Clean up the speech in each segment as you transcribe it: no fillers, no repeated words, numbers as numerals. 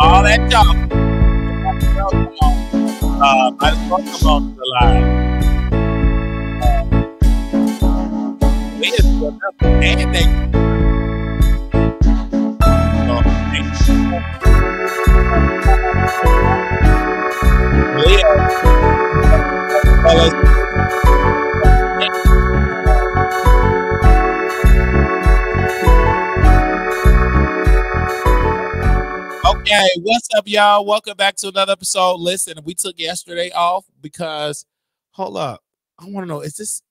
all that talk. I just talk about the live. We is and they. Okay, what's up, y'all? Welcome back to another episode. Listen, we took yesterday off because, hold up, I want to know, is this,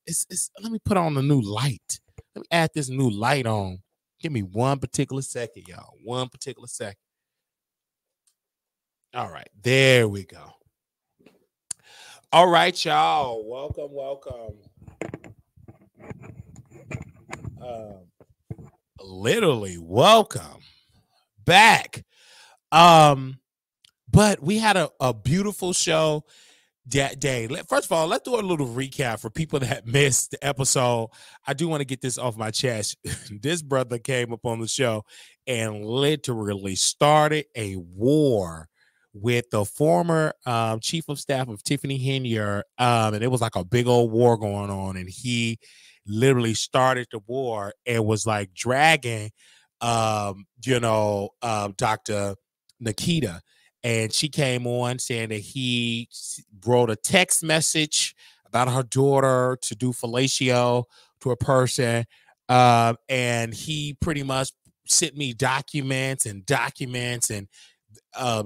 let me put on a new light. Let me add this new light on. Give me one particular second, y'all. One particular second. All right, there we go. All right, y'all. Welcome. Literally, welcome back. But we had a beautiful show that day. First of all, let's do a little recap for people that missed the episode. I do want to get this off my chest. This brother came up on the show and literally started a war with the former chief of staff of Tiffany Henyard. And it was like a big old war going on. And he literally started the war and was like dragging, Dr. Nikita, and she came on saying that he wrote a text message about her daughter to do fellatio to a person, and he pretty much sent me documents, and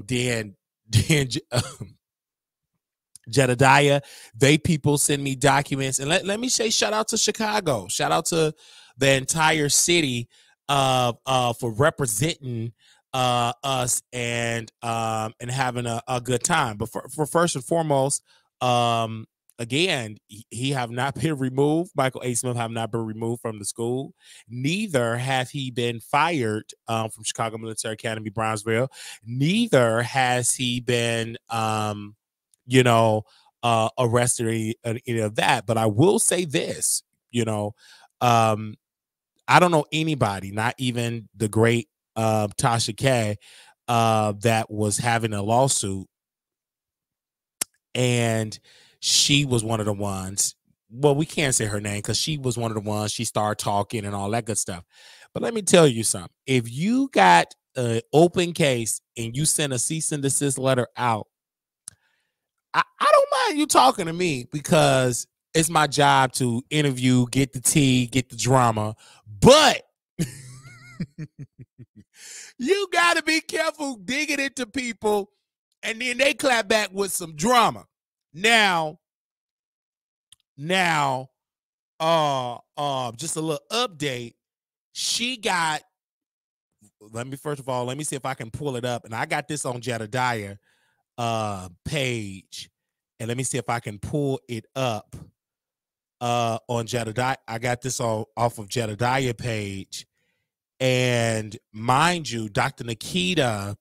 then Jedediah, they people send me documents, and let me say shout out to Chicago, shout out to the entire city for representing us and having a good time. But for first and foremost, again, he have not been removed. Michael A. Smith have not been removed from the school. Neither have he been fired from Chicago Military Academy, Brownsville. Neither has he been, arrested or any of that. But I will say this, I don't know anybody, not even the great Tasha K, that was having a lawsuit, and she was one of the ones. Well, we can't say her name because she was one of the ones. She started talking and all that good stuff. But let me tell you something. If you got an open case and you send a cease and desist letter out, I don't mind you talking to me because it's my job to interview, get the tea, get the drama. But you got to be careful digging into people and then they clap back with some drama. Now, just a little update. She got, let me see if I can pull it up. And I got this on Jedediah page. And let me see if I can pull it up on Jedediah. I got this off of Jedediah page. And mind you, Dr. Nikita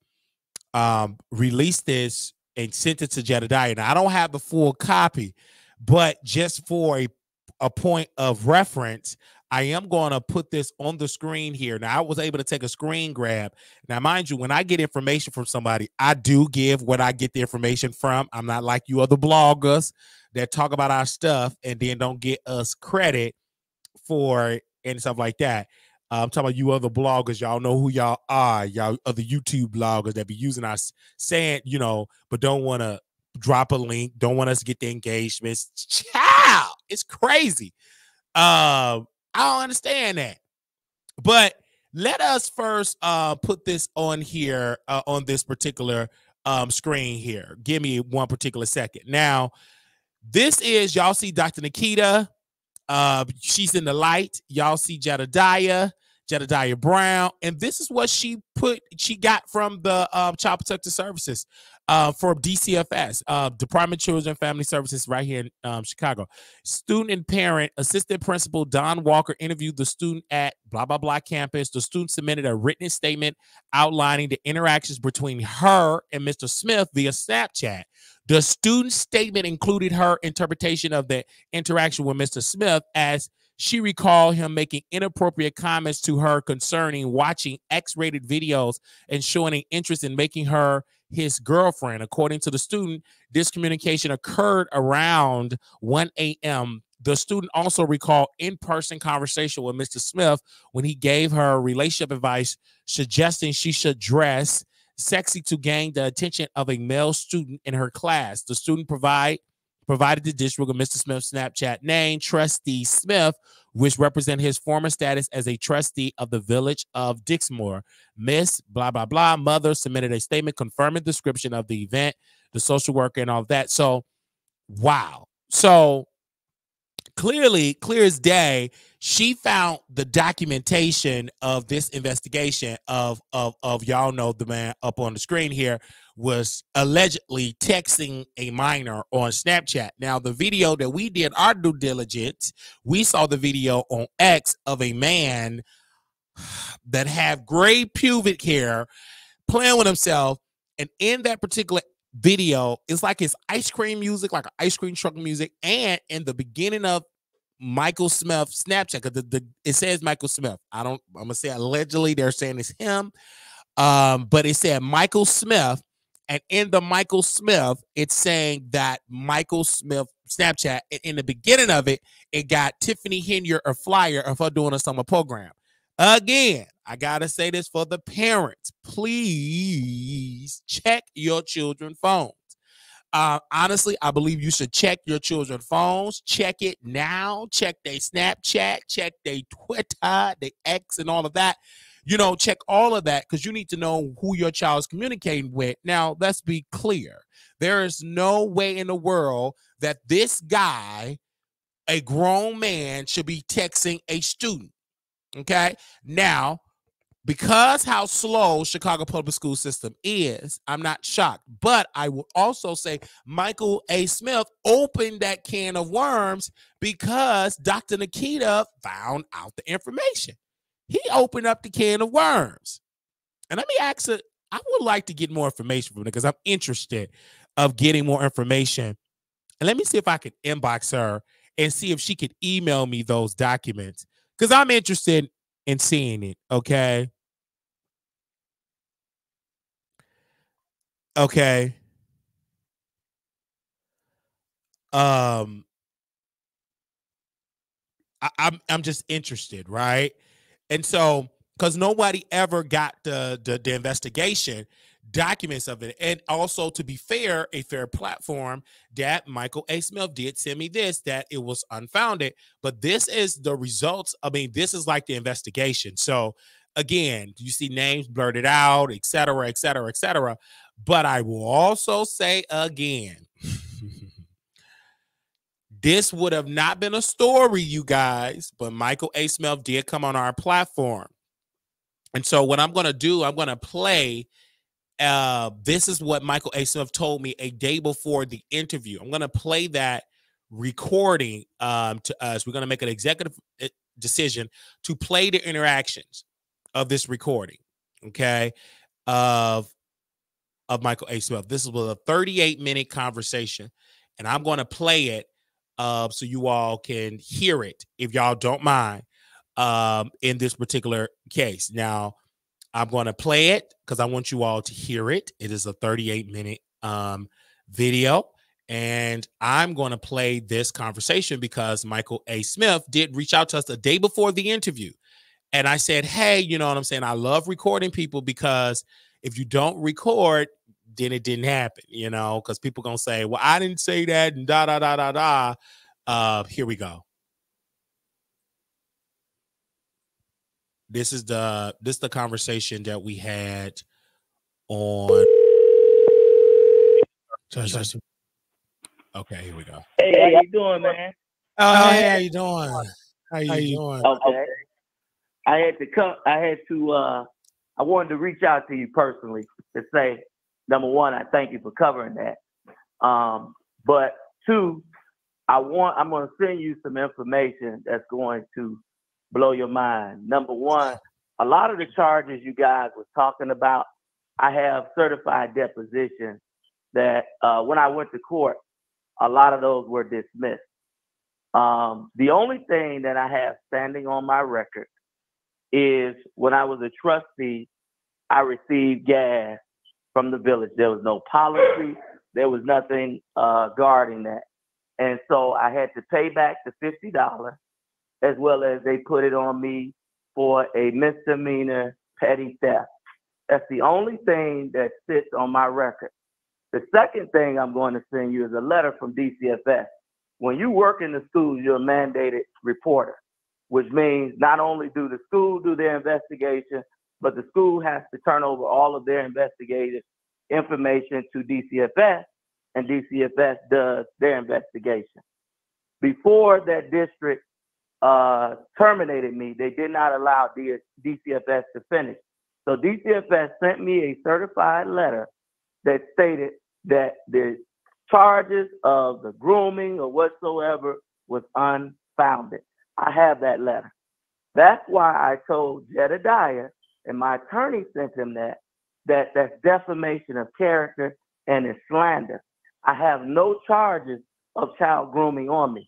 released this and sent it to Jedediah. Now, I don't have the full copy, but just for a point of reference, I am going to put this on the screen here. Now, I was able to take a screen grab. Now, mind you, when I get information from somebody, I do give what I get the information from. I'm not like you other bloggers that talk about our stuff and then don't get us credit for it and stuff like that. I'm talking about you other bloggers. Y'all know who y'all are. Y'all other YouTube bloggers that be using us saying, but don't want to drop a link. Don't want us to get the engagements. Child, it's crazy. I don't understand that. But let us first put this on here on this particular screen here. Give me one particular second. Now, this is, y'all see Dr. Nikita. She's in the light. Y'all see Jedediah Brown, and this is what she got from the Child Protective Services for DCFS, Department of Children and Family Services, right here in Chicago. Student and parent assistant principal Don Walker interviewed the student at blah blah blah campus. The student submitted a written statement outlining the interactions between her and Mr. Smith via Snapchat. The student statement included her interpretation of the interaction with Mr. Smith as she recalled him making inappropriate comments to her concerning watching X-rated videos and showing an interest in making her his girlfriend. According to the student, this communication occurred around 1 a.m. The student also recalled in-person conversation with Mr. Smith when he gave her relationship advice, suggesting she should dress sexy to gain the attention of a male student in her class. The student provided the district with Mr. Smith's Snapchat name, Trustee Smith, which represent his former status as a trustee of the village of Dixmoor. Miss blah, blah, blah, mother submitted a statement confirming the description of the event, the social worker and all of that. So, wow. So, clearly, clear as day, she found the documentation of this investigation of y'all know the man up on the screen here was allegedly texting a minor on Snapchat. Now, the video that we did our due diligence, we saw the video on X of a man that had gray pubic hair playing with himself. And in that particular video, it's like his ice cream music, like ice cream truck music. And in the beginning of Michael Smith Snapchat, because it says Michael Smith. I'm gonna say allegedly they're saying it's him. But it said Michael Smith, and in the Michael Smith, it's saying that Michael Smith Snapchat. And in the beginning of it, it got Tiffany Henyard a flyer of her doing a summer program. Again, I gotta say this for the parents. Please check your children's phones. Honestly, I believe you should check your children's phones. Check it now. Check their Snapchat. Check their Twitter, their X, and all of that. You know, check all of that because you need to know who your child is communicating with. Now, let's be clear. There is no way in the world that this guy, a grown man, should be texting a student. Okay? Now, because how slow Chicago public school system is, I'm not shocked. But I will also say Michael A. Smith opened that can of worms because Dr. Nikita found out the information. He opened up the can of worms. And let me ask her, I would like to get more information from her because I'm interested of getting more information. And let me see if I could inbox her and see if she could email me those documents because I'm interested in seeing it, okay? Okay. I'm just interested, right? And so, because nobody ever got the investigation documents of it, and also to be fair, a fair platform that Michael A. Smith did send me this that it was unfounded, but this is the results. I mean, this is like the investigation. So again, you see names blurted out, et cetera, et cetera, et cetera. But I will also say again. This would have not been a story, you guys, but Michael A. Smith did come on our platform. And so what I'm going to do, I'm going to play, this is what Michael A. Smith told me a day before the interview. I'm going to play that recording to us. We're going to make an executive decision to play the interactions of this recording, okay, of Michael A. Smith. This was a 38-minute conversation, and I'm going to play it so you all can hear it, if y'all don't mind, in this particular case. Now, I'm going to play it because I want you all to hear it. It is a 38-minute video, and I'm going to play this conversation because Michael A. Smith did reach out to us the day before the interview. And I said, hey, you know what I'm saying? I love recording people because if you don't record, then it didn't happen, you know, because people going to say, well, I didn't say that and da, da, da, da, da. Here we go. This is the conversation that we had on. Okay, here we go. Hey, how you doing, man? Oh, hey, how you doing? How you doing? Okay. I wanted to reach out to you personally to say, number one, I thank you for covering that. But two, I'm going to send you some information that's going to blow your mind. Number one, a lot of the charges you guys were talking about, I have certified depositions that when I went to court, a lot of those were dismissed. The only thing that I have standing on my record is when I was a trustee, I received gas from the village. There was no policy. There was nothing guarding that. And so I had to pay back the $50, as well as they put it on me for a misdemeanor petty theft. That's the only thing that sits on my record. The second thing I'm going to send you is a letter from DCFS. When you work in the schools, you're a mandated reporter, which means not only do the school do their investigation, but the school has to turn over all of their investigative information to DCFS, and DCFS does their investigation. Before that district terminated me, they did not allow DCFS to finish. So DCFS sent me a certified letter that stated that the charges of the grooming or whatsoever was unfounded. I have that letter. That's why I told Jedediah, and my attorney sent him that's defamation of character and it's slander. I have no charges of child grooming on me.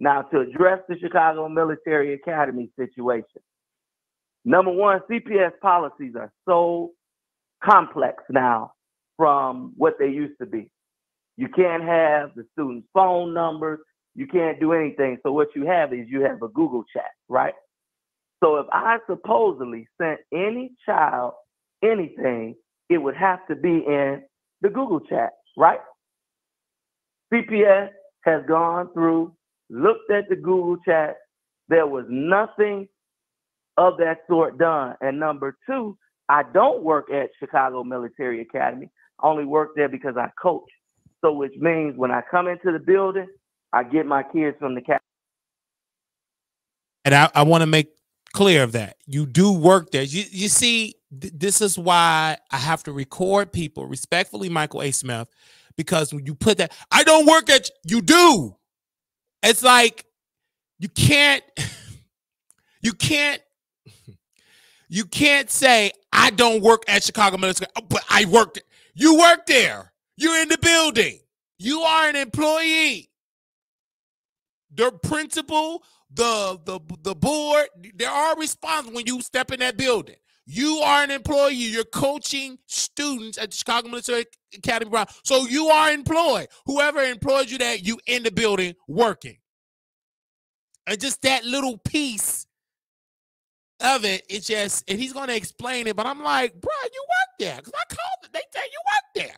Now, to address the Chicago Military Academy situation, number one, CPS policies are so complex now from what they used to be. You can't have the students' phone numbers. You can't do anything. So what you have is you have a Google chat, right? So if I supposedly sent any child anything, it would have to be in the Google chat, right? CPS has gone through, looked at the Google chat. There was nothing of that sort done. And number two, I don't work at Chicago Military Academy. I only work there because I coach. So which means when I come into the building, I get my kids from the academy. And I want to make clear of that. You do work there. You see, this is why I have to record people respectfully, Michael A. Smith, because when you put that, I don't work at, you do. It's like, you can't say, I don't work at Chicago Military, but I worked. You work there. You're in the building. You are an employee. The principal, the board, they are responsible when you step in that building. You are an employee. You're coaching students at the Chicago Military Academy Brown. So you are employed. Whoever employed you there, you in the building working. And just that little piece of it, it's just, and he's going to explain it, but I'm like, bro, you work there. Because I called it. They say you work there.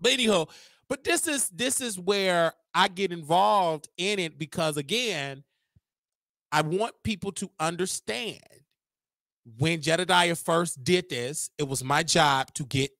But anyhow, but this is where I get involved in it because, again, I want people to understand when Jedediah first did this, it was my job to get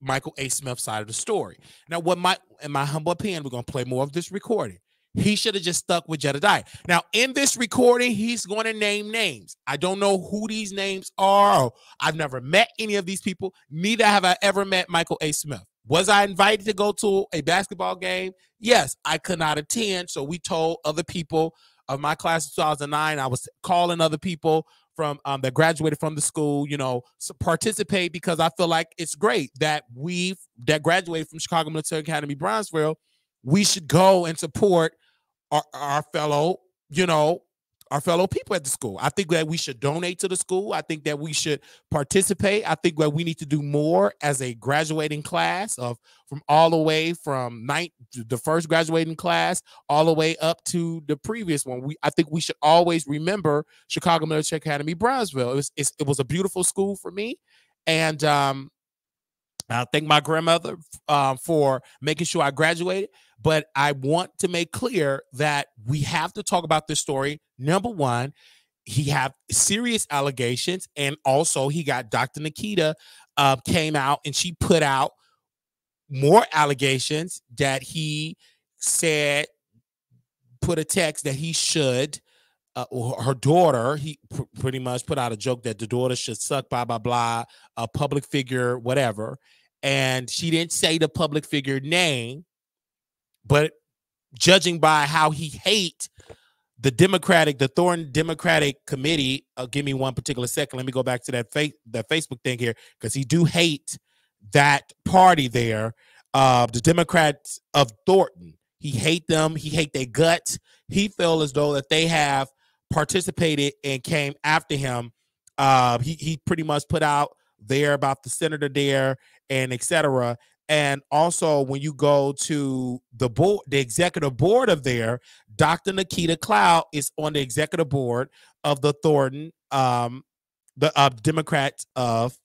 Michael A. Smith's side of the story. Now, in my humble opinion, we're going to play more of this recording. He should have just stuck with Jedediah. Now, in this recording, he's going to name names. I don't know who these names are. I've never met any of these people. Neither have I ever met Michael A. Smith. Was I invited to go to a basketball game? Yes, I could not attend. So we told other people of my class of 2009, I was calling other people from that graduated from the school, participate, because I feel like it's great that that graduated from Chicago Military Academy, Brownsville. We should go and support our fellow people at the school. I think that we should donate to the school. I think that we should participate. I think that we need to do more as a graduating class from all the way from the first graduating class all the way up to the previous one. I think we should always remember Chicago Military Academy, Brownsville. It was a beautiful school for me. And I thank my grandmother for making sure I graduated. But I want to make clear that we have to talk about this story. Number one, he had serious allegations, and also he got Dr. Nikita came out and she put out more allegations that he said, put a text that he should, her daughter, he pretty much put out a joke that the daughter should suck, blah, blah, blah, a public figure, whatever. And she didn't say the public figure name. But judging by how he hate the Thornton Democratic Committee, give me one particular second. Let me go back to that Facebook thing here, because he do hate that party there, the Democrats of Thornton. He hate them. He hate their guts. He feel as though that they have participated and came after him. He pretty much put out there about the senator there and etc. And also, when you go to the board, the executive board of there, Dr. Nikita Cloud is on the executive board of the Thornton, the Democrats of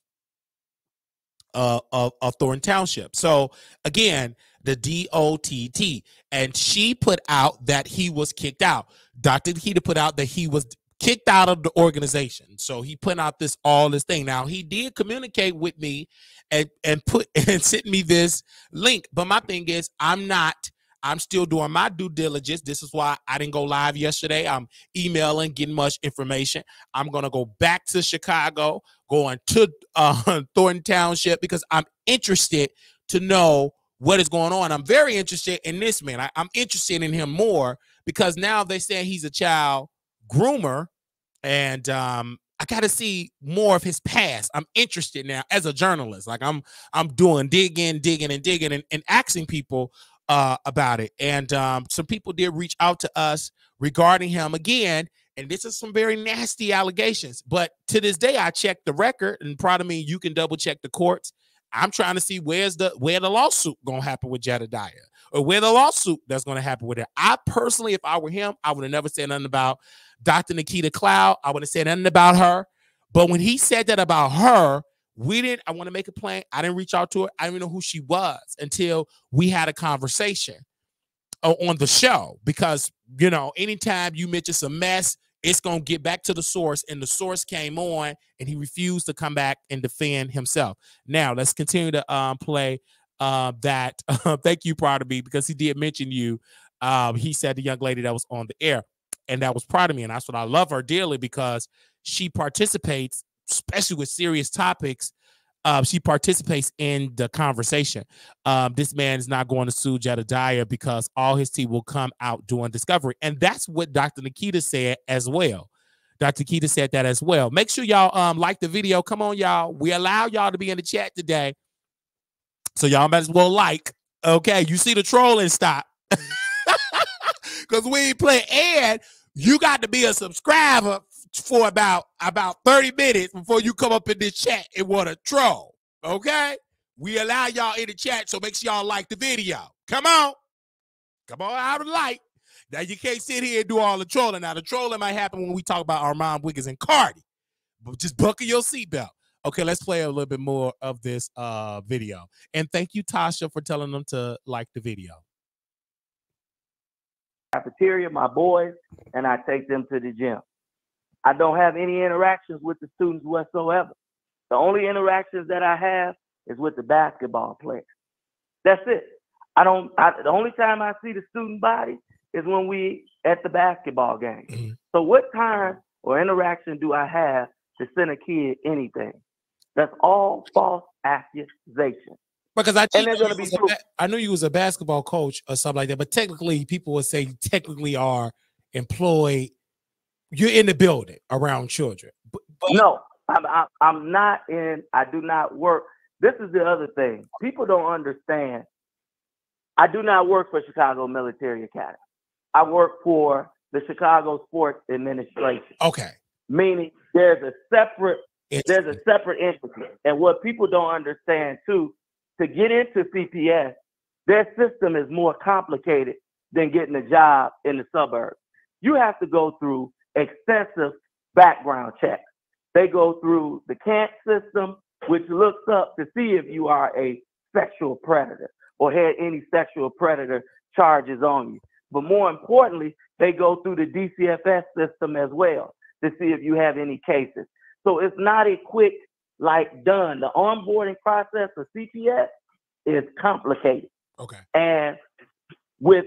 Thornton Township. So again, the DOTT, and she put out that he was kicked out. Dr. Nikita put out that he was kicked out of the organization. So he put out this thing. Now he did communicate with me and sent me this link. But my thing is, I'm still doing my due diligence. This is why I didn't go live yesterday. I'm emailing, getting much information. I'm going to go back to Chicago, going to Thornton Township, because I'm interested to know what is going on. I'm very interested in this man. I'm interested in him more because now they say he's a child groomer, and I got to see more of his past. I'm interested now as a journalist. Like I'm doing digging and asking people about it. And some people did reach out to us regarding him again. And this is some very nasty allegations. But to this day, I checked the record, and proud of me, you can double check the courts. I'm trying to see where the lawsuit gonna happen with Jedediah, or where the lawsuit that's gonna happen with it. I personally, if I were him, I would have never said nothing about Dr. Nikita Cloud. I would have said nothing about her. But when he said that about her, I want to make it plain, I didn't reach out to her. I didn't even know who she was until we had a conversation on the show. Because, you know, anytime you mention some mess, it's going to get back to the source. And the source came on, and he refused to come back and defend himself. Now, let's continue to play that. Thank you, Proud of Me, because he did mention you. He said the young lady that was on the air, and that was Proud of Me. And that's what I love her dearly, because she participates, especially with serious topics. She participates in the conversation. This man is not going to sue Jedediah because all his team will come out doing discovery. And that's what Dr. Nikita said as well. Dr. Nikita said that as well. Make sure y'all like the video. Come on, y'all. We allow y'all to be in the chat today. So y'all might as well like. Okay, you see the trolling, stop. Because we ain't play. And you got to be a subscriber for about 30 minutes before you come up in this chat and want to troll. Okay? We allow y'all in the chat, so make sure y'all like the video. Come on out of light. Now, you can't sit here and do all the trolling. Now, the trolling might happen when we talk about Armon, Wiggins, and Cardi. But just buckle your seatbelt. Okay, let's play a little bit more of this video. And thank you, Tasha, for telling them to like the video. Cafeteria, my boys, and I take them to the gym. I don't have any interactions with the students whatsoever. The only interactions that I have is with the basketball players. That's it. The only time I see the student body is when we at the basketball game. Mm-hmm. So what time or interaction do I have to send a kid anything? That's all false accusations. Because I knew you was a basketball coach or something like that, but technically people would say you technically are employed. You're in the building around children. But no, I'm not in. I do not work. This is the other thing. People don't understand. I do not work for Chicago Military Academy. I work for the Chicago Sports Administration. Okay. Meaning there's a separate entity. And what people don't understand too, to get into CPS, their system is more complicated than getting a job in the suburbs. You have to go through extensive background checks. They go through the CANT system, which looks up to see if you are a sexual predator or had any sexual predator charges on you. But more importantly, they go through the DCFS system as well to see if you have any cases. So it's not a quick, done. The onboarding process for CPS is complicated. Okay. And with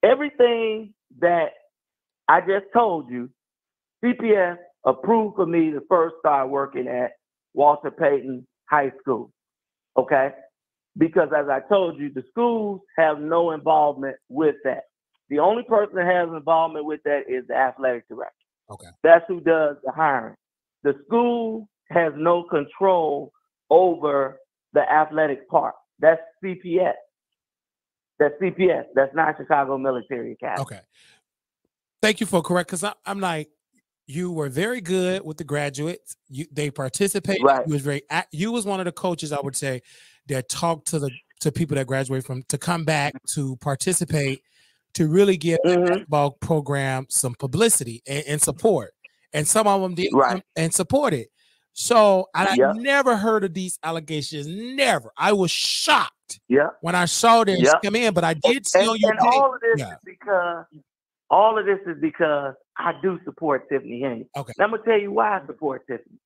everything that I just told you, CPS approved for me to first start working at Walter Payton High School, okay? Because as I told you, the schools have no involvement with that. The only person that has involvement with that is the athletic director. Okay. That's who does the hiring. The school has no control over the athletic part. That's CPS. That's CPS. That's not Chicago Military Academy. Okay. Thank you for correct, because I'm like, you were very good with the graduates. They participated. Right. You was one of the coaches, I would say, that talked to people that graduate from to come back to participate, to really give the basketball program some publicity and support. And some of them did come and support it. So I never heard of these allegations. Never. I was shocked when I saw this come in, but I did see on your page. All of this is because I do support Tiffany Henyard. Okay. Now I'm gonna tell you why I support Tiffany.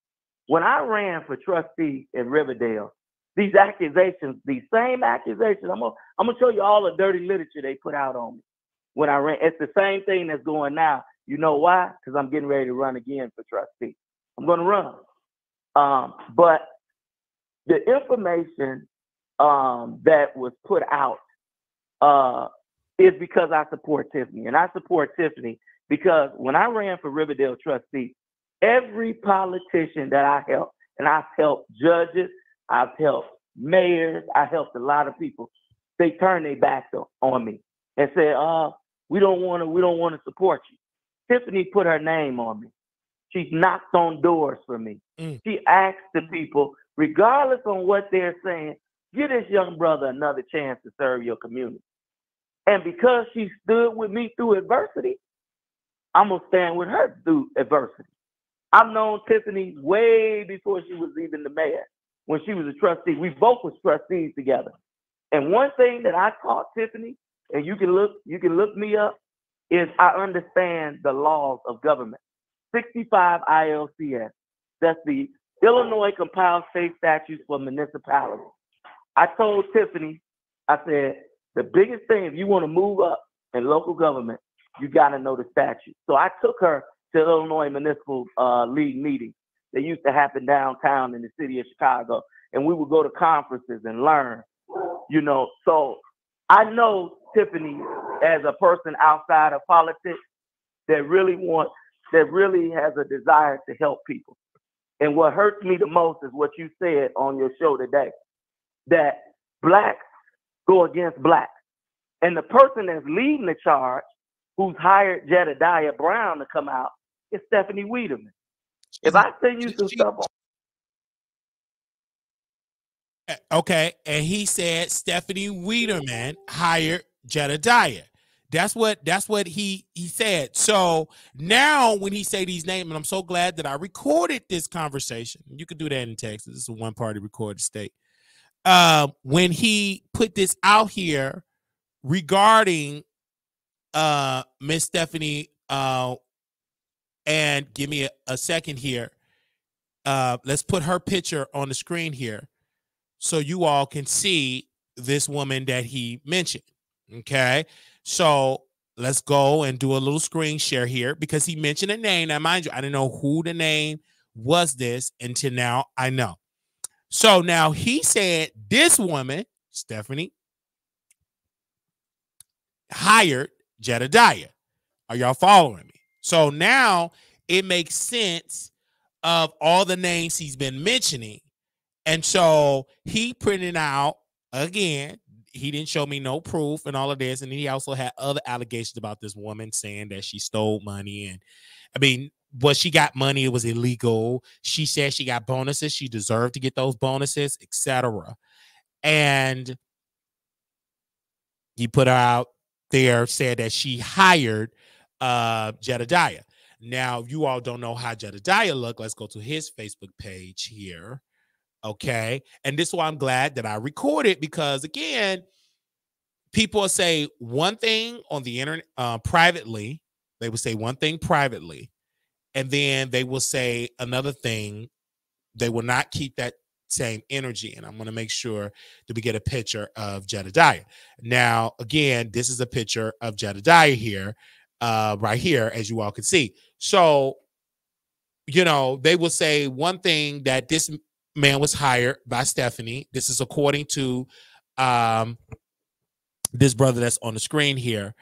When I ran for trustee in Riverdale, these accusations, these same accusations, I'm gonna show you all the dirty literature they put out on me. When I ran, it's the same thing that's going now. You know why? Because I'm getting ready to run again for trustee. I'm gonna run. But the information that was put out is because I support Tiffany. And I support Tiffany because when I ran for Riverdale trustee, every politician that I helped, and I've helped judges, I've helped mayors, I helped a lot of people, they turned their backs on me and said, we don't want to support you. Tiffany put her name on me. She's knocked on doors for me. She asked the people, regardless on what they're saying, give this young brother another chance to serve your community. And because she stood with me through adversity, I'm going to stand with her through adversity. I've known Tiffany way before she was even the mayor. When she was a trustee, we both was trustees together. And one thing that I taught Tiffany, and you can look me up, is I understand the laws of government. 65 ILCS. That's the Illinois Compiled State Statutes for Municipalities. I told Tiffany, I said, the biggest thing, if you want to move up in local government, you got to know the statute. So I took her to Illinois Municipal League meetings. They used to happen downtown in the city of Chicago. And we would go to conferences and learn, So I know Tiffany as a person outside of politics that really has a desire to help people. And what hurts me the most is what you said on your show today, that blacks go against blacks. And the person that's leading the charge, who's hired Jedediah Brown to come out, is Stephanie Wiedemann. If I send you some stuff on. Okay, and he said Stephanie Wiedemann hired Jedediah. That's what he said. So now when he say these names, and I'm so glad that I recorded this conversation. You can do that in Texas. It's a one-party recorded state. When he put this out here regarding Miss Stephanie, and give me a second here. Let's put her picture on the screen here so you all can see this woman that he mentioned. Okay, so let's go and do a little screen share here because he mentioned a name. Now, mind you, I didn't know who the name was this until now I know. So now he said this woman, Stephanie, hired Jedediah. Are y'all following me? So now it makes sense of all the names he's been mentioning. And so he printed out, again, he didn't show me no proof and all of this. And he also had other allegations about this woman saying that she stole money. And I mean, well, she got money, it was illegal. She said she got bonuses, she deserved to get those bonuses, etc. And he put her out there, said that she hired Jedediah. Now, if you all don't know how Jedediah looked, let's go to his Facebook page here. Okay. And this is why I'm glad that I recorded, because again, people say one thing on the internet privately. They will say one thing privately, and then they will say another thing. They will not keep that same energy. And I'm going to make sure that we get a picture of Jedediah. Now, again, this is a picture of Jedediah here, right here, as you all can see. So, they will say one thing, that this man was hired by Stephanie. This is according to this brother that's on the screen here.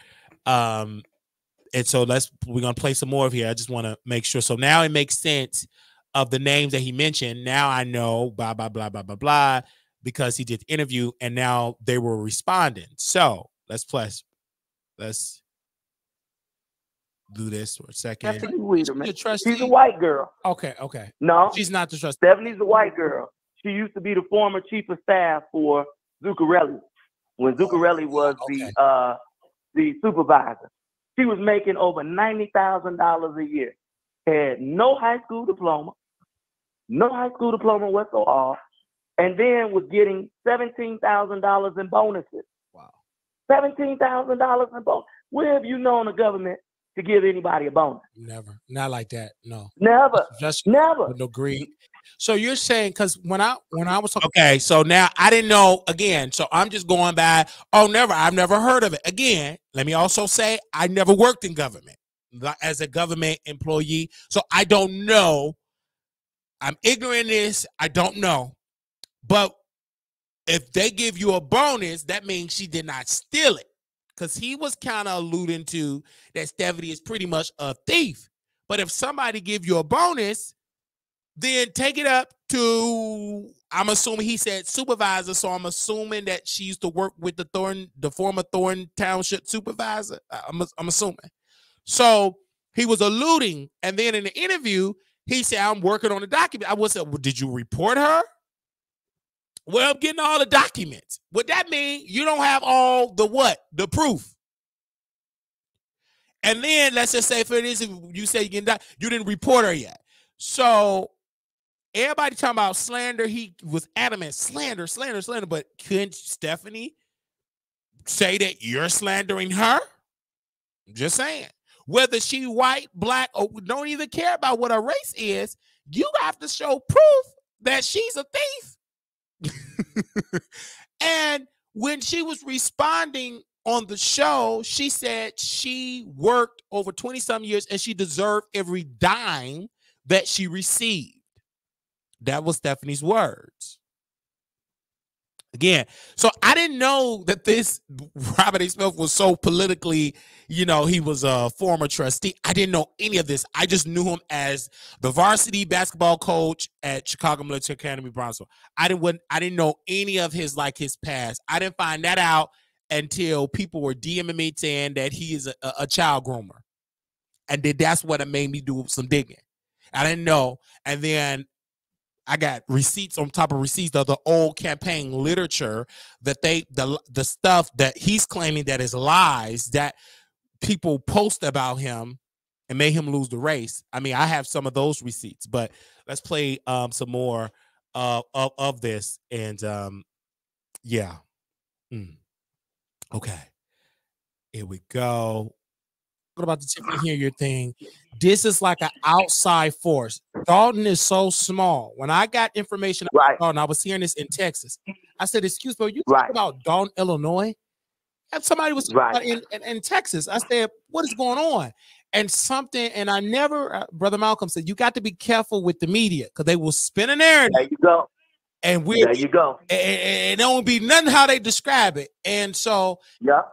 And so we're going to play some more of here. I just want to make sure. So now it makes sense of the names that he mentioned. Now I know blah, blah, blah, blah, blah, blah, because he did the interview and now they were responding. So Let's do this for a second. Stephanie Weiderman. She's a white girl. Okay. No, she's not the trustee. Stephanie's a white girl. She used to be the former chief of staff for Zuccarelli when Zuccarelli was the supervisor. She was making over $90,000 a year. Had no high school diploma whatsoever, and then was getting $17,000 in bonuses. Wow. $17,000 in bonus. Where have you known the government to give anybody a bonus? Never. Not like that. No. Never. Just never. No greed. So you're saying, because when I was talking, okay, so now I didn't know again. So I'm just going by, I've never heard of it. Again, let me also say I never worked in government as a government employee. So I don't know. I'm ignorant of this. I don't know. But if they give you a bonus, that means she did not steal it. Because he was kind of alluding to that Stephanie is pretty much a thief. But if somebody give you a bonus, then take it up to, I'm assuming he said supervisor, so I'm assuming that she used to work with the former Thornton Township supervisor. I'm assuming. So he was alluding, and then in the interview, he said, I'm working on the document. I was like, well, did you report her? Well, I'm getting all the documents. Would that mean you don't have all the what? The proof. And then let's just say, for this, you say you didn't report her yet. So everybody talking about slander. He was adamant, slander. But couldn't Stephanie say that you're slandering her? I'm just saying. Whether she white, black, or don't even care about what her race is, you have to show proof that she's a thief. And when she was responding on the show, she said she worked over 20-some years and she deserved every dime that she received. That was Stephanie's words. Again, so I didn't know that this Robert A. Smith was so politically, he was a former trustee. I didn't know any of this. I just knew him as the varsity basketball coach at Chicago Military Academy, Brownsville. I didn't know any of his past. I didn't find that out until people were DMing me saying that he is a child groomer. And then that's what made me do some digging. I didn't know. And then I got receipts on top of receipts of the old campaign literature that the stuff that he's claiming that is lies that people post about him and made him lose the race. I mean, I have some of those receipts, but let's play some more of this. And yeah. Okay. Here we go. What about the Tiffany Henyard thing? This is like an outside force. Dalton is so small. When I got information about Dalton, I was hearing this in Texas. I said, excuse me, you talking about Dalton, Illinois? And somebody was talking about in Texas. I said, what is going on? And I never, Brother Malcolm said, you got to be careful with the media because they will spin a narrative. There you go. And there you go. And it won't be nothing how they describe it. And so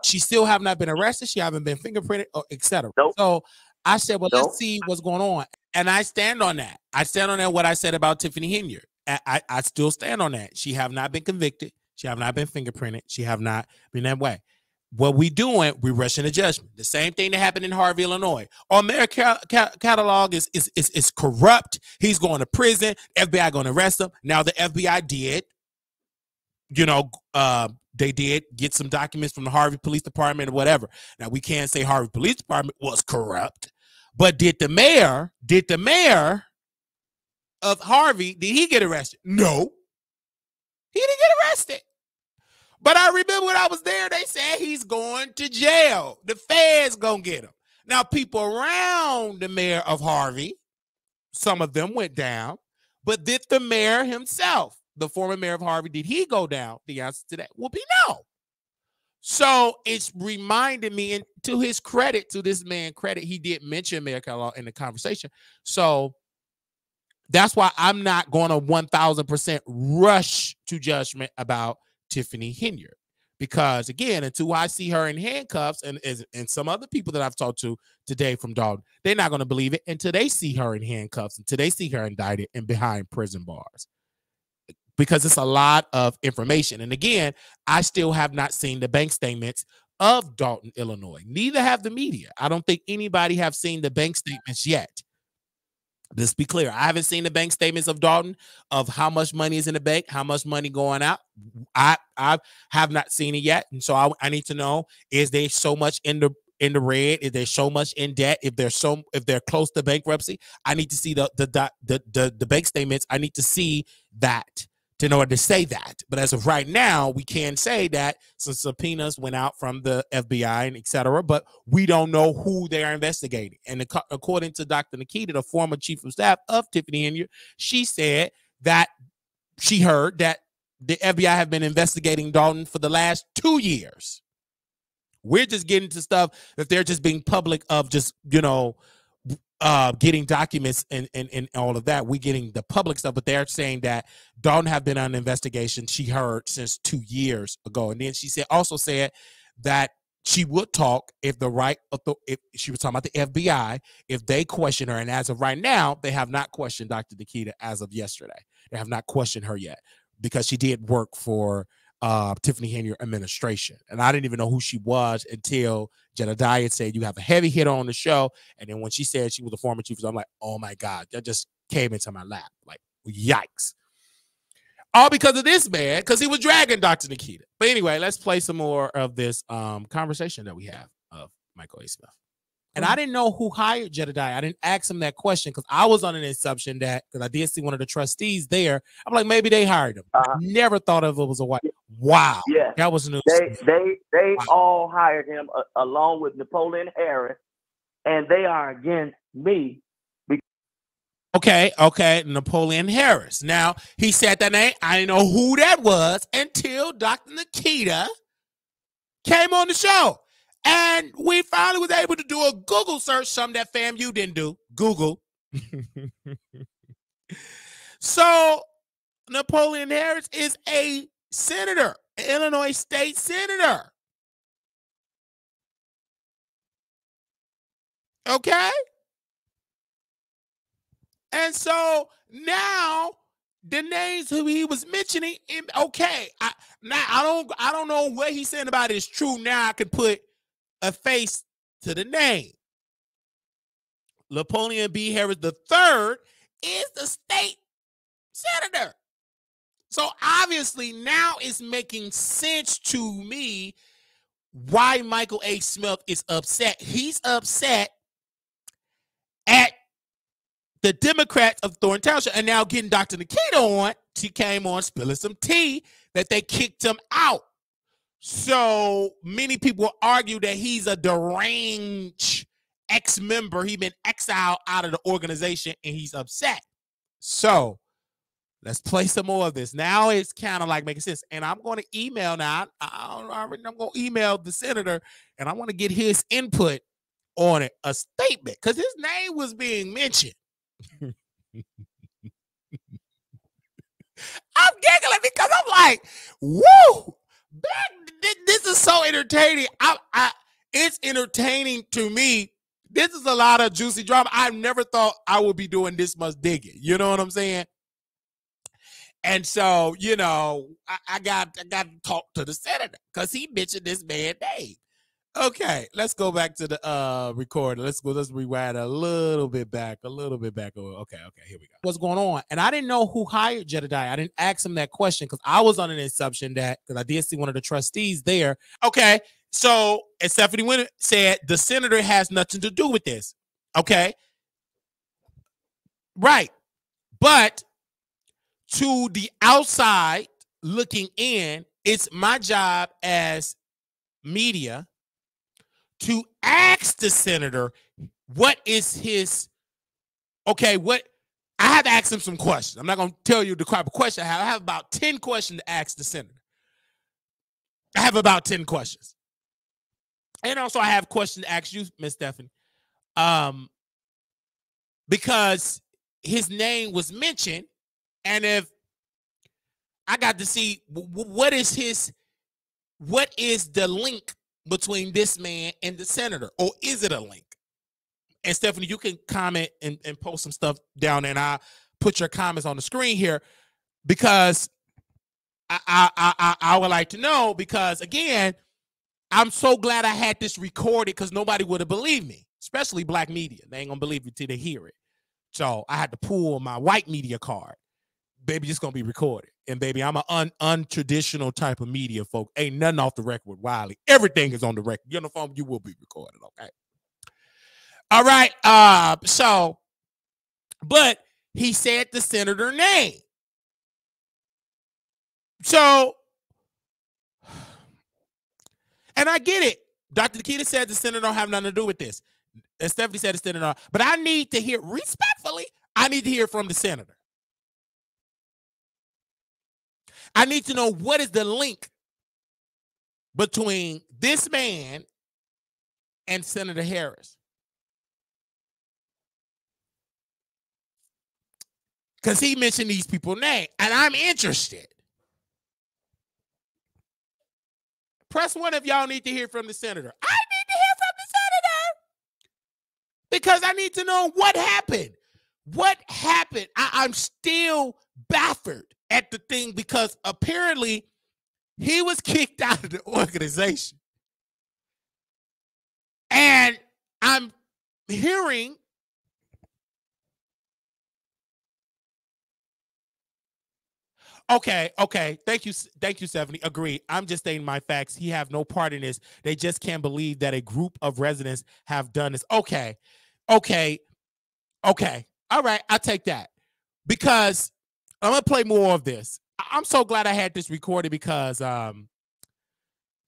she still have not been arrested. She haven't been fingerprinted, or etc. Nope. So I said, well, let's see what's going on. And I stand on that. I stand on that what I said about Tiffany Henyard. I still stand on that. She have not been convicted. She have not been fingerprinted. She have not been that way. What we doing, we rushing to judgment. The same thing that happened in Harvey, Illinois. Our mayor catalog is corrupt. He's going to prison. FBI going to arrest him. Now the FBI did, they did get some documents from the Harvey Police Department or whatever. Now we can't say Harvey Police Department was corrupt, but did the mayor of Harvey, did he get arrested? No, he didn't get arrested. But I remember when I was there, they said he's going to jail. The feds gonna get him. Now, people around the mayor of Harvey, some of them went down, but did the mayor himself, the former mayor of Harvey, did he go down? The answer to that will be no. So it's reminded me, and to his credit, to this man's credit, he did mention Mayor Kellogg in the conversation. So that's why I'm not going to 1,000% rush to judgment about Tiffany Henyard, because again, until I see her in handcuffs, and some other people that I've talked to today from Dalton, they're not going to believe it until they see her in handcuffs, until they see her indicted and behind prison bars, because it's a lot of information. And again, I still have not seen the bank statements of Dalton, Illinois. Neither have the media. I don't think anybody have seen the bank statements yet. Let's be clear. I haven't seen the bank statements of Dalton of how much money is in the bank, how much money going out. I have not seen it yet, and so I need to know: is there so much in the red? Is there so much in debt? If they're close to bankruptcy, I need to see the bank statements. I need to see that in order to say that. But as of right now, we can say that some subpoenas went out from the FBI and et cetera, but we don't know who they are investigating. And according to Dr. Nikita, the former chief of staff of Tiffany Henyard, she said that she heard that the FBI have been investigating Dalton for the last 2 years. We're just getting to stuff that they're just being public of, just, getting documents and all of that. We're getting the public stuff, but they're saying that Dalton have been on investigation, she heard, since 2 years ago. And then she also said that she would talk if she was talking about the FBI, if they question her. And as of right now, they have not questioned Dr. Nikita as of yesterday. They have not questioned her yet because she did work for Tiffany Henyard administration. And I didn't even know who she was until Jedediah said, you have a heavy hitter on the show. And then when she said she was a former chief, I'm like, oh my God, that just came into my lap. Like, yikes. All because of this man, because he was dragging Dr. Nikita. But anyway, let's play some more of this conversation that we have of Michael A. Smith. And I didn't know who hired Jedediah. I didn't ask him that question because I was on an assumption that, because I did see one of the trustees there, I'm like, maybe they hired him. Never thought of it was a white. Wow. Yeah. That was news. They all hired him along with Napoleon Harris, and they are against me. Okay. Napoleon Harris. Now, he said that name. I didn't know who that was until Dr. Nikita came on the show. And we finally was able to do a Google search, something that FAMU didn't do. Google. So Napoleon Harris is a senator, an Illinois state senator. Okay? And so now the names who he was mentioning, okay. I don't know what he's saying about it is true. Now I can put a face to the name. Napoleon B. Harris III is the state senator. So obviously now it's making sense to me why Michael A. Smith is upset. He's upset at the Democrats of Thornton Township, and now getting Dr. Nikita on. She came on spilling some tea that they kicked him out. So many people argue that he's a deranged ex-member. He's been exiled out of the organization, and he's upset. So let's play some more of this. Now it's kind of like making sense. And I'm going to email now. I'm going to email the senator, and I want to get his input on it, a statement, because his name was being mentioned. I'm giggling because I'm like, woo! This is so entertaining. It's entertaining to me. This is a lot of juicy drama. I never thought I would be doing this much digging. You know what I'm saying? And so, I got to talk to the senator because he mentioned this man's name. Okay, let's go back to the recording. Let's rewind a little bit back. Okay, here we go. What's going on? And I didn't know who hired Jedediah. I didn't ask him that question because I was on an assumption that, because I did see one of the trustees there. Okay, so as Stephanie Winter said, the senator has nothing to do with this. Okay, right. But to the outside looking in, it's my job as media to ask the senator what is his, I have to ask him some questions. I'm not going to tell you the type of question I have. I have about 10 questions to ask the senator. I have about 10 questions. And also I have questions to ask you, Miss Stephanie. Because his name was mentioned, and if I got to see what is the link between this man and the senator, or is it a link? And Stephanie, you can comment and post some stuff down there, and I'll put your comments on the screen here, because I would like to know, because again, I'm so glad I had this recorded because nobody would have believed me, especially black media. They ain't gonna believe it till they hear it. So I had to pull my white media card. Baby, it's gonna be recorded. And baby, I'm an untraditional type of media, folk. Ain't nothing off the record with Wiley. Everything is on the record. You're on the phone, you will be recorded, okay? All right. But he said the senator name. So, and I get it. Dr. Nikita said the senator don't have nothing to do with this. And Stephanie said the senator, but I need to hear, respectfully, I need to hear from the senator. I need to know what is the link between this man and Senator Harris. Because he mentioned these people's names, and I'm interested. Press 1 if y'all need to hear from the senator. I need to hear from the senator because I need to know what happened. What happened? I'm still baffled at the thing because apparently he was kicked out of the organization. And I'm hearing Okay. Thank you, Stephanie. Agree. I'm just stating my facts. He have no part in this. They just can't believe that a group of residents have done this. Okay. All right, I'll take that. Because I'm gonna play more of this. I'm so glad I had this recorded because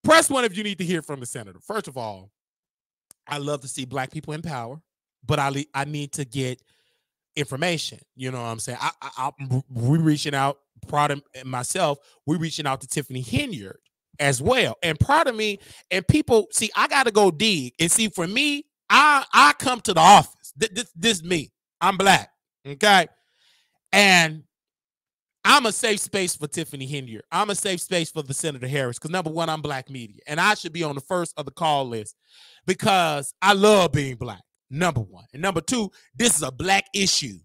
press 1 if you need to hear from the senator. First of all, I love to see black people in power, but I need to get information. You know what I'm saying? We're reaching out. Prada and myself, we're reaching out to Tiffany Henyard as well. And part of me and people see, I got to go dig and see. For me, I come to the office. This me. I'm black, okay, and I'm a safe space for Tiffany Henyard. I'm a safe space for the Senator Harris because number 1, I'm black media, and I should be on the first of the call list because I love being black. Number 1, and number 2, this is a black issue.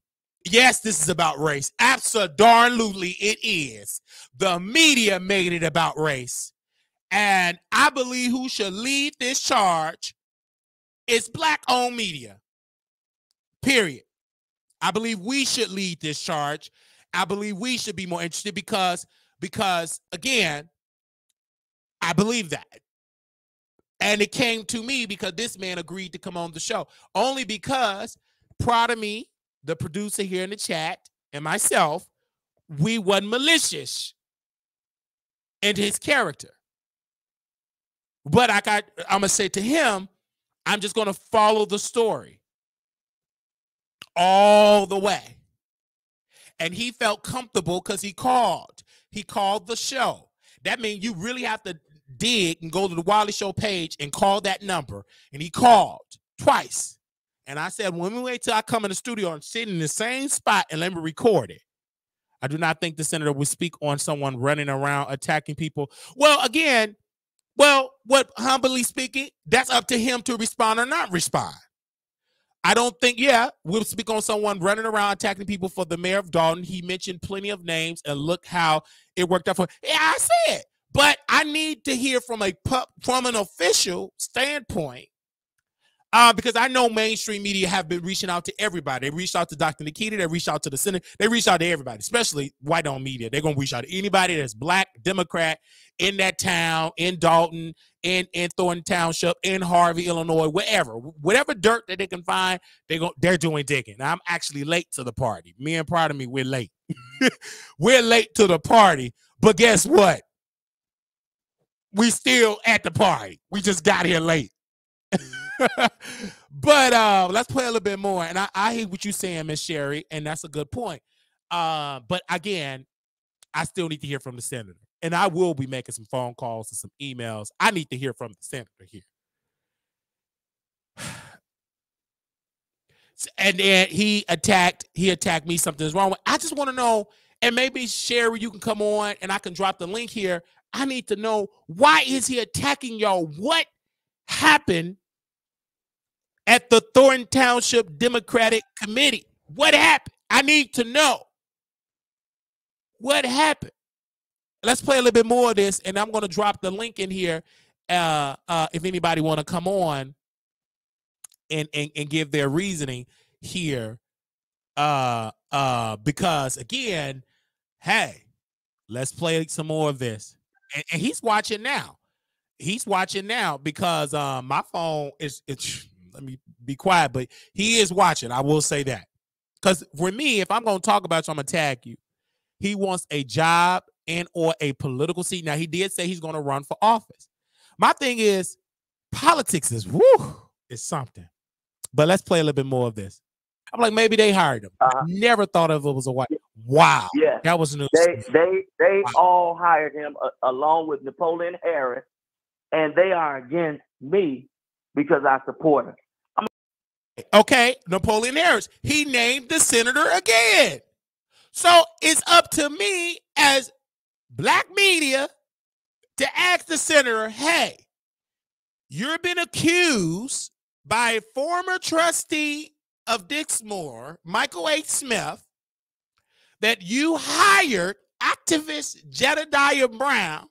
Yes, this is about race. Absolutely, it is. The media made it about race. And I believe who should lead this charge is black-owned media. Period. I believe we should lead this charge. I believe we should be more interested because again, I believe that. And it came to me because this man agreed to come on the show. Only because proud of me, the producer here in the chat, and myself, we wasn't malicious in his character. But I'm going to say to him, I'm just going to follow the story all the way. And he felt comfortable because he called. He called the show. That means you really have to dig and go to the Wiley Show page and call that number. And he called twice. And I said, when we wait till I come in the studio and sit in the same spot and let me record it, I do not think the senator would speak on someone running around attacking people. Well, again, what humbly speaking, that's up to him to respond or not respond. I don't think, we'll speak on someone running around attacking people for the mayor of Dalton. He mentioned plenty of names, and look how it worked out for him. Yeah, I said, but I need to hear from an official standpoint. Because I know mainstream media have been reaching out to everybody. They reached out to Dr. Nikita. They reached out to the Senate. They reached out to everybody, especially white-owned media. They're going to reach out to anybody that's black, Democrat, in that town, in Dalton, in Thornton Township, in Harvey, Illinois, whatever dirt that they can find, they're doing digging. Now, I'm actually late to the party. Me and proud of me, we're late. We're late to the party, but guess what? We still at the party. We just got here late. But let's play a little bit more. And I hear what you're saying, Miss Sherry, and that's a good point. But again, I still need to hear from the senator. And I will be making some phone calls and some emails. I need to hear from the senator here. And then he attacked me. Something's wrong with. I just want to know, and maybe Sherry, you can come on and I can drop the link here. I need to know, why is he attacking y'all? What happened at the Thornton Township Democratic Committee? What happened? I need to know what happened. Let's play a little bit more of this, and I'm going to drop the link in here, if anybody want to come on and give their reasoning here, because again, hey, let's play some more of this. And he's watching now. He's watching now because my phone is, let me be quiet, but he is watching. I will say that. Because for me, if I'm going to talk about you, I'm going to tag you. He wants a job and or a political seat. Now, he did say he's going to run for office. My thing is, politics is, is something. But let's play a little bit more of this. I'm like, maybe they hired him. Never thought of it was a white. Wow. Yeah. That was news. They all hired him along with Napoleon Harris, and they are against me because I support him. Okay, Napoleon Harris. He named the senator again. So it's up to me as black media to ask the senator, hey, you've been accused by a former trustee of Dixmoor, Michael A. Smith, that you hired activist Jedediah Brown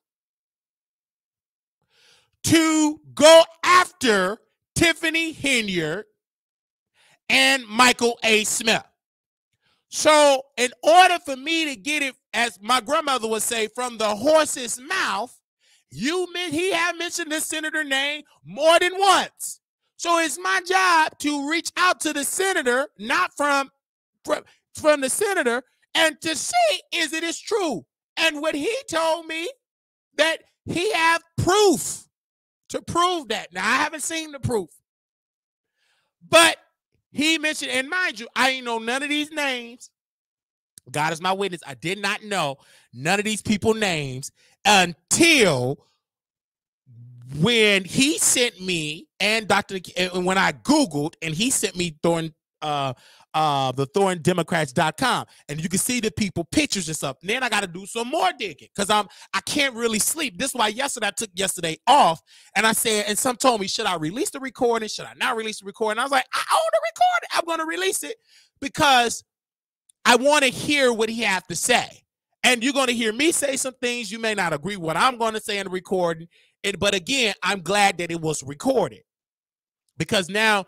to go after Tiffany Henyard and Michael A. Smith. So in order for me to get it, as my grandmother would say, from the horse's mouth, he had mentioned the senator name more than once. So it's my job to reach out to the senator, not from the senator, and to see is it is true. And what he told me, that he have proof to prove that. Now, I haven't seen the proof. But he mentioned, and mind you, I ain't know none of these names. God is my witness. I did not know none of these people names until when he sent me and and when I Googled and he sent me the ThornDemocrats.com, and you can see the people pictures and stuff. And then I got to do some more digging because I can't really sleep. This is why I took yesterday off, and I said, and some told me, should I release the recording? Should I not release the recording? I was like, I own the recording. I'm going to release it because I want to hear what he has to say. And you're going to hear me say some things. You may not agree with what I'm going to say in the recording. But again, I'm glad that it was recorded because now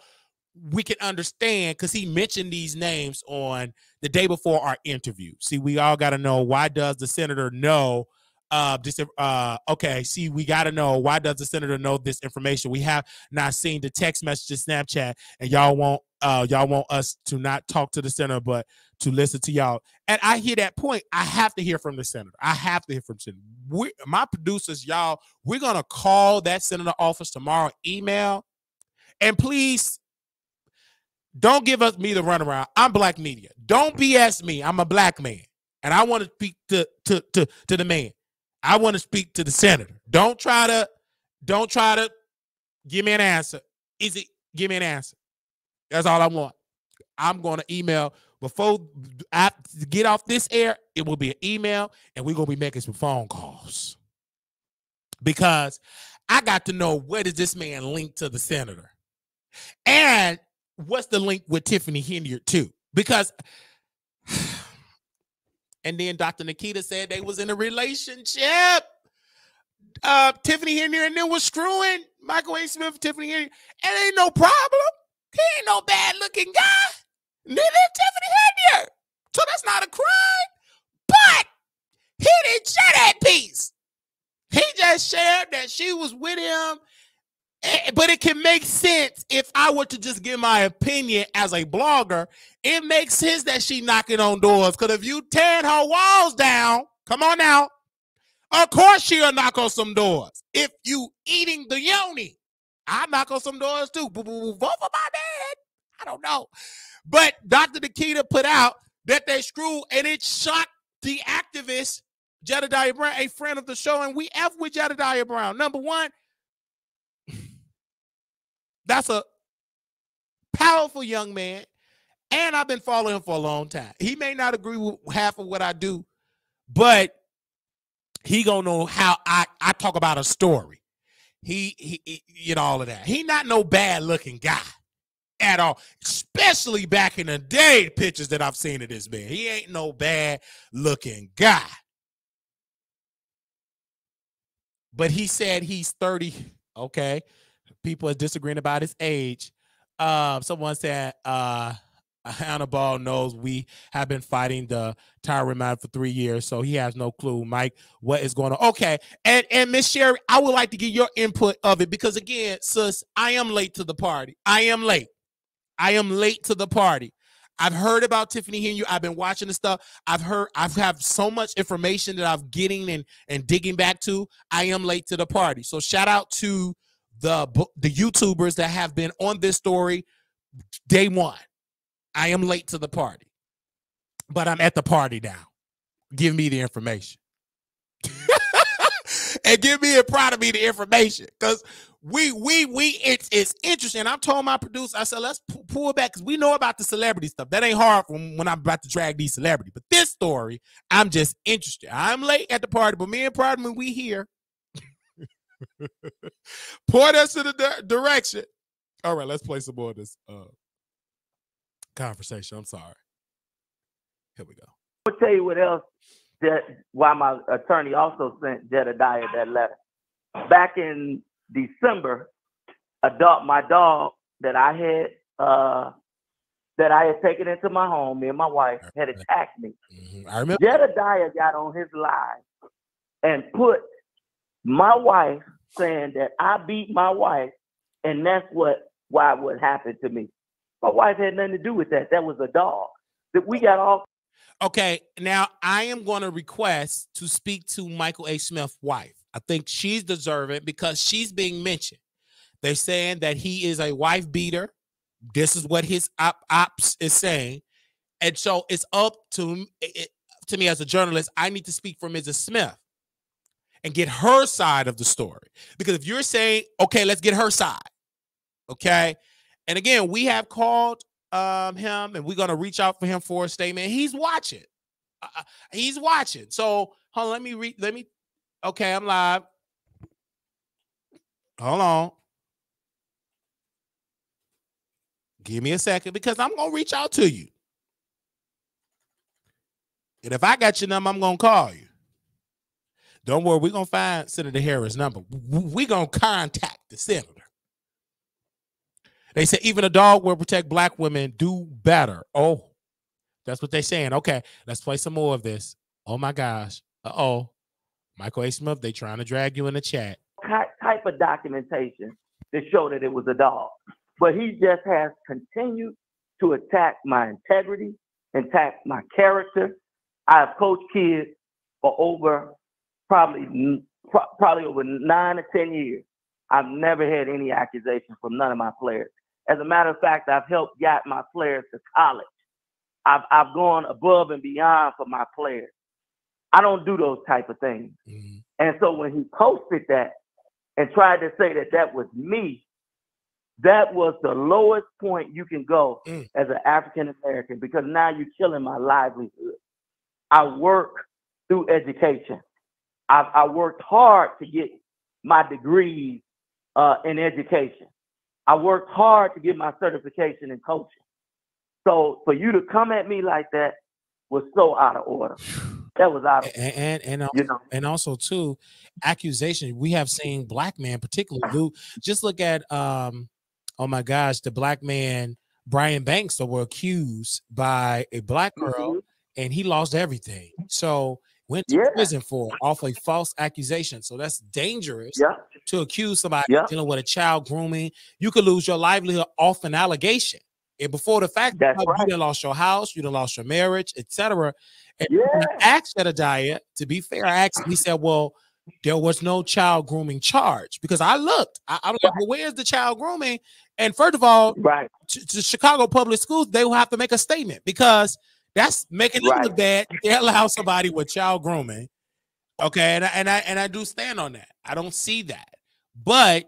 we can understand, because he mentioned these names on the day before our interview. See, we all got to know, why does the senator know okay, see, we got to know, why does the senator know this information? We have not seen the text messages, Snapchat, and y'all want us to not talk to the senator, but to listen to y'all. And I hear that point. I have to hear from the senator. I have to hear from the senator. My producers, y'all, we're going to call that senator office tomorrow, email, and please don't give me the runaround. I'm black media. Don't BS me. I'm a black man, and I want to speak to the man. I want to speak to the senator. Don't try to give me an answer. Give me an answer. That's all I want. I'm going to email before I get off this air. It will be an email, and we're going to be making some phone calls because I got to know, where does this man link to the senator, and what's the link with Tiffany Henyard too? Because, and then Dr. Nikita said they was in a relationship. Tiffany Henyard and then was screwing Michael A. Smith, Tiffany Henyard. And ain't no problem. He ain't no bad looking guy. Neither is Tiffany Henyard. So that's not a crime. But he didn't share that piece. He just shared that she was with him. But it can make sense if I were to just give my opinion as a blogger. It makes sense that she knocking on doors. Because if you tearing her walls down, come on now, of course she'll knock on some doors. If you eating the yoni, I knock on some doors too. Vote for my dad. I don't know. But Dr. Nikita put out that they screw, and it shocked the activist Jedediah Brown, a friend of the show, and we F with Jedediah Brown. Number one, that's a powerful young man, and I've been following him for a long time. He may not agree with half of what I do, but he gonna know how I talk about a story. He you know, all of that. He not no bad looking guy at all, especially back in the day. Pictures that I've seen of this man, he ain't no bad looking guy. But he said he's 30. Okay. People are disagreeing about his age. Someone said Hannibal knows we have been fighting the tyrant man for 3 years, so he has no clue, Mike, what is going on. Okay. And Miss Sherry, I would like to get your input of it because again, sis, I am late to the party. I am late to the party. I've heard about Tiffany Henyard. I've been watching the stuff. I've have so much information that I'm getting and digging back to. I am late to the party. So shout out to the YouTubers that have been on this story day one. I am late to the party, but I'm at the party now. Give me the information. And give me and proud of me the information because it's interesting. I told my producer, I said, let's pull back because we know about the celebrity stuff. That ain't hard when I'm about to drag these celebrities. But this story, I'm just interested. I'm late at the party, but me and Pardman, we here. Point us in the direction. All right, let's play some more of this conversation. I'm sorry. Here we go. I'll tell you what else. Why my attorney also sent Jedediah that letter. Back in December, my dog that I had taken into my home, me and my wife, had attacked me. Mm-hmm. I remember. Jedediah got on his live and put my wife saying that I beat my wife, and that's what happened to me. My wife had nothing to do with that. That was a dog. That we got off. Okay, now I am going to request to speak to Michael A. Smith's wife. I think she's deserving because she's being mentioned. They're saying that he is a wife beater. This is what his ops is saying. And so it's up to me as a journalist. I need to speak for Mrs. Smith and get her side of the story. Because if you're saying, okay, let's get her side. Okay. And again, we have called him and we're going to reach out for him for a statement. He's watching. He's watching. So hold on, let me. Okay, I'm live. Hold on. Give me a second because I'm going to reach out to you. And if I got your number, I'm going to call you. Don't worry, we're going to find Senator Harris' number. We're going to contact the senator. They say even a dog will protect black women. Do better. Oh, that's what they're saying. Okay, let's play some more of this. Oh, my gosh. Uh-oh. Michael A. Smith, they trying to drag you in the chat. Type of documentation to show that it was a dog. But he just has continued to attack my integrity, attack my character. I've coached kids for over probably over 9 to 10 years. I've never had any accusations from none of my players. As a matter of fact, I've helped get my players to college. I've gone above and beyond for my players. I don't do those type of things. Mm-hmm. And so when he posted that and tried to say that that was me, that was the lowest point you can go as an African American because now you're killing my livelihood. I work through education. I worked hard to get my degrees in education. I worked hard to get my certification in coaching. So for you to come at me like that was so out of order. That was out of and also too, accusation. We have seen black men, particularly do. Just look at oh my gosh, the black man Brian Banks that were accused by a black girl, and he lost everything. So went to prison for off a false accusation. So that's dangerous to accuse somebody dealing with a child grooming. You could lose your livelihood off an allegation. And before the fact, you done lost your house, you done lost your marriage, etc. And I asked Jedediah, to be fair, I asked him, he said, well, there was no child grooming charge. Because I looked. I was like, well, where's the child grooming? And first of all, to Chicago public schools, they will have to make a statement because that's making it look bad. They allow somebody with child grooming. Okay, and I do stand on that. I don't see that. But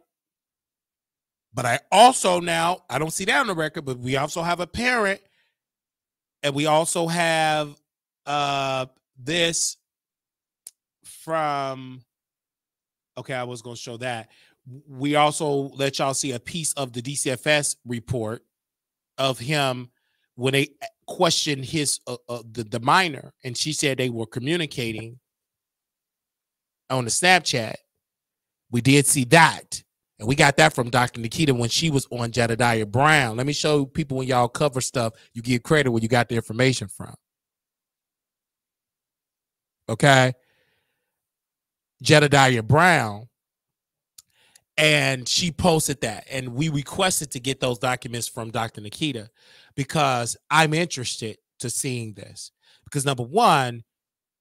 I also now, I don't see that on the record, but we also have a parent, and we also have this from, okay, I was going to show that. We also let y'all see a piece of the DCFS report of him when they questioned his the minor, and she said they were communicating on the Snapchat. We did see that. And we got that from Dr. Nikita when she was on Jedediah Brown. Let me show people when y'all cover stuff, you give credit where you got the information from. Okay? Jedediah Brown. And she posted that. And we requested to get those documents from Dr. Nikita because I'm interested to seeing this. Because number one,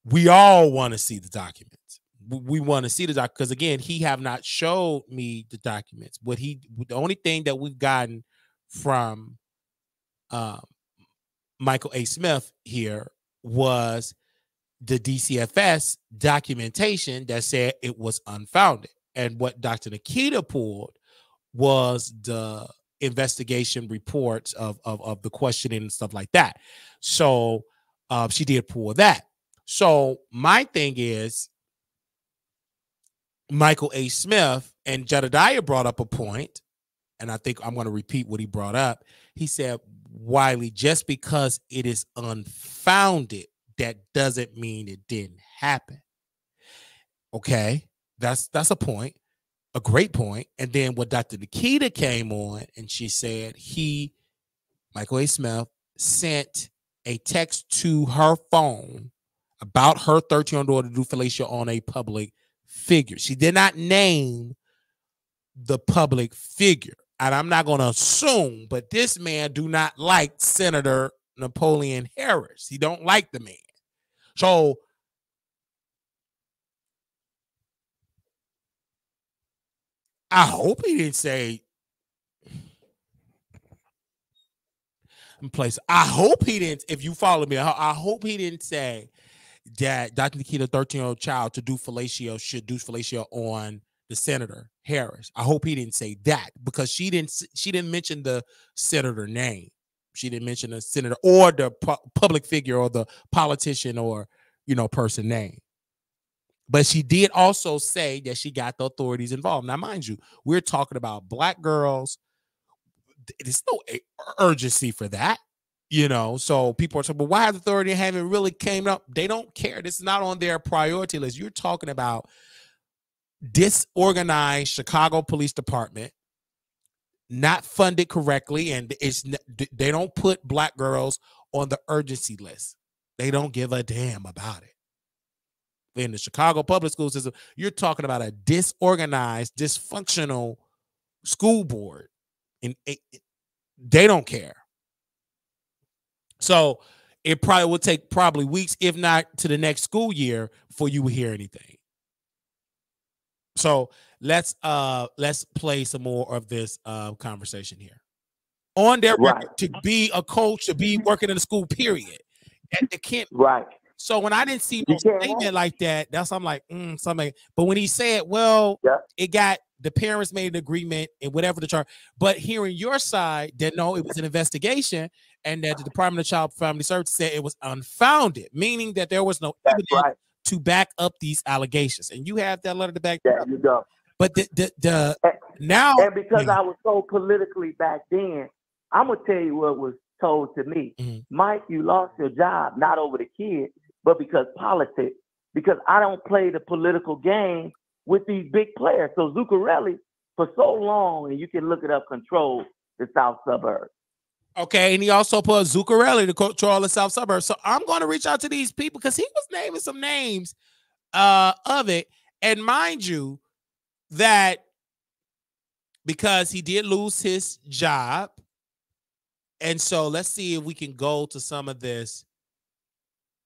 we all want to see the documents. We want to see the doc because again, he have not showed me the documents. The only thing that we've gotten from Michael A. Smith here was the DCFS documentation that said it was unfounded. And what Dr. Nikita pulled was the investigation reports of the questioning and stuff like that. So she did pull that. So my thing is, Michael A. Smith and Jedediah brought up a point, and I think I'm going to repeat what he brought up. He said, Wiley, just because it is unfounded, that doesn't mean it didn't happen. Okay, that's a point, a great point. And then what Dr. Nikita came on, and she said Michael A. Smith, sent a text to her phone about her 13-year-old daughter to do fellatio on a public figure. She did not name the public figure. And I'm not going to assume, but this man do not like Senator Napoleon Harris. He don't like the man. So I hope he didn't say I hope he didn't, if you follow me, I hope he didn't say that Dr. Nikita, 13-year-old child, to do fellatio should do fellatio on the Senator Harris. I hope he didn't say that because she didn't mention the senator name. She didn't mention the senator or the public figure or the politician or person name. But she did also say that she got the authorities involved. Now, mind you, we're talking about black girls. There's no urgency for that. So people are talking, but why has the authority haven't really came up? They don't care. This is not on their priority list. You're talking about disorganized Chicago Police Department, not funded correctly, and they don't put black girls on the urgency list. They don't give a damn about it. In the Chicago public school system, you're talking about a disorganized, dysfunctional school board, and they don't care. So it probably will take weeks, if not to the next school year, before you will hear anything. So let's play some more of this conversation here. On their record, to be a coach, to be working in a school, period. And it can't. Right. So when I didn't see no statement like that, I'm like, something. But when he said, well, it got the parents made an agreement and whatever the charge. But hearing your side, that no, it was an investigation, and that the Department of Child Family Services said it was unfounded, meaning that there was no evidence to back up these allegations. And you have that letter to back up. You go. But now, and because I was so politically back then, I'm gonna tell you what was told to me. Mike, you lost your job not over the kid, but because politics. Because I don't play the political game with these big players. So Zuccarelli, for so long, and you can look it up, controlled the South Suburbs. Okay, and he also put Zuccarelli to control the South Suburbs. So I'm going to reach out to these people because he was naming some names of it. And mind you, that because he did lose his job. And so let's see if we can go to some of this.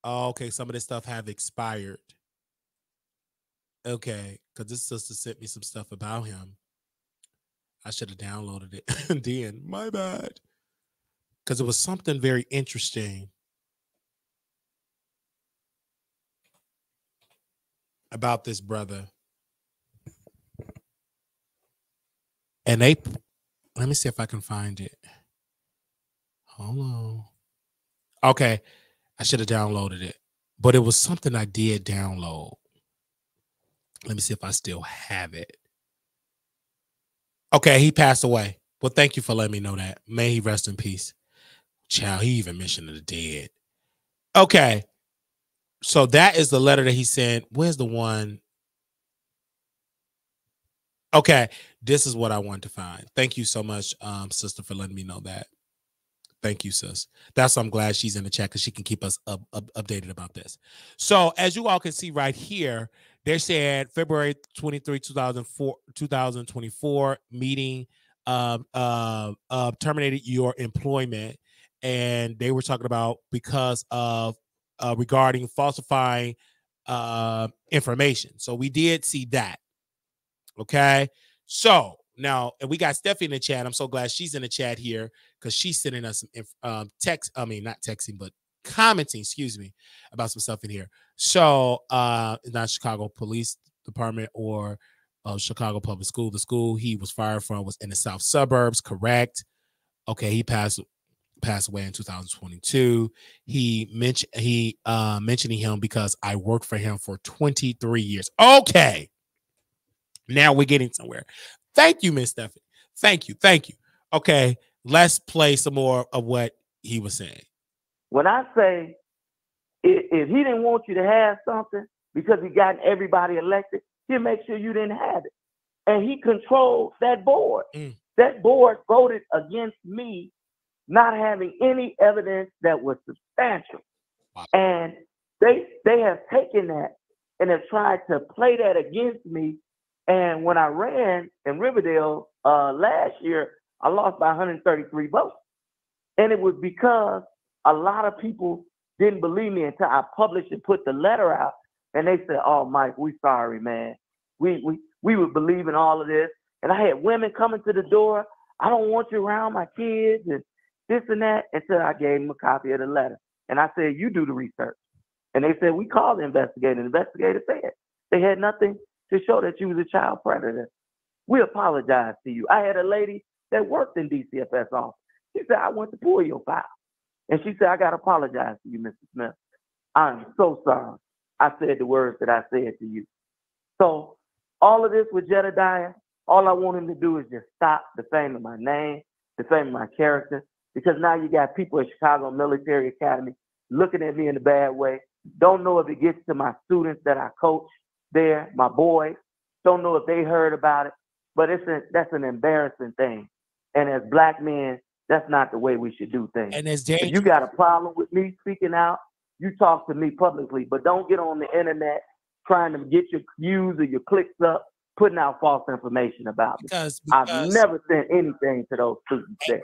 Oh, okay, some of this stuff have expired. Okay, because this sister sent me some stuff about him. I should have downloaded it. Then, my bad. Because it was something very interesting about this brother. And let me see if I can find it. Hold on. Okay, I should have downloaded it. But it was something I did download. Let me see if I still have it. Okay, he passed away. Well, thank you for letting me know that. May he rest in peace. Child, he even mentioned the dead. Okay. So that is the letter that he sent. Where's the one? Okay, this is what I want to find. Thank you so much, sister, for letting me know that. Thank you, sis. That's why I'm glad she's in the chat because she can keep us updated about this. So as you all can see right here, they said February 23, 2024 meeting terminated your employment. And they were talking about because of regarding falsifying information. So we did see that. Okay. So now, and we got Steffi in the chat. I'm so glad she's in the chat here because she's sending us some text. I mean, not texting, but commenting, excuse me, about some stuff in here. So, not Chicago Police Department or Chicago Public School. The school he was fired from was in the South Suburbs. Correct. Okay. He passed away in 2022. He mentioning him because I worked for him for 23 years. Okay. Now we're getting somewhere. Thank you, Miss Stephanie. Thank you. Thank you. Okay, let's play some more of what he was saying. When I say if he didn't want you to have something because he got everybody elected, he'll make sure you didn't have it. And he controlled that board. That board voted against me not having any evidence that was substantial. Wow. And they have taken that and have tried to play that against me. And when I ran in Riverdale last year, I lost by 133 votes. And it was because a lot of people didn't believe me until I published and put the letter out. And they said, "Oh, Mike, we sorry, man. We would believe in all of this." And I had women coming to the door. "I don't want you around my kids and this and that," until I gave them a copy of the letter. And I said, "You do the research." And they said, "We called the investigator." The investigator said they had nothing to show that you was a child predator. "We apologize to you." I had a lady that worked in DCFS office. She said, "I went to pull your file." And she said, "I got to apologize to you, Mr. Smith. I'm so sorry. I said the words that I said to you." So all of this with Jedediah, all I want him to do is just stop defaming my name, defaming my character, because now you got people at Chicago Military Academy looking at me in a bad way. Don't know if it gets to my students that I coach there, my boys. Don't know if they heard about it, but that's an embarrassing thing. And as Black men, that's not the way we should do things. And as if you got a problem with me speaking out, you talk to me publicly, but don't get on the internet trying to get your views or your clicks up, putting out false information about me. Because I've never sent anything to those students there.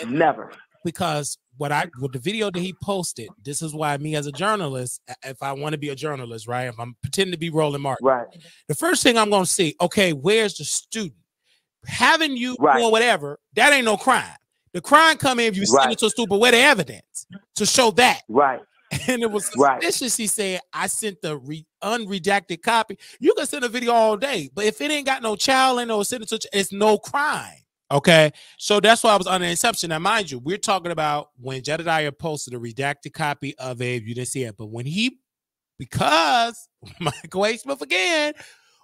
Never. Because with the video that he posted, this is why me as a journalist, if I want to be a journalist, right? If I'm pretending to be Roland Martin, right? The first thing I'm going to see, okay, where's the student? Having you or whatever, that ain't no crime. The crime come in if you send it to a student, but where the evidence to show that? Right. And it was suspicious. He said, "I sent the unredacted copy." You can send a video all day, but if it ain't got no child in or send it to, it's no crime. Okay, so that's why I was under the exception. Now, mind you, we're talking about when Jedediah posted a redacted copy of it. You didn't see it, but when because Michael A. Smith again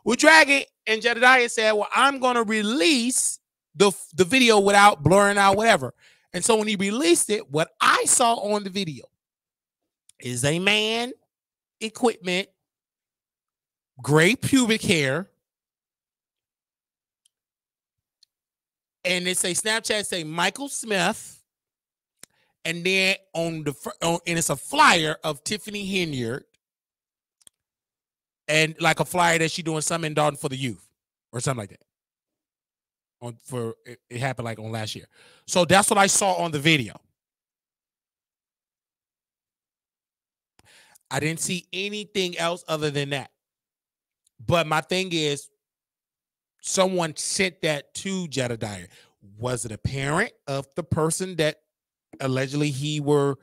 would drag it, and Jedediah said, "Well, I'm going to release the video without blurring out whatever." And so when he released it, what I saw on the video is a man, equipment, gray pubic hair, and it's a Snapchat say Michael Smith, and then and it's a flyer of Tiffany Henyard, and like a flyer that she doing something in Dalton for the youth or something like that. It happened like on last year. So that's what I saw on the video. I didn't see anything else other than that. But my thing is, someone sent that to Jedediah. Was it a parent of the person that allegedly he were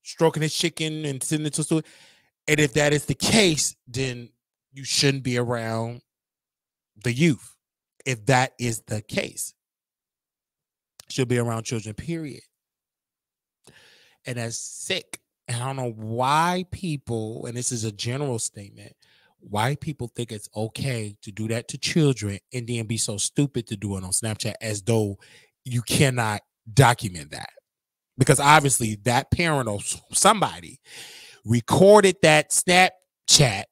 stroking his chicken and sending it to school? And if that is the case, then you shouldn't be around the youth. If that is the case, should be around children, period. And that's sick. And I don't know why people, and this is a general statement, why people think it's okay to do that to children and then be so stupid to do it on Snapchat as though you cannot document that. Because obviously that parent or somebody recorded that Snapchat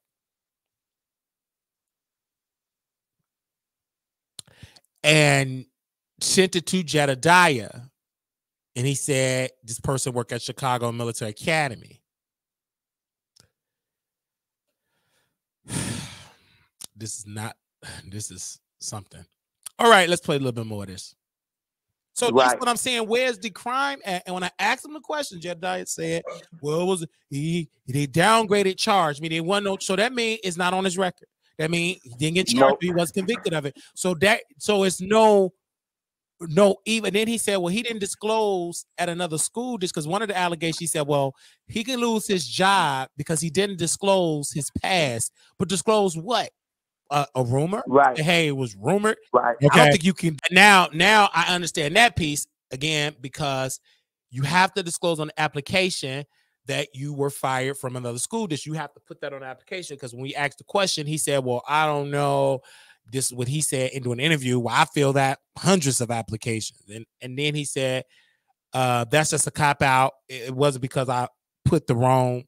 and sent it to Jedediah. And he said, this person worked at Chicago Military Academy. This is something. All right, let's play a little bit more of this. So that's what I'm saying. Where's the crime at? And when I asked him the question, Jedediah said, well, it was they downgraded charge. I mean, they wasn't no, so that means it's not on his record. That means he didn't get charged, but he was convicted of it. So it's no, even then he said, well, he didn't disclose at another school just because one of the allegations, he said, well, he can lose his job because he didn't disclose his past, but disclose what? A rumor, right? Hey, it was rumored, right? Okay. I don't think you can now. I understand that piece again because you have to disclose on the application that you were fired from another school. That you have to put that on the application because when we asked the question, he said, "Well, I don't know." This is what he said into an interview. Well, I feel that hundreds of applications, and then he said, "That's just a cop out. It wasn't because I put the wrong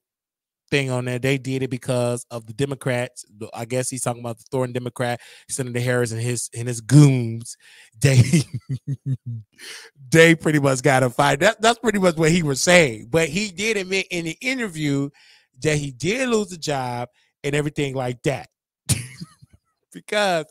thing on there. They did it because of the Democrats." I guess he's talking about the Thornton Democrat, Senator Harris and his goons. They pretty much got him fired. That's pretty much what he was saying. But he did admit in the interview that he did lose the job and everything like that. And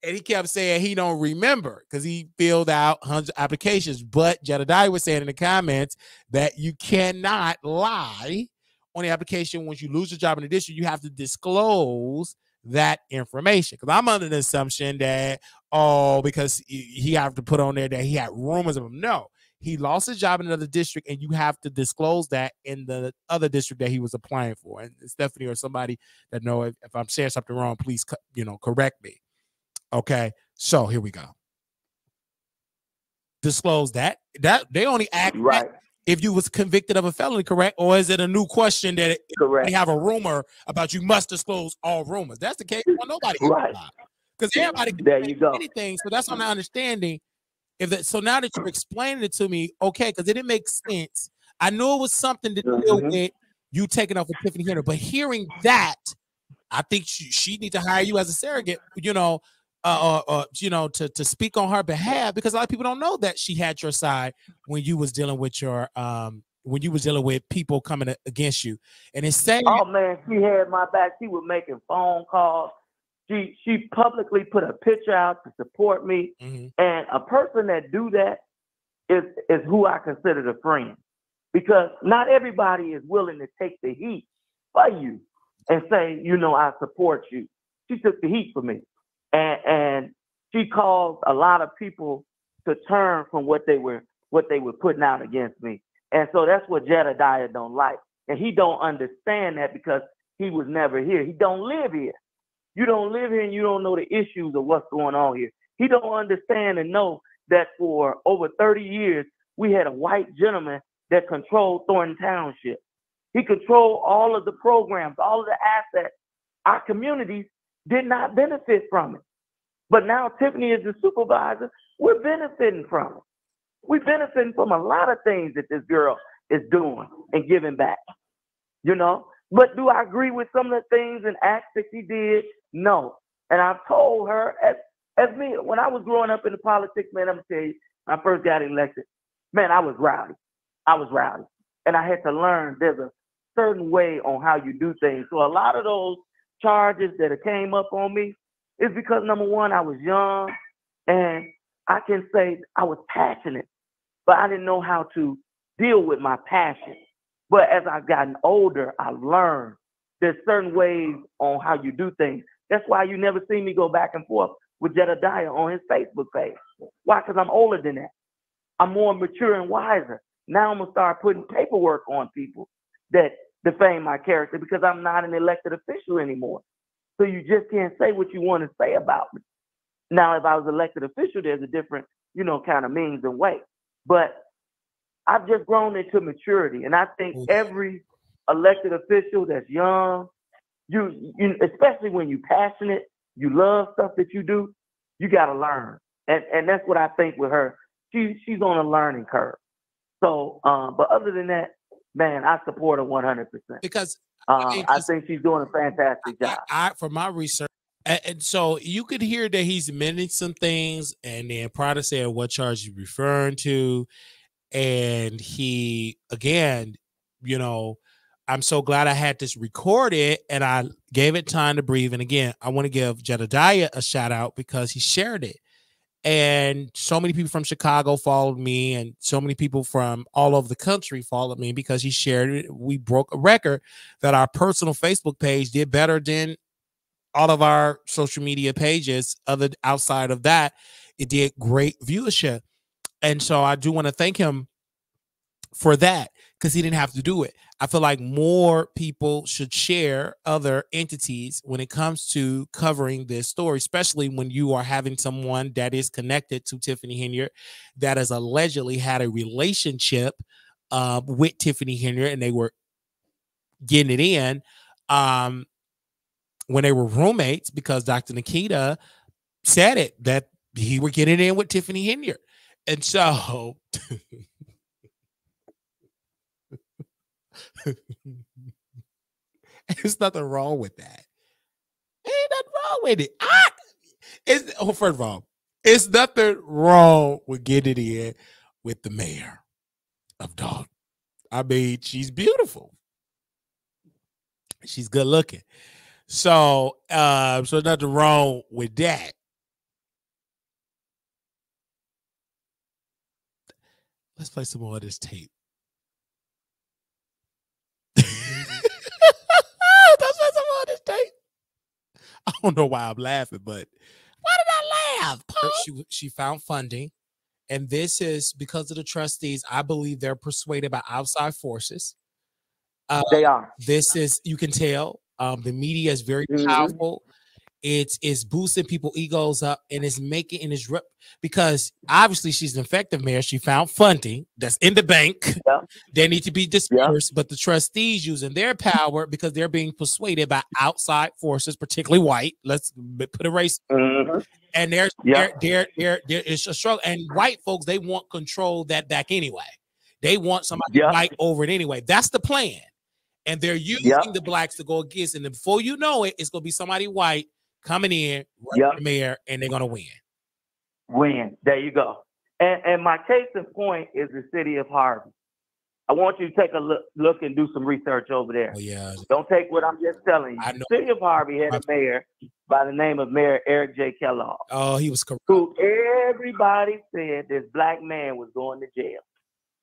he kept saying he don't remember because he filled out hundreds of applications. But Jedediah was saying in the comments that you cannot lie on the application. Once you lose your job in the district, you have to disclose that information. Because I'm under the assumption that, because he have to put on there that he had rumors of him. No, he lost his job in another district, and you have to disclose that in the other district that he was applying for. And Stephanie or somebody that know if I'm saying something wrong, please, correct me. Okay, so here we go. Disclose that they only act right if you was convicted of a felony, correct? Or is it a new question that they have a rumor about you must disclose all rumors? That's the case. Well, nobody because everybody can say anything. So that's what I'm understanding. So now that you're explaining it to me, okay, because it didn't make sense. I knew it was something to deal with you taking off with Tiffany Henyard, but hearing that, I think she needs to hire you as a surrogate, to speak on her behalf, because a lot of people don't know that she had your side when you was dealing with people coming against you. And it's saying, oh man, she had my back. She was making phone calls. She publicly put a picture out to support me. And a person that do that is who I consider a friend, because not everybody is willing to take the heat for you and say, I support you. She took the heat for me. And she caused a lot of people to turn from what they were putting out against me. And so that's what Jedediah don't like. And he don't understand that because he was never here. He don't live here. You don't live here and you don't know the issues of what's going on here. He don't understand and know that for over 30 years, we had a white gentleman that controlled Thornton Township. He controlled all of the programs, all of the assets. Our communities did not benefit from it. But now Tiffany is the supervisor. We're benefiting from it. We're benefiting from a lot of things that this girl is doing and giving back, But do I agree with some of the things and acts that she did? No. And I've told her, as me, when I was growing up in the politics, man, I'm going to tell you, when I first got elected, man, I was rowdy. And I had to learn there's a certain way on how you do things. So a lot of those charges that came up on me is because, number one, I was young, and I can say I was passionate, but I didn't know how to deal with my passion. But as I've gotten older, I learned there's certain ways on how you do things. That's why you never see me go back and forth with Jedediah on his Facebook page. Why? Because I'm older than that. I'm more mature and wiser. Now I'm going to start putting paperwork on people that defame my character because I'm not an elected official anymore. So you just can't say what you want to say about me. Now, if I was elected official, there's a different, kind of means and way. But I've just grown into maturity. And I think every elected official that's young, you especially when you're passionate, you love stuff that you do, you got to learn. And that's what I think with her. She's on a learning curve. So, but other than that, man, I support her 100%. Because I think she's doing a fantastic job. For my research, And so you could hear that he's amending some things, and then Prada said what charge he's referring to. And he, again, you know, I'm so glad I had this recorded and I gave it time to breathe. And again, I want to give Jedediah a shout out because he shared it. And so many people from Chicago followed me, and so many people from all over the country followed me because he shared it. We broke a record that our personal Facebook page did better than all of our social media pages. Outside of that, it did great viewership. And so I do want to thank him for that because he didn't have to do it. I feel like more people should share other entities when it comes to covering this story, especially when you are having someone that is connected to Tiffany Henyard that has allegedly had a relationship with Tiffany Henyard, and they were getting it in when they were roommates, because Dr. Nikita said it, that he were getting in with Tiffany Henyard. And so there's nothing wrong with that. Ain't nothing wrong with it. First of all, it's nothing wrong with getting in with the mayor of Dalton. I mean, she's beautiful. She's good looking. So nothing wrong with that. Let's play some more of this tape. I don't know why I'm laughing, but why did I laugh? She found funding, and this is because of the trustees. I believe they're persuaded by outside forces. They are. This is, you can tell, the media is very powerful. It's boosting people's egos up, and it's making because obviously she's an effective mayor. She found funding that's in the bank. Yeah. They need to be dispersed, but the trustees using their power because they're being persuaded by outside forces, particularly white. Let's put a race. And there is a struggle. And white folks, they want control that back anyway. They want somebody white over it anyway. That's the plan. And they're using the blacks to go against. And before you know it, it's going to be somebody white coming in, the mayor, and they're going to win. There you go. And my case in point is the city of Harvey. I want you to take a look and do some research over there. Oh, yeah. Don't take what I'm just telling you. The city of Harvey had a mayor by the name of Mayor Eric J. Kellogg. Oh, he was corrupt. Who everybody said this black man was going to jail.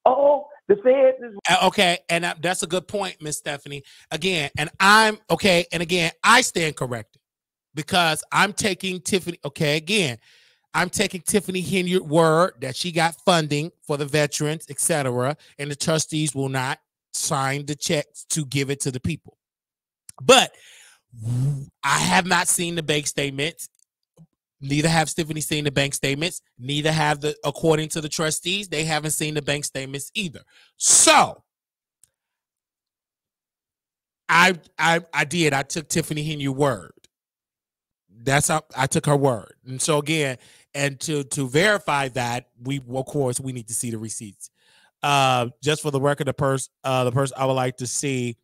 Oh, the feds is okay, and that's a good point, Miss Stephanie. Again, and I stand corrected because I'm taking Tiffany. Okay, again, I'm taking Tiffany Henyard word that she got funding for the veterans, etc., and the trustees will not sign the checks to give it to the people. But I have not seen the bank statements. Neither have Tiffany seen the bank statements. Neither have according to the trustees, they haven't seen the bank statements either. So I took Tiffany Henyard's word. That's how I took her word. And so again, and to verify that, of course we need to see the receipts. Just for the record, the person I would like to see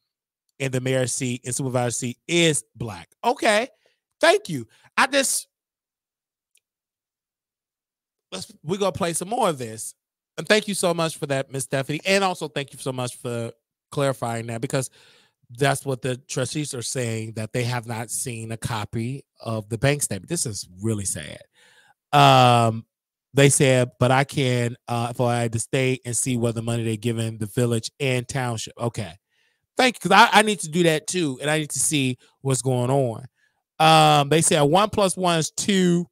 in the mayor's seat and supervisor seat is black. Okay, thank you. We're gonna play some more of this, and thank you so much for that, Miss Stephanie, and also thank you so much for clarifying that, because that's what the trustees are saying, that they have not seen a copy of the bank statement. This is really sad. They said, but I can if I had to stay and see what the money they're giving the village and township. Okay, thank you, because I need to do that too, and I need to see what's going on. They said 1 + 1 is 2.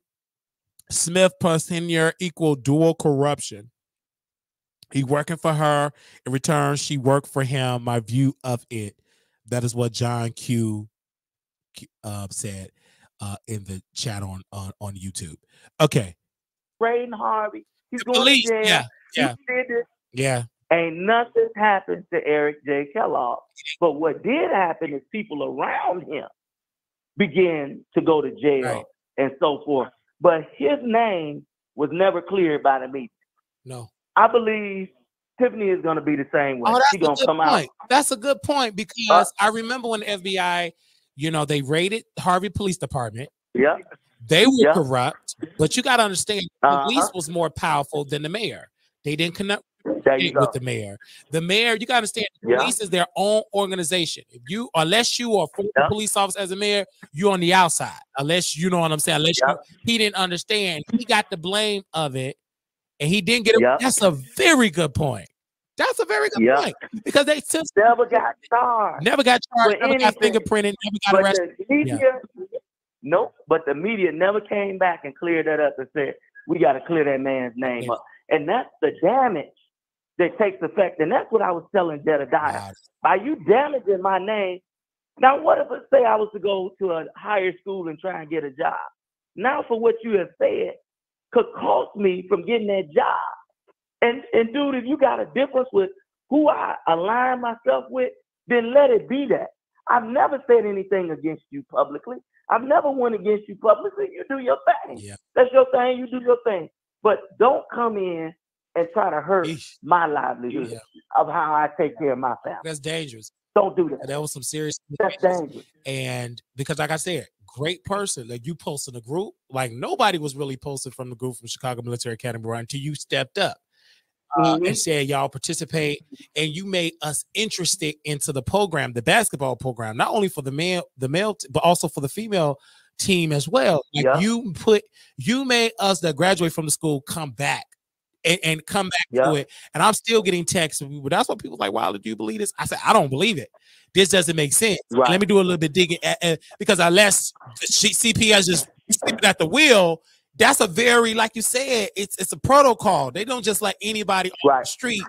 Smith plus Henyard equal dual corruption. He working for her. In return, she worked for him. My view of it. That is what John Q said in the chat on YouTube. Okay. Braden Harvey. He's going to jail. Yeah. Ain't nothing happened to Eric J. Kellogg. But what did happen is people around him began to go to jail and so forth. But his name was never cleared by the media. No. I believe Tiffany is going to be the same way. She's going to come out. That's a good point, because I remember when the FBI, they raided Harvey Police Department Yeah. They were Yeah. corrupt, but you got to understand, the police Uh-huh. was more powerful than the mayor. They didn't connect There you go. with the mayor. The mayor, you got to understand, the Yeah. police is their own organization. If you, unless you are a former Yeah. police officer as a mayor, you're on the outside. Unless you know what I'm saying. Unless Yeah. he didn't understand, he got the blame of it, and he didn't get it. Yeah. That's a very good point. That's a very good Yeah. point, because they took, Never got charged. never got charged, for never got anything. fingerprinted, never got But arrested. the media, nope. But the media never came back and cleared that up and said, we got to clear that man's name up. And that's the damage that takes effect. And that's what I was telling Jedediah. Wow. By you damaging my name, now what if, say I was to go to a higher school and try and get a job? Now for what you have said could cost me from getting that job. And dude, if you got a difference with who I align myself with, then let it be that. I've never said anything against you publicly. I've never went against you publicly. You do your thing. Yeah. That's your thing. You do your thing. But don't come in and try to hurt my livelihood of how I take care of my family. That's dangerous. Don't do that. That was some serious. That's dangerous. And because, like I said, great person. Like, you posted a group. Like, nobody was really posted from the group from Chicago Military Academy until you stepped up. And said, y'all participate, and you made us interested into the program, the basketball program, not only for the male, but also for the female team as well. Like, you made us that graduate from the school come back and come back to it. And I'm still getting texts from people. That's what people like, Wiley, do you believe this? I said, I don't believe it. This doesn't make sense. Right. Let me do a little bit digging because unless CPS just sleeping at the wheel, that's a very, like you said, it's a protocol. They don't just let anybody on the street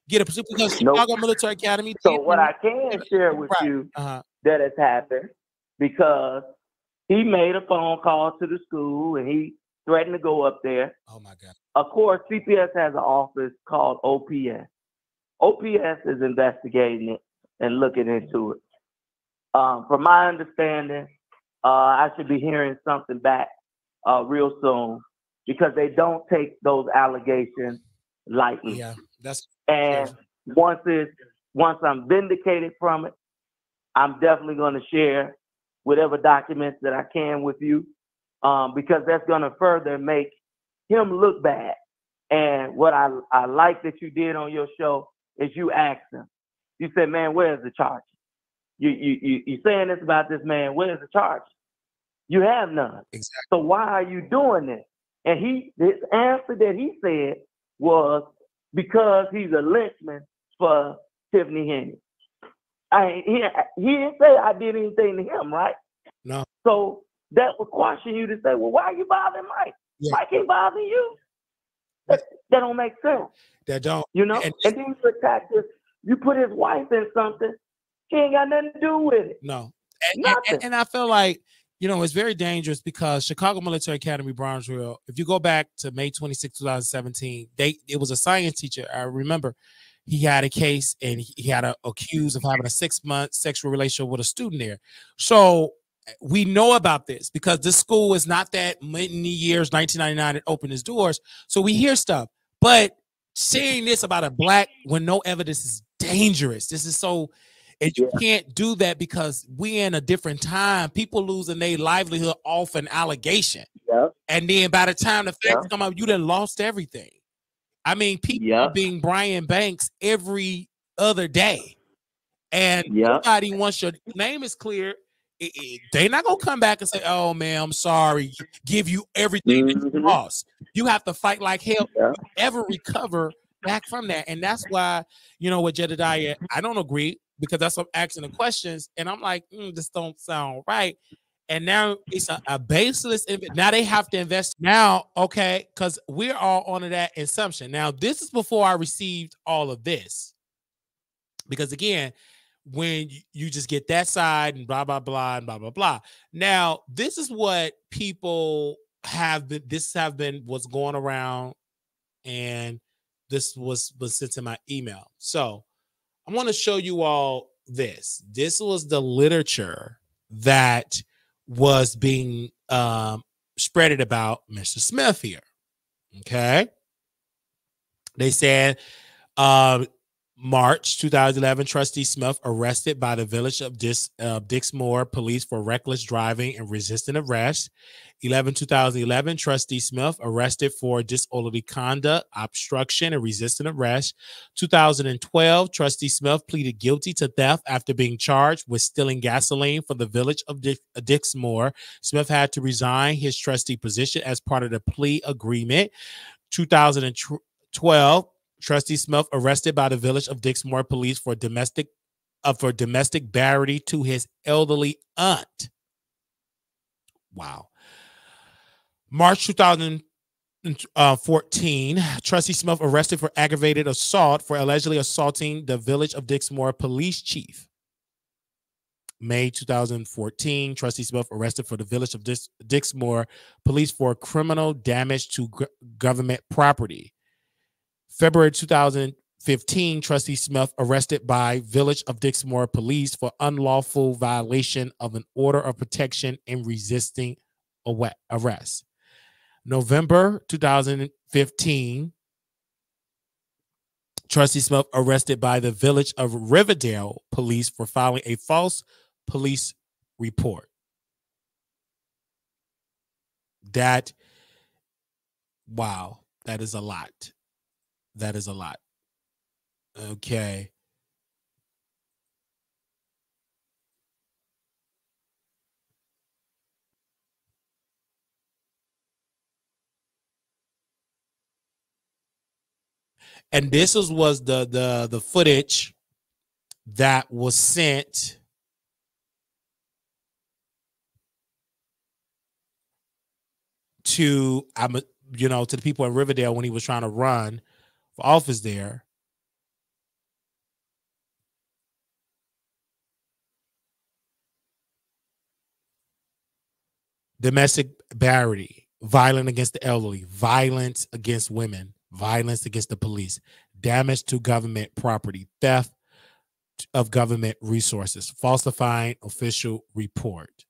get a position, because Chicago Military Academy. So what I can share with you that has happened, because he made a phone call to the school and he threatened to go up there. Oh my God. Of course, CPS has an office called OPS. OPS is investigating it and looking into it. From my understanding, I should be hearing something back real soon, because they don't take those allegations lightly. Yeah, and once I'm vindicated from it, I'm definitely going to share whatever documents that I can with you, because that's going to further make him look bad. And what I like that you did on your show is you asked him. You said, "Man, where's the charge? You saying this about this man? Where's the charge? You have none. Exactly. So why are you doing this?" And his answer that he said was, because he's a lynchman for Tiffany Henyard. He didn't say I did anything to him, right? No. So that would caution you to say, well, why are you bothering Mike? Yeah. Mike ain't bothering you. That don't make sense. That don't. You know? And then you attack this. You put his wife in something. She ain't got nothing to do with it. No. And I feel like, you know, it's very dangerous, because Chicago Military Academy, Brownsville, if you go back to May 26, 2017, it was a science teacher. I remember he had a case, and he had accused of having a 6-month sexual relationship with a student there. So we know about this because this school is not that many years, 1999, it opened its doors. So we hear stuff. But saying this about a black when no evidence is dangerous. This is so... And you can't do that, because we're in a different time. People losing their livelihood off an allegation. Yep. And then by the time the facts come up, you done lost everything. I mean, people being Brian Banks every other day. And nobody, once your name is clear, they're not going to come back and say, "Oh, man, I'm sorry," give you everything that you lost. You have to fight like hell to ever recover back from that. And that's why, you know, with Jedediah, I don't agree, because that's what I'm asking the questions. And I'm like, this don't sound right. And now it's a baseless. Now they have to invest now. Okay. Cause we're all on that assumption. Now, this is before I received all of this, because again, when you just get that side and blah, blah, blah, and blah, blah, blah. Now, this is what people have been, what's going around. And this was sent to my email. So I want to show you all this. This was the literature that was being spreaded about Mr. Smith here. Okay. They said March 2011, Trustee Smith arrested by the Village of Dixmoor Police for reckless driving and resisting arrest. 2011, Trustee Smith arrested for disorderly conduct, obstruction, and resisting arrest. 2012, Trustee Smith pleaded guilty to theft after being charged with stealing gasoline for the Village of Dixmoor. Smith had to resign his trustee position as part of the plea agreement. 2012, Trustee Smith arrested by the Village of Dixmoor Police for domestic battery to his elderly aunt. Wow. March 2014, Trustee Smith arrested for aggravated assault for allegedly assaulting the Village of Dixmoor police chief. May 2014, Trustee Smith arrested for the Village of Dixmoor Police for criminal damage to government property. February 2015, Trustee Smith arrested by Village of Dixmoor Police for unlawful violation of an order of protection and resisting arrest. November 2015, Trustee Smith arrested by the Village of Riverdale Police for filing a false police report. Wow, that is a lot. That is a lot. Okay. And this was the footage that was sent to to the people in Riverdale when he was trying to run for office there. Domestic battery, violence against the elderly, violence against women, violence against the police, damage to government property, theft of government resources, falsifying official report.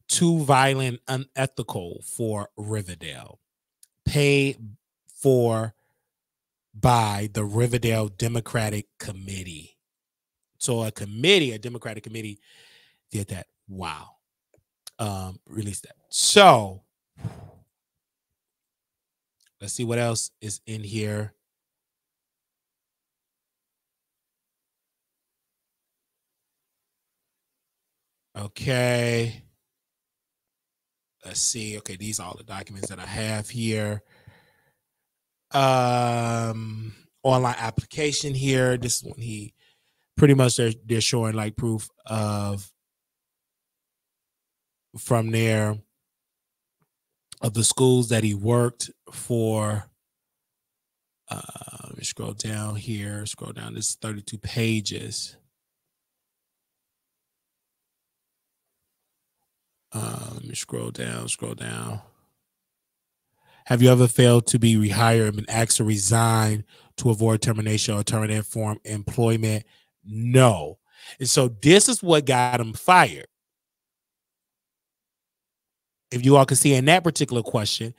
Too violent, unethical for Riverdale. Paid for by the Riverdale Democratic Committee. So a Democratic committee did that. Wow. Released that. So let's see what else is in here. Okay. Let's see. Okay, these are all the documents that I have here. Online application here. This one, he pretty much they're showing like proof of from there of the schools that he worked for. Let me scroll down here. Scroll down. This is 32 pages. Let me scroll down. Have you ever failed to be rehired and been asked to resign to avoid termination or terminate from employment? No. And so this is what got him fired. If you all can see in that particular question,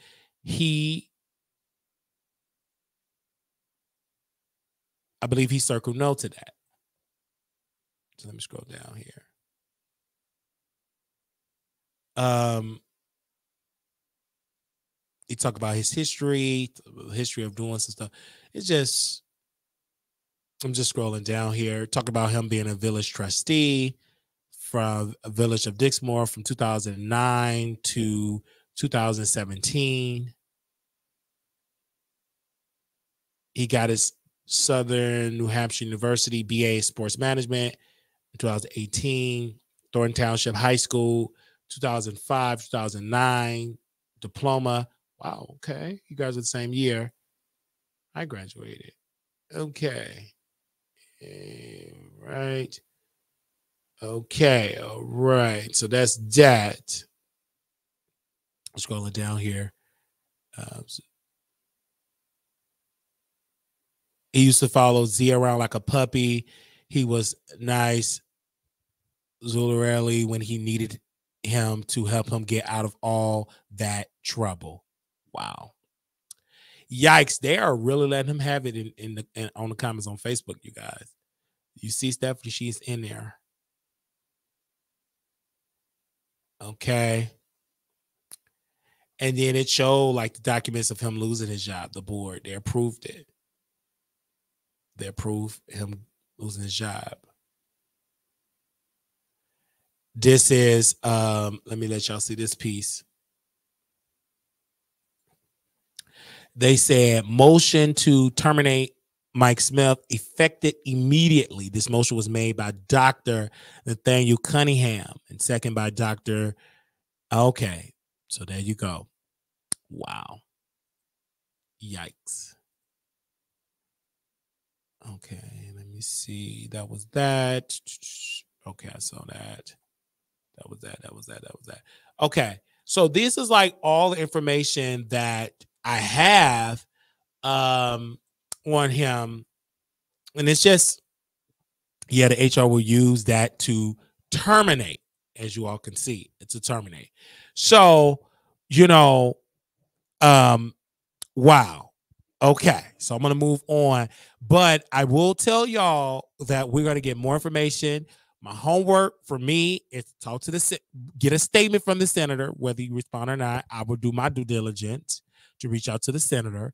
I believe he circled no to that. So let me scroll down here. He talked about his history of doing some stuff. I'm just scrolling down here. Talk about him being a village trustee from a Village of Dixmoor from 2009 to 2017. He got his Southern New Hampshire University BA Sports Management in 2018. Thornton Township High School, 2005, 2009 diploma. Wow, okay. You guys are the same year. I graduated. Okay. Right. Okay. All right. So that's that. Scrolling down here. He used to follow Z around like a puppy. He was nice. Zularelli when he needed him to help him get out of all that trouble. Wow. Yikes! They are really letting him have it on the comments on Facebook, you guys. You see Stephanie, she's in there. Okay. And then it showed like the documents of him losing his job. The board, they approved it. They approved him losing his job. This is, let me let y'all see this piece. They said motion to terminate Mike Smith effected immediately. This motion was made by Dr. Nathaniel Cunningham and second by Dr. Okay, so there you go. Wow. Yikes. Okay, let me see. That was that. Okay, I saw that. That was that. Okay, so this is like all the information that I have on him. And it's just, yeah, the HR will use that to terminate, as you all can see. It's a terminate. So, wow. Okay, so I'm going to move on. But I will tell y'all that we're going to get more information. My homework for me is to talk to get a statement from the senator, whether you respond or not. I will do my due diligence to reach out to the senator.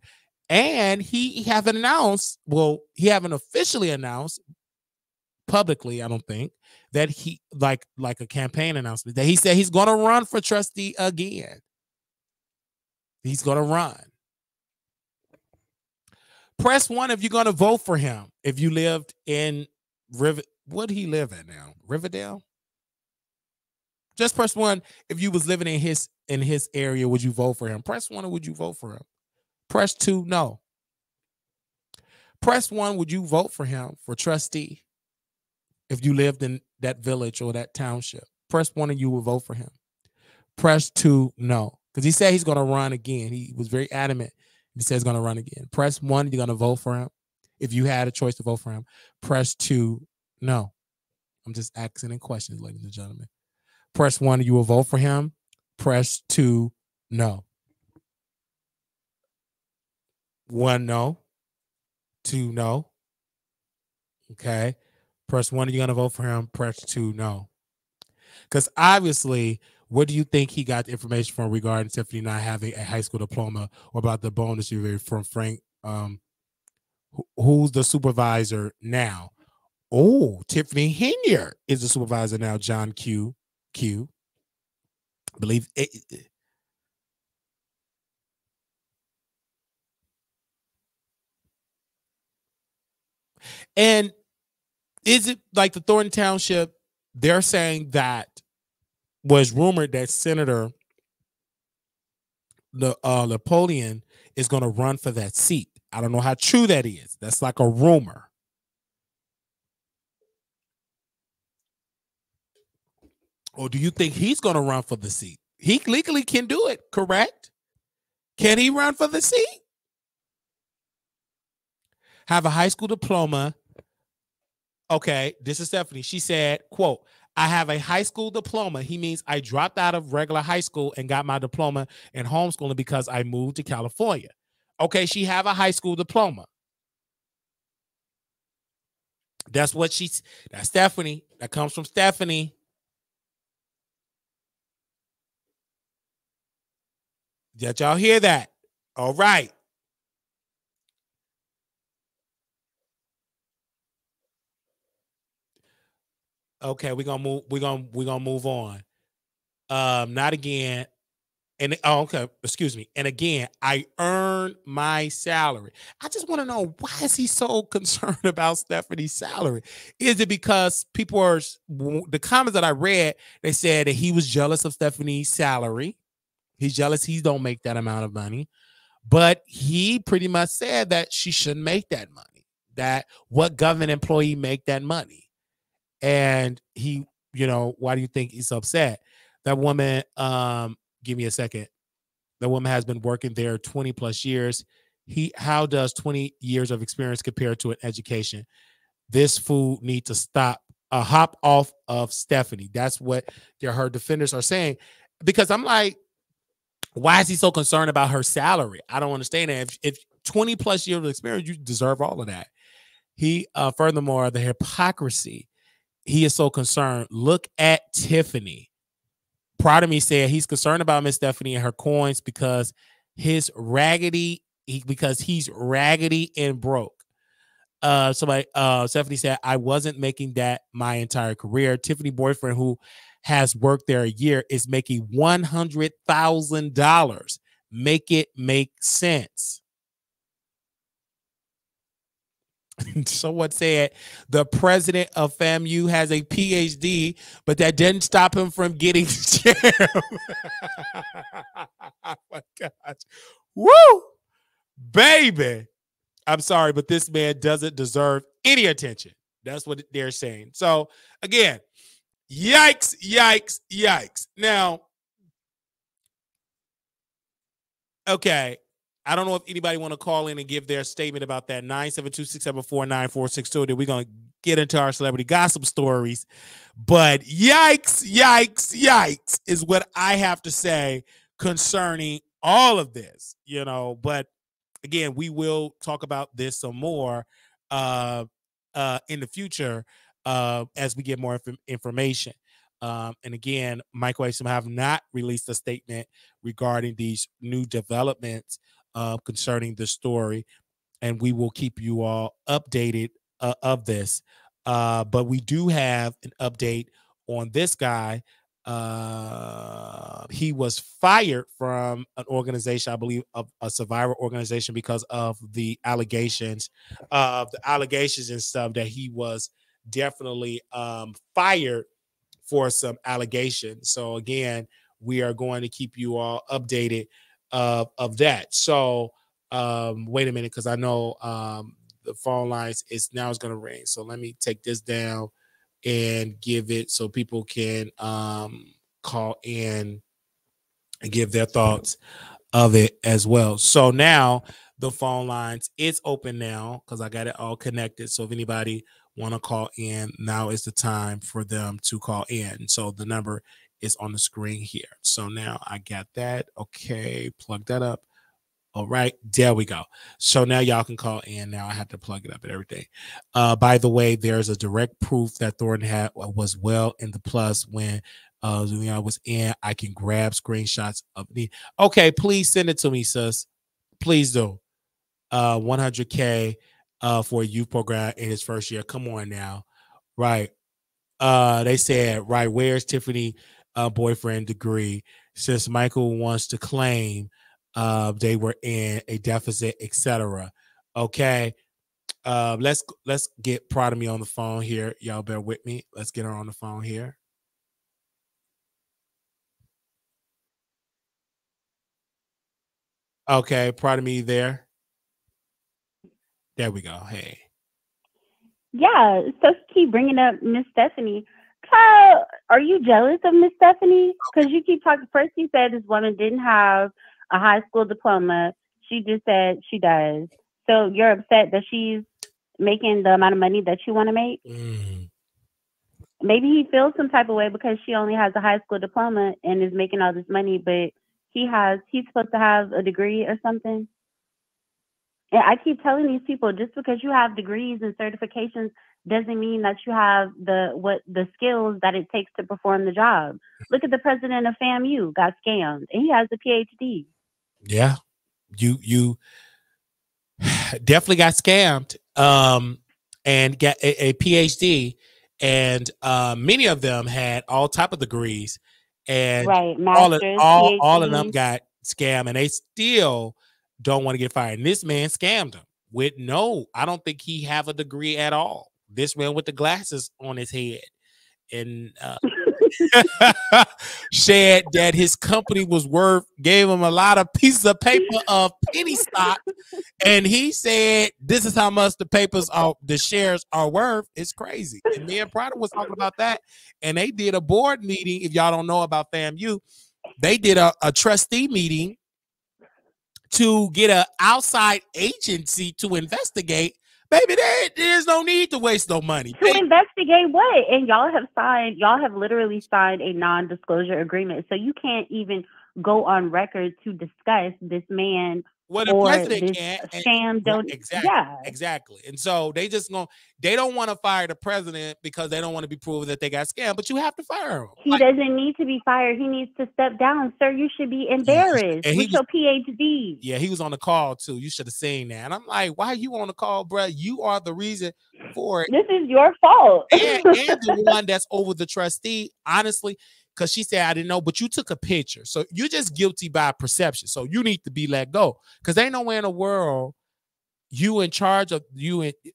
And he haven't announced, he haven't officially announced publicly, I don't think, that he, like a campaign announcement, that he said he's going to run for trustee again. He's going to run. Press 1 if you're going to vote for him. If you lived in what did he live at now? Riverdale? Just press 1 if you was living in his area, would you vote for him? Press 1 or would you vote for him? Press 2, no. Press 1, would you vote for him for trustee if you lived in that village or that township? Press 1 and you will vote for him. Press 2, no. Because he said he's going to run again. He was very adamant. He said he's going to run again. Press 1, you're going to vote for him. If you had a choice to vote for him. Press 2, no. I'm just asking questions, ladies and gentlemen. Press 1, you will vote for him. Press 2, no. 1, no. 2, no. Okay. Press 1, you're going to vote for him. Press 2, no. Because obviously, what do you think he got the information from regarding Tiffany not having a high school diploma, or about the bonus you read from Frank? Who's the supervisor now? Oh, Tiffany Henyard is the supervisor now. John Q. I believe it. And is it like the Thornton Township? They're saying that was rumored that Senator Napoleon is going to run for that seat. I don't know how true that is. That's like a rumor. Or do you think he's going to run for the seat? He legally can do it, correct? Can he run for the seat? Have a high school diploma. Okay, this is Stephanie. She said, quote, I have a high school diploma. He means I dropped out of regular high school and got my diploma in homeschooling because I moved to California. Okay, she have a high school diploma. That's what that's Stephanie. That comes from Stephanie. Did y'all hear that? All right. Okay, we're gonna move on. Not again. And okay, excuse me. And again, I earn my salary. I just want to know, why is he so concerned about Stephanie's salary? Is it because people are, the comments that I read, they said that he was jealous of Stephanie's salary. He's jealous he don't make that amount of money. But he pretty much said that she shouldn't make that money. That what government employee make that money? And he, why do you think he's upset? That woman, give me a second. The woman has been working there 20 plus years. How does 20 years of experience compare to an education? This fool need to stop, hop off of Stephanie. That's what her defenders are saying. Because I'm like, Why is he so concerned about her salary? I don't understand that. If 20 plus years of experience, you deserve all of that. He, furthermore, the hypocrisy. He is so concerned. Look at Tiffany. Part of me said he's concerned about Miss Stephanie and her coins because he's raggedy and broke. Stephanie said, I wasn't making that my entire career. Tiffany boyfriend, who has worked there a year, is making $100,000. Make it make sense. Someone said the president of FAMU has a PhD, but that didn't stop him from getting jammed. Oh my gosh. Woo! Baby. I'm sorry, but this man doesn't deserve any attention. That's what they're saying. So again, yikes, yikes, yikes. Now, okay. I don't know if anybody want to call in and give their statement about that. 972-674-9462. Then we're going to get into our celebrity gossip stories. But yikes, yikes, yikes is what I have to say concerning all of this, you know. But again, we will talk about this some more in the future as we get more information. And again, Michael Asim have not released a statement regarding these new developments concerning the story, and we will keep you all updated of this. But we do have an update on this guy. He was fired from an organization, I believe, of a survivor organization, because of the allegations and stuff, that he was definitely fired for some allegations. So again, we are going to keep you all updated of that. So wait a minute, because I know the phone lines is going to ring. So let me take this down and give it so people can call in and give their thoughts of it as well. So now the phone lines is open now because I got it all connected. So if anybody want to call in, now is the time for them to call in. So the number is on the screen here. So now I got that. Okay, plug that up. All right, there we go. So now y'all can call in. Now I have to plug it up and everything. By the way, there's a direct proof that Thornton was well in the plus when I was in. I can grab screenshots of me. Okay, please send it to me, sis. Please do. 100K for a youth program in his first year. Come on now. Right. They said, right, where's Tiffany boyfriend degree? Since Michael wants to claim they were in a deficit, etc. Okay. Let's get Prod of Me on the phone here. Y'all bear with me. Let's get her on the phone here. Okay, Prod of Me there. There we go. Hey. Yeah, so keep bringing up Miss Stephanie. Kyle, are you jealous of Miss Stephanie? Because you keep talking. First, you said this woman didn't have a high school diploma. She just said she does. So you're upset that she's making the amount of money that you want to make? Maybe he feels some type of way because she only has a high school diploma and is making all this money, but he's supposed to have a degree or something. And I keep telling these people, just because you have degrees and certifications doesn't mean that you have the skills that it takes to perform the job. Look at the president of FAMU got scammed, and he has a PhD. Yeah, you definitely got scammed, and got a PhD, and many of them had all type of degrees, and right, all of them got scammed, and they still don't want to get fired. And this man scammed him with I don't think he have a degree at all. This man with the glasses on his head, and said that his company gave him a lot of pieces of paper of penny stock, and he said this is how much the shares are worth. It's crazy. And me and Prada was talking about that, and they did a board meeting. If y'all don't know about FAMU, they did a trustee meeting to get an outside agency to investigate. Baby, there's no need to waste no money. To investigate what? And y'all have literally signed a non-disclosure agreement. So you can't even go on record to discuss this man Well, the or president this can't. sham don't. Exactly. Yeah. Exactly. And so they don't want to fire the president because they don't want to be proven that they got scammed, but you have to fire him. He doesn't need to be fired. He needs to step down. Sir, you should be embarrassed with your PhD. Yeah, he was on the call too. You should have seen that. And I'm like, why are you on the call, bro? You are the reason for it. This is your fault. and the one that's over the trustee, honestly, because she said, I didn't know, but you took a picture. So you're just guilty by perception. So you need to be let go. Because ain't nowhere in the world you in charge of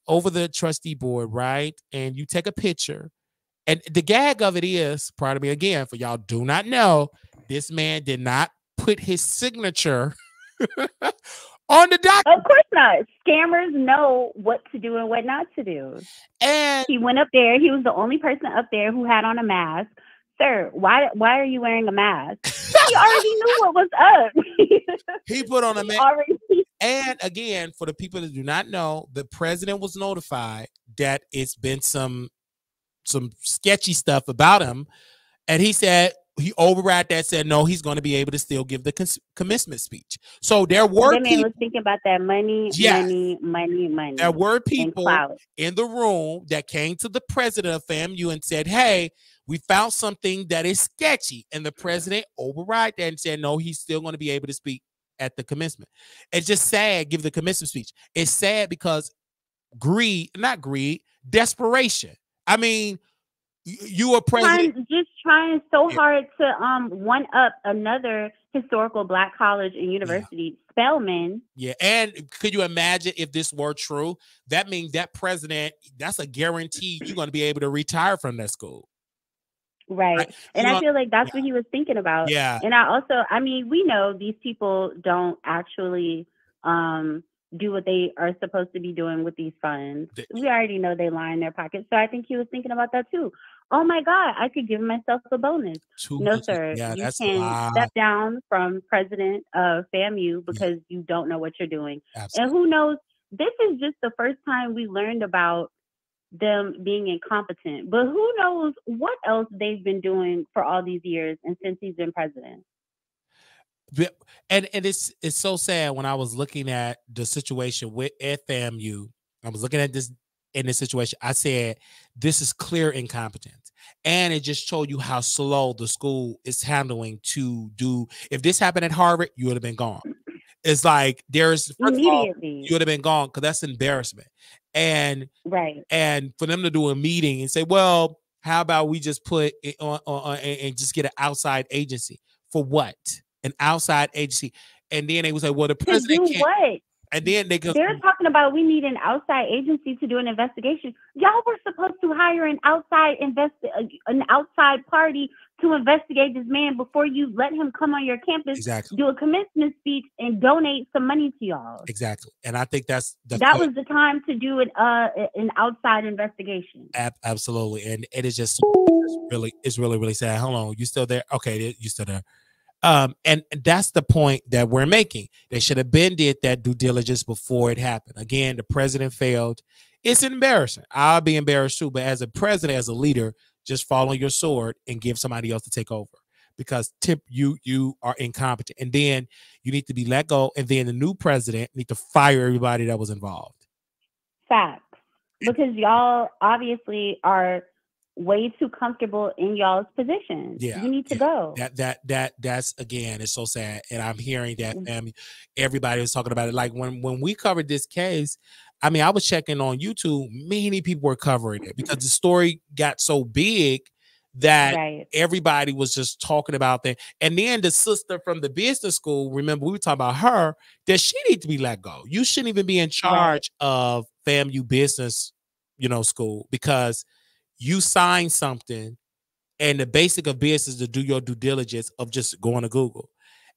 over the trustee board, right? And you take a picture. And the gag of it is, pardon me again, for y'all do not know, this man did not put his signature on the document. Of course not. Scammers know what to do and what not to do. And he went up there. He was the only person up there who had on a mask. Sir, why are you wearing a mask? He already knew what was up. He put on a mask. And again, for the people that do not know, the president was notified that it's been some sketchy stuff about him. And he said, he override that, said, no, he's going to be able to still give the commencement speech. So there were people. Man was thinking about that money. There were people in the room that came to the president of FAMU and said, hey, we found something that is sketchy. And the president override that and said, no, he's still going to be able to speak at the commencement. It's just sad, give the commencement speech. It's sad because desperation. I mean, you are president. Trying so hard to one up another historical Black college and university, Spelman. Yeah, and could you imagine if this were true? That means that president, that's a guarantee you're going to be able to retire from that school. Right. And I feel like that's what he was thinking about. Yeah. And I mean, we know these people don't actually do what they are supposed to be doing with these funds. We already know they lie in their pockets. So I think he was thinking about that too. Oh my God, I could give myself a bonus. No, sir. Yeah, you can step down from president of FAMU because you don't know what you're doing. Absolutely. And who knows, this is just the first time we learned about them being incompetent. But who knows what else they've been doing for all these years and since he's been president. And it's so sad when I was looking at the situation at FAMU. I was looking at this in this situation. I said, this is clear incompetence. And it just showed you how slow the school is handling to do. If this happened at Harvard, you would have been gone. It's like first of all, you would have been gone because that's embarrassment. And and for them to do a meeting and say, well, how about we just put it on and just get an outside agency for what? An outside agency. And then they would say, well, the president can't. What? And then they're talking about we need an outside agency to do an investigation. Y'all were supposed to hire an outside party to investigate this man before you let him come on your campus, do a commencement speech, and donate some money to y'all. Exactly. And I think that was the time to do an outside investigation. Absolutely. And it is just it's really sad. Hold on, you still there? Okay, you still there. And that's the point that we're making. They should have did that due diligence before it happened. Again, the president failed. It's embarrassing. I'll be embarrassed too. But as a president, as a leader, just follow your sword and give somebody else to take over. Because you are incompetent. And then you need to be let go. And then the new president need to fire everybody that was involved. Facts. Because y'all obviously are way too comfortable in y'all's position. Yeah, you need to go. That's again, it's so sad. And I'm hearing that everybody was talking about it. Like when we covered this case, I mean, I was checking on YouTube. Many people were covering it because the story got so big that everybody was just talking about that. And then the sister from the business school, remember we were talking about her, that she needs to be let go. You shouldn't even be in charge of FAMU business, school, because you sign something and the basic of business to do your due diligence of just going to Google.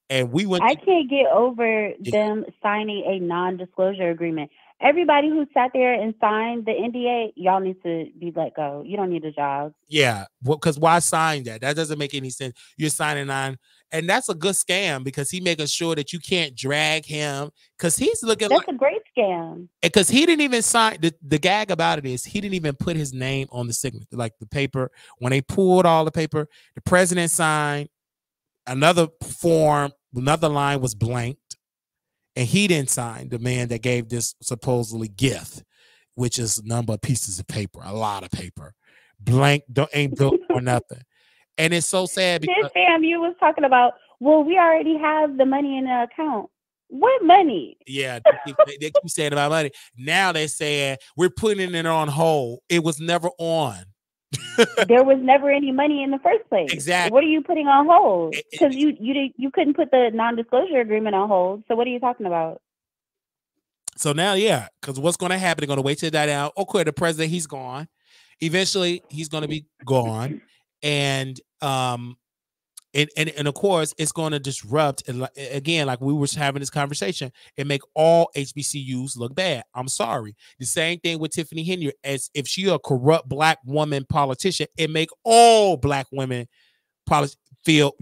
And I can't get over them signing a non-disclosure agreement. Everybody who sat there and signed the NDA, y'all need to be let go. You don't need a job. Yeah. Well, because why sign that? That doesn't make any sense. You're signing on. And that's a good scam because he's making sure that you can't drag him because he's looking That's a great scam. Because he didn't even sign. The gag about it is he didn't even put his name on the signature, like the paper. When they pulled all the paper, the president signed another line was blanked, and he didn't sign, the man that gave this supposedly gift, which is a number of pieces of paper, a lot of paper. Blank ain't built for nothing. And it's so sad because you was talking about, well, we already have the money in the account. What money? Yeah, they keep saying about money. Now they're saying we're putting it on hold. It was never on. There was never any money in the first place. Exactly. What are you putting on hold? Because you couldn't put the non-disclosure agreement on hold. So what are you talking about? So now, yeah, because what's going to happen? They're going to wait till that out. Okay, the president, he's gone. Eventually, he's going to be gone, and of course, it's going to disrupt. And again, like we were having this conversation, and make all HBCUs look bad. I'm sorry. The same thing with Tiffany Henyard, as if she a corrupt black woman politician, it make all black women feel,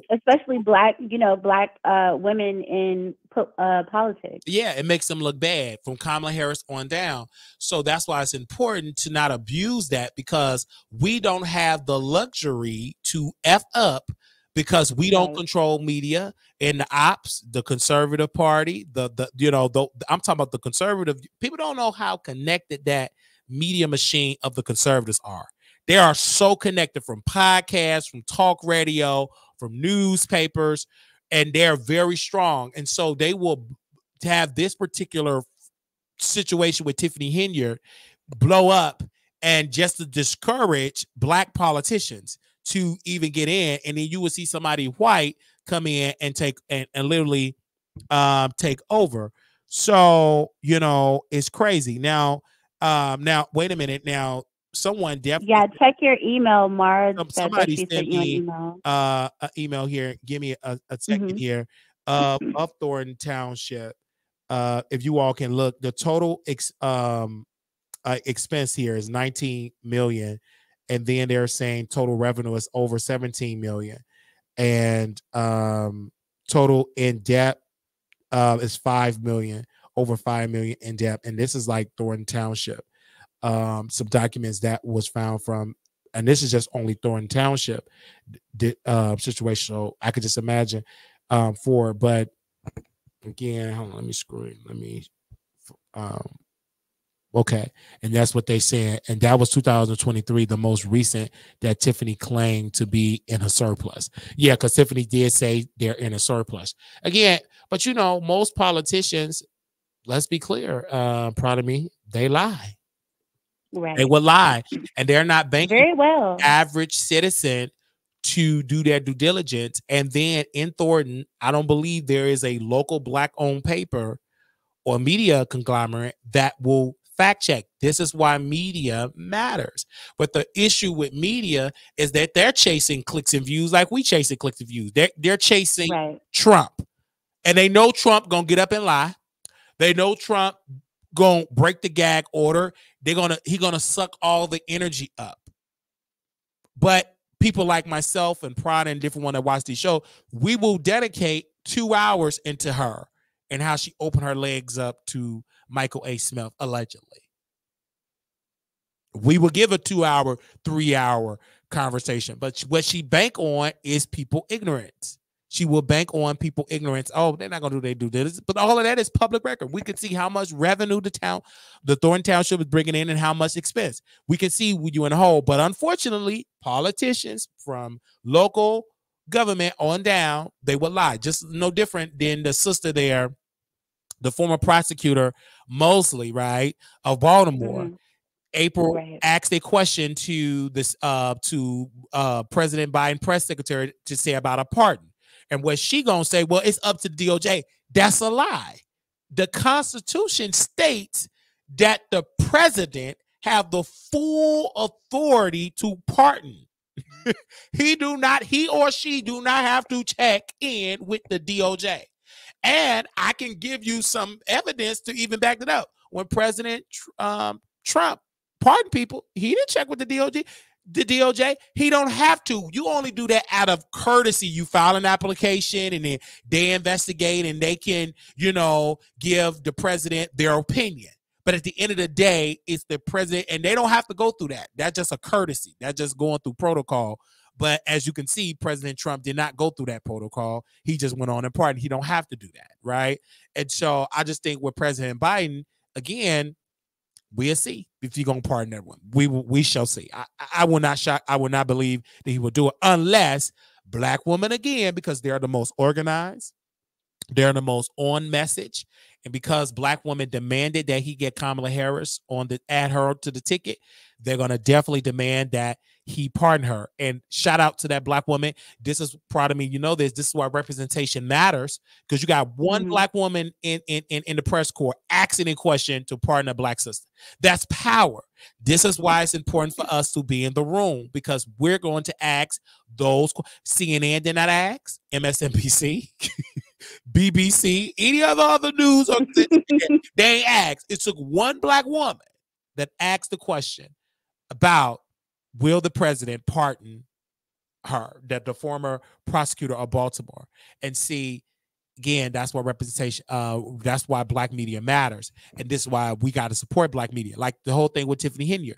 especially black women in politics. Yeah, it makes them look bad from Kamala Harris on down. So that's why it's important to not abuse that, because we don't have the luxury to F up, because we don't control media and the ops, the conservative party, I'm talking about the conservative. People don't know how connected that media machine of the conservatives are. They are so connected, from podcasts, from talk radio, from newspapers, and they're very strong. And so they will have this particular situation with Tiffany Henyard blow up, and just to discourage black politicians to even get in. And then you will see somebody white come in and take and literally take over. So, it's crazy. Now, wait a minute. Now, someone definitely check your email, Mara. Somebody sent me an email here. Give me a second here. Of Thornton Township. If you all can look, the total expense here is $19 million, and then they're saying total revenue is over $17 million, and total in debt is $5 million, over $5 million in debt, and this is like Thornton Township. Some documents that was found from, and this is just only Thornton Township situation. So I could just imagine but again, hold on, let me screw it. Okay. And that's what they said. And that was 2023, the most recent that Tiffany claimed to be in her surplus. Yeah, because Tiffany did say they're in a surplus. Again, but most politicians, let's be clear, pardon me, they lie. Right. They will lie, and they're not banking very well average citizen to do their due diligence. And then in Thornton, I don't believe there is a local black-owned paper or media conglomerate that will fact check. This is why media matters. But the issue with media is that they're chasing clicks and views like we chasing clicks and views. They're chasing Trump, and they know Trump gonna get up and lie. They know Trump gonna break the gag order. He gonna suck all the energy up. But people like myself and Prada and different one that watch these shows, we will dedicate 2 hours into her and how she opened her legs up to Michael A. Smith, allegedly. We will give a 2-hour, 3-hour conversation. But what she bank on is people ignorance. She will bank on people ignorance. Oh, they're not going to do they do this. But all of that is public record. We can see how much revenue the Thornton Township is bringing in and how much expense. We can see you in the hole. But unfortunately, politicians from local government on down, they will lie. Just no different than the sister there, the former prosecutor, Mosley, right, of Baltimore. Mm-hmm. April asked a question to this President Biden press secretary to say about a pardon. And what she gonna say, well, it's up to the DOJ. That's a lie. The Constitution states that the president have the full authority to pardon. He or she do not have to check in with the DOJ. And I can give you some evidence to even back it up. When President Trump pardoned people, he didn't check with the DOJ. He don't have to. You only do that out of courtesy. You file an application and then they investigate and they can, give the president their opinion. But at the end of the day, it's the president, and they don't have to go through that. That's just a courtesy. That's just going through protocol But as you can see, President Trump did not go through that protocol. He just went on and pardoned. He don't have to do that, right? And so I just think with President Biden, again, we'll see if he's gonna pardon everyone. We shall see. I will not shock. I will not believe that he will do it unless Black women again, because they're the most organized, they're the most on message, and because Black women demanded that he get Kamala Harris add her to the ticket, they're gonna definitely demand that he pardon her. And shout out to that Black woman. This is proud of me. You know this. This is why representation matters, because you got one Black woman in the press corps asking a question to pardon a Black sister. That's power. This is why it's important for us to be in the room, because we're going to ask those. CNN did not ask. MSNBC, BBC, any other news, they ain't asked. It took one Black woman that asked the question about, will the president pardon her, that the former prosecutor of Baltimore? And see, again, that's why representation, that's why Black media matters. And this is why we got to support Black media. Like the whole thing with Tiffany Henyard.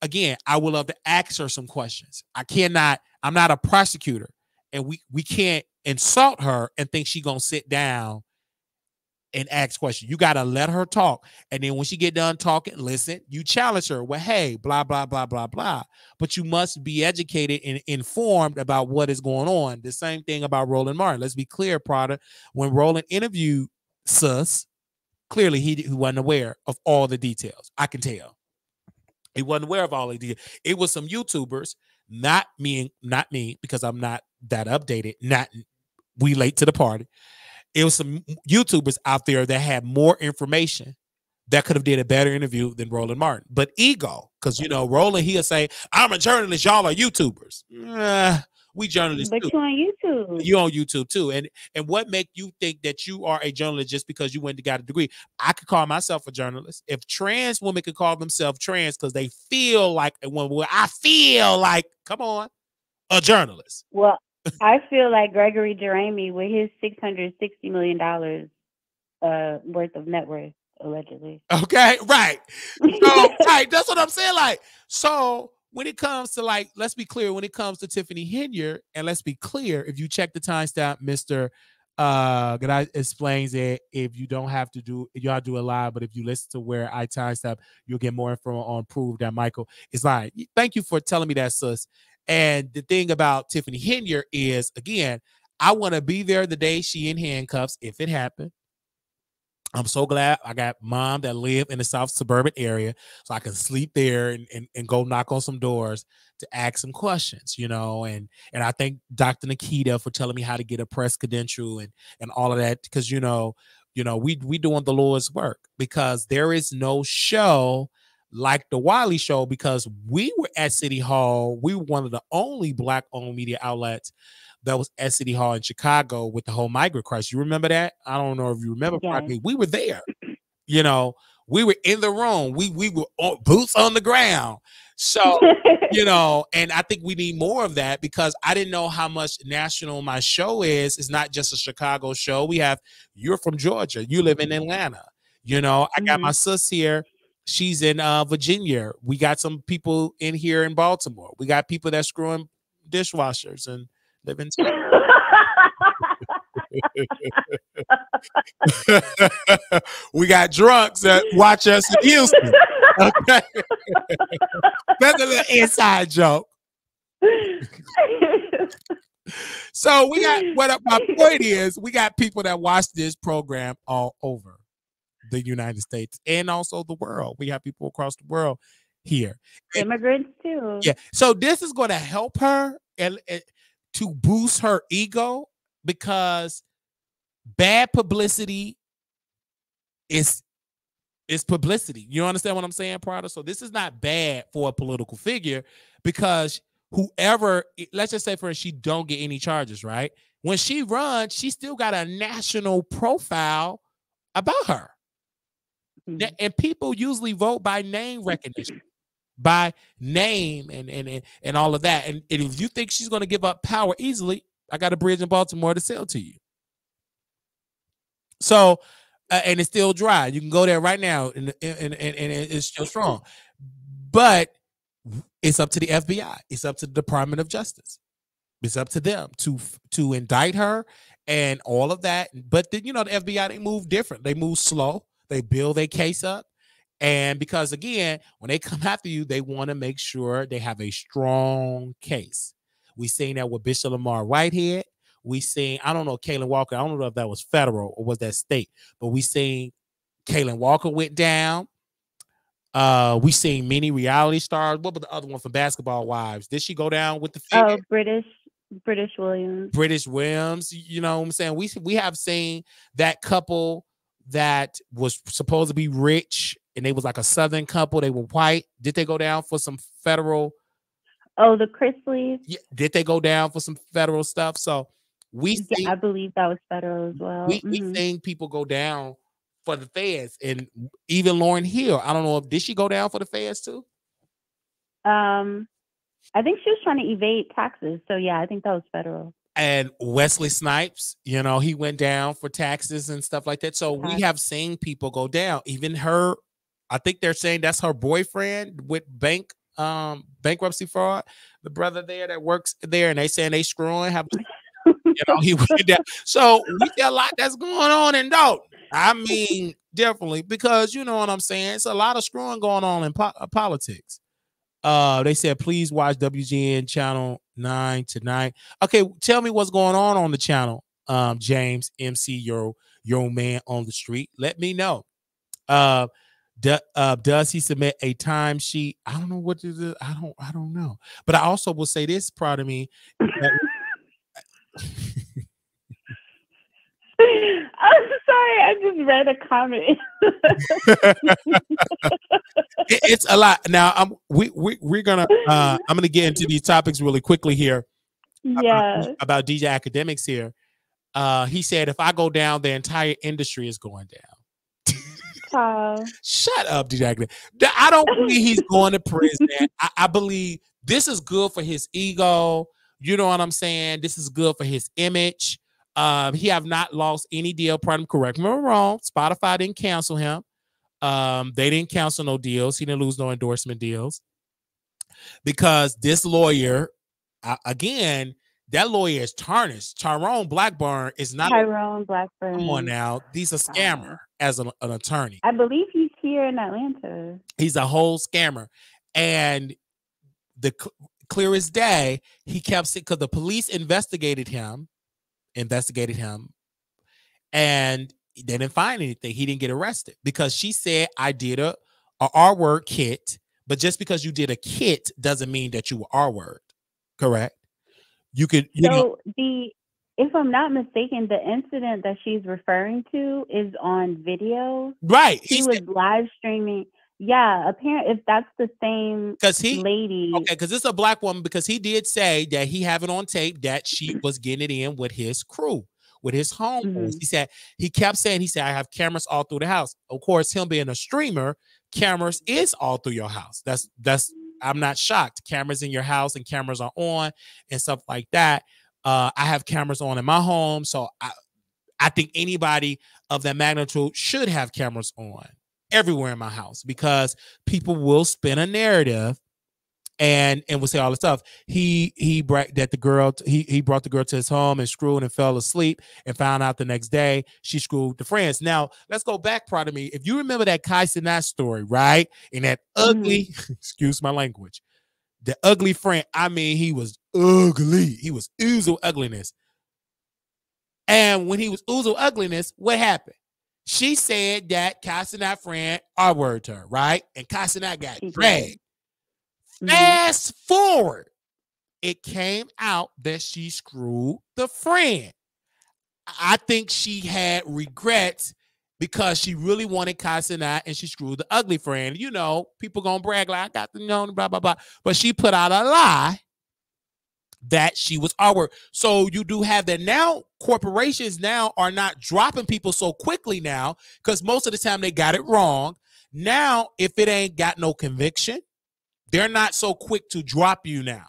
Again, I would love to ask her some questions. I'm not a prosecutor, and we can't insult her and think she's going to sit down and ask questions. You got to let her talk. And then when she get done talking, listen, you challenge her. Well, hey, blah, blah, blah, blah, blah. But you must be educated and informed about what is going on. The same thing about Roland Martin. Let's be clear, Prada. When Roland interviewed Sus, clearly he wasn't aware of all the details. I can tell. He wasn't aware of all the details. It was some YouTubers, not me, because I'm not that updated. We late to the party. It was some YouTubers out there that had more information that could have did a better interview than Roland Martin. But ego, because, Roland, he'll say, I'm a journalist, y'all are YouTubers. We journalists but too. But you on YouTube. You on YouTube too. And what make you think that you are a journalist just because you went and got a degree? I could call myself a journalist. If trans women could call themselves trans because they feel like, I feel like, come on, a journalist. Well, I feel like Gregory Jeremy with his $660 million worth of net worth, allegedly. Okay, right. So, right, that's what I'm saying. Like, so when it comes to, like, let's be clear, when it comes to Tiffany Henyard, and let's be clear, if you check the timestamp, Mr. Guy explains it. If you don't have to do, y'all do it live, but if you listen to where I timestamp, you'll get more info on proof that Michael is lying. Thank you for telling me that, sis. And the thing about Tiffany Henyard is, again, I want to be there the day she in handcuffs, if it happened. I'm so glad I got mom that live in the South suburban area, so I can sleep there and go knock on some doors to ask some questions, and I thank Dr. Nikita for telling me how to get a press credential and all of that, because we doing the Lord's work, because there is no show like the Wiley Show, because we were at City Hall. We were one of the only Black-owned media outlets that was at City Hall in Chicago with the whole migrant crisis. You remember that? I don't know if you remember. Yeah. We were there. We were in the room. We were boots on the ground. So, and I think we need more of that, because I didn't know how much national my show is. It's not just a Chicago show. You're from Georgia. You live in Atlanta. I got my sis here. She's in Virginia. We got some people in here in Baltimore. We got people that screwing dishwashers and live in we got drunks that watch us in Houston. Okay. That's a little inside joke. So we got, my point is, we got people that watch this program all over the United States and also the world. We have people across the world here. Immigrants too. Yeah. So this is going to help her and to boost her ego, because bad publicity is publicity. You understand what I'm saying, Prada? So this is not bad for a political figure, because whoever, let's just say for her, she don't get any charges, right? When she runs, she still got a national profile about her. Mm-hmm. And people usually vote by name recognition, by name and all of that. And if you think she's going to give up power easily, I got a bridge in Baltimore to sell to you. So, and it's still dry. You can go there right now, and it's still strong. But it's up to the FBI. It's up to the Department of Justice. It's up to them to indict her and all of that. But then, the FBI, they move different. They move slow. They build their case up. And because, again, when they come after you, they want to make sure they have a strong case. We seen that with Bishop Lamar Whitehead. We seen, I don't know, Kaylin Walker. I don't know if that was federal or was that state. But we seen Kaylin Walker went down. We seen many reality stars. What was the other one for Basketball Wives? Did she go down with the figure? Oh, British Williams. British Williams. You know what I'm saying? We have seen that couple that was supposed to be rich, and they was like a Southern couple. They were white. Did they go down for some federal? Oh, the Chrisleys. Yeah. Did they go down for some federal stuff? So I believe that was federal as well. We seen people go down for the feds, and even Lauryn Hill. I don't know if did she go down for the feds too? I think she was trying to evade taxes. So yeah, I think that was federal. And Wesley Snipes, he went down for taxes and stuff like that. So we have seen people go down. Even her, I think they're saying that's her boyfriend with bankruptcy fraud, the brother there that works there, and they saying they screwing. He went down. So we see a lot that's going on in Dalton. I mean, definitely, because you know what I'm saying. It's a lot of screwing going on in politics. They said, please watch WGN channel 9 tonight. Okay, tell me what's going on the channel. James MC, your man on the street. Let me know. Does he submit a timesheet? I don't know what to do. I don't know. But I also will say this, proud of me. I'm sorry, I just read a comment. It's a lot. Now we're gonna I'm gonna get into these topics really quickly here. Yeah. About DJ Akademiks here. He said if I go down, the entire industry is going down. Shut up, DJ Akademiks. I don't believe he's going to prison. I believe this is good for his ego. You know what I'm saying? This is good for his image. He have not lost any deal. Pardon, correct me if I'm wrong. Spotify didn't cancel him. They didn't cancel no deals. He didn't lose no endorsement deals because this lawyer, again, that lawyer is tarnished. Tyrone Blackburn is not. Tyrone Blackburn. Come on now. He's a scammer as an attorney. I believe he's here in Atlanta. He's a whole scammer. And the clear as day, he kept sick because the police investigated him, and they didn't find anything. He didn't get arrested because she said, I did a R-word kit, but just because you did a kit doesn't mean that you were R-word. Correct? You could. If I'm not mistaken, the incident that she's referring to is on video. Right. He was live streaming. Yeah, apparently, if that's the same lady. Okay, because it's a black woman, because he did say that he have it on tape that she was getting it in with his crew, with his homeboys. He kept saying, I have cameras all through the house. Of course, him being a streamer, cameras is all through your house. That's I'm not shocked. Cameras in your house and cameras are on and stuff like that. I have cameras on in my home. So I think anybody of that magnitude should have cameras on everywhere in my house, because people will spin a narrative and will say all the stuff. He brought the girl to his home and screwed and fell asleep and found out the next day she screwed the friends. Now let's go back, part of me. If you remember that Kai Cenat story, right? And that ugly, excuse my language, the ugly friend. I mean, he was ugly. He was oozle ugliness. And when he was oozle ugliness, what happened? She said that Kai Cenat friend R-word her, right? And Kai Cenat got dragged. Fast forward, it came out that she screwed the friend. I think she had regrets because she really wanted Kai Cenat and she screwed the ugly friend. You know, people gonna brag like, I got the blah, blah, blah. But she put out a lie that she was R-word. So you do have that. Now corporations now are not dropping people so quickly now, because most of the time they got it wrong. Now, if it ain't got no conviction, they're not so quick to drop you now.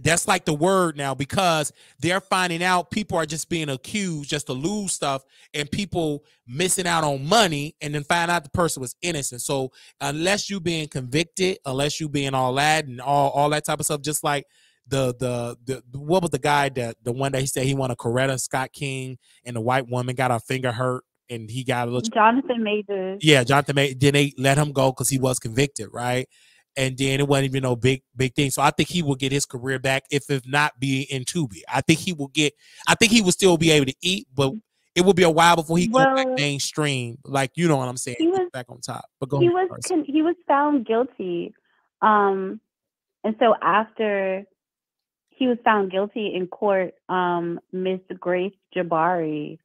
That's like the word now, because they're finding out people are just being accused just to lose stuff, and people missing out on money and then find out the person was innocent. So unless you being convicted, unless you being all that and all that type of stuff, just like what was the guy that the one that he said he wanted Coretta Scott King, and the white woman got her finger hurt and he got a little Jonathan Majors. Yeah, Jonathan Majors. Then they let him go because he was convicted, right? And then it wasn't even no big thing. So I think he will get his career back if not be in Tubi. I think he will still be able to eat, but it will be a while before he goes back mainstream. Like, you know what I'm saying? He was back on top. But go ahead. He was found guilty. And so after he was found guilty in court, Miss Grace Jabari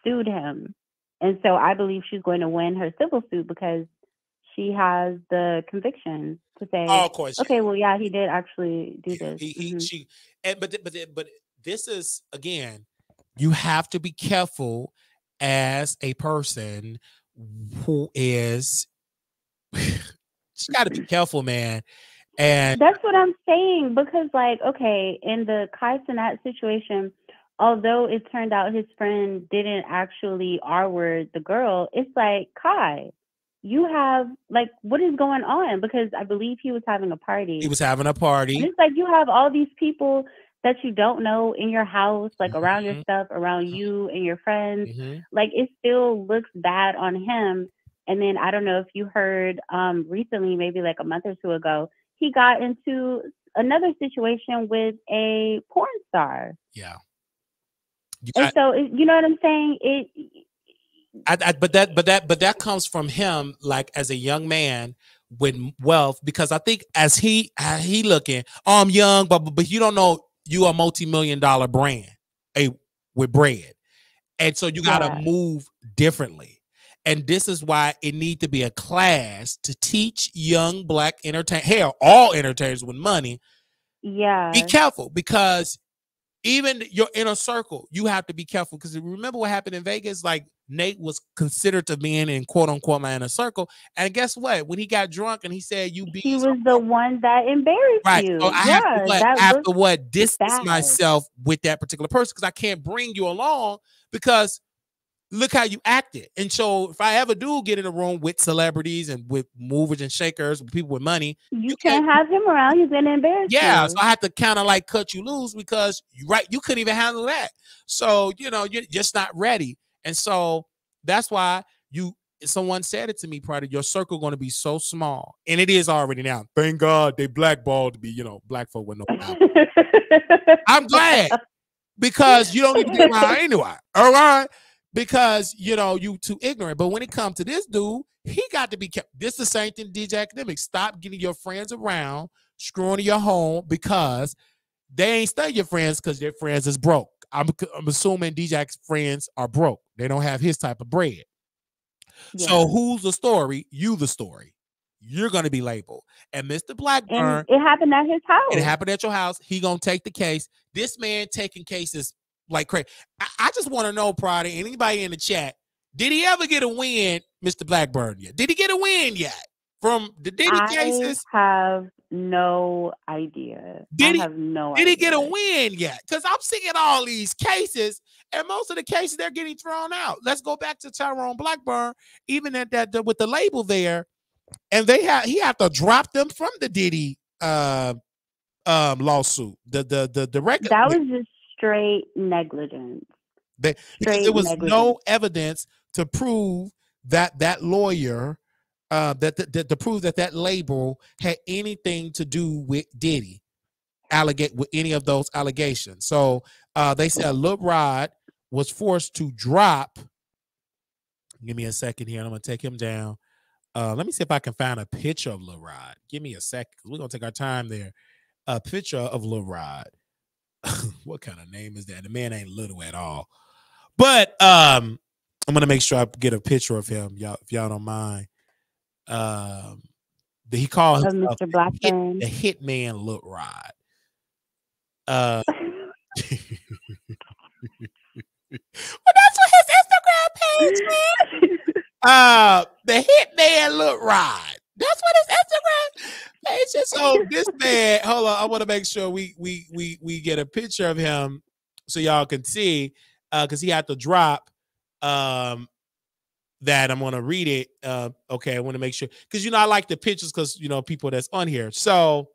sued him. And so I believe she's going to win her civil suit because she has the conviction to say, of course, okay, well, yeah, he did actually do this. But this is, again, you have to be careful as a person who is, just got to be careful, man. And that's what I'm saying, because, like, okay, in the Kai Cenat situation, although it turned out his friend didn't actually R-word the girl, it's like, Kai, you have, like, what is going on? Because I believe he was having a party. He was having a party. And it's like you have all these people that you don't know in your house, like around your stuff, around you and your friends. Like, it still looks bad on him. And then I don't know if you heard recently, maybe like a month or two ago, he got into another situation with a porn star. Yeah. And so, you know what I'm saying? But that comes from him, like, as a young man with wealth, because I think as he looking, oh, I'm young, but you don't know you are a multi-million-dollar brand with bread. And so you got to move differently. And this is why it need to be a class to teach young black all entertainers with money. Yeah. Be careful, because even your inner circle, you have to be careful. Because remember what happened in Vegas? Like, Nate was considered to be in quote unquote my inner circle. And guess what? When he got drunk and he said, he was the one that embarrassed you. So I have to distance myself with that particular person, because I can't bring you along, because look how you acted. And so if I ever do get in a room with celebrities and with movers and shakers, with people with money, you can't have him around. He's gonna embarrass you. Yeah, so I have to kind of like cut you loose, because you couldn't even handle that. So, you're just not ready. And so that's why someone said it to me, Prada, your circle going to be so small. And it is already now. Thank God they blackballed to be, black folk with no power. I'm glad, because you don't need to be around anyway. All right. Because, you too ignorant. But when it comes to this dude, he got to be kept. This is the same thing, DJ Akademiks. Stop getting your friends around, screwing to your home, because they ain't studying your friends because their friends is broke. I'm assuming DJ's friends are broke. They don't have his type of bread. Yeah. So who's the story? You the story. You're going to be labeled. And Mr. Blackburn. And it happened at his house. It happened at your house. He going to take the case. This man taking cases like crazy. I just want to know, Prada, anybody in the chat, did he ever get a win, Mr. Blackburn, yet? Did he get a win yet from the Diddy cases? I have no idea. Did he get a win yet? Because I'm seeing all these cases, and most of the cases, they're getting thrown out. Let's go back to Tyrone Blackburn, even at that with the label there, and he have to drop them from the Diddy lawsuit. The record that was just straight negligence. Because there was no evidence to prove that lawyer, to prove that label had anything to do with Diddy, with any of those allegations. So they said Lil Rod was forced to drop. Give me a second here. I'm gonna take him down. Let me see if I can find a picture of Lil Rod. Give me a second, because we're gonna take our time there. A picture of Lil Rod. What kind of name is that? The man ain't little at all. But I'm gonna make sure I get a picture of him, y'all, if y'all don't mind. He called himself Mr. Blackburn, the hitman Lil Rod. Well, that's what his Instagram page is. The hitman Lil Rod. That's what his Instagram page is. So this man, hold on, I want to make sure we get a picture of him so y'all can see, because he had to drop that. I'm gonna read it. Okay, I want to make sure, because I like the pictures, because people that's on here. So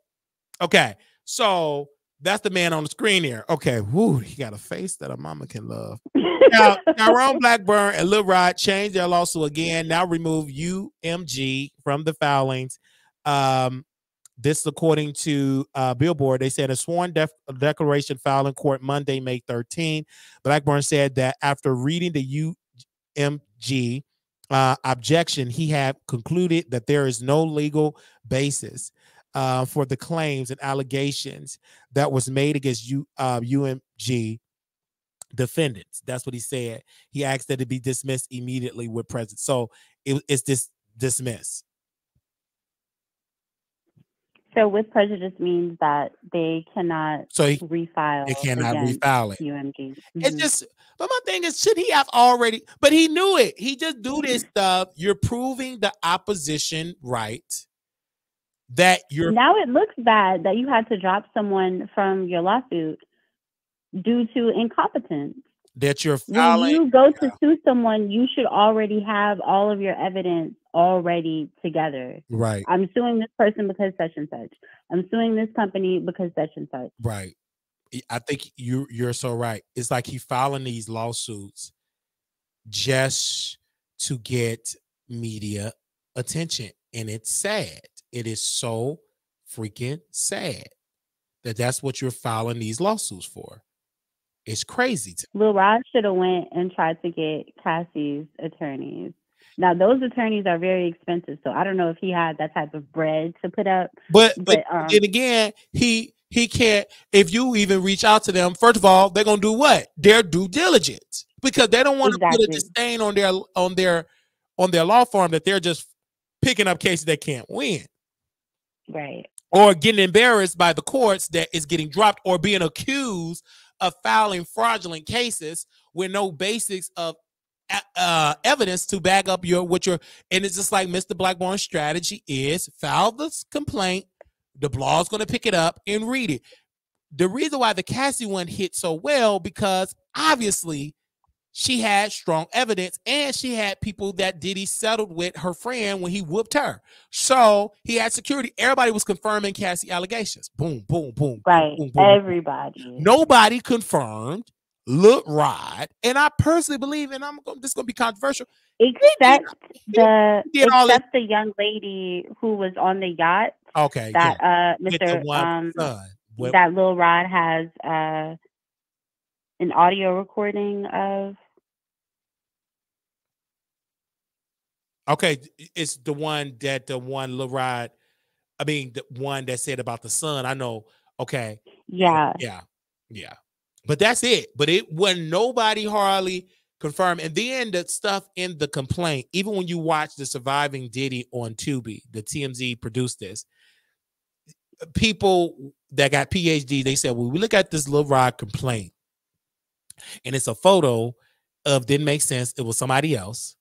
okay, so That's the man on the screen here. Okay, woo, he got a face that a mama can love. Now, Tyrone Blackburn and Lil Rod changed their lawsuit again. Now remove UMG from the filings. This is according to Billboard. They said a sworn declaration filed in court Monday, May 13. Blackburn said that after reading the UMG objection, he had concluded that there is no legal basis for the claims and allegations that was made against UMG defendants. That's what he said. He asked that it be dismissed immediately with prejudice. So it's dismissed. So with prejudice means that they cannot refile. They cannot refile it. UMG. Mm-hmm. It's just, but my thing is, should he have already? But he knew it. He just do this stuff. You're proving the opposition right. That you're now. It looks bad that you had to drop someone from your lawsuit due to incompetence. That you're filing. When you go to sue someone, you should already have all of your evidence already together. Right. I'm suing this person because such and such. I'm suing this company because such and such. Right. I think you're so right. It's like he filing these lawsuits just to get media attention. And it's sad. It is so freaking sad that that's what you're filing these lawsuits for. It's crazy. Lil Rod should have went and tried to get Cassie's attorneys. Now, those attorneys are very expensive, so I don't know if he had that type of bread to put up. But then again, he can't. If you even reach out to them, first of all, they're gonna do what? Their due diligence, because they don't want to put a disdain on their law firm that they're just picking up cases they can't win, right? Or getting embarrassed by the courts that is getting dropped, or being accused of filing fraudulent cases with no basics of evidence to back up and it's just like Mr. Blackburn's strategy is file this complaint, the blog's going to pick it up and read it. The reason why the Cassie one hit so well, because obviously she had strong evidence, and she had people that Diddy settled with her friend when he whooped her. So he had security. Everybody was confirming Cassie allegations. Boom, boom, boom. Right. Boom, boom, everybody. Boom. Nobody confirmed Lil Rod. And I personally believe, and this is going to be controversial, except the young lady who was on the yacht. Okay. That that Lil Rod has an audio recording of. Okay, it's the one Lil Rod, the one that said about the son. I know. Okay. Yeah. But that's it. But it wasn't nobody hardly confirmed. And then the stuff in the complaint, even when you watch the Surviving Diddy on Tubi, the TMZ produced this. People that got PhD, they said, well, we look at this Lil Rod complaint, and it's a photo of, didn't make sense. It was somebody else.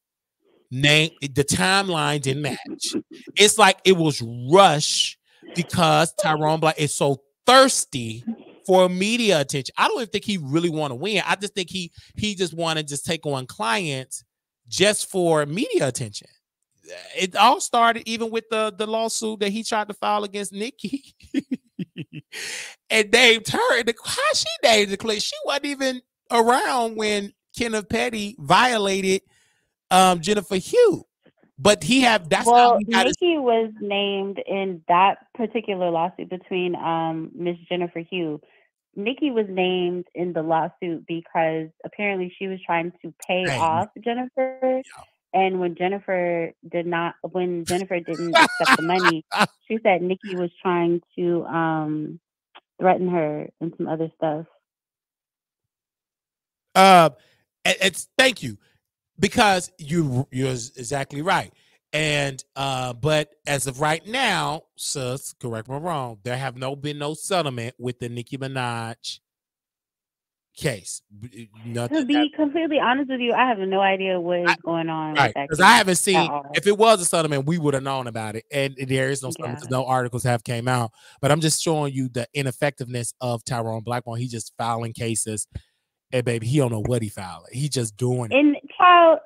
The timeline didn't match. It's like it was rushed because Tyrone Black is so thirsty for media attention. I don't even think he really want to win. I just think he just want to just take on clients just for media attention. It all started even with the lawsuit that he tried to file against Nicki and named her. How she named the clip? She wasn't even around when Kenneth Petty violated Jennifer Hugh, but Nicki was named in that particular lawsuit between Miss Jennifer Hugh. Nicki was named in the lawsuit because apparently she was trying to pay off Jennifer, and when Jennifer didn't accept the money, she said Nicki was trying to threaten her and some other stuff. Thank you. Because you're exactly right. And but as of right now, sis, correct me if I'm wrong, there have been no settlement with the Nicki Minaj case. To be completely honest with you, I have no idea what is going on. Right, because I haven't seen. If it was a settlement, we would have known about it. And there is no settlement because no articles have came out. But I'm just showing you the ineffectiveness of Tyrone Blackburn. He's just filing cases. Hey, baby, he don't know what he filed. He just doing it. And child,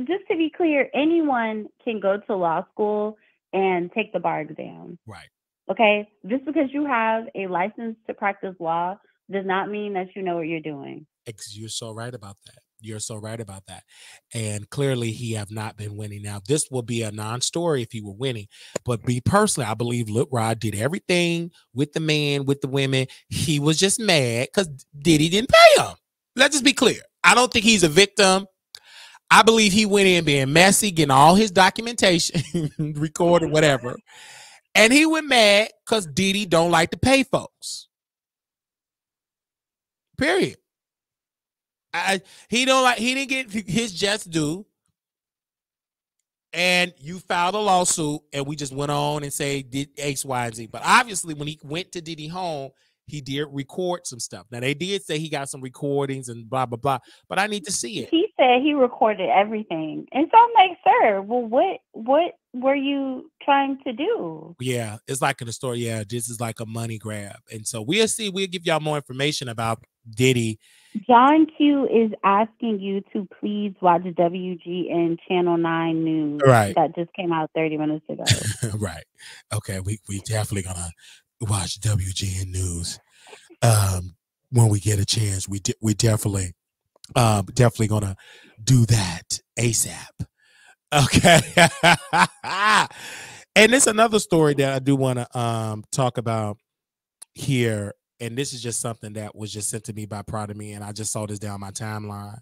just to be clear, anyone can go to law school and take the bar exam. Right. Okay, just because you have a license to practice law does not mean that you know what you're doing. You're so right about that. You're so right about that. And clearly he have not been winning. Now, this will be a non-story if he were winning. But me personally, I believe Lil Rod did everything with the men, with the women. He was just mad because Diddy didn't pay him. Let's just be clear. I don't think he's a victim. I believe he went in being messy, getting all his documentation recorded, whatever. And he went mad because Diddy don't like to pay folks. Period. He didn't get his just due, and you filed a lawsuit, and we just went on and say did X, Y, and Z. But obviously, when he went to Diddy home, he did record some stuff. Now they did say he got some recordings and blah blah blah, but I need to see it. He said he recorded everything, and so I'm like, sir, well, what were you trying to do? Yeah, it's like in the story. Yeah, this is like a money grab, and so we'll see. We'll give y'all more information about Diddy. John Q is asking you to please watch WGN Channel 9 News. Right. That just came out 30 minutes ago. Right. Okay, we definitely gonna watch WGN News when we get a chance. We definitely gonna do that ASAP. Okay. And there's another story that I do want to talk about here. And this is just something that was just sent to me by Proud of Me, and I just saw this down my timeline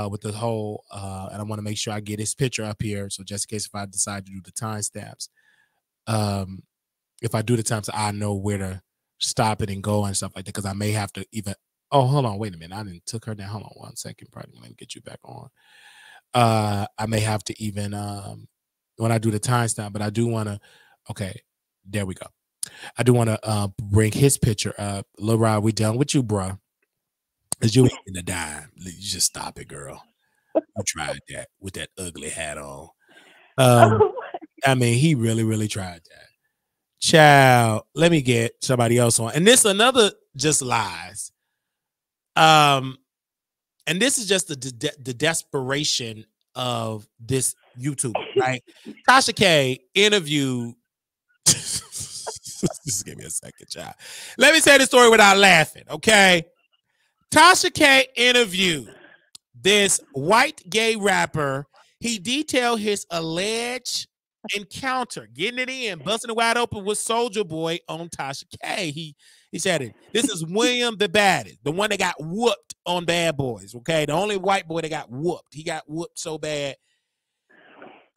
with the whole, and I want to make sure I get his picture up here, so just in case if I decide to do the timestamps, if I do the timestamps, I know where to stop it and go and stuff like that, because I may have to even. Oh, hold on, wait a minute, I didn't took her down. Hold on 1 second, Proud of Me. Let me get you back on. I may have to even when I do the timestamp, but I do want to. Okay, there we go. I do want to bring his picture up. Lil Rod, we done with you, bro. Because you ain't in the dime. You just stop it, girl. You tried that with that ugly hat on. I mean, he really, really tried that. Child, let me get somebody else on. And this another just lies. And this is just the desperation of this YouTube, right? Tasha K interviewed. Just give me a second, child. Let me say the story without laughing, okay? Tasha K interviewed this white gay rapper. He detailed his alleged encounter, getting it in, busting it wide open with Soulja Boy on Tasha K. He said it. This is William the Baddest, the one that got whooped on Bad Boys, okay? The only white boy that got whooped. He got whooped so bad.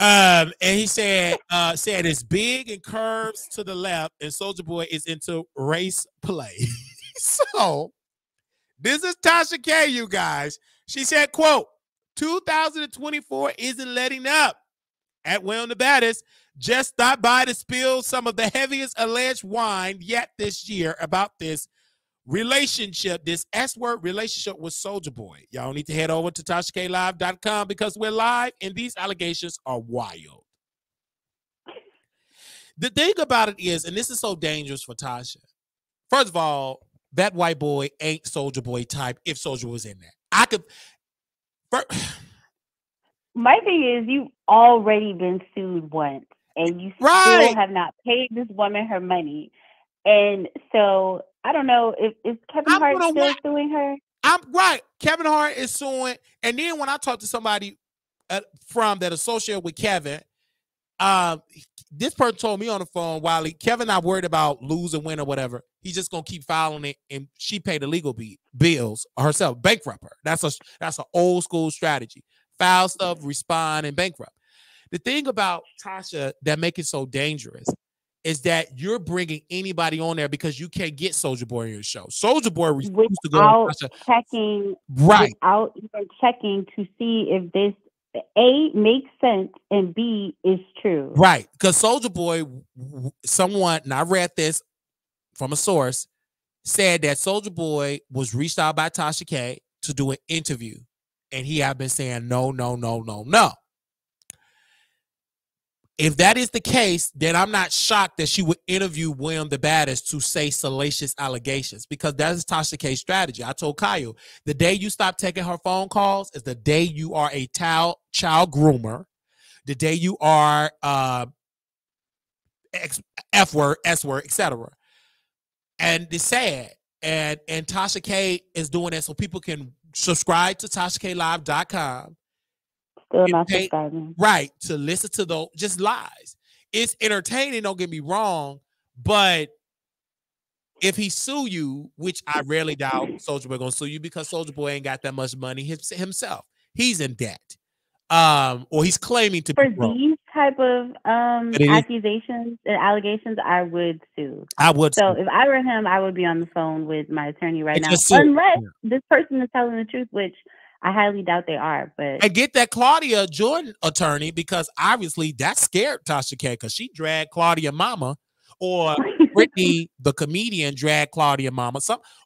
And he said it's big and curves to the left, and Soulja Boy is into race play. So this is Tasha K, you guys. She said, quote, 2024 isn't letting up. At William the Baddest, just stopped by to spill some of the heaviest alleged wine yet this year about this relationship, this S-word relationship with Soulja Boy. Y'all need to head over to TashaKLive.com because we're live and these allegations are wild. The thing about it is, and this is so dangerous for Tasha. First of all, that white boy ain't Soulja Boy type if Soulja was in there. I could. My thing is, you've already been sued once, and you still have not paid this woman her money. And so I don't know if Kevin Hart still suing her. I'm right. Kevin Hart is suing. And then when I talk to somebody from that associated with Kevin, this person told me on the phone, Wiley, Kevin not worried about lose and win or whatever. He's just gonna keep filing it, and she paid the legal bills herself, bankrupt her. That's an old school strategy. File stuff, respond, and bankrupt. The thing about Tasha that make it so dangerous is that you're bringing anybody on there because you can't get Soulja Boy on your show. Soulja Boy refused to go on Tasha. Without even checking to see if this A makes sense and B is true. Right, because Soulja Boy, someone, and I read this from a source, said that Soulja Boy was reached out by Tasha K to do an interview, and he had been saying no, no, no, no, no. If that is the case, then I'm not shocked that she would interview William the Baddest to say salacious allegations, because that is Tasha K's strategy. I told Kyle, the day you stop taking her phone calls is the day you are a child groomer, the day you are F word, S word, etc. And it's sad. And Tasha K is doing that so people can subscribe to TashaKLive.com. Still not subscribing. Right, to listen to those just lies. It's entertaining, don't get me wrong, but if he sue you, which I rarely doubt Soulja Boy gonna sue you because Soulja Boy ain't got that much money himself. He's in debt. Or he's claiming to for be broke. These type of accusations and allegations, I would sue. I would. So if I were him, I would be on the phone with my attorney right now, sue. Unless this person is telling the truth, which I highly doubt they are. But and get that Claudia Jordan attorney, because obviously that scared Tasha K, because she dragged Claudia mama, or Brittany the comedian dragged Claudia mama,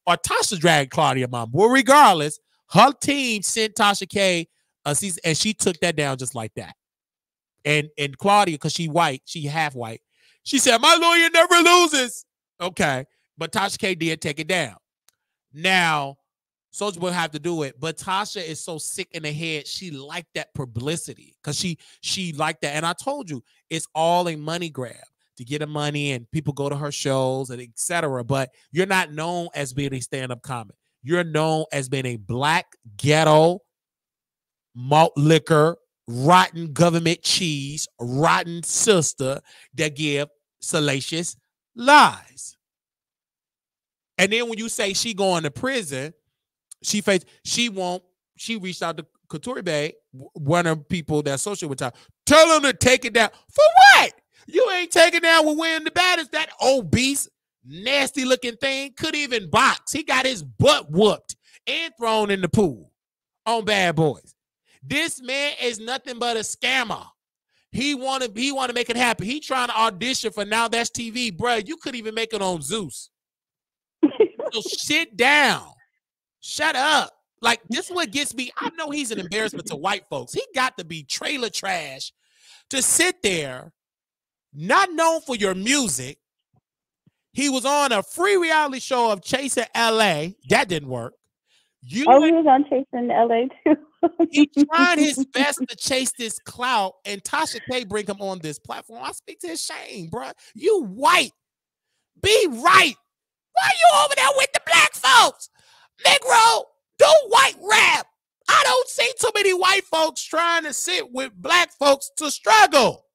or Tasha dragged Claudia mama. Well, regardless, her team sent Tasha K and she took that down just like that. And Claudia, because she half white, she said, my lawyer never loses. Okay. But Tasha K did take it down. Now, Soulja Boy have to do it, but Tasha is so sick in the head. She liked that publicity because she liked that. And I told you, it's all a money grab to get the money, and people go to her shows and etc. But you're not known as being a stand-up comic. You're known as being a black ghetto malt liquor, rotten government cheese, rotten sister that give salacious lies. And then when you say she going to prison, she reached out to Couture Bay, one of the people that associate with her. Tell them to take it down. For what? You ain't taking down with William the Baddest. That obese, nasty looking thing couldn't even box. He got his butt whooped and thrown in the pool on Bad Boys. This man is nothing but a scammer. He want to make it happen. He trying to audition for Now That's TV, bro. You couldn't even make it on Zeus. So sit down. Shut up. Like, this is what gets me. I know he's an embarrassment to white folks. He got to be trailer trash to sit there, not known for your music. He was on a free reality show of Chasing LA. That didn't work. He was on Chasing LA too. He tried his best to chase this clout, and Tasha K bring him on this platform. I speak to his shame, bro. You white. Be right. Why you over there with the black folks? Negro, do white rap. I don't see too many white folks trying to sit with black folks to struggle.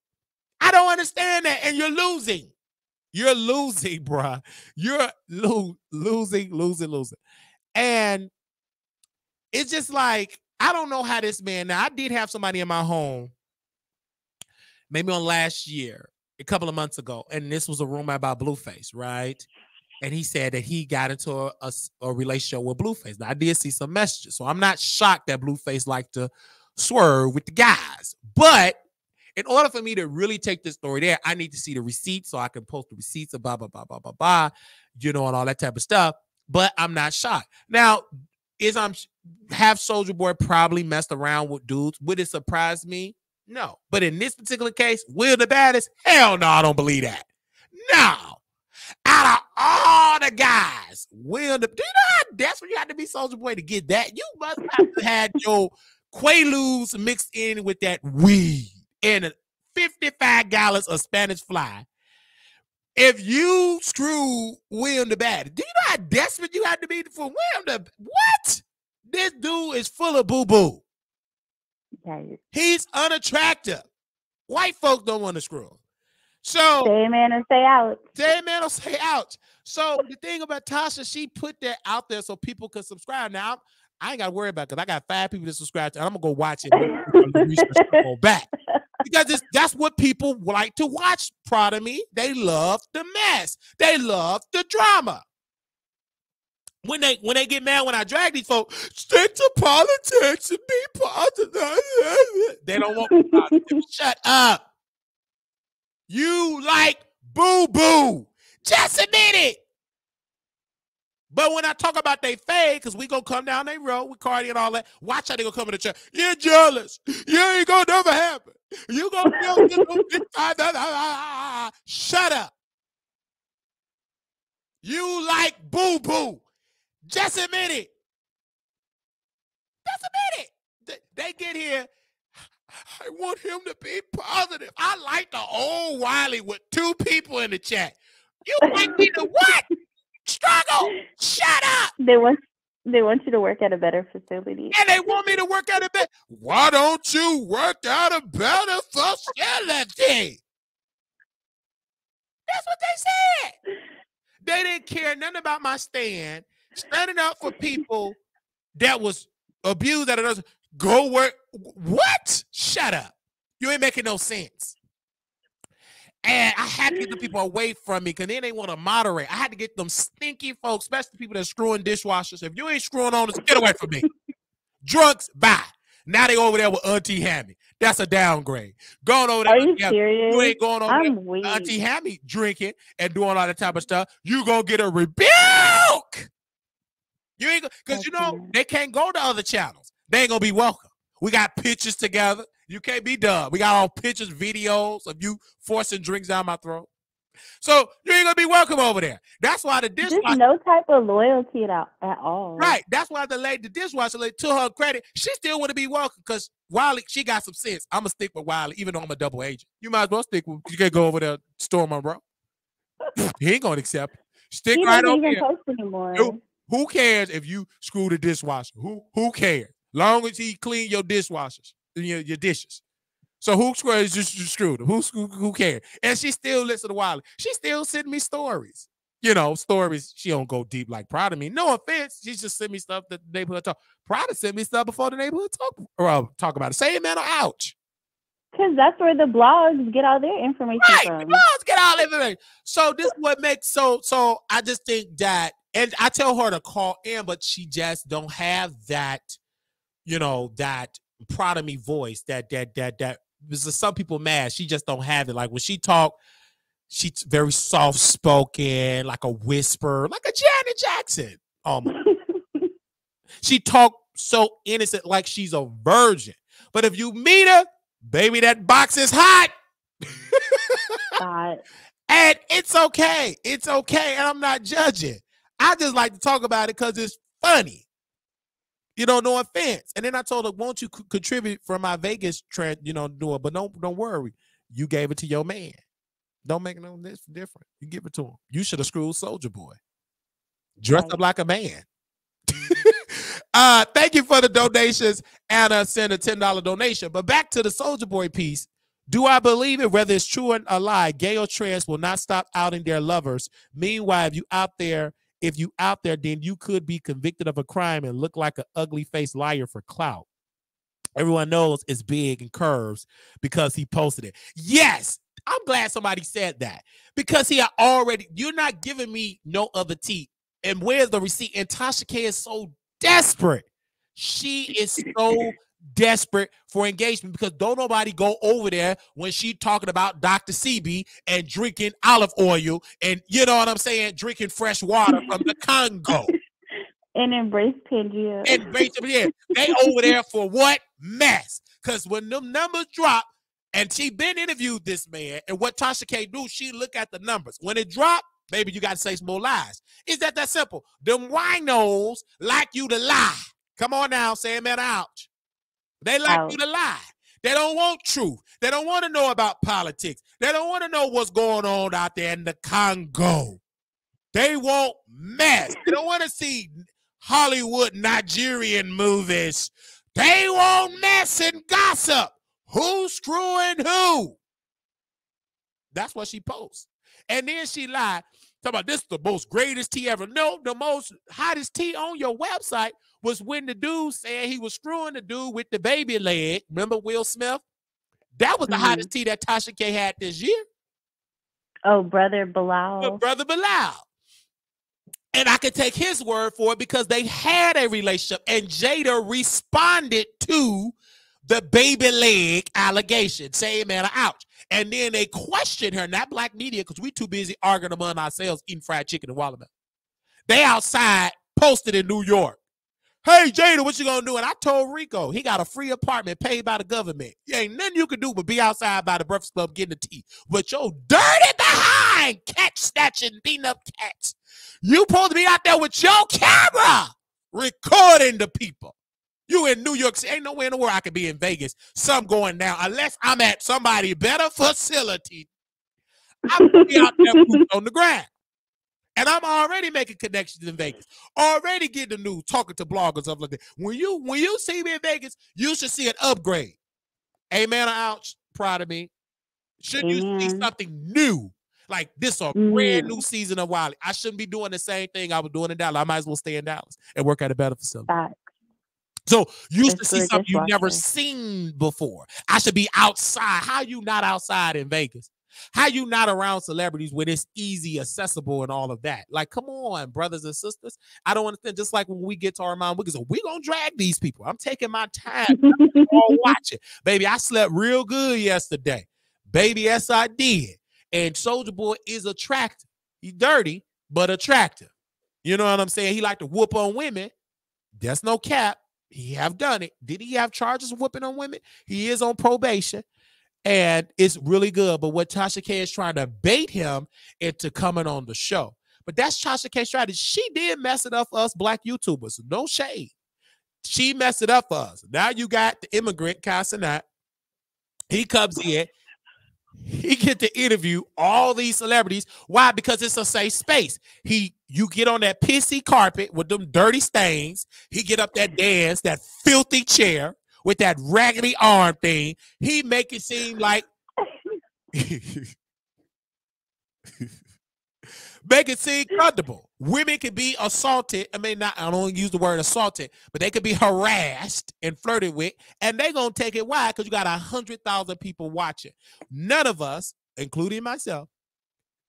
I don't understand that, and you're losing. You're losing, bruh. You're losing. And it's just like, I don't know how this man, now I did have somebody in my home, maybe on last year, a couple of months ago, and this was a rumor about Blueface, right? And he said that he got into a relationship with Blueface. Now, I did see some messages, so I'm not shocked that Blueface liked to swerve with the guys. But in order for me to really take this story there, I need to see the receipts so I can post the receipts of blah, blah, blah, blah, blah, blah, and all that type of stuff. But I'm not shocked. Now, have Soulja Boy probably messed around with dudes? Would it surprise me? No. But in this particular case, Will the Baddest? Hell no, I don't believe that. No. Out of all the guys, do you know how desperate you had to be, Soulja Boy, to get that? You must have had your Quaaludes mixed in with that weed and 55 gallons of Spanish Fly. If you screw William the Baddest, do you know how desperate you had to be for William the what? This dude is full of boo-boo. Right. He's unattractive. White folks don't want to screw him. So say amen and say ouch. Say amen or say ouch. So the thing about Tasha, she put that out there so people could subscribe. Now I ain't got to worry about it because I got 5 people to subscribe to, and I'm gonna go watch it and go back. Because that's what people like to watch. Proud of me. They love the mess. They love the drama. When they get mad when I drag these folks, stick to politics and be positive. They don't want me positive. Shut up. You like boo-boo. Just admit it. But when I talk about they fade, because we gonna come down they road with Cardi and all that, watch how they gonna come in the chat. You're jealous. You ain't gonna never happen. You gonna shut up. You like boo-boo. Just admit it. Just admit it. They get here. I want him to be positive. I like the old Wiley with 2 people in the chat. You want me to what? Struggle. Shut up. They want you to work at a better facility. And they want me to work at a better. Why don't you work at a better facility? That's what they said. They didn't care nothing about my standing up for people that was abused that others. Go work. What? Shut up. You ain't making no sense. And I had to get the people away from me because then they want to moderate. I had to get them stinky folks, especially people that screwing dishwashers. If you ain't screwing on this, get away from me. Drunks, bye. Now they over there with Auntie Hammy. That's a downgrade. Going over there. Are you serious? You ain't going over I'm there weak. Auntie Hammy drinking and doing all that type of stuff. You gonna get a rebuke. You ain't because you know they can't go to other channels. They ain't gonna be welcome. We got pictures together. You can't be done. We got all pictures, videos of you forcing drinks down my throat. So you ain't gonna be welcome over there. That's why the dishwasher. There's no type of loyalty at all. Right. That's why the dishwasher lady, to her credit, she still want to be welcome because Wiley, she got some sense. I'm gonna stick with Wiley, even though I'm a double agent. You might as well stick with. You can't go over there, storm my bro. He ain't gonna accept it. Stick He right doesn't over even here. post anymore. Who cares if you screw the dishwasher? Who cares? Long as he clean your dishwashers, your dishes. So who screwed him? Who cares? And she still listens to Wiley. She still sending me stories. You know, stories. She don't go deep like Prada me. No offense. She just sent me stuff that the neighborhood talk. Prada sent me stuff before the neighborhood talk about it. Say amen or ouch. Because that's where the blogs get all their information from. The blogs get all information. So this is what makes so I just think that, and I tell her to call in, but she just don't have that, that Prada me voice that because some people mad. She just don't have it. Like when she talk, she's very soft spoken, like a whisper, like a Janet Jackson. She talk so innocent, like she's a virgin. But if you meet her, baby, that box is hot. And it's okay. It's okay. And I'm not judging. I just like to talk about it because it's funny. No offense. And then I told her, won't you contribute for my Vegas trend, do it. But don't worry. You gave it to your man. Don't make no different. You give it to him. You should have screwed Soulja Boy. Dressed up like a man. Thank you for the donations. Anna sent a $10 donation. But back to the Soulja Boy piece. Do I believe it? Whether it's true or a lie, gay or trans will not stop outing their lovers. Meanwhile, if you out there, then you could be convicted of a crime and look like an ugly-faced liar for clout. Everyone knows it's big and curves because he posted it. Yes, I'm glad somebody said that because you're not giving me no other tea. And where's the receipt? And Tasha K is so desperate. She is so desperate for engagement because don't nobody go over there when she talking about Dr. CB and drinking olive oil and you know what I'm saying, drinking fresh water from the Congo. And embrace Pangea. They over there for what? Mess. Because when them numbers drop, and she been interviewed this man, and what Tasha K do, she look at the numbers. When it drop, baby, you got to say some more lies. Is that simple? Them winos like you to lie. Come on now, say amen, ouch. They like you to lie. They don't want truth. They don't want to know about politics. They don't want to know what's going on out there in the Congo. They want mess. They don't want to see Hollywood Nigerian movies. They want mess and gossip. Who's screwing who? That's what she posts. And then she lied. Talk about this is the most greatest tea ever. No, the most hottest tea on your website was when the dude said he was screwing the dude with the baby leg. Remember Will Smith? That was the hottest tea that Tasha K had this year. Oh, Brother Bilal. Brother Bilal. And I can take his word for it because they had a relationship. And Jada responded to the baby leg allegation. Say amen or ouch. And then they questioned her, not black media, because we too busy arguing among ourselves, eating fried chicken and watermelon. They outside posted in New York. Hey, Jada, what you gonna do? And I told Rico, he got a free apartment paid by the government. Ain't nothing you can do but be outside by the Breakfast Club getting the tea. But your dirty behind, catch snatching, beating up cats. You supposed to be out there with your camera recording the people. You in New York City. Ain't nowhere in the world I could be in Vegas. Some going down. Unless I'm at somebody better facility. I'm going to be out there boots on the ground. And I'm already making connections in Vegas. Already getting the news, talking to bloggers, stuff like that. When you see me in Vegas, you should see an upgrade. Amen or ouch. Proud of me. Should you see something new? Like this a brand new season of Wiley. I shouldn't be doing the same thing I was doing in Dallas. I might as well stay in Dallas and work at a better facility. So you should see something you've never seen before. I should be outside. How you not outside in Vegas? How you not around celebrities when it's easy, accessible, and all of that? Like, come on, brothers and sisters. I don't understand. Just like when we get to Armon Wiggins, we gonna drag these people. I'm taking my time. I'm all watching. Baby, I slept real good yesterday. Baby, yes, I did. And Soulja Boy is attractive. He's dirty, but attractive. You know what I'm saying? He like to whoop on women. That's no cap. He have done it. Did he have charges of whooping on women? He is on probation. And it's really good. But what Tasha K is trying to bait him into coming on the show. But that's Tasha K's strategy. She did mess it up for us black YouTubers. No shade. She messed it up for us. Now you got the immigrant, Casanat. He comes in. He get to interview all these celebrities. Why? Because it's a safe space. You get on that pissy carpet with them dirty stains. He get up that dance, that filthy chair with that raggedy arm thing. He make it seem like make it seem comfortable. Women can be assaulted. I don't use the word assaulted, but they could be harassed and flirted with, and they gonna take it. Why? Because you got 100,000 people watching. None of us, including myself,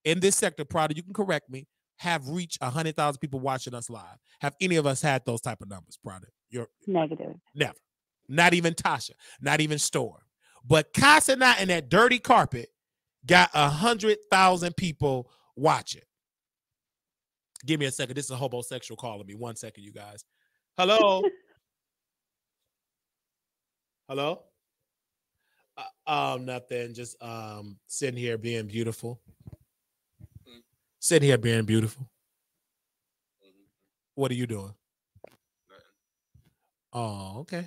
in this sector, Prada, you can correct me, have reached 100,000 people watching us live. Have any of us had those type of numbers, Prada? You're negative. Never. Not even Tasha. Not even Storm. But Casanat and that dirty carpet got 100,000 people watching. Give me a second. This is a homosexual calling me. 1 second, you guys. Hello? Hello? Nothing. Just sitting here being beautiful. Sitting here being beautiful. What are you doing? Nothing. Oh, okay.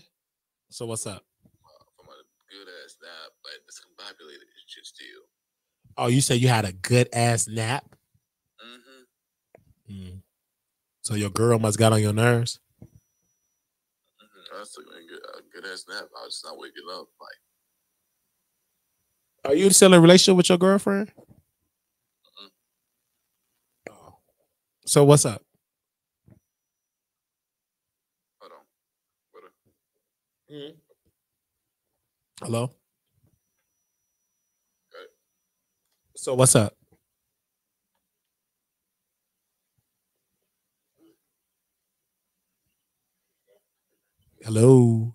So what's up? From a good ass nap, but it's combobulated shit still. Oh, you said you had a good ass nap? So your girl must got on your nerves? I was taking a good ass nap. I was just not waking up. Are you still in a relationship with your girlfriend? Oh. So what's up? Hold on. Hello? Okay. So what's up? Hello?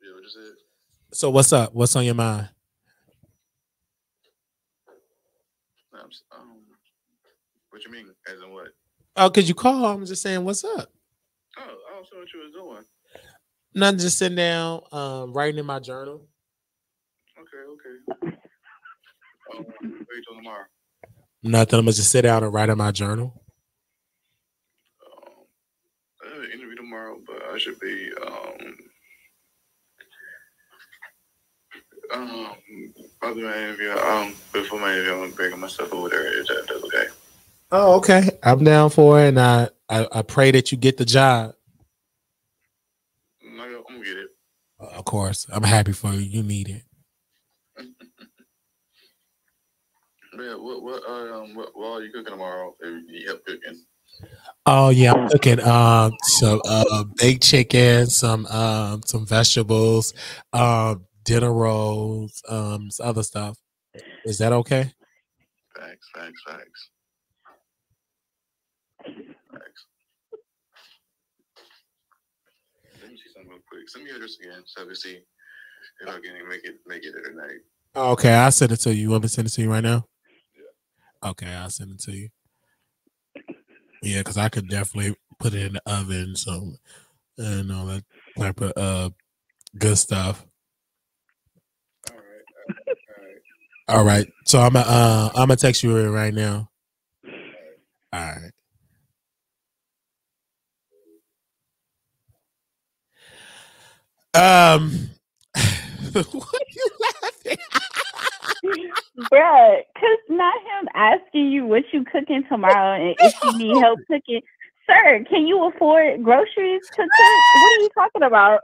Yeah, what you said? So what's up? What's on your mind? What you mean? As in what? Oh, because you call. I'm just saying, what's up? Oh, I don't know what you was doing. Nothing, just sitting down, writing in my journal. Okay. What are you doing tomorrow? Nothing. I'm gonna just sit down and write in my journal. I have an interview tomorrow, but I should be probably my interview. Before my interview, I'm gonna bring myself over there. If that's okay. Oh, okay. I'm down for it, and I pray that you get the job. I'm gonna get it. Of course, I'm happy for you. You need it. Yeah. What are you cooking tomorrow? You help cooking? Oh yeah, I'm cooking some baked chicken, some vegetables, dinner rolls, some other stuff. Is that okay? Facts. Let me see something real quick. Send me your address again so I can see if I can make it tonight. Okay, I'll send it to you. You want me to send it to you right now? Yeah. Okay, I'll send it to you. Yeah, because I could definitely put it in the oven, so and all that type of good stuff. All right. So I'm gonna text you right now. All right. What are you laughing? Bruh, cause not him asking you what you cooking tomorrow and if you need help cooking. Sir, can you afford groceries to cook? What are you talking about?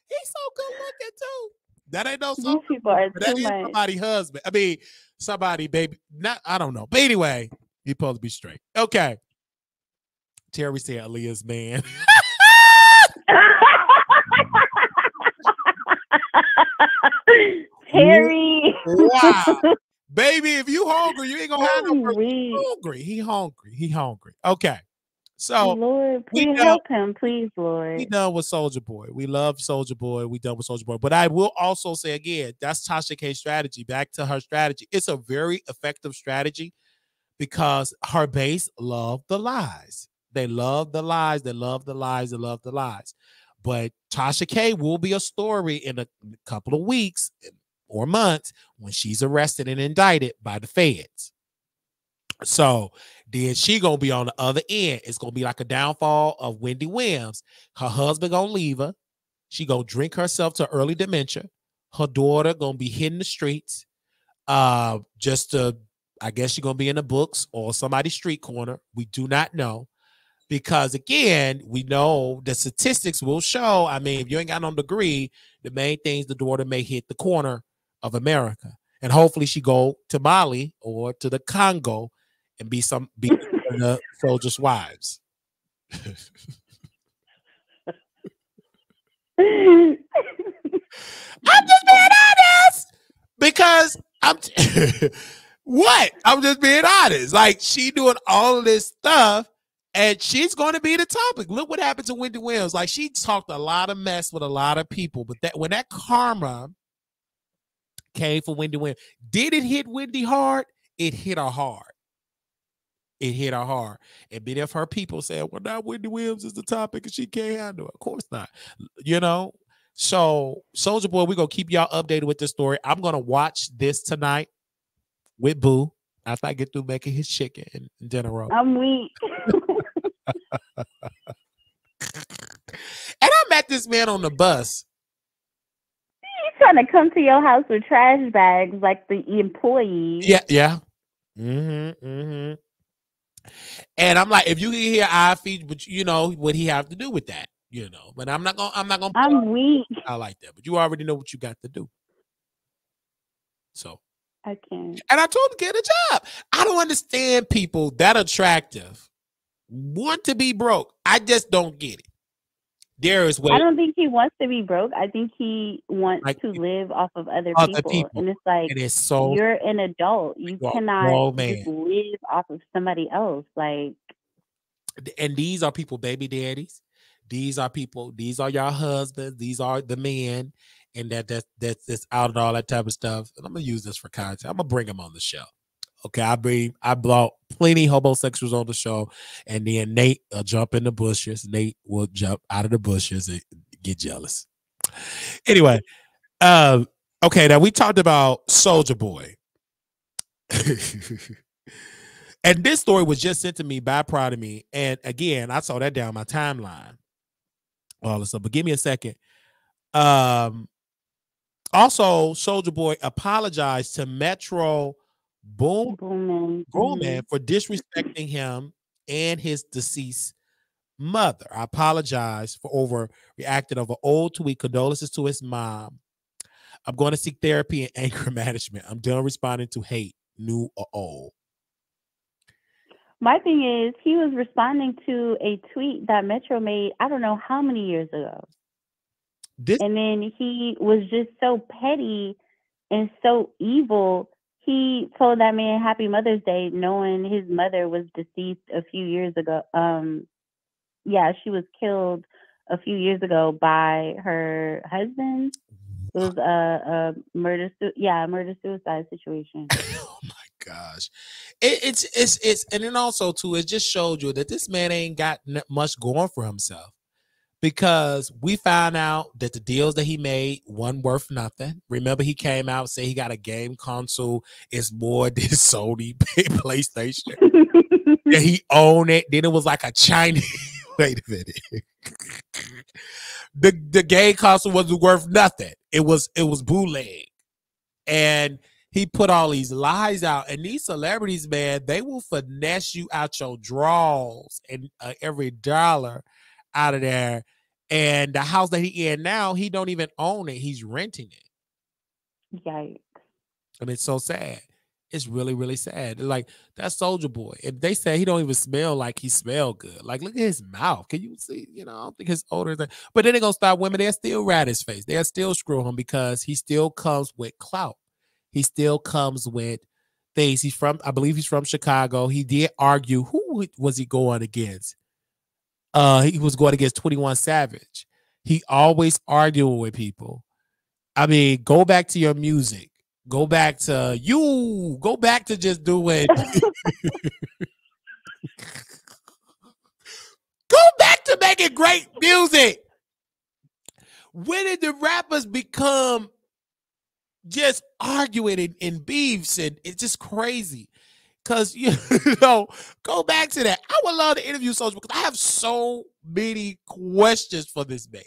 He's so good looking too. That ain't no These people are that too is much. somebody's husband. I mean, somebody baby. Not I don't know. But anyway, he's supposed to be straight. Okay. Terry said Aaliyah's man. Terry. Wow. Baby, if you hungry, you ain't gonna have no person. He hungry. He hungry. Okay. So Lord, please help him. Please, Lord. We done with Soulja Boy. We love Soulja Boy. We done with Soulja Boy. But I will also say again, that's Tasha K's strategy. Back to her strategy. It's a very effective strategy because her base love the lies. They love the lies. They love the lies. They love the lies. But Tasha K will be a story in a couple of weeks or months when she's arrested and indicted by the feds. So then she gonna be on the other end. It's gonna be like a downfall of Wendy Williams. Her husband gonna leave her. She gonna drink herself to early dementia. Her daughter gonna be hitting the streets. Just to, I guess she's gonna be in the books or somebody's street corner. We do not know. Because again, we know the statistics will show. I mean, if you ain't got no degree, the main things the daughter may hit the corner of America. And hopefully she go to Mali or to the Congo and be one of the soldiers' wives. I'm just being honest. Because what? I'm just being honest. Like, she doing all of this stuff. And she's going to be the topic. Look what happened to Wendy Williams. Like, she talked a lot of mess with a lot of people. But that when that karma came for Wendy Williams, did it hit Wendy hard? It hit her hard. It hit her hard. And many of her people said, well, now Wendy Williams is the topic and she can't handle it. Of course not. You know? So, Soulja Boy, we're going to keep y'all updated with this story. I'm going to watch this tonight with Boo after I get through making his chicken and dinner roll. I'm weak. And I met this man on the bus. He's trying to come to your house with trash bags like the employees. Yeah. And I'm like, if you can hear I feed, but you know what he have to do with that, you know. But I'm not gonna. I'm weak. I like that, but you already know what you got to do. So I can't. And I told him to get a job. I don't understand people that attractive want to be broke. I just don't get it. There is way. I don't think he wants to be broke. I think he wants to live off of other people. And it's like, you're an adult. You cannot just live off of somebody else. Like, and these are people, baby daddies. These are people. These are your husbands. These are the men, and that's out and all that type of stuff. And I'm gonna use this for content. I'm gonna bring them on the show. Okay, I brought plenty homosexuals on the show, and then Nate will jump in the bushes. Nate will jump out of the bushes and get jealous. Anyway, okay, now we talked about Soulja Boy. And this story was just sent to me by Proud of Me. And again, I saw that down my timeline. All this stuff, but give me a second. Also, Soulja Boy apologized to Metro Boomin for disrespecting him and his deceased mother. I apologize for overreacting of an old tweet. Condolences to his mom. I'm going to seek therapy and anger management. I'm done responding to hate, new or old. My thing is, he was responding to a tweet that Metro made, I don't know how many years ago. And then he was just so petty and so evil. He told that man Happy Mother's Day, knowing his mother was deceased a few years ago. Yeah, she was killed a few years ago by her husband. It was a murder-suicide situation. Oh my gosh. It's and then also too, it just showed you that this man ain't got much going for himself. Because we found out that the deals that he made weren't worth nothing. Remember, he came out and said he got a game console. It's more than Sony PlayStation. And he owned it. Then it was like a Chinese. Wait a minute. The game console wasn't worth nothing. It was bootleg. And he put all these lies out. And these celebrities, man, they will finesse you out your draws and every dollar out of there. And the house that he in now, he don't even own it. He's renting it. Yikes. And it's so sad. It's really, really sad. Like, that Soulja Boy. If they say he don't even smell like he smell good. Like, look at his mouth. Can you see? You know, I don't think his odor. But then they're going to stop women. They'll still rat his face. They'll still screw him because he still comes with clout. He still comes with things. I believe he's from Chicago. He did argue. Who was he going against? He was going against 21 Savage. He always arguing with people. I mean, go back to your music. Go back to you. Go back to just doing. Go back to making great music. When did the rappers become just arguing in beefs? And it's just crazy. Because, you know, go back to that. I would love to interview Soulja because I have so many questions for this man.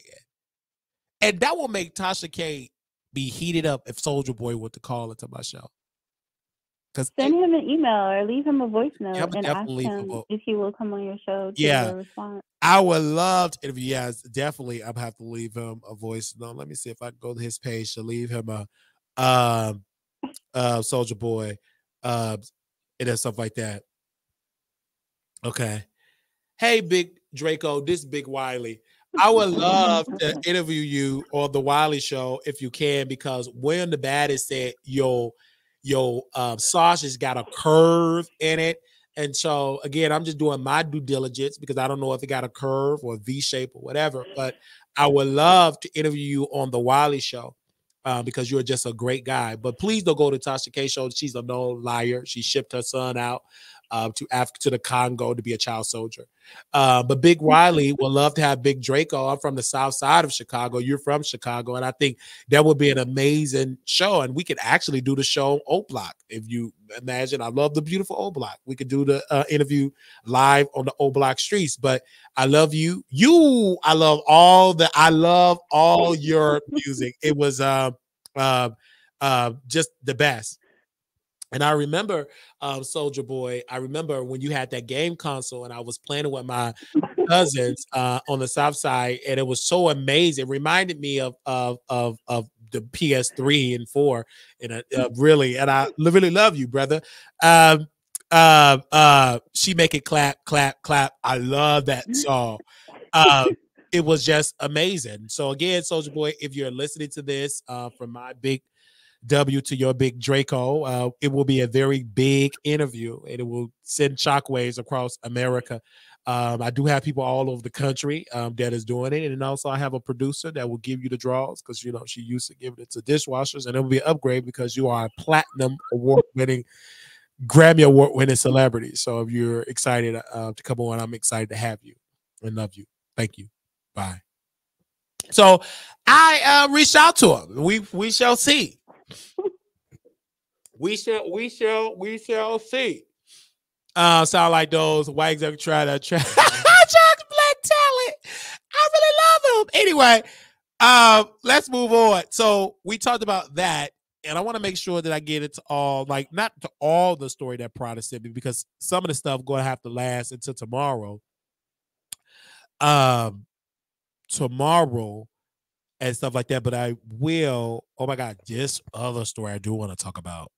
And that will make Tasha K be heated up if Soulja Boy were to call into my show. Send him an email or leave him a voice note and ask definitely him if he will come on your show to Yeah. give a response. I would love to interview. Yes, definitely. I'll have to leave him a voice note. Let me see if I can go to his page to leave him a Soulja Boy and stuff like that. Okay. Hey, Big Draco, this Big Wiley. I would love to interview you on the Wiley Show if you can, because William the Baddest said your sausage got a curve in it. And so, again, I'm just doing my due diligence because I don't know if it got a curve or a V shape or whatever. But I would love to interview you on the Wiley Show because you're just a great guy. But please don't go to Tasha K Show. She's a known liar. She shipped her son out to Africa, to the Congo, to be a child soldier. But Big Wiley would love to have Big Draco. I'm from the south side of Chicago. You're from Chicago. And I think that would be an amazing show. And we could actually do the show O Block. If you imagine, I love the beautiful O Block. We could do the interview live on the O Block streets. But I love you. I love all your music. It was just the best. And I remember, Soulja Boy, I remember when you had that game console and I was playing it with my cousins on the South Side, and it was so amazing. It reminded me of the PS3 and 4, and really, and I really love you, brother. She Make It Clap, Clap, Clap. I love that song. It was just amazing. So again, Soulja Boy, if you're listening to this from my big W to your Big Draco, it will be a very big interview and it will send shockwaves across America. I do have people all over the country that is doing it, and also I have a producer that will give you the draws because, you know, she used to give it to dishwashers, and it will be an upgrade because you are a platinum award-winning, Grammy award-winning celebrity. So if you're excited to come on, I'm excited to have you and love you. Thank you. Bye. So I reached out to him. We shall see. We shall see. Sound like those whites that try to attract black talent. I really love him. Anyway, let's move on. So we talked about that, and I want to make sure that I get it to all, like, not to all the story that Prada sent me, because some of the stuff going to have to last until tomorrow. Tomorrow and stuff like that, but I will. Oh my God, this other story I do want to talk about.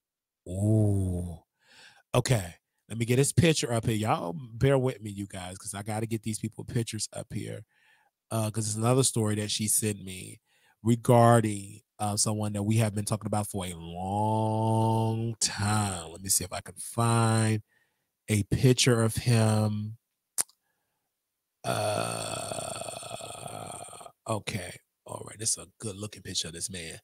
Ooh, okay. Let me get his picture up here. Y'all bear with me, you guys, because I got to get these people pictures up here. Because it's another story that she sent me regarding someone that we have been talking about for a long time. Let me see if I can find a picture of him. Okay. All right. This is a good looking picture of this man.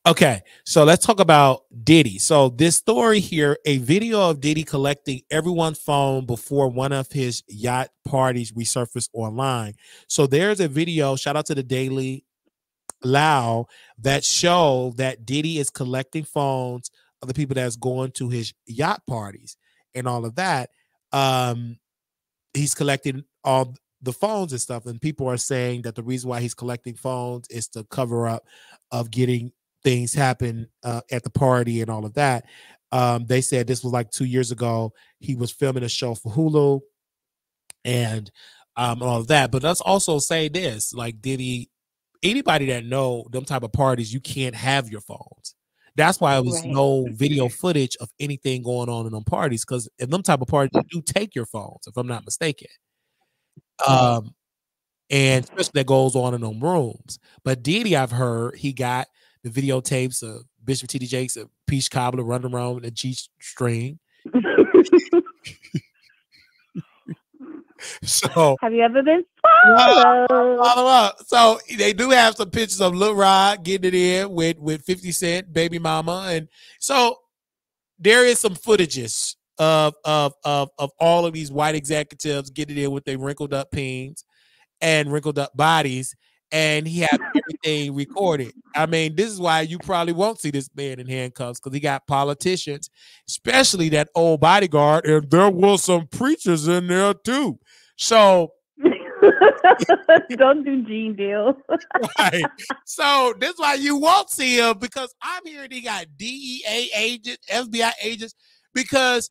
Okay. So let's talk about Diddy. So this story here, a video of Diddy collecting everyone's phone before one of his yacht parties resurfaced online. So there's a video, shout out to the Daily Lao, that show that Diddy is collecting phones of the people that's going to his yacht parties and all of that. He's collecting all the phones and stuff, and people are saying that the reason why he's collecting phones is to cover up of getting things happen at the party and all of that. They said this was like 2 years ago. He was filming a show for Hulu and all of that. But let's also say this: like, anybody that know them type of parties, you can't have your phones. That's why it was no video footage of anything going on in them parties, because in them type of parties, you do take your phones, if I'm not mistaken. And especially that goes on in them rooms. But Diddy, I've heard he got the videotapes of Bishop T.D. Jakes and Peach Cobbler running around with a G-string. So have you ever been swallowed? Follow up. So they do have some pictures of Lil Rod getting it in with 50 Cent, Baby Mama, and so there is some footages of all of these white executives getting in with their wrinkled up peens and wrinkled up bodies, and he had everything recorded. I mean, this is why you probably won't see this man in handcuffs, because he got politicians, especially that old bodyguard, and there was some preachers in there too. So don't do Gene Deal. Right. So this is why you won't see him, because I'm hearing he got DEA agents, FBI agents, because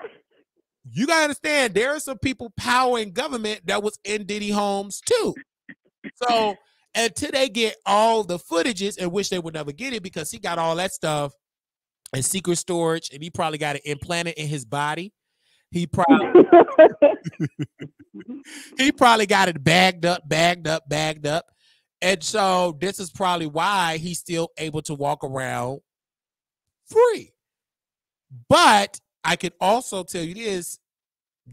you gotta understand there are some people powering government that was in Diddy homes too. So until they get all the footages, and which they would never get it, because he got all that stuff in secret storage, and he probably got it implanted in his body. He probably got it bagged up. And so this is probably why he's still able to walk around free. But I can also tell you this: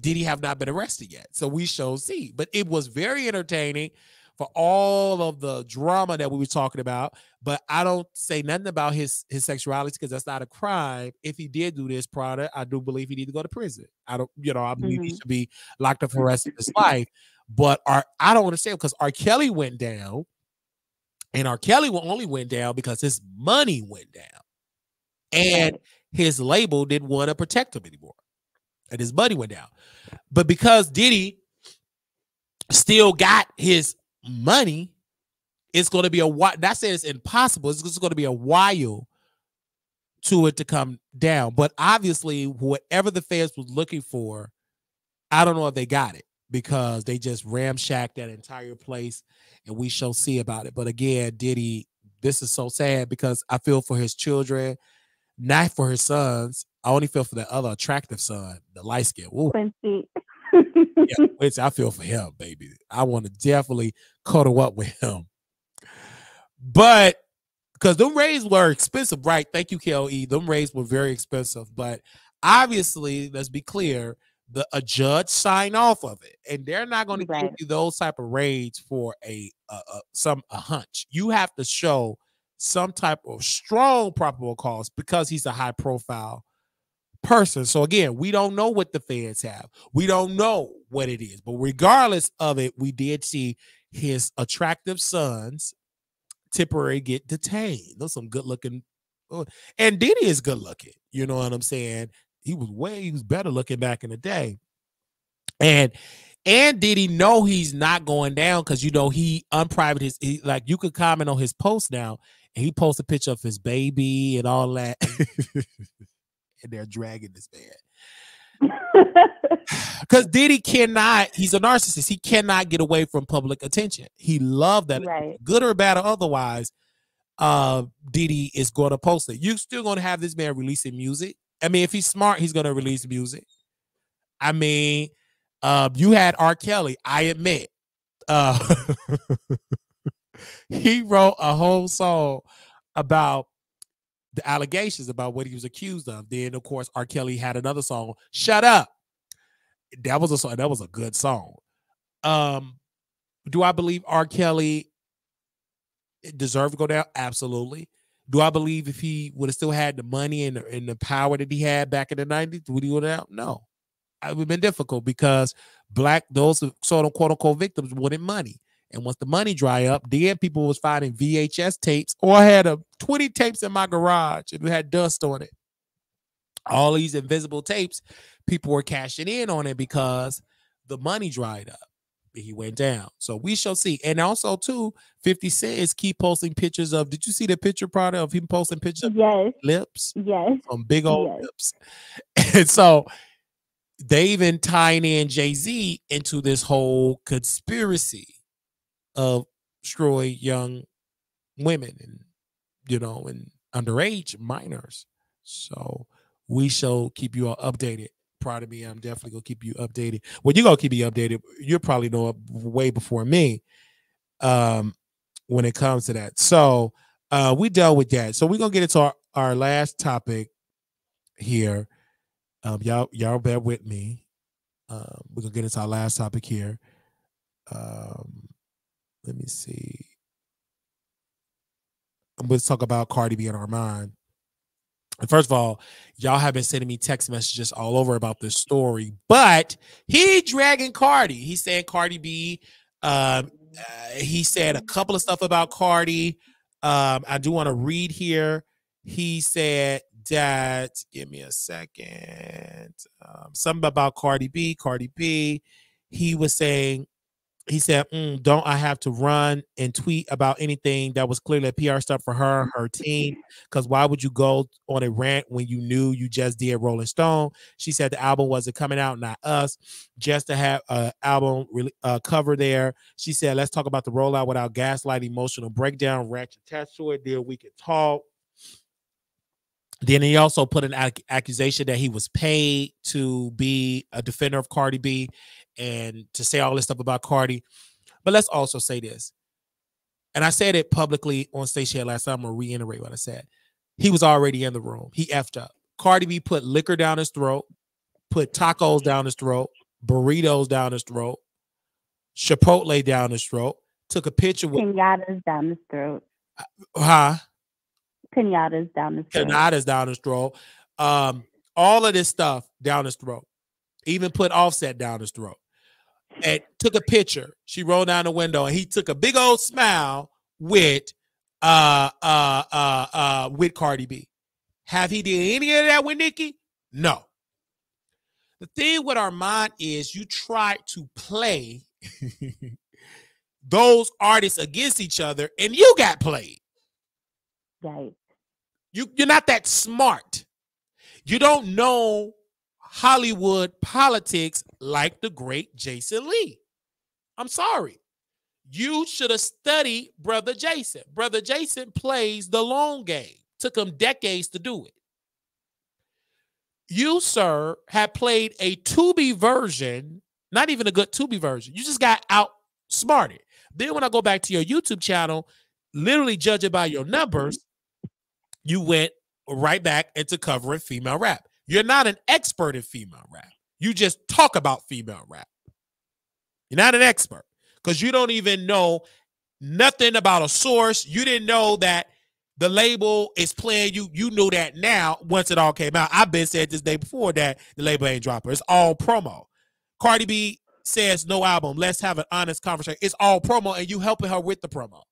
Diddy have not been arrested yet, so we shall see. But it was very entertaining for all of the drama that we were talking about. But I don't say nothing about his sexuality, because that's not a crime. If he did do this product, I do believe he need to go to prison. I believe he should be locked up for the rest of his life. But I don't understand, because R. Kelly went down, and R. Kelly only went down because his money went down, and his label didn't want to protect him anymore, and his money went down. But because Diddy still got his money, it's going to be not saying it's impossible. It's just going to be a while to it to come down. But obviously, whatever the feds was looking for, I don't know if they got it, because they just ramshacked that entire place, and we shall see about it. But again, Diddy, this is so sad, because I feel for his children, not for his sons. I only feel for the other attractive son, the light skin. Quincy. Yeah, Quincy, I feel for him, baby. I want to definitely cuddle up with him. But because them rays were expensive, right? Thank you, KLE. Them rays were very expensive. But obviously, let's be clear, a judge signed off of it, and they're not going to give you those type of raids for a hunch. You have to show some type of strong probable cause, because he's a high profile person. So again, we don't know what the feds have. We don't know what it is. But regardless of it, we did see his attractive sons temporarily get detained. Those some good looking, and Diddy is good looking. You know what I'm saying? He was better looking back in the day. And Diddy know he's not going down, because he unprivate like, you could comment on his post now, and he posts a picture of his baby and all that. And they're dragging this man. Because Diddy cannot, he's a narcissist. He cannot get away from public attention. He loved that. Right. Good or bad or otherwise, Diddy is going to post it. You're still going to have this man releasing music. I mean, if he's smart, he's going to release music. I mean, you had R. Kelly, I admit. He wrote a whole song about the allegations, about what he was accused of. Then, of course, R. Kelly had another song, Shut Up. That was a song. That was a good song. Do I believe R. Kelly deserved to go down? Absolutely. Do I believe if he would have still had the money and the power that he had back in the 90s, would he go down? No. It would have been difficult, because those sort of quote unquote victims wanted money. And once the money dry up, then people was finding VHS tapes, or I had 20 tapes in my garage and it had dust on it. All these invisible tapes, people were cashing in on it because the money dried up. he went down. So we shall see. And also too, 50 Cent is keep posting pictures of. Did you see the picture, Prada, of him posting pictures of Yes. lips? Yes. Some big old Yes. lips. And so they even tying in Jay-Z into this whole conspiracy of destroy young women and, you know, and underage minors. So we shall keep you all updated. Proud of me. I'm definitely gonna keep you updated. Well, you're gonna keep me updated. You'll probably know it way before me when it comes to that. So we dealt with that. So we're gonna get into our last topic here. Y'all bear with me. We're gonna get into our last topic here. Let me see. I'm going to talk about Cardi B and Armon. And first of all, y'all have been sending me text messages all over about this story, but he dragging Cardi. He's saying Cardi B. He said a couple of stuff about Cardi. I do want to read here. He said that, give me a second, something about Cardi B. Cardi B. He was saying, he said, don't I have to run and tweet about anything that was clearly a PR stuff for her team? Because why would you go on a rant when you knew you just did Rolling Stone? She said the album wasn't coming out, not us, just to have an album cover there. She said, let's talk about the rollout without gaslight, emotional breakdown, ratchet attached to it. Then we can talk. Then he also put an accusation that he was paid to be a defender of Cardi B and to say all this stuff about Cardi. But let's also say this. And I said it publicly on station last time. I'm going to reiterate what I said. He was already in the room. He effed up. Cardi B put liquor down his throat, put tacos down his throat, burritos down his throat, Chipotle down his throat, took a picture with Pinatas down his throat. Pinatas down his throat. Pinatas down his throat. All of this stuff down his throat. Even put Offset down his throat. And took a picture. She rolled down the window and he took a big old smile with Cardi B. Have he did any of that with Nicki? No. The thing with Armon is you try to play those artists against each other and you got played. Right. You're not that smart. You don't know Hollywood politics like the great Jason Lee. I'm sorry. You should have studied Brother Jason. Brother Jason plays the long game. Took him decades to do it. You, sir, have played a Tubi version, not even a good Tubi version. You just got outsmarted. Then when I go back to your YouTube channel, literally judging by your numbers, you went right back into covering female rap. You're not an expert in female rap. You just talk about female rap. You're not an expert because you don't even know nothing about a source. You didn't know that the label is playing you. You knew that now once it all came out. I've been said this day before that the label ain't dropping. It's all promo. Cardi B says no album. Let's have an honest conversation. It's all promo and you helping her with the promo.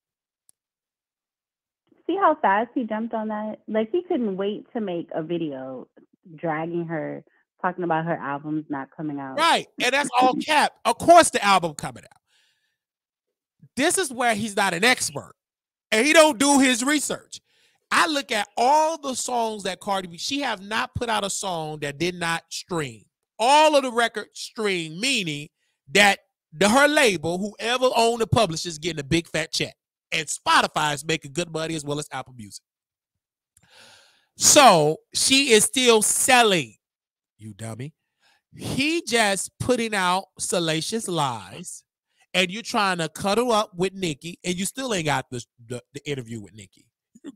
See how fast he jumped on that? Like he couldn't wait to make a video dragging her, talking about her albums not coming out. Right. And that's all cap. Of course the album coming out. This is where he's not an expert. And he don't do his research. I look at all the songs that Cardi B, she have not put out a song that did not stream. All of the records stream, meaning that her label, whoever owned the publisher, is getting a big fat check. And Spotify is making good money as well as Apple Music. So she is still selling, you dummy. He just putting out salacious lies, and you're trying to cuddle up with Nicki, and you still ain't got the interview with Nicki.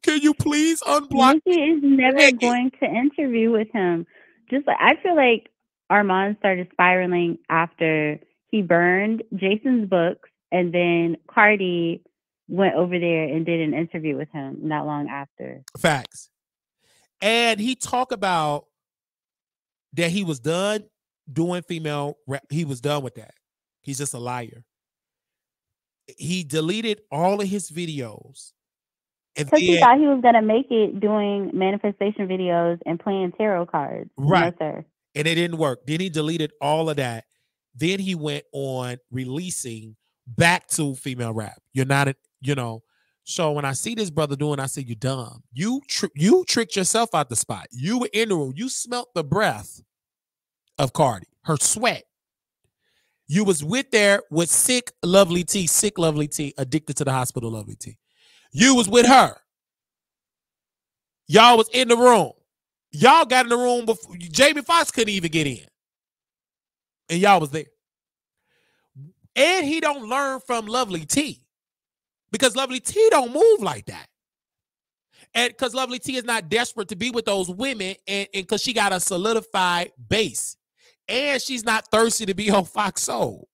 Can you please unblock Nicki is never going to interview with him. Just like I feel like Armon started spiraling after he burned Jason's books, and then Cardi went over there and did an interview with him not long after. Facts. And he talked about that he was done doing female rap. He was done with that. He's just a liar. He deleted all of his videos. Because he thought he was going to make it doing manifestation videos and playing tarot cards. Right. No, sir. And it didn't work. Then he deleted all of that. Then he went on releasing back to female rap. You're not, So when I see this brother doing, I say, you dumb. You tricked yourself out the spot. You were in the room. You smelt the breath of Cardi, her sweat. You was there with sick Lovely T, addicted to the hospital Lovely T. You was with her. Y'all was in the room. Y'all got in the room before Jamie Foxx couldn't even get in. And y'all was there. And he don't learn from Lovely T. Because Lovely T don't move like that. And because Lovely T is not desperate to be with those women, and because she got a solidified base. And she's not thirsty to be on Fox Soul.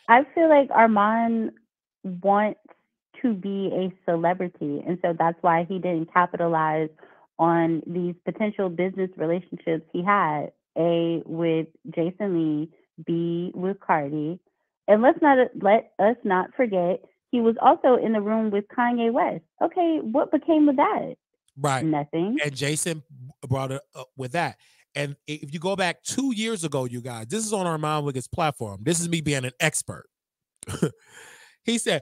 I feel like Armon wants to be a celebrity. And so that's why he didn't capitalize on these potential business relationships he had. A, with Jason Lee. B, with Cardi. And let us not forget, he was also in the room with Kanye West. Okay, what became of that? Right. Nothing. And Jason brought it up with that. And if you go back 2 years ago, you guys, this is on Armon Wiggins' platform. This is me being an expert. He said,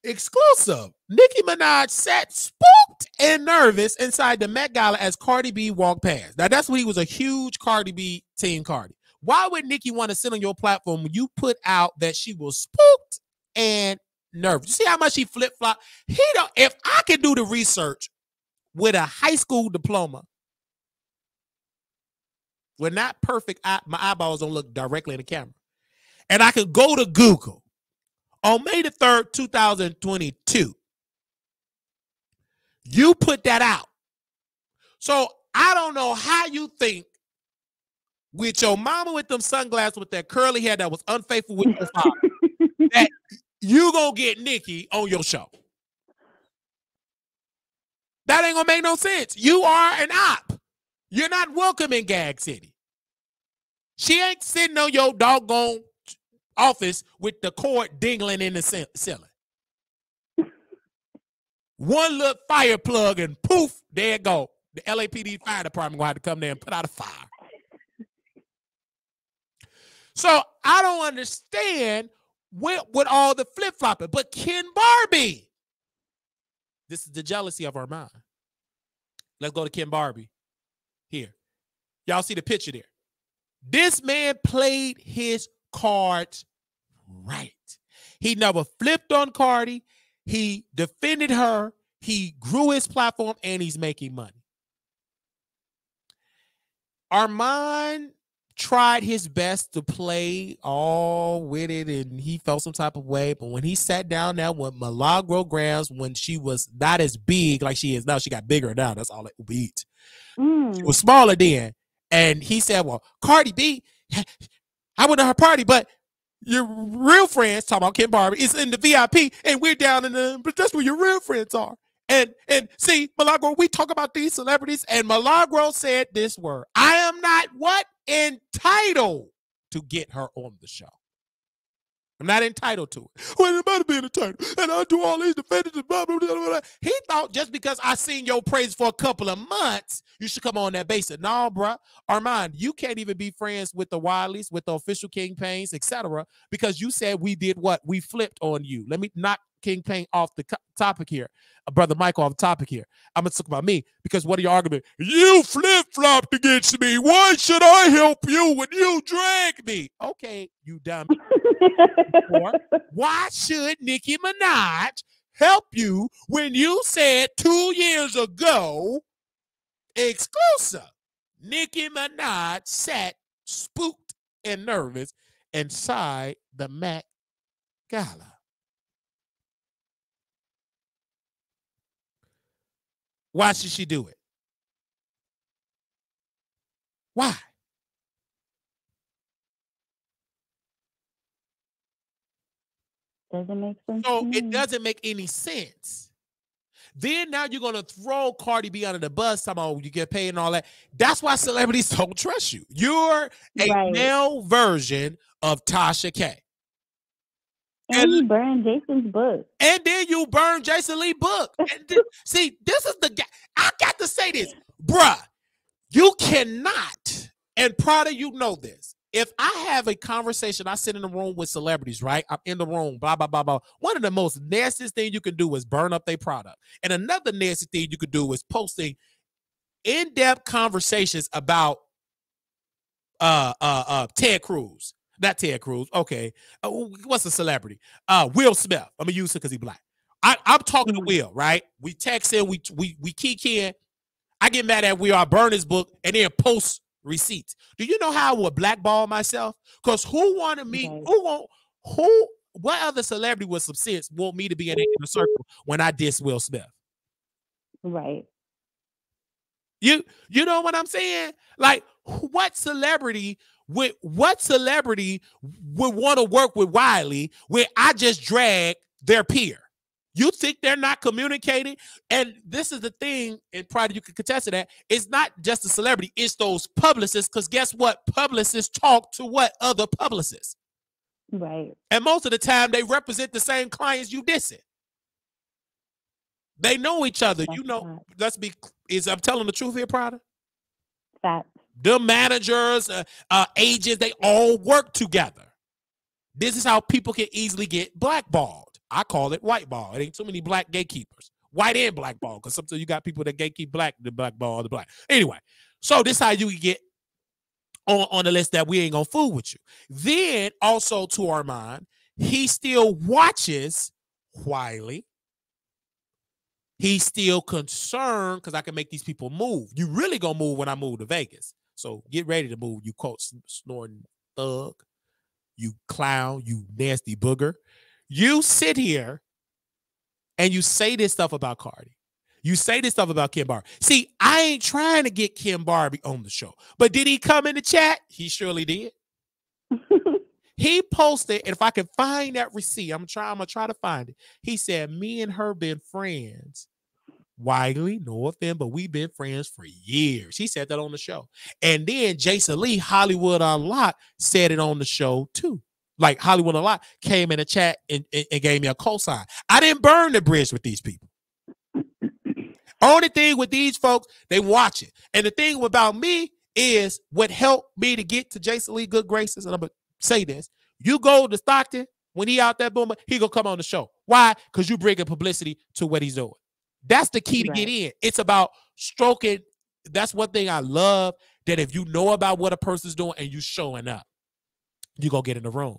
exclusive, Nicki Minaj sat spooked and nervous inside the Met Gala as Cardi B walked past. Now, that's when he was a huge Cardi B team Cardi. Why would Nicki want to sit on your platform when you put out that she was spooked and nervous? You see how much he flip-flopped? If I can do the research with a high school diploma, we're not perfect. My eyeballs don't look directly in the camera. And I can go to Google on May the 3rd, 2022. You put that out. So I don't know how you think with your mama with them sunglasses with that curly hair that was unfaithful with your father that you gonna get Nicki on your show. That ain't gonna make no sense. You are an op. You're not welcome in Gag City. She ain't sitting on your doggone office with the cord dingling in the ceiling. One little fire plug and poof, there it go. The LAPD fire department will have to come there and put out a fire. So I don't understand with all the flip-flopping. But Ken Barbie, this is the jealousy of our mind. Let's go to Ken Barbie here. Y'all see the picture there. This man played his cards right. He never flipped on Cardi. He defended her. He grew his platform, and he's making money. Armon tried his best to play all with it, and he felt some type of way. But when he sat down there with Milagro Grams, when she was not as big like she is now, she got bigger now. That's all it beat. She was smaller then. And he said, well, Cardi B, I went to her party, but your real friends, talking about Ken Barbie, is in the VIP, and we're down in but that's where your real friends are. And see, Milagro, we talk about these celebrities, and Milagro said this word. I am not what? Entitled to get her on the show. I'm not entitled to it. Well, it might be entitled. And I do all these defenders and blah, blah, blah, blah. He thought just because I seen your praise for a couple of months, you should come on that basis. No, bruh. Armon, you can't even be friends with the Wileys, with the official Kingpins, etc. because you said we did what? We flipped on you. Let me knock Kingpin off the topic here. Brother Michael off the topic here. I'm going to talk about me because what are your arguments? You flip-flopped against me. Why should I help you when you drag me? Okay, you dumb. Or, why should Nicki Minaj help you when you said 2 years ago, exclusive, Nicki Minaj sat spooked and nervous inside the Met Gala? Why should she do it? Why? Doesn't make sense. So it doesn't make any sense. Then now you're going to throw Cardi B under the bus, talking about you get paid and all that. That's why celebrities don't trust you. You're a male version of Tasha K. And you burned Jason's book. And then you burn Jason Lee's book. And see, this is the guy. I got to say this. Bruh, you cannot, and Prada, you know this. if I have a conversation, I sit in a room with celebrities, right? I'm in the room, blah, blah, blah, blah. One of the most nastiest things you can do is burn up their product. And another nasty thing you could do is posting in-depth conversations about Ted Cruz. Not Ted Cruz. Okay. What's a celebrity? Will Smith. I'm gonna use it because he's black. I'm talking to Will, right? We text in, we kick in. I get mad at Will, I burn his book, and then post receipts. Do you know how I would blackball myself? Because who wanted me, what other celebrity with some sense want me to be in a circle when I diss Will Smith? Right. You know what I'm saying? Like, what celebrity would want to work with Wiley where I just drag their peer? You think they're not communicating? And this is the thing, and probably you can contest to that. It's not just the celebrity, it's those publicists, because guess what? Publicists talk to what other publicists? Right. And most of the time, they represent the same clients you dissing. They know each other. That's you know, I'm telling the truth here, Prada? That. The managers, agents, they all work together. This is how people can easily get blackballed. I call it white ball. It ain't too many black gatekeepers. White and black ball, because sometimes you got people that gatekeep black, the black ball, the black. Anyway, so this is how you can get on the list that we ain't gonna fool with you. Then also to Armon, he still watches Wiley. He's still concerned because I can make these people move. You really gonna move when I move to Vegas. So get ready to move, you quote snorting thug, you clown, you nasty booger. You sit here and you say this stuff about Cardi. You say this stuff about Kim Barbie. See, I ain't trying to get Kim Barbie on the show. But did he come in the chat? He surely did. He posted, and if I can find that receipt, I'm gonna try to find it. He said, me and her been friends. Wiley, no offense, but we've been friends for years. He said that on the show. And then Jason Lee, Hollywood Unlocked, said it on the show too. Like Hollywood Unlocked came in the chat and gave me a cosign. I didn't burn the bridge with these people. Only thing with these folks, they watch it. And the thing about me is what helped me to get to Jason Lee good graces, and I'm going to say this. You go to Stockton, when he out there booming, he going to come on the show. Why? Because you bringing publicity to what he's doing. That's the key to get in. It's about stroking. That's one thing I love, that if you know about what a person's doing and you showing up, you going to get in the room.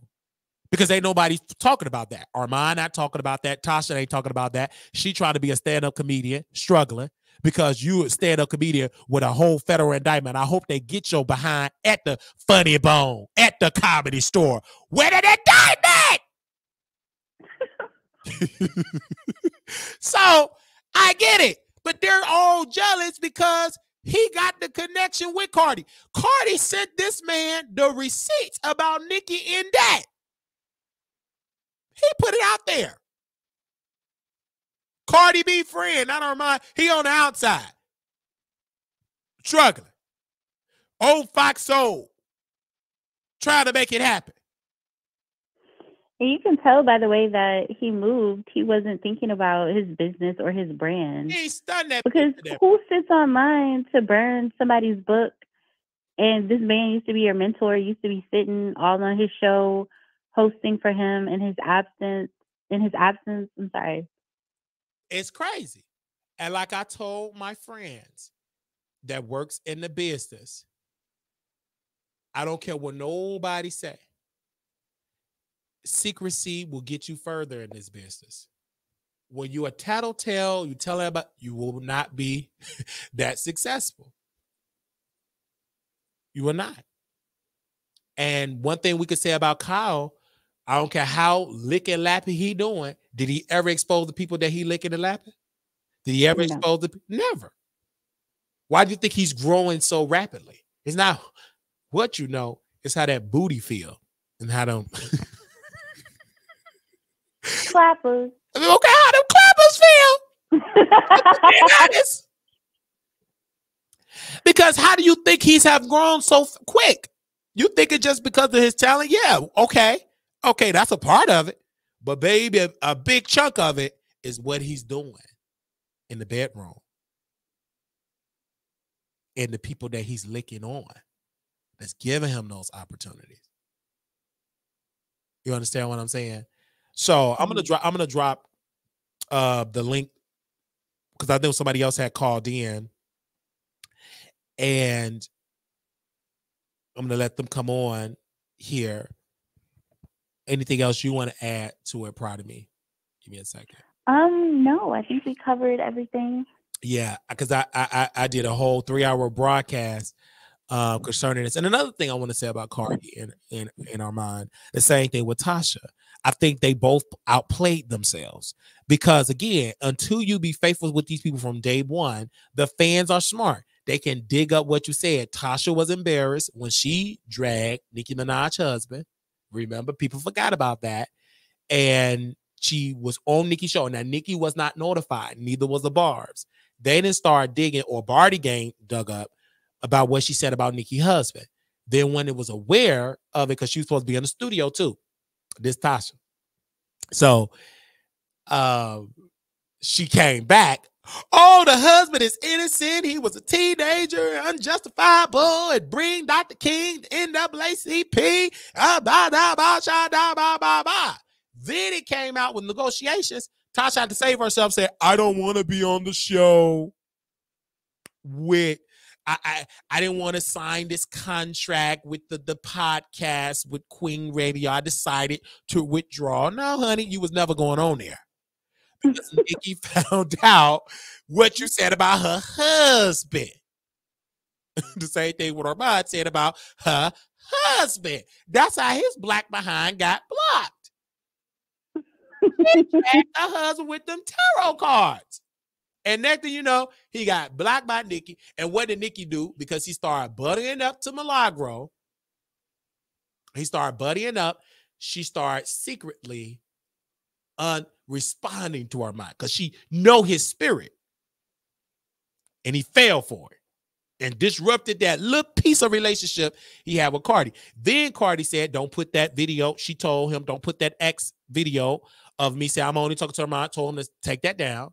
Because ain't nobody talking about that. Armon not talking about that. Tasha ain't talking about that. She trying to be a stand-up comedian, struggling, because you a stand-up comedian with a whole federal indictment. I hope they get your behind at the Funny Bone, at the Comedy Store. Where did indictment? So I get it. But they're all jealous because he got the connection with Cardi. Cardi sent this man the receipts about Nicki and that. He put it out there. Cardi B friend, not Armon. He on the outside. Struggling. Old Fox Soul. Trying to make it happen. And you can tell by the way that he moved, he wasn't thinking about his business or his brand. He ain't stunned that. Because who sits online to burn somebody's book? And this man used to be your mentor, used to be sitting all on his show, hosting for him in his absence. I'm sorry. It's crazy. And like I told my friends that works in the business, I don't care what nobody say. Secrecy will get you further in this business. When you a tattletale, you tell everybody, you will not be that successful. You will not. And one thing we could say about Kyle, I don't care how lick and lappy he doing. Did he ever expose the people that he licking and lapping? Did he ever expose the people? Never. Why do you think he's growing so rapidly? It's not what you know, it's how that booty feel and how them clappers. Okay, how them clappers feel. Because how do you think he's have grown so quick? You think it's just because of his talent? Yeah, okay. Okay, that's a part of it. But baby, a big chunk of it is what he's doing in the bedroom and the people that he's licking on. that's giving him those opportunities. You understand what I'm saying? So I'm gonna drop the link because I know somebody else had called in, and I'm gonna let them come on here. Anything else you want to add to it? Proud of me. Give me a second. No, I think we covered everything. Yeah, because I did a whole 3-hour broadcast concerning this. And another thing I want to say about Cardi and Armon, the same thing with Tasha. I think they both outplayed themselves because, again, until you be faithful with these people from day one, the fans are smart. They can dig up what you said. Tasha was embarrassed when she dragged Nicki Minaj's husband. Remember, people forgot about that. And she was on Nicki's show. Now, Nicki was not notified. Neither was the Barbs. They didn't start digging, or Barty Gang dug up about what she said about Nicki's husband. Then when it was aware of it, because she was supposed to be in the studio too, this Tasha. So she came back. Oh, the husband is innocent. He was a teenager, unjustifiable, and bring Dr. King to NAACP. Then it came out with negotiations. Tasha had to save herself, said, I don't want to be on the show with, I didn't want to sign this contract with the podcast with Queen Radio. I decided to withdraw. No, honey, you was never going on there. Because Nicki found out what you said about her husband. The same thing what Armon said about her husband. That's how his black behind got blocked. He dragged her husband with them tarot cards. And next thing you know, he got blocked by Nicki. And what did Nicki do? Because he started buddying up to Milagro. He started buddying up. She started secretly responding to Armon because she know his spirit. And he fell for it and disrupted that little piece of relationship he had with Cardi. Then Cardi said, don't put that video. She told him, don't put that X video of me saying I'm only talking to Armon. Told him to take that down.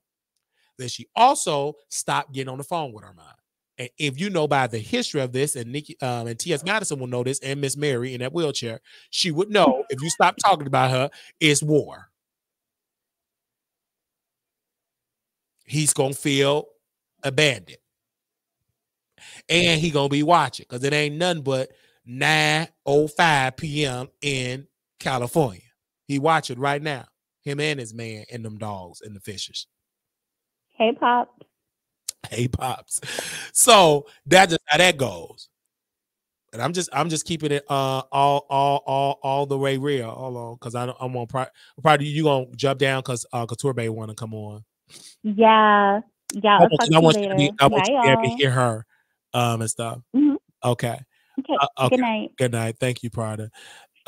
Then she also stopped getting on the phone with Armon. And if you know by the history of this, and Nicki and T.S. Madison will know this, and Miss Mary in that wheelchair, she would know if you stop talking about her, it's war. He's going to feel abandoned. And he going to be watching because it ain't nothing but 9:05 p.m. in California. He watching right now. Him and his man and them dogs and the fishes. Hey, Pops. Hey, Pops. So that's just how that goes. And I'm just keeping it all the way real. Hold on, because I'm on probably you gonna jump down because Couture Bay want to come on. Yeah. I'll talk to you later. I want you to be able to hear her and stuff. Mm-hmm. Okay. Okay. Good night. Good night. Thank you, Prada.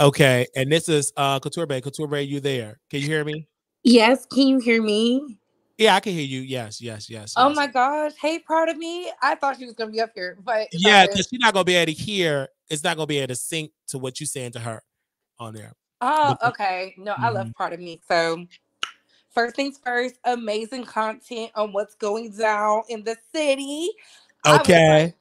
Okay, and this is Couture Bay. Couture Bay, you there? Can you hear me? Yes. Can you hear me? Yeah, I can hear you. Yes. Oh my gosh. Hey, proud of me. I thought she was gonna be up here, but yeah, because she's not gonna be able to hear. It's not gonna be able to sync to what you're saying to her on there. Oh, okay. No, I love part of me. So first things first, amazing content on what's going down in the city. Okay.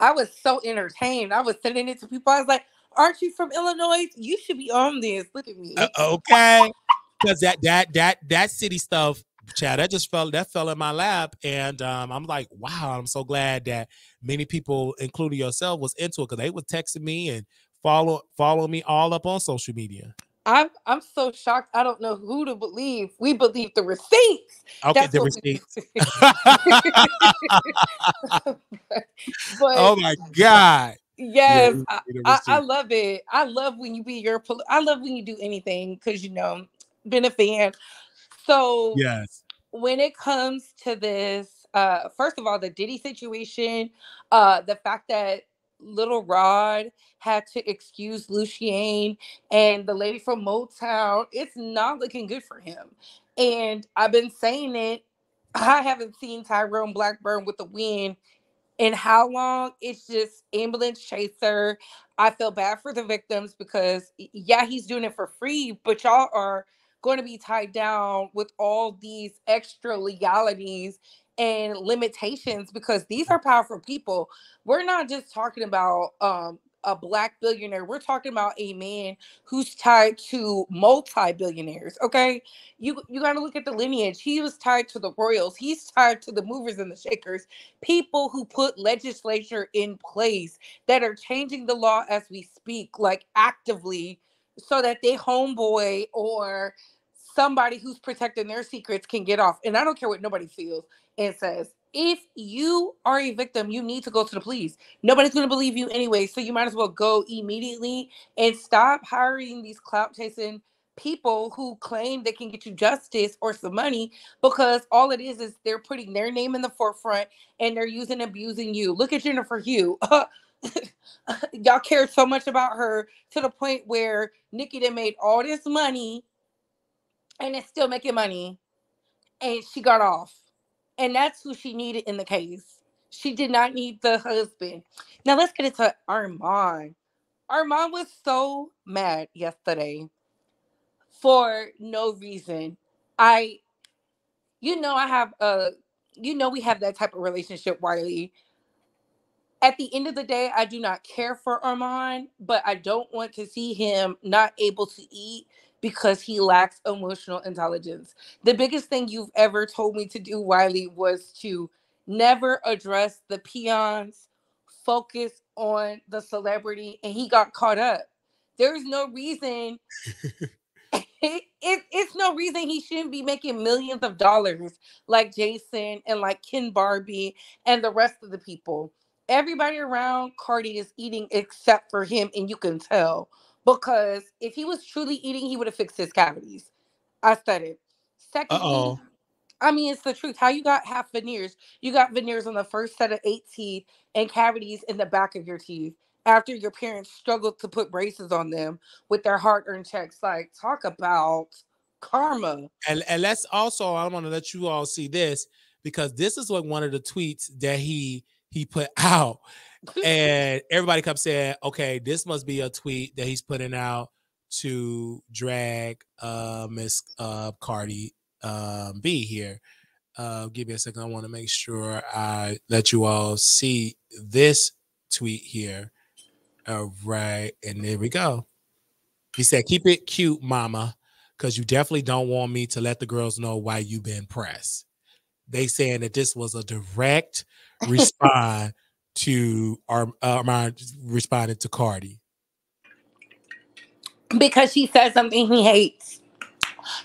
I was so entertained. I was sending it to people. I was like, aren't you from Illinois? You should be on this. Look at me. Okay. Because that city stuff, Chad, that fell in my lap. And I'm like, wow, I'm so glad that many people, including yourself, was into it because they were texting me and follow me all up on social media. I'm so shocked. I don't know who to believe. We believe the receipts. Okay, that's the receipts. But, oh my God. Yes, yeah, I love it. I love when you be I love when you do anything because been a fan. So yes, when it comes to this, first of all, the Diddy situation, the fact that Little Rod had to excuse Luciane and the lady from Motown, it's not looking good for him. And I've been saying it. I haven't seen Tyrone Blackburn with the win in how long? It's just ambulance chaser. I feel bad for the victims because, yeah, he's doing it for free, but y'all are going to be tied down with all these extra legalities and limitations because these are powerful people. We're not just talking about a black billionaire. We're talking about a man who's tied to multi-billionaires. Okay, you got to look at the lineage. He was tied to the royals. He's tied to the movers and the shakers, people who put legislature in place that are changing the law as we speak, like actively, so that they homeboy or somebody who's protecting their secrets can get off. And I don't care what nobody feels and says. If you are a victim, you need to go to the police. Nobody's going to believe you anyway, so you might as well go immediately and stop hiring these clout chasing people who claim they can get you justice or some money, because all it is they're putting their name in the forefront and they're using abusing you. Look at Jennifer Hugh. Y'all cared so much about her to the point where Nikki done made all this money and is still making money, and she got off. And that's who she needed in the case. She did not need the husband. Now let's get into Armon. Armon was so mad yesterday for no reason. I have we have that type of relationship, Wiley. At the end of the day, I do not care for Armon, but I don't want to see him not able to eat because he lacks emotional intelligence. The biggest thing you've ever told me to do, Wiley, was to never address the peons, focus on the celebrity, and he got caught up. There's no reason it's no reason he shouldn't be making millions of dollars like Jason and like Ken Barbie and the rest of the people. Everybody around Cardi is eating except for him, and you can tell, because if he was truly eating, he would have fixed his cavities. I said it. Secondly, I mean, it's the truth. How you got half veneers? You got veneers on the first set of 8 teeth and cavities in the back of your teeth after your parents struggled to put braces on them with their hard-earned checks. Like, talk about karma. And let's also, I want to let you all see this, because this is what one of the tweets that he put out. And everybody kept saying, okay, this must be a tweet that he's putting out to drag Miss Cardi B here. Give me a second. I want to make sure I let you all see this tweet here. All right. And there we go. He said, keep it cute, mama, because you definitely don't want me to let the girls know why you've been pressed. They saying that this was a direct response to Armon responding to Cardi. Because she said something he hates.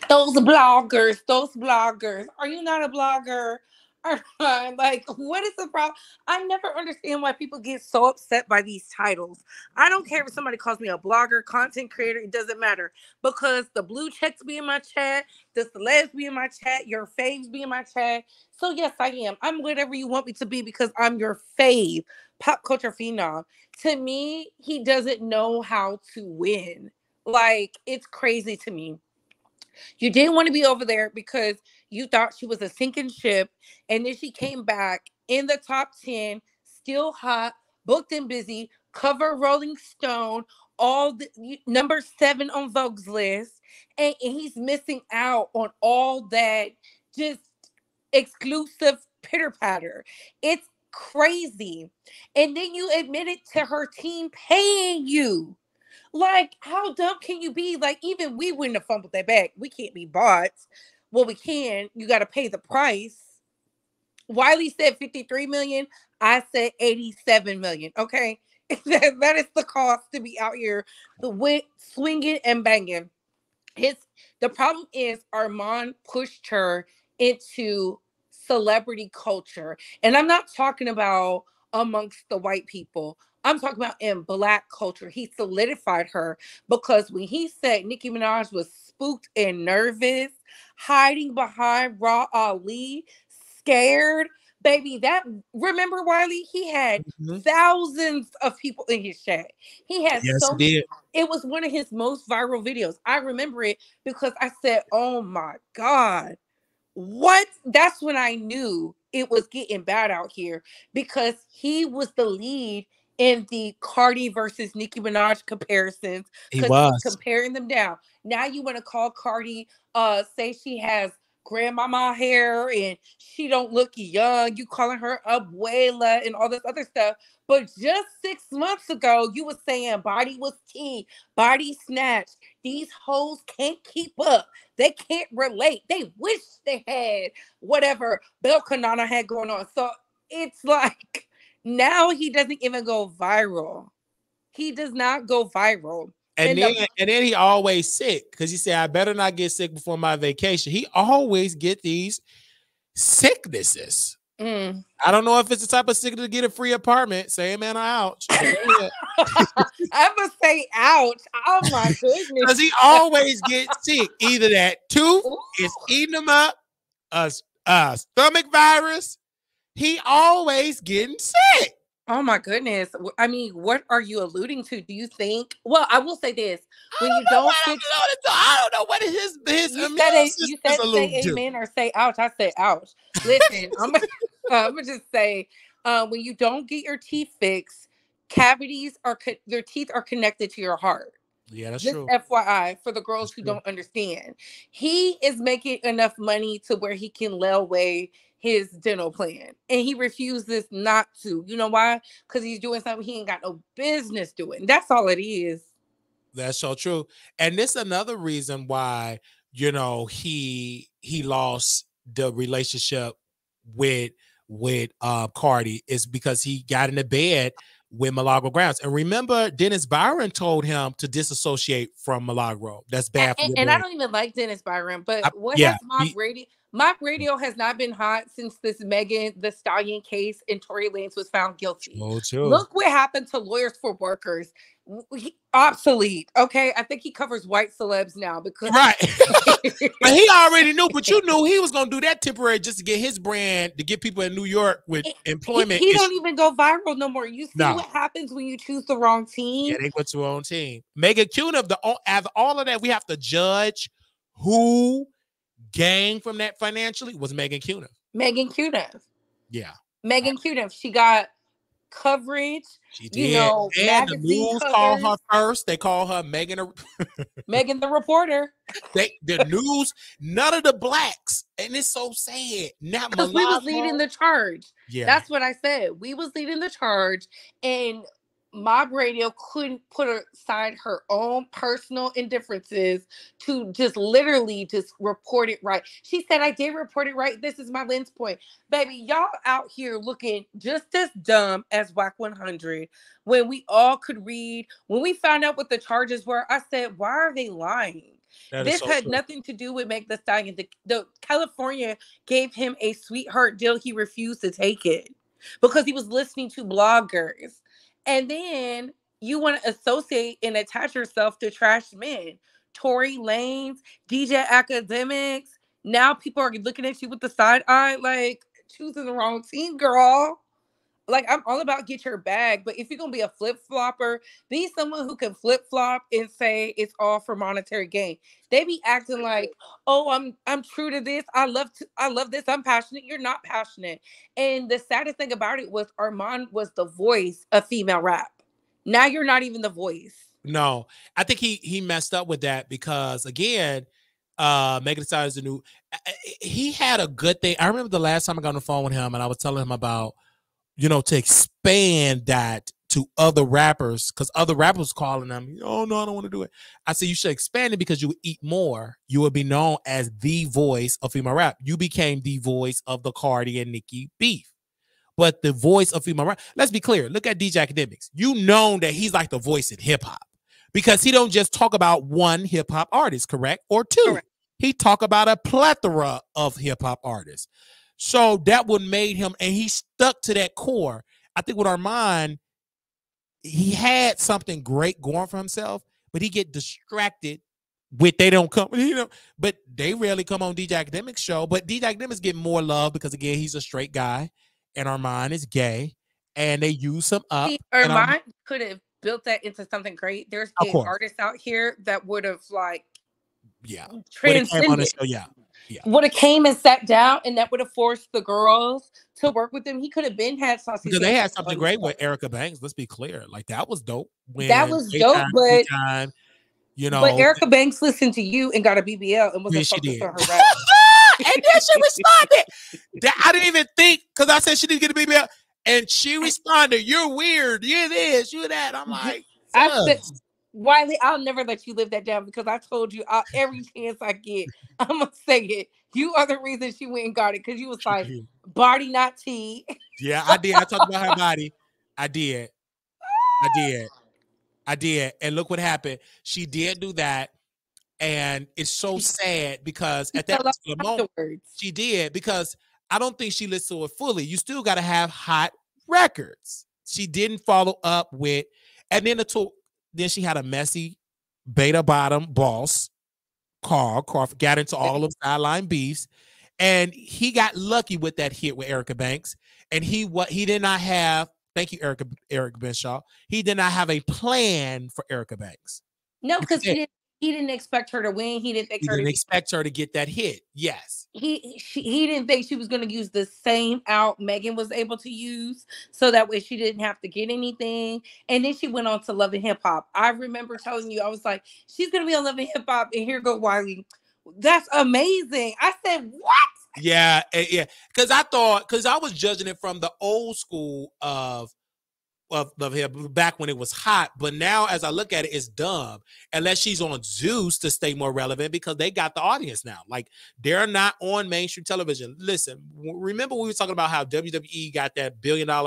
Those bloggers. Are you not a blogger? Like, what is the problem? I never understand why people get so upset by these titles. I don't care if somebody calls me a blogger, content creator, it doesn't matter. Because the blue checks be in my chat, the celebs be in my chat, your faves be in my chat. So yes, I am. I'm whatever you want me to be because I'm your fave, pop culture phenom. To me, he doesn't know how to win. Like, it's crazy to me. You didn't want to be over there because you thought she was a sinking ship. And then she came back in the top 10, still hot, booked and busy, cover Rolling Stone, all the number 7 on Vogue's list. And he's missing out on all that just exclusive pitter patter. It's crazy. And then you admitted to her team paying you. Like, how dumb can you be? Like, even we wouldn't have fumbled that bag. We can't be bought. Well, we can. You got to pay the price. Wiley said 53 million. I said 87 million. Okay. That is the cost to be out here swinging and banging. The problem is Armon pushed her into celebrity culture. And I'm not talking about amongst the white people. I'm talking about in Black culture. He solidified her because when he said Nicki Minaj was spooked and nervous, hiding behind Raw Ali, scared, baby, remember Wiley? He had thousands of people in his chat. He had he did. It was one of his most viral videos. I remember it because I said, oh my God, what? That's when I knew it was getting bad out here, because he was the lead in the Cardi versus Nicki Minaj comparisons. He was comparing them down. Now you want to call Cardi, say she has grandmama hair and she don't look young. You calling her abuela and all this other stuff. But just 6 months ago, you was saying body was tea, body snatched. These hoes can't keep up. They can't relate. They wish they had whatever Bel Kanana had going on. So it's like now he doesn't even go viral. He does not go viral. And then he always sick because he said, I better not get sick before my vacation. He always get these sicknesses. I don't know if it's the type of sickness to get a free apartment. Say amen or ouch. I'm gonna say ouch. Oh my goodness. Because he always gets sick. Either that tooth is eating him up, a stomach virus. He always getting sick. Oh my goodness. I mean, what are you alluding to? Do you think? Well, I will say this. When you don't get, I don't know what his you said say amen or say ouch. I said ouch. Listen, I'm gonna just say when you don't get your teeth fixed, cavities your teeth are connected to your heart. Yeah, that's just true. FYI for the girls who don't understand. He is making enough money to where he can lay away his dental plan, and he refuses not to. You know why? Because he's doing something he ain't got no business doing. That's all it is. That's so true. And this is another reason why, you know, he lost the relationship with Cardi is because he got into bed with Milagro Grounds. And remember, Dennis Byron told him to disassociate from Milagro. That's bad for your brain. I don't even like Dennis Byron, but has Mock Radio? Mock Radio has not been hot since this Megan Thee Stallion case and Tory Lanez was found guilty. Oh, true. Look what happened to Lawyers for Workers. Obsolete. Okay, I think he covers white celebs now because right. But he already knew. But you knew he was gonna do that temporary just to get his brand to get people in New York with employment. He don't even go viral no more. You see what happens when you choose the wrong team. Yeah, they go to their own team. Megan Cunha, after all of that, we have to judge who gained from that financially was Megan Cunha. Megan Cunha. Yeah. Megan Cunha. She got coverage. She did. You know, and the news called her first. They call her Megan Megan the reporter. The news, none of the blacks. And it's so sad. Because we was leading the charge. Yeah. That's what I said. We was leading the charge. And Mob Radio couldn't put aside her own personal indifferences to just literally just report it right. She said, I did report it right. This is my lens point. Baby, y'all out here looking just as dumb as WAC 100 when we all could read. When we found out what the charges were, I said, why are they lying? This had nothing to do with Meg Thee Stallion. The California gave him a sweetheart deal. He refused to take it because he was listening to bloggers. And then you want to associate and attach yourself to trash men. Tory Lanez, DJ Akademiks. Now people are looking at you with the side eye like, choosing the wrong team, girl. Like, I'm all about get your bag. But if you're going to be a flip-flopper, be someone who can flip-flop and say it's all for monetary gain. They be acting like, oh, I'm true to this. I love this. I'm passionate. You're not passionate. And the saddest thing about it was Armon was the voice of female rap. Now you're not even the voice. No, I think he messed up with that because, again, Megan Thee Stallion is the new. He had a good thing. I remember the last time I got on the phone with him and I was telling him about, you know, to expand that to other rappers because other rappers calling them, oh, no, I don't want to do it. I said, you should expand it because you would eat more. You would be known as the voice of female rap. You became the voice of the Cardi and Nicki beef. But the voice of female rap, let's be clear. Look at DJ Akademiks. You know that he's like the voice in hip hop because he don't just talk about one hip hop artist, correct? Or two. Correct. He talk about a plethora of hip hop artists. So that would made him, and he stuck to that core. I think with Armon, he had something great going for himself, but he get distracted with they don't come, you know. But they rarely come on DJ Akademiks' show. But DJ Akademiks get more love because again he's a straight guy, and Armon is gay, and they use him up. See, Armon could have built that into something great. There's gay artists out here that would have transcended. Would have came and sat down, and that would have forced the girls to work with him. He could have been had saucy. Because they had something great with Erica Banks. Let's be clear, like that was dope. That was dope, but you know, but Erica Banks listened to you and got a BBL and was focused on her rap. And then she responded. I didn't even think, because I said she didn't get a BBL. And she responded, "You're weird. You're this, you're that." I'm like, I said, Wiley, I'll never let you live that down because I told you every chance I get, I'm going to say it. You are the reason she went and got it because you was like, body, not tea. Yeah, I did. I talked about her body. I did. And look what happened. She did do that. And it's so sad because at that particular moment, she did, because I don't think she listened to it fully. You still got to have hot records. She didn't follow up with, and then then she had a messy beta bottom boss, Carl Crawford, got into all of sideline beefs, and he got lucky with that hit with Erica Banks. And he did not have, thank you, Eric Benshaw. He did not have a plan for Erica Banks. No, because he didn't expect her to win. He didn't expect her to get that hit. Yes. He didn't think she was going to use the same out Megan was able to use, so that way she didn't have to get anything. And then she went on to Love and Hip Hop. I remember telling you, I was like, she's going to be on Love and Hip Hop, and here go Wiley. That's amazing. I said, what? Yeah. Because I was judging it from the old school of back when it was hot, but now as I look at it, it's dumb unless she's on Zeus to stay more relevant, because they got the audience now. Like, they're not on mainstream television. Listen, remember we were talking about how WWE got that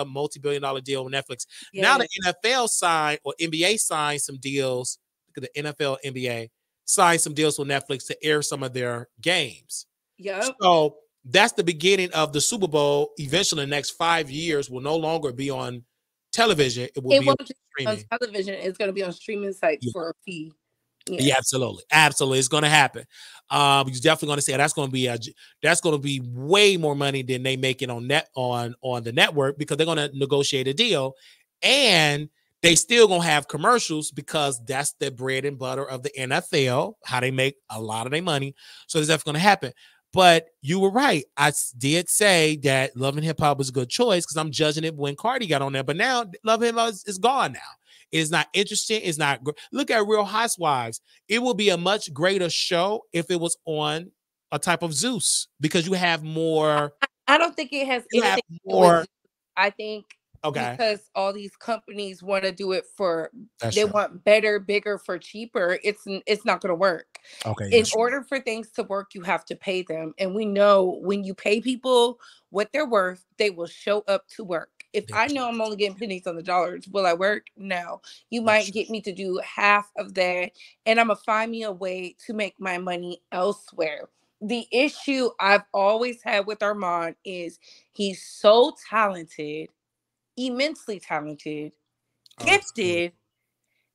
multi-billion-dollar deal with Netflix. Yes. Now the NFL signed, or NBA signed some deals. Look at the NFL, NBA signed some deals with Netflix to air some of their games. Yeah. So that's the beginning of the Super Bowl. Eventually, in the next 5 years, will no longer be on television. It will be on television. It's going to be on streaming sites for a fee. Yeah, absolutely. It's going to happen. You're definitely going to say that's going to be way more money than they make it on the network, because they're going to negotiate a deal, and they still going to have commercials, because that's the bread and butter of the NFL, how they make a lot of their money. So that's definitely going to happen. But you were right. I did say that Love and Hip Hop was a good choice, because I'm judging it when Cardi got on there. But now Love and Hip Hop is gone now. It's not interesting. It's not. Look at Real Housewives. It will be a much greater show if it was on a type of Zeus, because you have more. I don't think it has anything more. I think because all these companies want to do it want better, bigger for cheaper. It's not going to work. Okay. In order for things to work, you have to pay them. And we know when you pay people what they're worth, they will show up to work. If I know I'm only getting pennies on the dollars, will I work? No. You might get me to do half of that, and I'm going to find me a way to make my money elsewhere. The issue I've always had with Armon is he's so talented, immensely talented, gifted,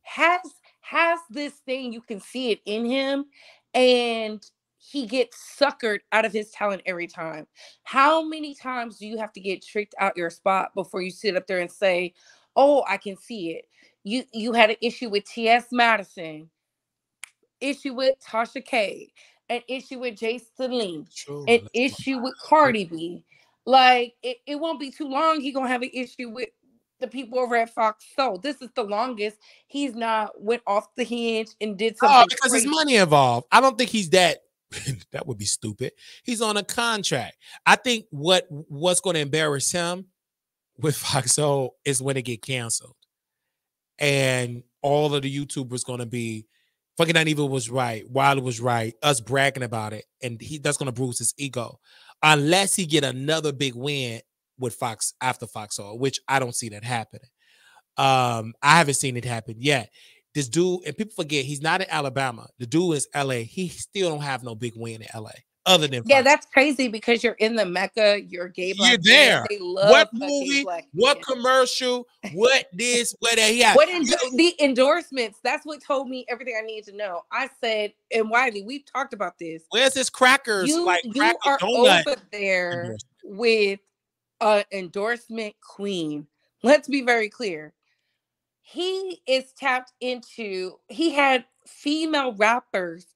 has this thing, you can see it in him, and he gets suckered out of his talent every time. How many times do you have to get tricked out your spot before you sit up there and say, oh, I can see it? You had an issue with T.S. Madison, issue with Tasha K, an issue with Jason Lee, an issue with Cardi B. Like, it won't be too long. He's going to have an issue with the people over at Fox Soul. This is the longest he's not went off the hinge and did something because crazy. There's money involved. I don't think he's that. That would be stupid. He's on a contract. I think what's going to embarrass him with Fox Soul is when it get canceled. And all of the YouTubers going to be, fucking Not Evil was right, Wiley was right, us bragging about it, and that's going to bruise his ego. Unless he get another big win with Fox after Fox Soul, which I don't see that happening. I haven't seen it happen yet. This dude, and people forget, he's not in Alabama. The dude is LA. He still don't have no big win in LA. Other than Fox. That's crazy, because you're in the Mecca, you're gay black. You're there. They love what movie? What commercial? What this? What that? Yeah. The endorsements? That's what told me everything I needed to know. I said, and Wiley, we've talked about this. Where's his crackers? You are donut over there with an endorsement queen. Let's be very clear. He is tapped into. He had female rappers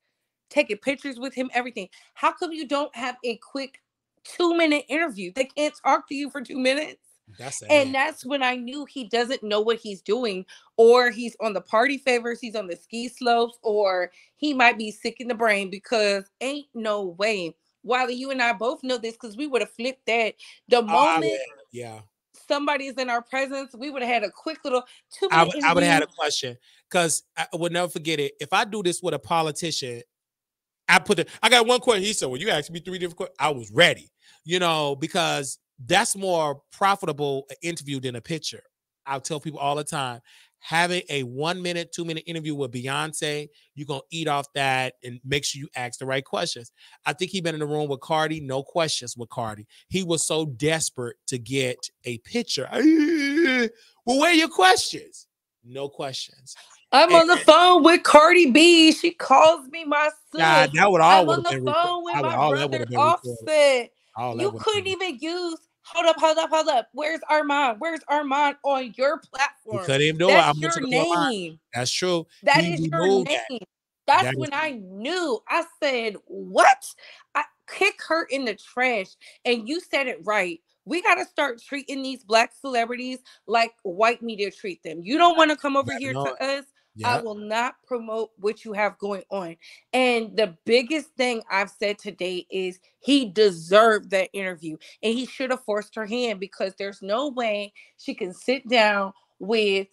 taking pictures with him, everything. How come you don't have a quick 2-minute interview? They can't talk to you for 2 minutes. That's when I knew he doesn't know what he's doing, or he's on the party favors, he's on the ski slopes, or he might be sick in the brain, because ain't no way Wiley, you and I both know this because we would have flipped that the moment yeah. somebody is in our presence. We would have had a quick little 2 I minute would have had interview. a question because I would never forget it. If I do this with a politician, I got one question. He said, well, you asked me 3 different questions. I was ready, because that's more profitable an interview than a picture. I'll tell people all the time, having a 1 minute, 2 minute interview with Beyonce, you're going to eat off that and make sure you ask the right questions. I think he been in the room with Cardi, no questions with Cardi. He was so desperate to get a picture. Well, where are your questions? No questions. I'm on the phone with Cardi B. She calls me my sis. Yeah, that would all I'm on the phone with my brother Offset. You couldn't even use. Hold up. Where's Armon? Where's Armon on your platform? You couldn't even do That's it. your name. That's true. That is your name. That's when I knew. I said, what? I kick her in the trash. And you said it right. We got to start treating these Black celebrities like white media treat them. You don't want to come over here to us. Yep. I will not promote what you have going on. And the biggest thing I've said today is he deserved that interview. And he should have forced her hand because there's no way she can sit down with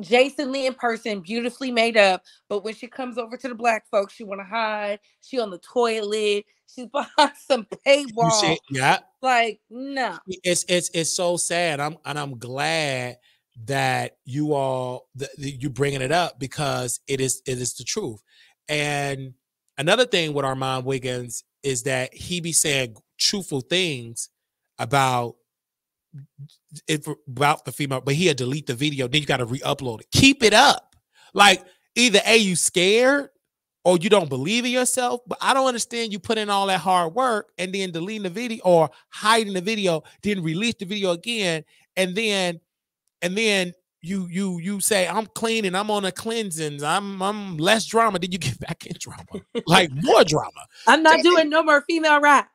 Jason Lee in person, beautifully made up. But when she comes over to the Black folks, she want to hide. She on the toilet. She's behind some paywall. Yeah. Like, no. It's so sad. I'm glad that you all you bringing it up because it is the truth. And another thing with Armon Wiggins is that he be saying truthful things about the female, but he'll delete the video. Then you got to re-upload it. Keep it up. Like either you scared or you don't believe in yourself. But I don't understand you put in all that hard work and then deleting the video or hiding the video, then release the video again, and then you say I'm clean and I'm on a cleansing. I'm less drama. Then you get back in drama, like more drama. I'm not doing no more female rap.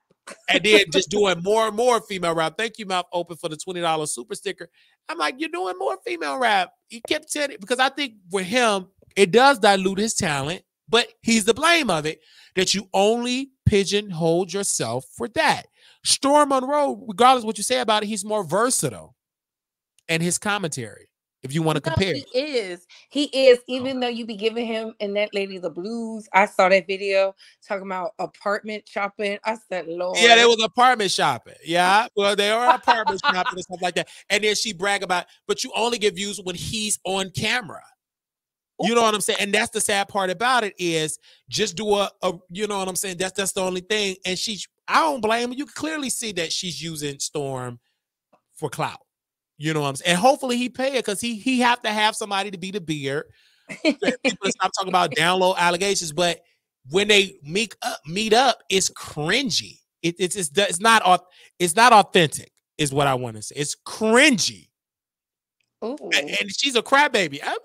And then just doing more and more female rap. Thank you, Mouth Open, for the $20 super sticker. I'm like, you're doing more female rap. He kept saying it because I think with him, it does dilute his talent, but he's the blame of it that you only pigeonhole yourself for that. Storm Monroe, regardless of what you say about it, he's more versatile in his commentary. If you want to compare, he is. Even though you be giving him and that lady the blues, I saw that video talking about apartment shopping. I said, Lord, yeah, there was apartment shopping. Yeah, well, they are apartment shopping and stuff like that. And then she brag about, but you only get views when he's on camera. You know what I'm saying? And that's the sad part about it is just do a you know what I'm saying? That's the only thing. And I don't blame her. You can clearly see that she's using Storm for clout. You know what I'm saying? And hopefully he pay it because he have to have somebody to be the beard. People stop talking about download allegations, but when they meet up, it's cringy. It's not authentic, is what I want to say. It's cringy. And she's a crybaby. And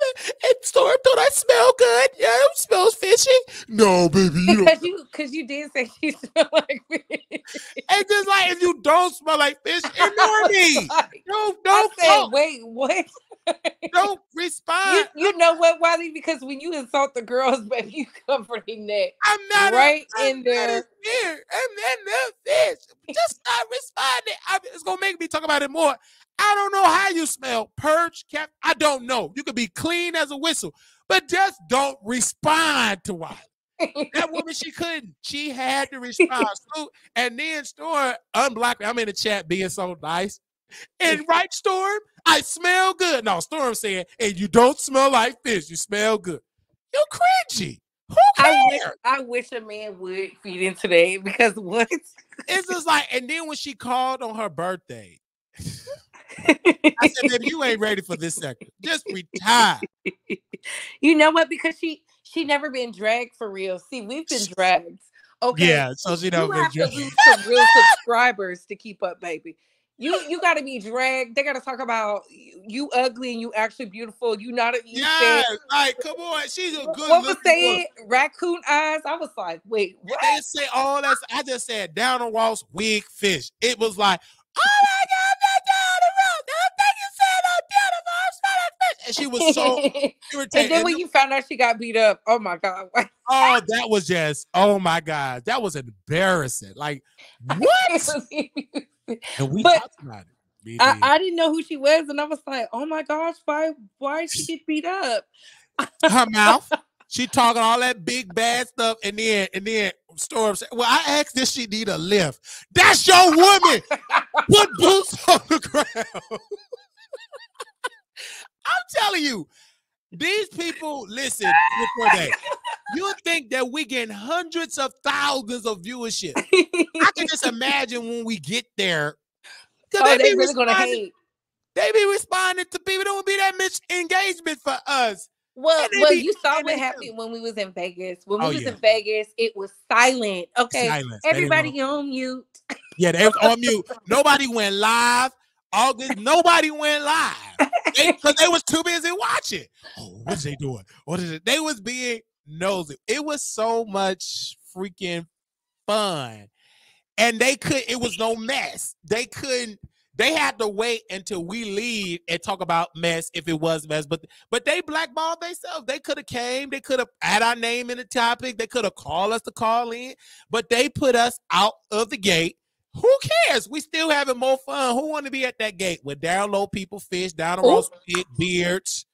Storm, don't I smell good? Yeah, it smells fishy. No, baby, you don't. Because you did say she smelled like fish. And just like if you don't smell like fish, ignore me. Don't say, wait, what? Don't respond. You know what, Wiley? Because when you insult the girls, baby, you cover their neck. I'm not in there. I'm in the fish. Just stop responding. It's gonna make me talk about it more. I don't know how you smell. Purge, cap. I don't know. You could be clean as a whistle, but just don't respond to Wiley. That woman, she couldn't. She had to respond. And then Storm unblocked me. I'm in the chat being so nice. And right, Storm, I smell good. No, Storm saying, and you don't smell like fish. You smell good. You're cringy. Who cares? I wish a man would feed in today because what? It's just like, and then when she called on her birthday, I said, baby, you ain't ready for this sector. Just retire. You know what? Because she never been dragged for real. See, we've been dragged. Okay. Yeah, so she never been dragged. You have to lose some real subscribers to keep up, baby. You got to be dragged. They got to talk about you ugly and you actually beautiful. You not a like come on. She's a good. What was saying? Raccoon eyes. I was like, wait, what? They didn't say all that. I just said down the walls, wig fish. It was like, oh my God, that down the road. That thing you said on beautiful. And she was so irritated. And then when you found out she got beat up, oh my God. Oh, that was just, oh my God. That was embarrassing. Like, what? And we talked about it. I didn't know who she was, and I was like, oh my gosh, why did she get beat up? Her mouth. She talking all that big bad stuff, and then Storm said, well, I asked, does she need a lift? That's your woman. Put boots on the ground. I'm telling you, these people, listen, you think that we get hundreds of thousands of viewership. I can just imagine when we get there. Oh, they really gonna hate. They be responding to people. There won't be that much engagement for us. Well, you saw what happened when we was in Vegas. When we was in Vegas, it was silent. Okay, silence. Everybody on mute. Yeah, they was on mute. Nobody went live. Nobody went live because they was too busy watching. Oh, what's they doing? What is it? They was being nosy. It was so much freaking fun, and it was no mess. They had to wait until we leave and talk about mess if it was mess. But they blackballed themselves. They could have came. They could have had our name in the topic. They could have called us to call in. But they put us out of the gate. Who cares? We still having more fun. Who want to be at that gate with down low people, fish, down the roast, beards,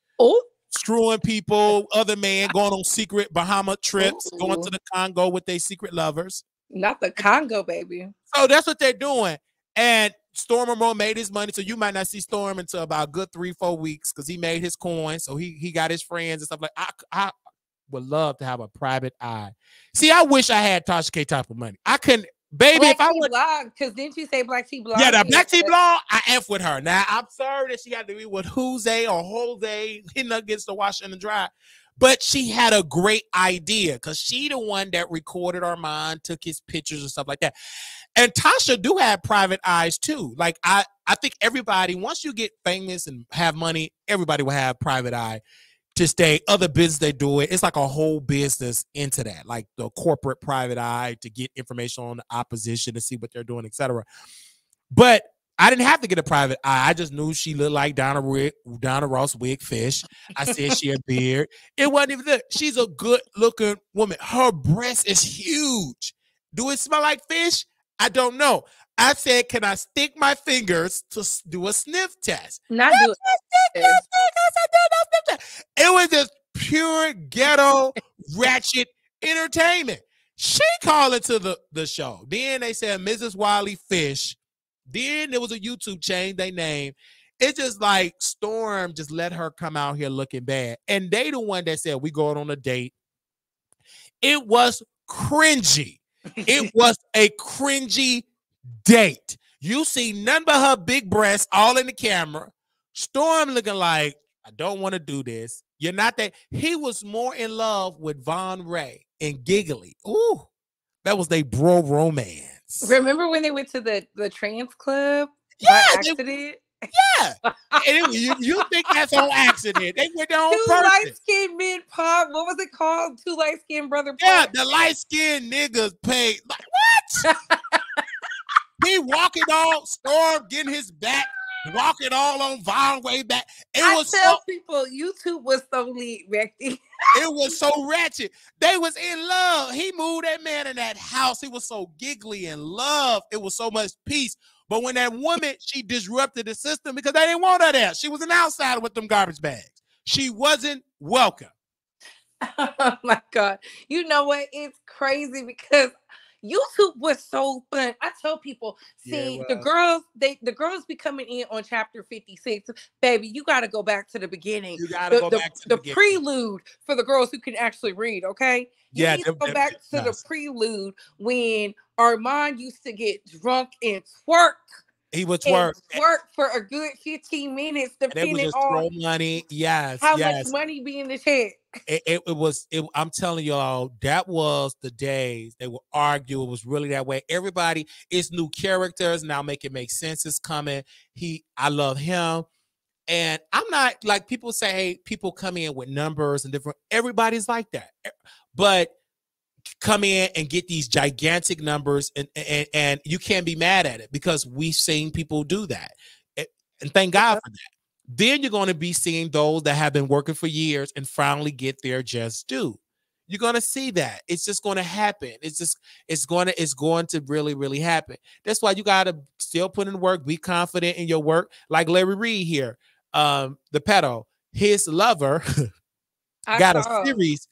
screwing people, other men going on secret Bahama trips, going to the Congo with their secret lovers. Not the Congo, baby. So that's what they're doing. And Storm Armon made his money, so you might not see Storm until about a good 3-4 weeks because he made his coin, so he got his friends and stuff like. I would love to have a private eye. See, I wish I had Tasha K type of money. I couldn't, baby. Black if I would blog, because didn't you say Black Tea blog? Yeah, the Black Tea blog. I F with her. Now I'm sorry that she had to be with Jose or Jose hitting against the washer and the dry. But she had a great idea because she the one that recorded Armon, took his pictures and stuff like that. And Tasha do have private eyes too. Like I think everybody, once you get famous and have money, everybody will have private eye to stay. Other business they do it. It's like a whole business into that, like the corporate private eye to get information on the opposition to see what they're doing, etc. But I didn't have to get a private eye. I just knew she looked like Donna Ross wig fish. I said she had beard. It wasn't even that. She's a good looking woman. Her breast is huge. Do it smell like fish? I don't know. I said, can I stick my fingers to do a sniff test? Not do it. It was just pure ghetto ratchet entertainment. She called into the show. Then they said Mrs. Wiley Fish. Then there was a YouTube change they named. It's just like Storm just let her come out here looking bad. And they the one that said we going on a date. It was cringy. It was a cringy date. You see none but her big breasts all in the camera. Storm looking like, I don't want to do this. You're not that. He was more in love with Von Ray and Giggly. Ooh, that was their bro romance. Remember when they went to the trans club by accident? And you think that's on accident. They went there on purpose. Two light-skinned men pop. What was it called? Two light-skinned brother pop. Yeah, the light-skinned niggas paid. Like, what? He walking on Storm, getting his back, walking all on Von way back. I tell people YouTube was so lit, Becky. It was so ratchet. They was in love. He moved that man in that house. He was so giggly in love. It was so much peace. But when that woman, she disrupted the system because they didn't want her there. She was an outsider with them garbage bags. She wasn't welcome. Oh my God. You know what? It's crazy because YouTube was so fun. I tell people, see, the girls be coming in on chapter 56. Baby, you got to go back to the beginning. You got to go back to the beginning. Prelude for the girls who can actually read, okay? You need to go back to the prelude when Armon used to get drunk and twerk. He would twerk for a good 15 minutes, depending on money. Yes, how much money be in the check. I'm telling y'all, that was the days they would argue. It was really that way. Everybody, it's new characters now. Make it make sense. It's coming. I love him, and I'm not like people say. Hey, people come in with numbers and different. Everybody's like that, but come in and get these gigantic numbers, and you can't be mad at it because we've seen people do that, and thank God for that. then you're going to be seeing those that have been working for years and finally get their just due. You're going to see that. It's just going to happen. It's going to really, really happen. That's why you got to still put in work, be confident in your work. Like Larry Reed here, the pedo, his lover got a series.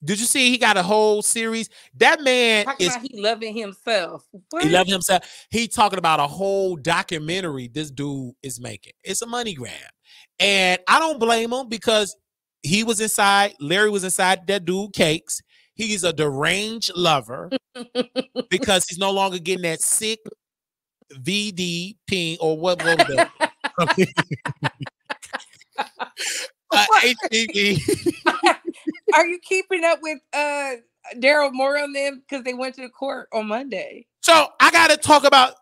Did you see he got a whole series? That man talking about he loving himself. What? He loving himself. He talking about a whole documentary this dude is making. It's a money grab. And I don't blame him because he was inside, Larry was inside that dude cakes. He's a deranged lover because he's no longer getting that sick VD ping or what Are you keeping up with Daryl Moore on them because they went to the court on Monday? So I gotta talk about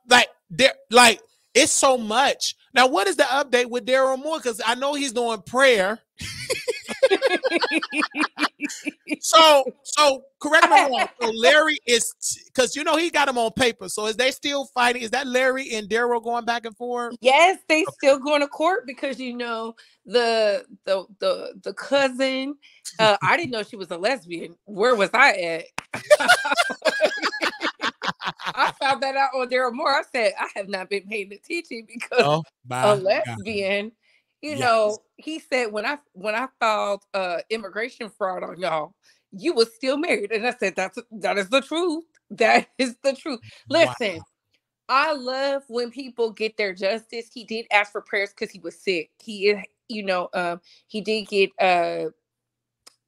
it's so much. Now, what is the update with Daryl Moore? Because I know he's doing prayer. so correct me wrong. So Larry is because he got him on paper. So is they still fighting? Is that Larry and Daryl going back and forth? Yes, they still going to court because the cousin. I didn't know she was a lesbian. Where was I at? I found that out on Daryl Moore. I said I have not been paying attention because a lesbian. He said when I filed immigration fraud on y'all, you was still married, and I said that is the truth. That is the truth. Listen, wow. I love when people get their justice. He did ask for prayers because he was sick. He did get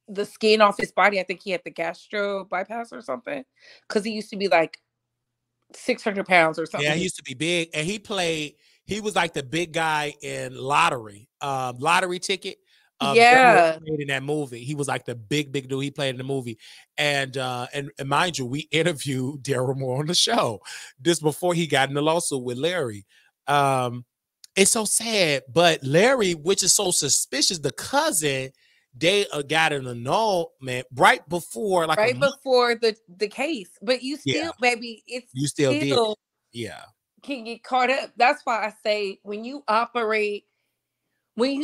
the skin off his body. I think he had the gastro bypass or something because he used to be like 600 pounds or something. Yeah, he used to be big, and he was like the big guy in Lottery Ticket. Yeah, played in that movie. He was like the big dude. He played in the movie, and mind you, we interviewed Daryl Moore on the show this before he got in the lawsuit with Larry. It's so sad, but Larry, which is so suspicious, the cousin, they got an annulment right before the case, but you still, baby, you still did. Yeah, can get caught up. That's why I say when you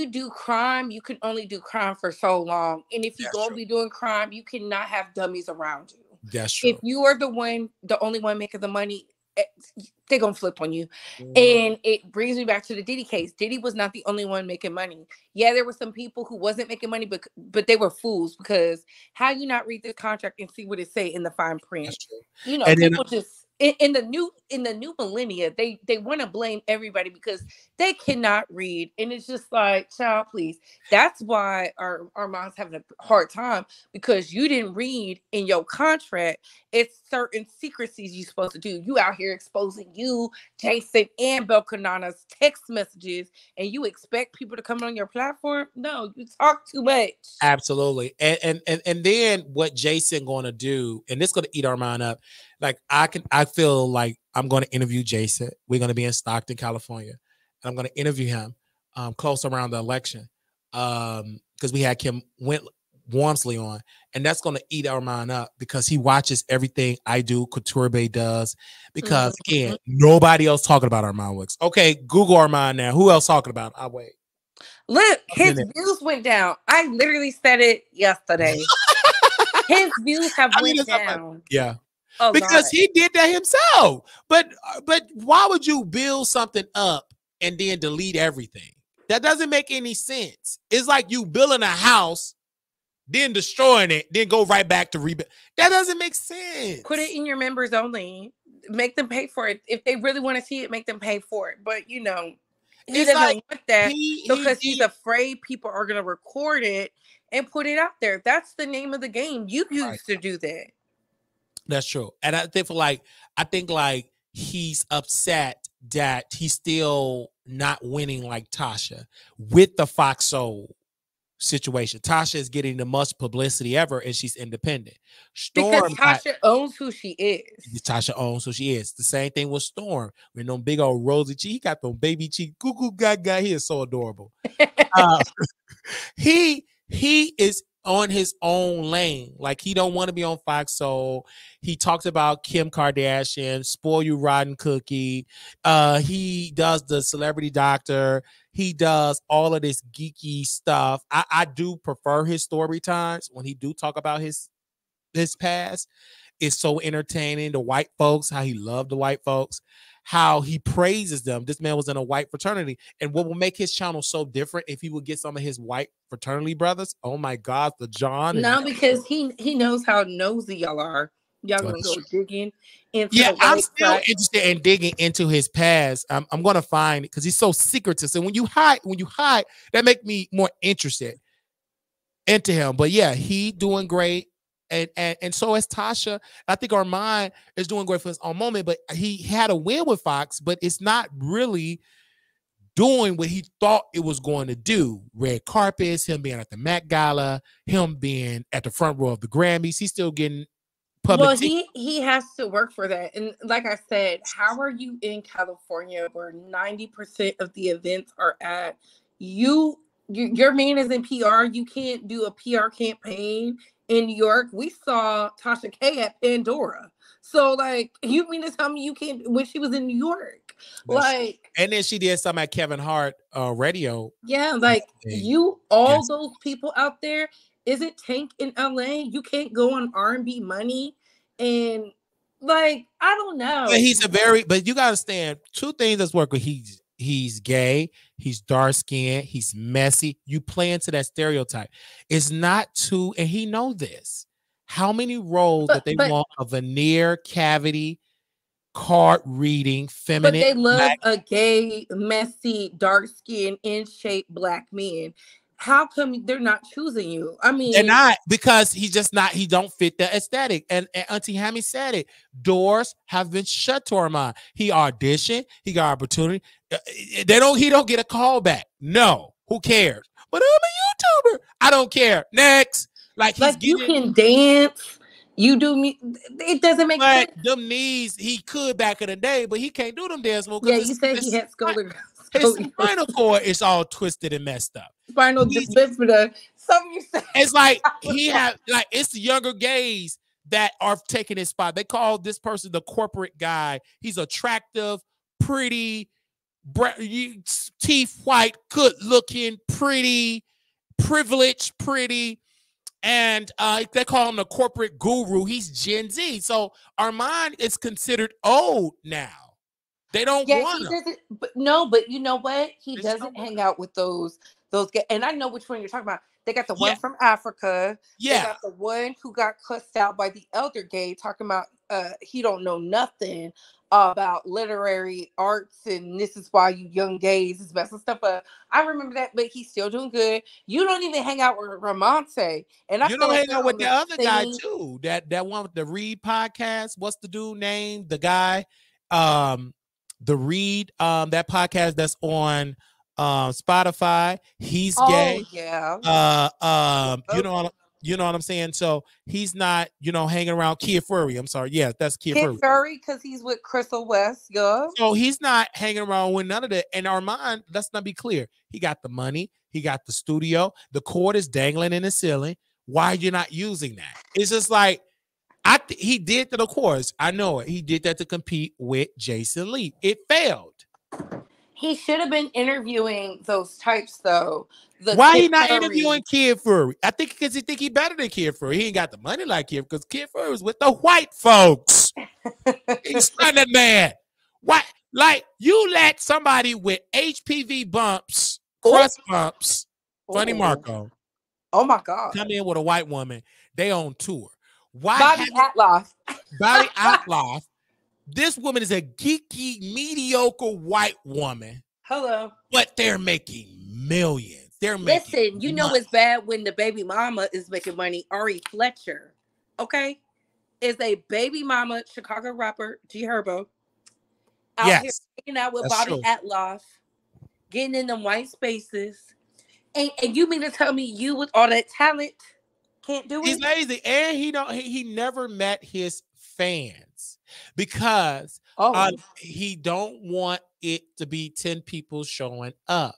do crime, you can only do crime for so long, and if you're gonna be doing crime, you cannot have dummies around you. That's true. If you are the only one making the money, they're gonna flip on you. And it brings me back to the Diddy case. Diddy was not the only one making money. Yeah, there were some people who wasn't making money, but they were fools because how you not read the contract and see what it say in the fine print? People just in the new millennia, they want to blame everybody because they cannot read, and it's just like, child, please. That's why our mom's having a hard time because you didn't read in your contract. It's certain secrecies you're supposed to do. You out here exposing you, Jason, and Belcanana's text messages, and you expect people to come on your platform? No, you talk too much. Absolutely. And then what Jason going to do, and this going to eat Armon up. Like I feel like I'm going to interview Jason. We're going to be in Stockton, California, and I'm going to interview him close around the election because we had Kim Wormsley on, and that's going to eat Armon up because he watches everything I do, Couture Bay does, because again, nobody else talking about Armon Wicks. Okay, Google Armon now. Who else talking about? I'll wait. Look, his views went down. I literally said it yesterday. His views have went down. Yeah. Because he did that himself. But why would you build something up and then delete everything? That doesn't make any sense. It's like you building a house, then destroying it, then go right back to rebuild. That doesn't make sense. Put it in your members only. Make them pay for it. If they really want to see it, make them pay for it. But he doesn't want that because he's afraid people are going to record it and put it out there. That's the name of the game. You used to do that. That's true. And I think he's upset that he's still not winning like Tasha with the Fox Soul situation. Tasha is getting the most publicity ever, and she's independent. Because Tasha owns who she is. Tasha owns who she is. The same thing with Storm. With them big old rosy cheek, he got them baby cheek. Goo gaga. He is so adorable. He is on his own lane. Like he don't want to be on Fox Soul. He talks about Kim Kardashian, spoil you rotten cookie. He does the celebrity doctor. He does all of this geeky stuff. I do prefer his story times when he do talk about his past. It's so entertaining. The white folks, how he loved the white folks, how he praises them. This man was in a white fraternity. And what will make his channel so different if he would get some of his white fraternity brothers? Oh my God, the John. No, because he knows how nosy y'all are. Y'all gonna go digging into yeah, the I'm still side. interested in digging into his past. I'm gonna find it because he's so secretive. And when you hide, that make me more interested into him. But yeah, he doing great. And so is Tasha. I think Armon is doing great for his own moment, but he had a win with Fox, but it's not really doing what he thought it was going to do. Red carpets, him being at the Met Gala, him being at the front row of the Grammys. He's still getting public. Well, he has to work for that. And like I said, how are you in California where 90% of the events are at? Your man is in PR. You can't do a PR campaign in New York. We saw Tasha K at Pandora. So, like, you mean to tell me you can't when she was in New York? And then she did something at Kevin Hart radio. Yeah, like those people out there. Is it Tank in LA? You can't go on R&B Money, and like I don't know. But you gotta understand two things that's working. He's gay, he's dark skinned, he's messy. You play into that stereotype. It's not too, and he know this. How many roles that they want a veneer cavity, card reading, feminine. But they love a gay, messy, dark skinned, in shape black man. How come they're not choosing you? I mean, they're not, because he don't fit the aesthetic. And Auntie Hammy said it. Doors have been shut to Armon. He auditioned, he got opportunity. He don't get a call back. No, who cares? But I'm a YouTuber. I don't care. Next. You can dance. You do me. It doesn't make sense. Them knees, he could back in the day, but he can't do them dance moves. Yeah, you said he had scoliosis. His spinal cord is all twisted and messed up. Spinal bifida. Something you said. It's like it's the younger gays that are taking his spot. They call this person the corporate guy. He's attractive, pretty, teeth white, good looking, pretty, privileged, pretty. And they call him the corporate guru. He's Gen Z. So Armon is considered old now. They don't want him. But you know what? He doesn't hang out with those guys. And I know which one you're talking about. They got the one from Africa. Yeah. They got the one who got cussed out by the elder gay talking about he don't know nothing about literary arts, and this is why you young gays is messing stuff up. I remember that, but he's still doing good. You don't even hang out with Ramonte, and you don't hang out with the other guy too. That one with the Reed podcast. What's the dude name? The guy, the Reed, that podcast that's on Spotify. He's gay. Yeah. You know what I'm saying? So he's not, hanging around Kid Fury. I'm sorry. Yeah, that's Kid Fury because he's with Crystal West. Yeah. So he's not hanging around with none of that. And Armon, let's not be clear. He got the money. He got the studio. The cord is dangling in the ceiling. Why are you not using that? It's just like, he did that, of course. I know it. He did that to compete with Jason Lee. It failed. He should have been interviewing those types, though. Why he not interviewing Kid Fury? I think because he think he better than Kid Fury. He ain't got the money like Kid, because Kid Fury was with the white folks. He's not that man. Why? Like, you let somebody with HPV bumps, crust bumps, Funny Marco. Oh my God. Come in with a white woman. They on tour. Why? Bobby Atloff. Bobby Atloff. This woman is a geeky, mediocre white woman. Hello. But they're making millions. Listen, you know it's bad when the baby mama is making money. Ari Fletcher, okay, is a baby mama Chicago rapper, G Herbo. Out here hanging out with Bobby Atloff, getting in them white spaces. And you mean to tell me you with all that talent can't do it? He's lazy, and he never met his fans because he don't want it to be 10 people showing up.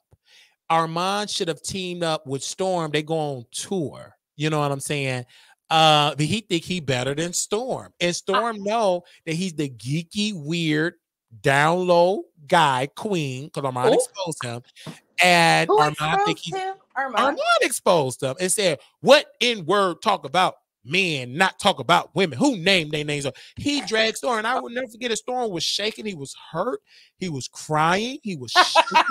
Armon should have teamed up with Storm. They go on tour. You know what I'm saying? But he think he better than Storm. And Storm know that he's the geeky, weird, down low guy, queen, because Armon exposed him. And Who Armon think exposed him? Armon exposed him and said, what in word talk about men, not talk about women? Who named their names? He dragged Storm. And I will never forget it. Storm was shaking. He was hurt. He was crying. He was shaking.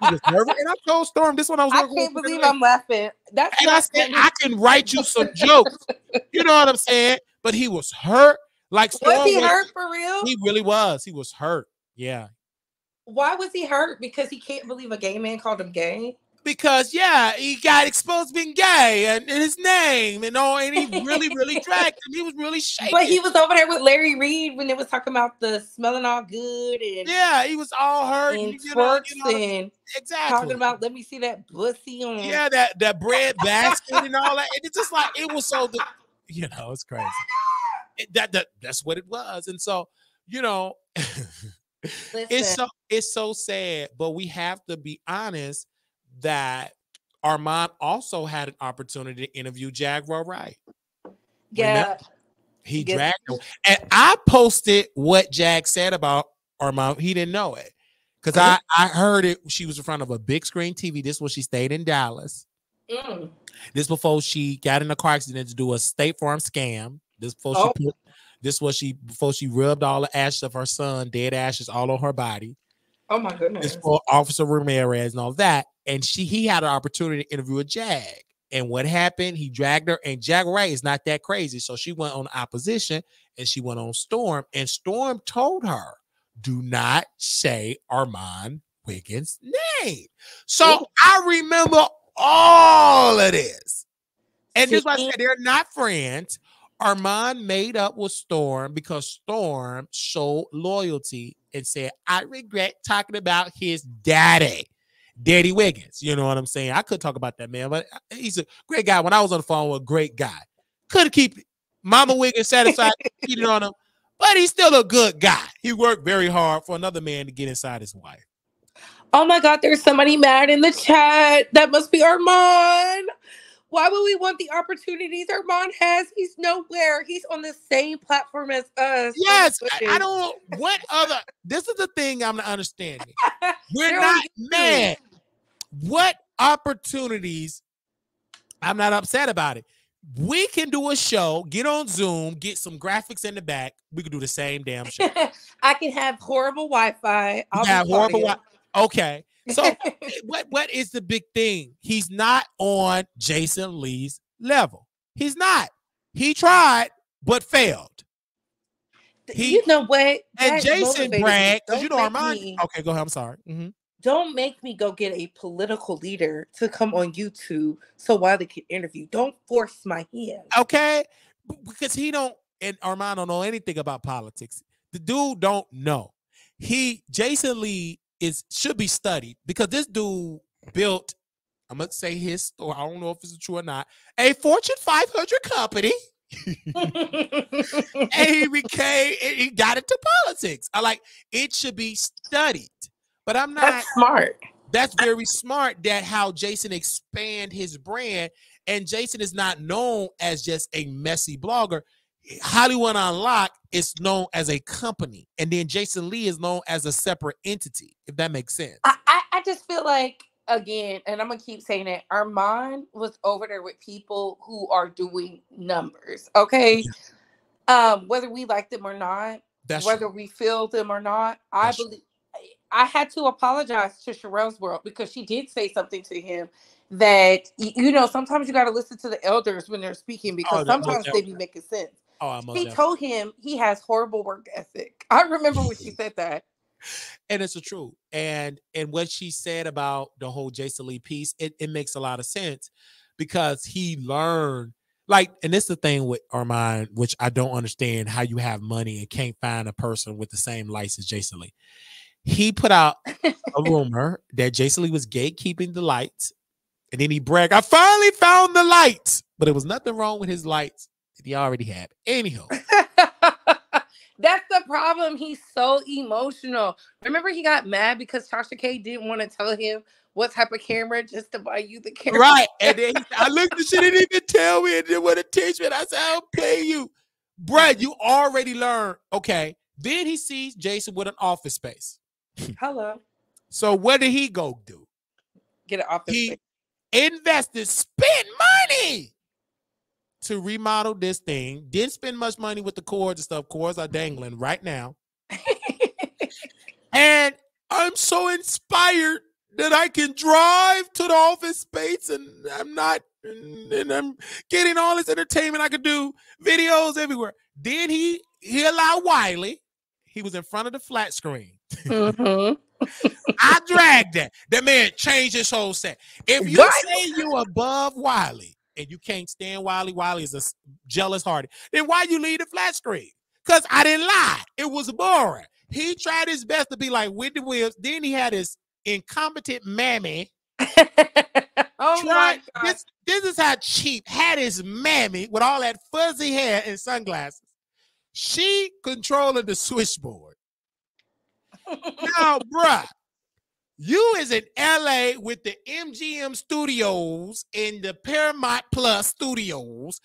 He was nervous. And I told Storm this one I was I can't believe I'm laughing. That's and I said, I can write you some jokes. You know what I'm saying? But he was hurt. Like Storm was he hurt for real? He really was. He was hurt. Yeah. Why was he hurt? Because he can't believe a gay man called him gay? Because he got exposed being gay and his name and all, and he really, really dragged him. He was really shaking. But he was over there with Larry Reed when they was talking about the smelling all good and he was all hurt and twerks and exactly talking about let me see that pussy on that bread basket and all that. And it's just like it was so good. It's crazy. That's what it was. And so, it's so sad, but we have to be honest that Armon also had an opportunity to interview Jaguar Wright. Yeah. Remember? He dragged him. And I posted what Jag said about Armon. He didn't know it. Because I heard it. She was in front of a big screen TV. This was she stayed in Dallas. This before she got in a car accident to do a State Farm scam. Before she rubbed all the ashes of her son, dead ashes all on her body. Oh my goodness. This for Officer Ramirez and all that. And he had an opportunity to interview a Jag. And what happened? He dragged her, and Jag Wright is not that crazy. So she went on opposition and she went on Storm. And Storm told her, do not say Armon Wiggins' name. So I remember all of this. And this is why I said they're not friends. Armon made up with Storm because Storm showed loyalty and said, I regret talking about his daddy Wiggins. You know what I'm saying? I could talk about that man, but he's a great guy. When I was on the phone with a great guy, couldn't keep Mama Wiggins satisfied, cheating on him, but he's still a good guy. He worked very hard for another man to get inside his wife. Oh my God, there's somebody mad in the chat. That must be Armon. Why would we want the opportunities Armon has? He's nowhere. He's on the same platform as us. Yes, I don't. What other? This is the thing I'm not understanding. We're not mad. What opportunities? I'm not upset about it. We can do a show, get on Zoom, get some graphics in the back. We can do the same damn show. I can have horrible Wi-Fi. Okay. So what is the big thing? He's not on Jason Lee's level. He's not. He tried, but failed. You know what? And Jason bragged, because Armon. Okay, go ahead. I'm sorry. Don't make me go get a political leader to come on YouTube so Wiley can interview. Don't force my hand. Okay? Because and Armon don't know anything about politics. The dude don't know. Jason Lee should be studied because this dude built, I'm gonna say his story, I don't know if it's true or not, a Fortune 500 company. And he got into politics. It should be studied. But I'm not. That's smart. That's very smart that how Jason expand his brand. And Jason is not known as just a messy blogger. Hollywood Unlocked is known as a company, and then Jason Lee is known as a separate entity, if that makes sense. I just feel like, again, and I'm gonna keep saying it, Armon was over there with people who are doing numbers, okay? Whether we like them or not, whether we feel them or not, I believe I had to apologize to Sherelle's World because she did say something to him that, sometimes you got to listen to the elders when they're speaking because sometimes they be making sense. He told him he has horrible work ethic. I remember when she said that. And it's the truth. And what she said about the whole Jason Lee piece, it makes a lot of sense because he learned, and this is the thing with Armon, which I don't understand how you have money and can't find a person with the same license as Jason Lee. He put out a rumor that Jason Lee was gatekeeping the lights. And then he bragged, I finally found the lights. But there was nothing wrong with his lights that he already had. Anyhow. That's the problem. He's so emotional. Remember, he got mad because Tasha K didn't want to tell him what type of camera just to buy you the camera. Right. And then I looked and she didn't even tell me and didn't want to teach me. And I said, I'll pay you. Bruh, you already learned. Okay. Then he sees Jason with an office space. Hello. So what did he go do? Get an office space. Invested, spent money to remodel this thing. Didn't spend much money with the cords and stuff. Cords are dangling right now. And I'm so inspired that I can drive to the office space and I'm getting all this entertainment. I could do videos everywhere. Then he allowed Wiley. He was in front of the flat screen. Mm-hmm. I dragged that. That man changed his whole set. If you say you above Wiley and you can't stand Wiley, Wiley is a jealous hearted, then why you leave the flat screen? Because I didn't lie. It was boring. He tried his best to be like Whitney Williams. Then he had his incompetent mammy. Oh my God. This is how cheap had his mammy with all that fuzzy hair and sunglasses. She controlling the switchboard. Now, bruh, you is in LA with the MGM studios and the Paramount Plus studios.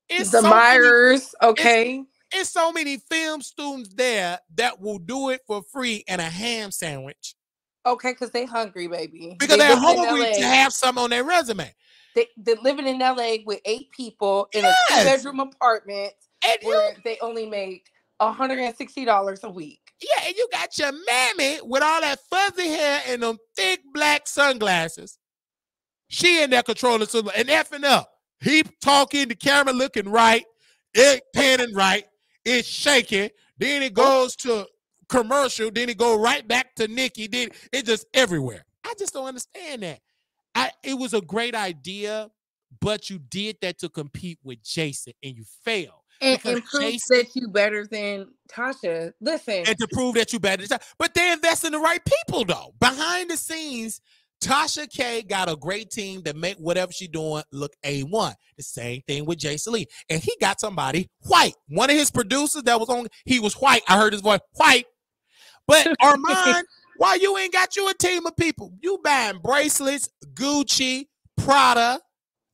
It's the so Myers, okay. It's so many film students there that will do it for free and a ham sandwich. Okay, because they hungry, baby. Because they're hungry to have some on their resume. They're living in LA with 8 people in a 2-bedroom apartment where they only make $160 a week. Yeah, and you got your mammy with all that fuzzy hair and them thick black sunglasses. She in there controlling and effing up. He talking, the camera looking right, it panning right, it's shaking. Then it goes to commercial. Then it go right back to Nikki. Then it's just everywhere. I just don't understand that. It was a great idea, but you did that to compete with Jason, and you failed. And prove that you better than Tasha. Listen. And to prove that you better than Tasha. But they invest in the right people, though. Behind the scenes, Tasha K got a great team that make whatever she's doing look A1. The same thing with Jason Lee. And he got somebody white. One of his producers that was on, he was white. I heard his voice, white. But Armon, why you ain't got you a team of people? You buying bracelets, Gucci, Prada,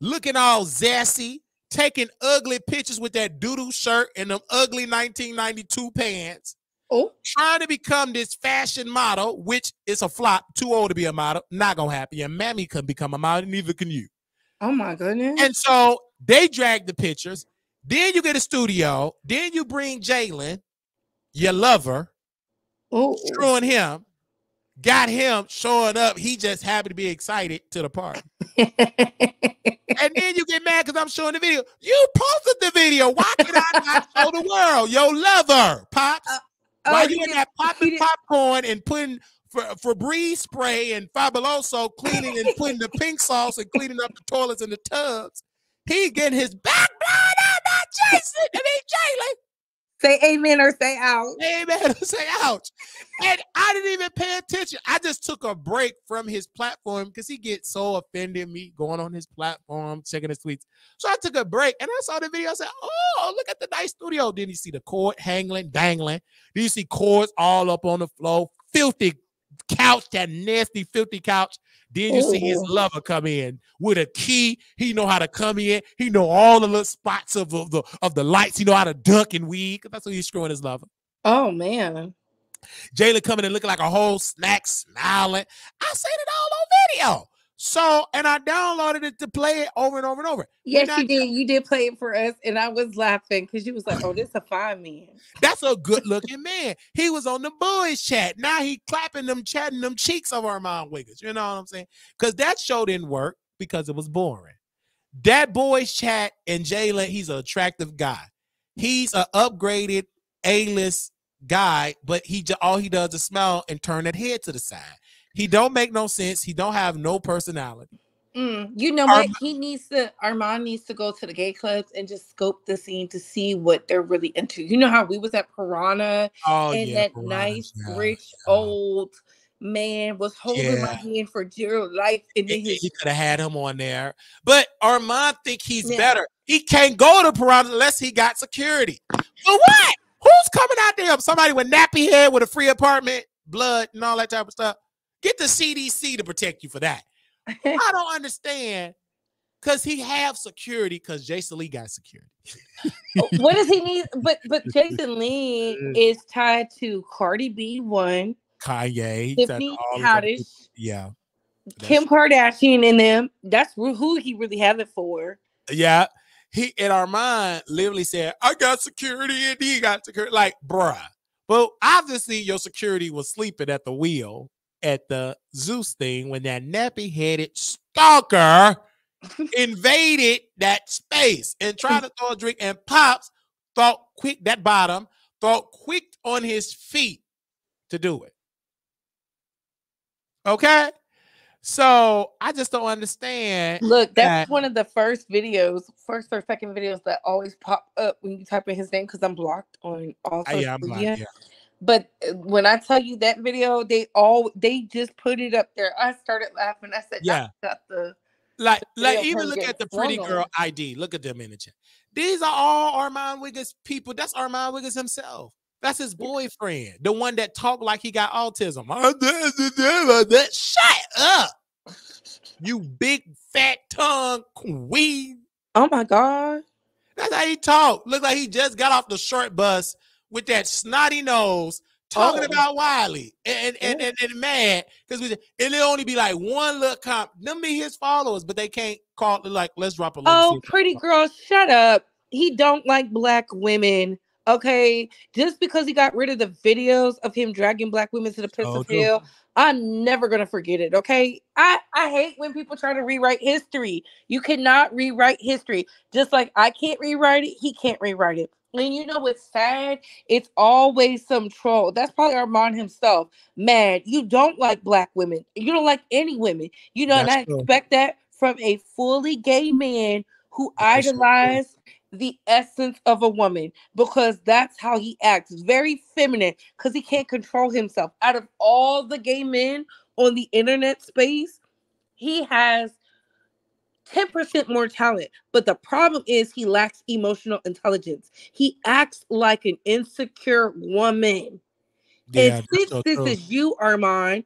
looking all zesty, taking ugly pictures with that doodoo shirt and them ugly 1992 pants. Oh, trying to become this fashion model, which is a flop. Too old to be a model. Not gonna happen. Your mammy can become a model, neither can you. Oh my goodness. And so they drag the pictures. Then you get a studio. Then you bring Jalen, your lover, screwing him. Got him showing up. He just happened to be excited to the party. And then you get mad because I'm showing the video. You posted the video. Why can I not show the world? Your lover, Pops. Why you in that popping popcorn and putting Febreze spray and Fabuloso cleaning and putting the pink sauce and cleaning up the toilets and the tubs? He getting his back blown out by Jason. I mean, Jalen. Say amen or say ouch. Amen or say ouch. And I didn't even pay attention. I just took a break from his platform because he gets so offended me going on his platform, checking his tweets. So I took a break and I saw the video. I said, oh, look at the nice studio. Then you see the cord dangling. Then you see cords all up on the floor. Filthy couch, that nasty, filthy couch. Then you see his lover come in with a key. He know how to come in. He know all the little spots of the lights. He know how to duck and weave. That's what he's screwing his lover. Oh, man. Jayla coming and looking like a whole snack, smiling. I seen it all on video. So, and I downloaded it to play it over and over and over. Yes, you did. You did play it for us, and I was laughing because you was like, oh, this is a fine man. That's a good-looking man. He was on the boys chat. Now he clapping them, chatting them cheeks of Armon Wiggins. You know what I'm saying? Because that show didn't work because it was boring. That boys chat and Jayla, he's an attractive guy. He's an upgraded A-list guy, but all he does is smile and turn that head to the side. He don't make no sense. He don't have no personality. You know what? Armon needs to go to the gay clubs and just scope the scene to see what they're really into. You know how we was at Piranha and that nice, rich, old man was holding my hand for dear life. And then he could have had him on there. But Armon think he's better. He can't go to Piranha unless he got security. For what? Who's coming out there? Somebody with nappy head with a free apartment, blood, and all that type of stuff. Get the CDC to protect you for that. I don't understand. Because he have security because Jason Lee got security. What does he need? But Jason Lee is tied to Cardi B, one. Kanye. Tiffany Henyard. Yeah. Kim Kardashian and them. That's who he really have it for. Yeah. He and Armon literally said, I got security and he got security. Like, bruh. Well, obviously your security was sleeping at the wheel at the Zeus thing when that nappy-headed stalker invaded that space and tried to throw a drink, and Pops thought quick on his feet to do it. Okay? So I just don't understand. Look, that's one of the first or second videos that always pop up when you type in his name because I'm blocked on all social media. Yeah. But when I tell you that video, they just put it up there. I started laughing. I said, yeah, got the like even look at the pretty girl ID. Look at them in the chat. These are all Armon Wiggins people. That's Armon Wiggins himself. That's his boyfriend, the one that talked like he got autism. Shut up, you big fat tongue queen. Oh my God, that's how he talk. Look like he just got off the short bus with that snotty nose, talking about Wiley and mad because it'll only be like one little comp. Them be his followers, but they can't call it like, let's drop a link. Oh, pretty girl, shut up. He don't like black women. Okay, just because he got rid of the videos of him dragging black women to the pits of hell, I'm never gonna forget it. Okay, I hate when people try to rewrite history. You cannot rewrite history. Just like I can't rewrite it, he can't rewrite it. And you know what's sad? It's always some troll. That's probably Armon himself. Mad. You don't like black women. You don't like any women. You know, and I expect that from a fully gay man who idolized the essence of a woman, because that's how he acts. Very feminine because he can't control himself. Out of all the gay men on the internet space, he has 10% more talent, but the problem is he lacks emotional intelligence. He acts like an insecure woman. Yeah, and since this is you, Armon,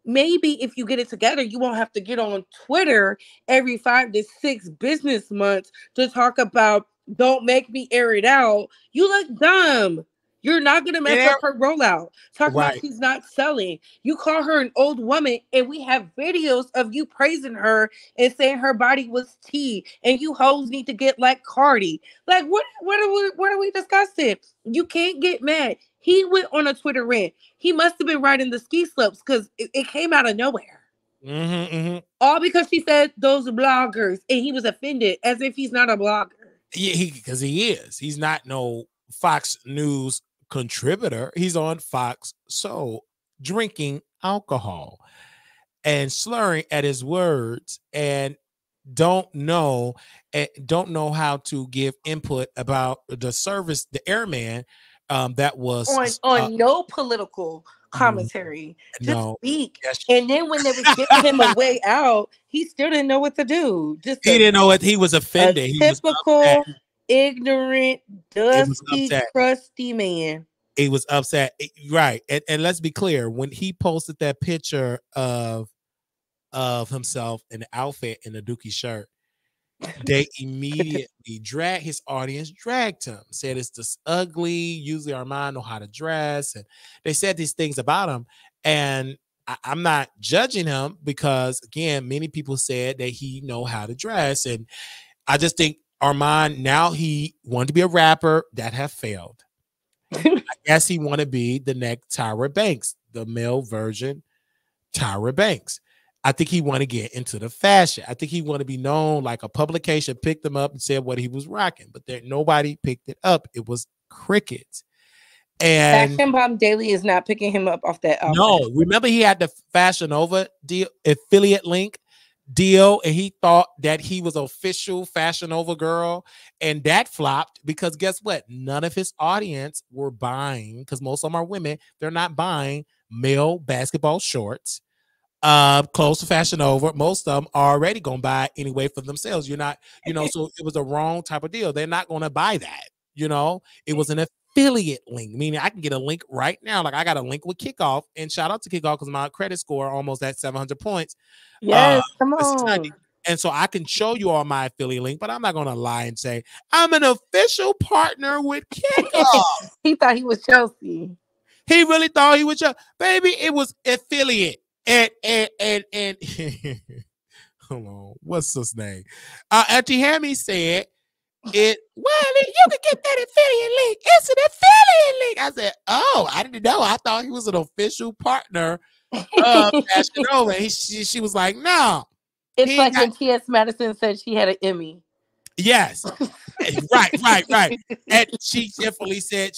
maybe if you get it together, you won't have to get on Twitter every 5 to 6 business months to talk about don't make me air it out. You look dumb. You're not going to mess up her rollout. Talk about she's not selling. You call her an old woman, and we have videos of you praising her and saying her body was tea, and you hoes need to get like Cardi. Like, what are we discussing? You can't get mad. He went on a Twitter rant. He must have been riding the ski slopes because it came out of nowhere. All because she said those bloggers, and he was offended as if he's not a blogger. Yeah, because he is. He's not no Fox News contributor. He's on Fox Soul drinking alcohol and slurring at his words and don't know how to give input about the service, the airman that was on no political commentary. Just speak. And then when they was giving him a way out, he still didn't know what to do. He didn't know what he was offended. He typical ignorant, dusty, crusty man. He was upset, right? And let's be clear: when he posted that picture of himself in the outfit in the Dookie shirt, they immediately his audience dragged him. Said it's this ugly. Usually Armon know how to dress, and they said these things about him. And I'm not judging him because, again, many people said that he know how to dress, and I just think Armon, now he wanted to be a rapper that have failed. I guess he want to be the next Tyra Banks, the male version Tyra Banks. I think he want to get into the fashion. I think he want to be known, like a publication picked him up and said what he was rocking, but nobody picked it up. It was crickets. And Fashion Bomb Daily is not picking him up off that outfit. No, remember he had the Fashion Nova deal, affiliate link deal, and he thought that he was official Fashion Nova girl, and that flopped because guess what? None of his audience were buying, because most of them are women. They're not buying male basketball shorts, close to Fashion Nova. Most of them are already gonna buy anyway for themselves. You're not, so it was a wrong type of deal. They're not gonna buy that. It was an affiliate link, meaning I can get a link right now. Like I got a link with Kickoff, and shout out to Kickoff because my credit score almost at 700 points. Yes, come on. And so I can show you all my affiliate link, but I'm not going to lie and say I'm an official partner with Kickoff. He thought he was Chelsea. He really thought he was Chelsea. Baby, it was affiliate. And hold on, what's his name? Auntie Hammy said, you can get that affiliate link. It's an affiliate link. I said, oh, I didn't know. I thought he was an official partner of Fashion Nova. She was like, no. It's like when T.S. Madison said she had an Emmy. Yes. right. And she definitely said,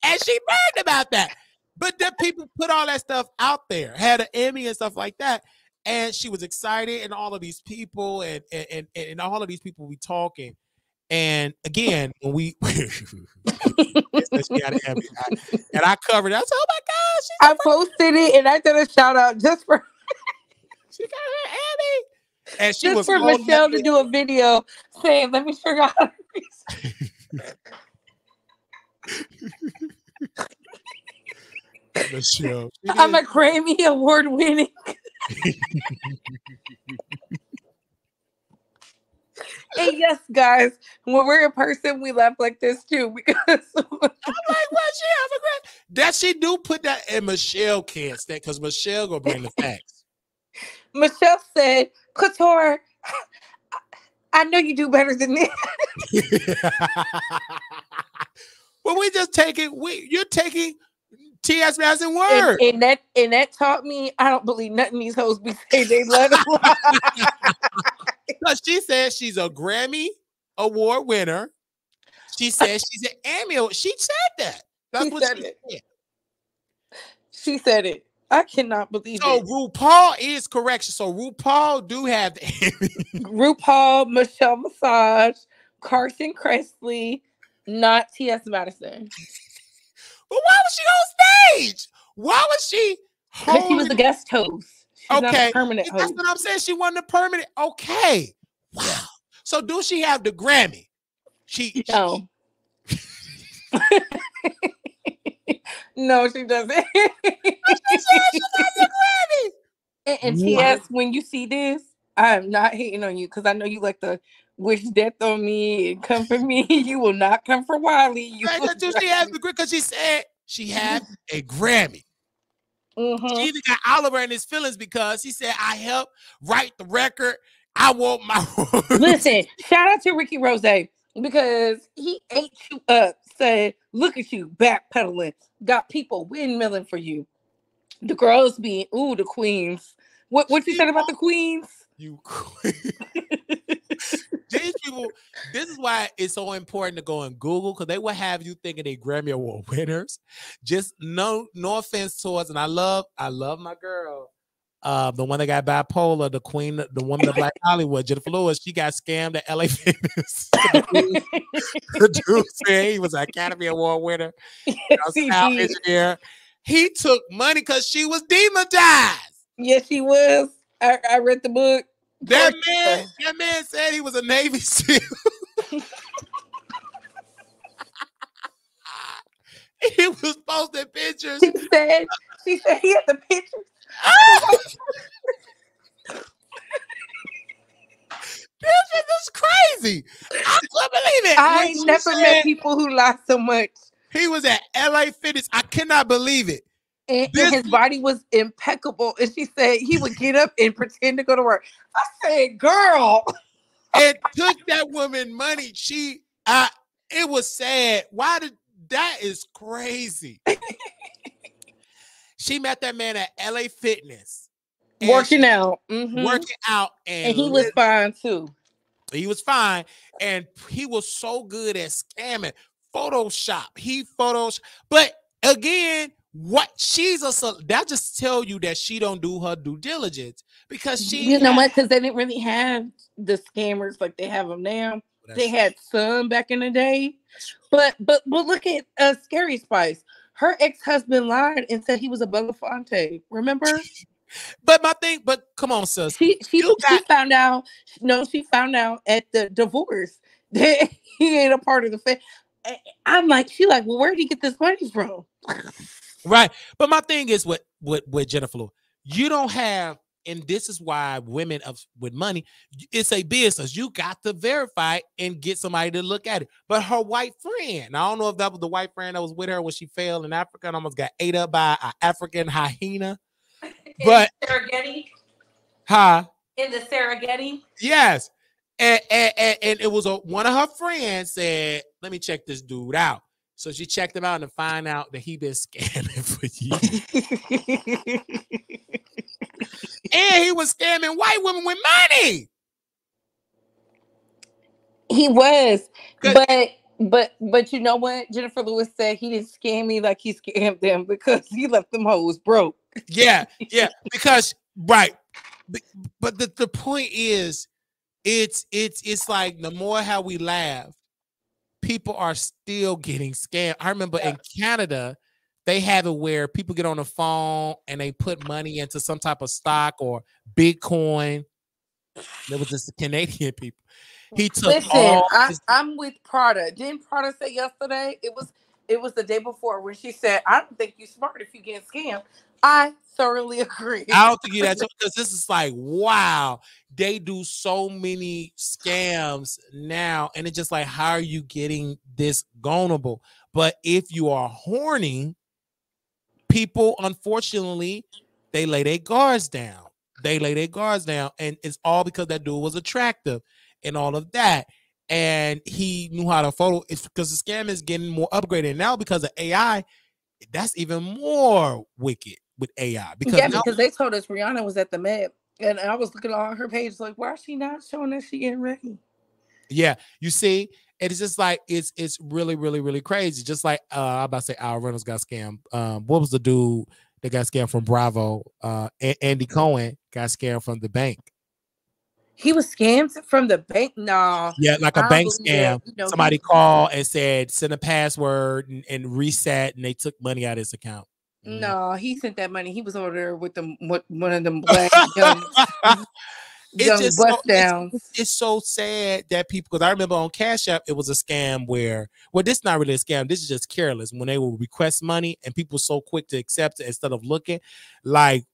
and she bragged about that. But then people put all that stuff out there, had an Emmy and stuff like that. And she was excited, and all of these people, and all of these people we talking. And again, when we she had an Emmy, and I covered it. I said, "Oh my gosh!" I posted it, and I did a shout out just for she got her Emmy, and she just was for Michelle to do a video saying, "Let me figure out how to Michelle, I'm a Grammy Award winning." And yes, guys, when we're in person, we laugh like this too. Because I'm like, what? She have a great that she do put that, and Michelle can't stand because Michelle gonna bring the facts. Michelle said, "Couture, I know you do better than this." Well, we just take it. You're taking T.S. Madison word, and that taught me I don't believe nothing these hoes be saying. They love it. Because she said she's a Grammy Award winner. She said she's an Emmy. She said that. That's what she said. She said it. I cannot believe it. So RuPaul is correct. So RuPaul do have the Emmy. RuPaul, Michelle Massage, Carson Kressley, not T.S. Madison. But why was she on stage? Why was she? Because she was a guest host. She's not a permanent host. That's what I'm saying. She wasn't a permanent. Okay. Wow. So do she have the Grammy? No. No, she doesn't. She said she got the Grammy. And T.S., when you see this, I am not hating on you because I know you like to wish death on me and come for me. You will not come for Wiley. She has the Grammy because she said she had a Grammy. Mm-hmm. She even got Oliver in his feelings because he said, I helped write the record. I want my Listen, shout out to Ricky Rose because he ate you up, said, look at you, backpedaling, got people windmilling for you. The girls being, the queens. What you said about the queens? You queen. These people, this is why it's so important to go on Google because they will have you thinking they Grammy Award winners. Just no offense towards, and I love my girl, the one that got bipolar, the queen, the woman of Black Hollywood, Jennifer Lewis. She got scammed at LA Fitness. The dude said he was an Academy Award winner, sound engineer. He took money because she was demonetized. Yes, she was. I read the book. That man said he was a Navy SEAL. He was posting pictures. She said he had the pictures. This is crazy. I couldn't believe it. I never met people who lie so much. He was at LA Fitness. I cannot believe it. And his body was impeccable. And she said he would get up and pretend to go to work. I said, girl. It took that woman money. It was sad. That is crazy. She met that man at LA Fitness. Working out. And he was fine too. He was fine. And he was so good at scamming. Photoshop. But again, that just tell you that she don't do her due diligence because you know what? Because they didn't really have the scammers like they have them now. They had some back in the day, but look at Scary Spice. Her ex-husband lied and said he was a Belafonte. Remember? But come on, sis. She found out. No, she found out at the divorce He ain't a part of the family. I'm like, she like, well, where did he get this money from? Right. But my thing is with Jennifer Lewis, you don't have, and this is why women with money, it's a business. You got to verify and get somebody to look at it. But her white friend, I don't know if that was the white friend that was with her when she fell in Africa and almost got ate up by an African hyena. But Serengeti? In the Serengeti? Yes. And it was one of her friends said, let me check this dude out. So she checked him out and find out that he been scamming for years. And he was scamming white women with money. He was. But you know what? Jennifer Lewis said he didn't scam me like he scammed them because he left them hoes broke. Yeah. Because right. But the point is, it's like the more how we laugh, people are still getting scammed. I remember in Canada, they have it where people get on the phone and they put money into some type of stock or Bitcoin. There was just the Canadian people. He took. Listen, I'm with Prada. Didn't Prada say yesterday? It was the day before when she said, "I don't think you're smart if you get scammed." I thoroughly agree. I don't think you that because this is like, wow, they do so many scams now, and it's just like, how are you getting this vulnerable? But if you are horny, people, unfortunately, they lay their guards down. And it's all because that dude was attractive and all of that. And he knew how to photo. It's because the scam is getting more upgraded now because of AI. That's even more wicked with AI. Because they told us Rihanna was at the Met, and I was looking on her page like, why is she not showing that she getting ready? Yeah, you see, it's just like it's really, really, really crazy. Just like I'm about to say, Al Reynolds got scammed. What was the dude that got scammed from Bravo? Andy Cohen got scammed from the bank. He was scammed from the bank? No. Yeah, like a bank scam. Somebody called and said, send a password and reset, and they took money out of his account. No, he sent that money. He was over there with one of them black young bust downs. It's so sad that people, because I remember on Cash App, it was a scam where, well, this is not really a scam. This is just careless. When they will request money and people so quick to accept it instead of looking. Like,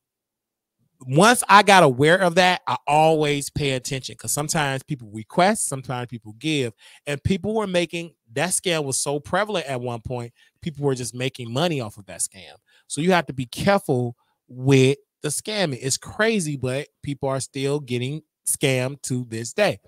once I got aware of that, I always pay attention because sometimes people request, sometimes people give, and people were making, that scam was so prevalent at one point, people were just making money off of that scam. So you have to be careful with the scamming. It's crazy, but people are still getting scammed to this day.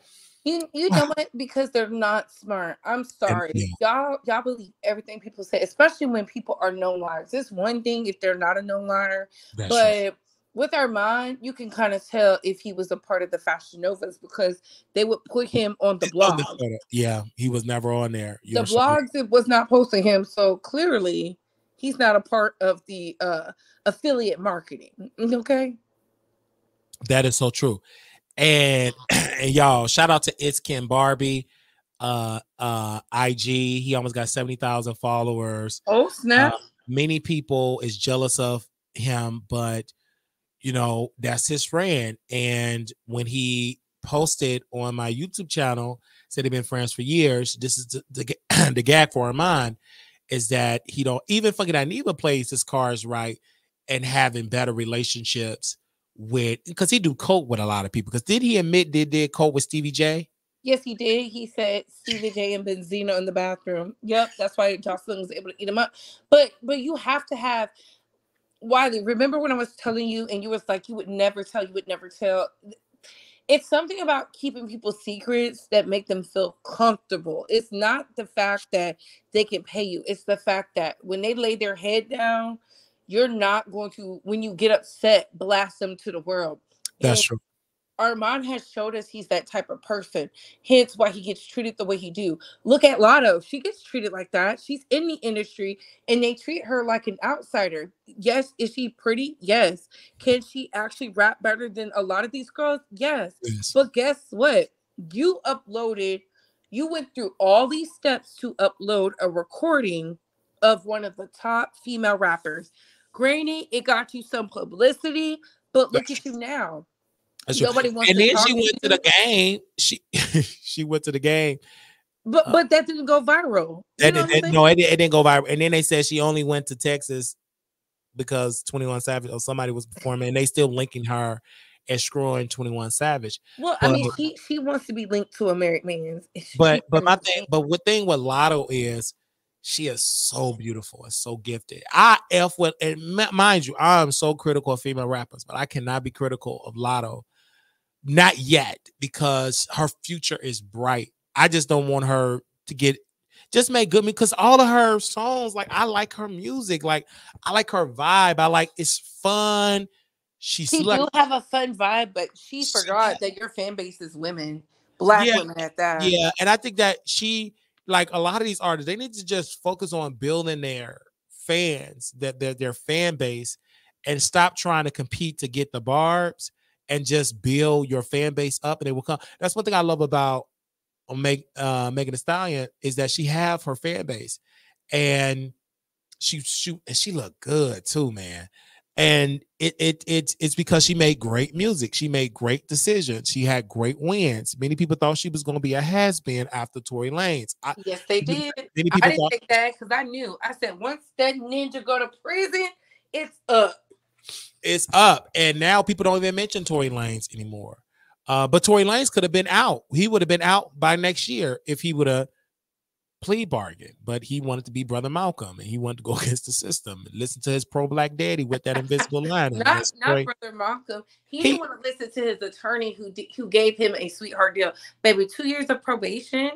You know what? Because they're not smart. I'm sorry. Y'all believe everything people say, especially when people are known liars. It's one thing if they're not a known liar, but right. With Armon, you can kind of tell if he was a part of the Fashion Novas because they would put him on the blog. Yeah, he was never on there. The blogs, it was not posting him, so clearly he's not a part of the affiliate marketing. Okay, that is so true. And y'all, shout out to It's Ken Barbie, IG. He almost got 70,000 followers. Oh snap! Many people is jealous of him, but you know, that's his friend. And when he posted on my YouTube channel, said they've been friends for years. This is the gag for Armon is that he don't even fucking Aniva plays his cards right and having better relationships with, because he do coke with a lot of people. Because did he admit did coke with Stevie J? Yes, he did. He said Stevie J and Benzino in the bathroom. Yep, that's why Jocelyn was able to eat him up. But you have to have, Wiley, remember when I was telling you and you was like, you would never tell. It's something about keeping people's secrets that make them feel comfortable. It's not the fact that they can pay you. It's the fact that when they lay their head down, you're not going to, when you get upset, blast them to the world. That's true. Armon has showed us he's that type of person. Hence why he gets treated the way he do. Look at Lotto. She gets treated like that. She's in the industry and they treat her like an outsider. Yes. Is she pretty? Yes. Can she actually rap better than a lot of these girls? Yes. But guess what? You went through all these steps to upload a recording of one of the top female rappers. Granted, it got you some publicity, but look at you now. Nobody wants and to then talk she went to the game. She went to the game But that didn't go viral. You know what I'm saying? No, it didn't go viral. And then they said she only went to Texas because 21 Savage or somebody was performing, and they still linking her as screwing 21 Savage. Well, I mean, she wants to be linked to a married man. But what thing with Lotto is she is so beautiful and so gifted. Mind you, I'm so critical of female rappers, but I cannot be critical of Lotto. Not yet, because her future is bright. I just don't want her to just make good music, because all of her songs, like, I like her music, like I like her vibe. It's fun. She do have a fun vibe, but she forgot that your fan base is women, black women at that. Yeah, and I think that like a lot of these artists, they need to just focus on building their fans, their fan base, and stop trying to compete to get the barbs, and just build your fan base up, and they will come. That's one thing I love about Megan Thee Stallion, is that she have her fan base, and she looked good too, man. And it's because she made great music. She made great decisions. She had great wins. Many people thought she was going to be a has-been after Tory Lanez. Yes, they did. I didn't think that, because I knew. I said, once that ninja go to prison, it's up. It's up. And now people don't even mention Tory Lanez anymore. But Tory Lanez could have been out. He would have been out by next year if he would have plea bargain, but he wanted to be Brother Malcolm, and he wanted to go against the system and listen to his pro-black daddy with that invisible line. not Brother Malcolm. He didn't want to listen to his attorney who gave him a sweetheart deal. Baby, 2 years of probation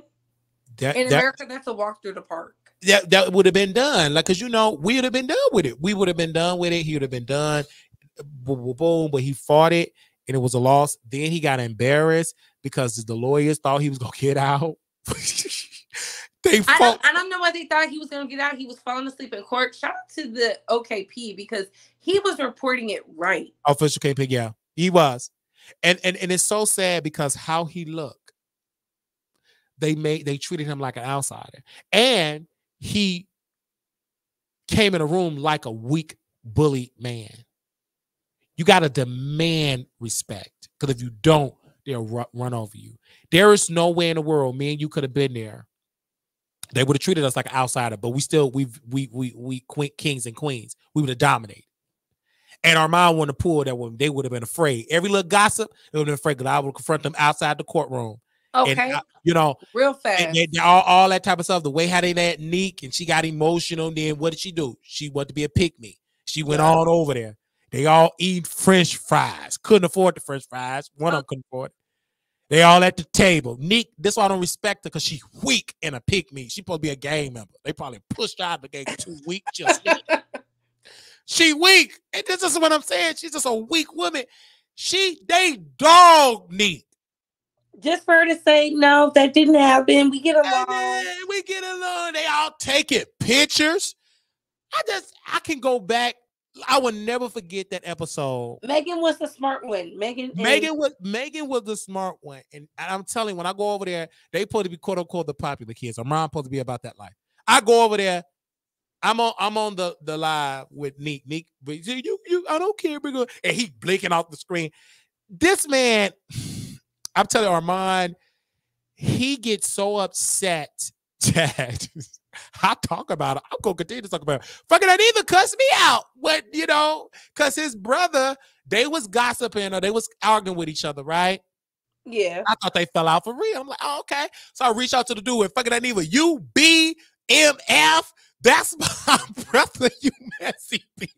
in America, that's a walk through the park. That would have been done, like, because we would have been done with it. We would have been done with it. He would have been done. Boom, boom, boom. But he fought it, and it was a loss. Then he got embarrassed because the lawyers thought he was gonna get out. I don't know why they thought he was going to get out. He was falling asleep in court. Shout out to the OKP, because he was reporting it right. Official KP, yeah, he was, and it's so sad because how he looked. They treated him like an outsider, and he came in a room like a weak, bullied man. You got to demand respect, because if you don't, they'll run over you. There is no way in the world me and you could have been there. They would have treated us like an outsider, but we kings and queens. We would have dominated. And Armon wouldn't have pulled that one. They would have been afraid. Every little gossip, they would have been afraid, because I would confront them outside the courtroom. Okay. And, real fast. And all that type of stuff. The way how they let Neek, and she got emotional. Then what did she do? She wanted to be a pick-me. She went on over there. They all eat French fries. Couldn't afford the French fries. One of them couldn't afford it. They all at the table. Neek, this why I don't respect her, because she weak and a pick-me. She supposed to be a gang member. They probably pushed her out of the gang too weak. She weak. And this is what I'm saying. She's just a weak woman. They dog Neek. Just for her to say, no, that didn't happen. We get along. We get along. They all taking pictures. I can go back. I will never forget that episode. Megan was the smart one. Megan was the smart one. And I'm telling you, when I go over there, they supposed to be quote unquote the popular kids. I'm supposed to be about that life. I go over there. I'm on the live with Neek. But you I don't care. And he blinking off the screen. This man, I'm telling you, Armon, he gets so upset that I talk about it. I'm gonna continue to talk about it. Fucking that either cuss me out. But because his brother, they was gossiping or they was arguing with each other, right? Yeah. I thought they fell out for real. I'm like, oh, okay. So I reach out to the dude and fucking that either UBMF. That's my brother, you messy B.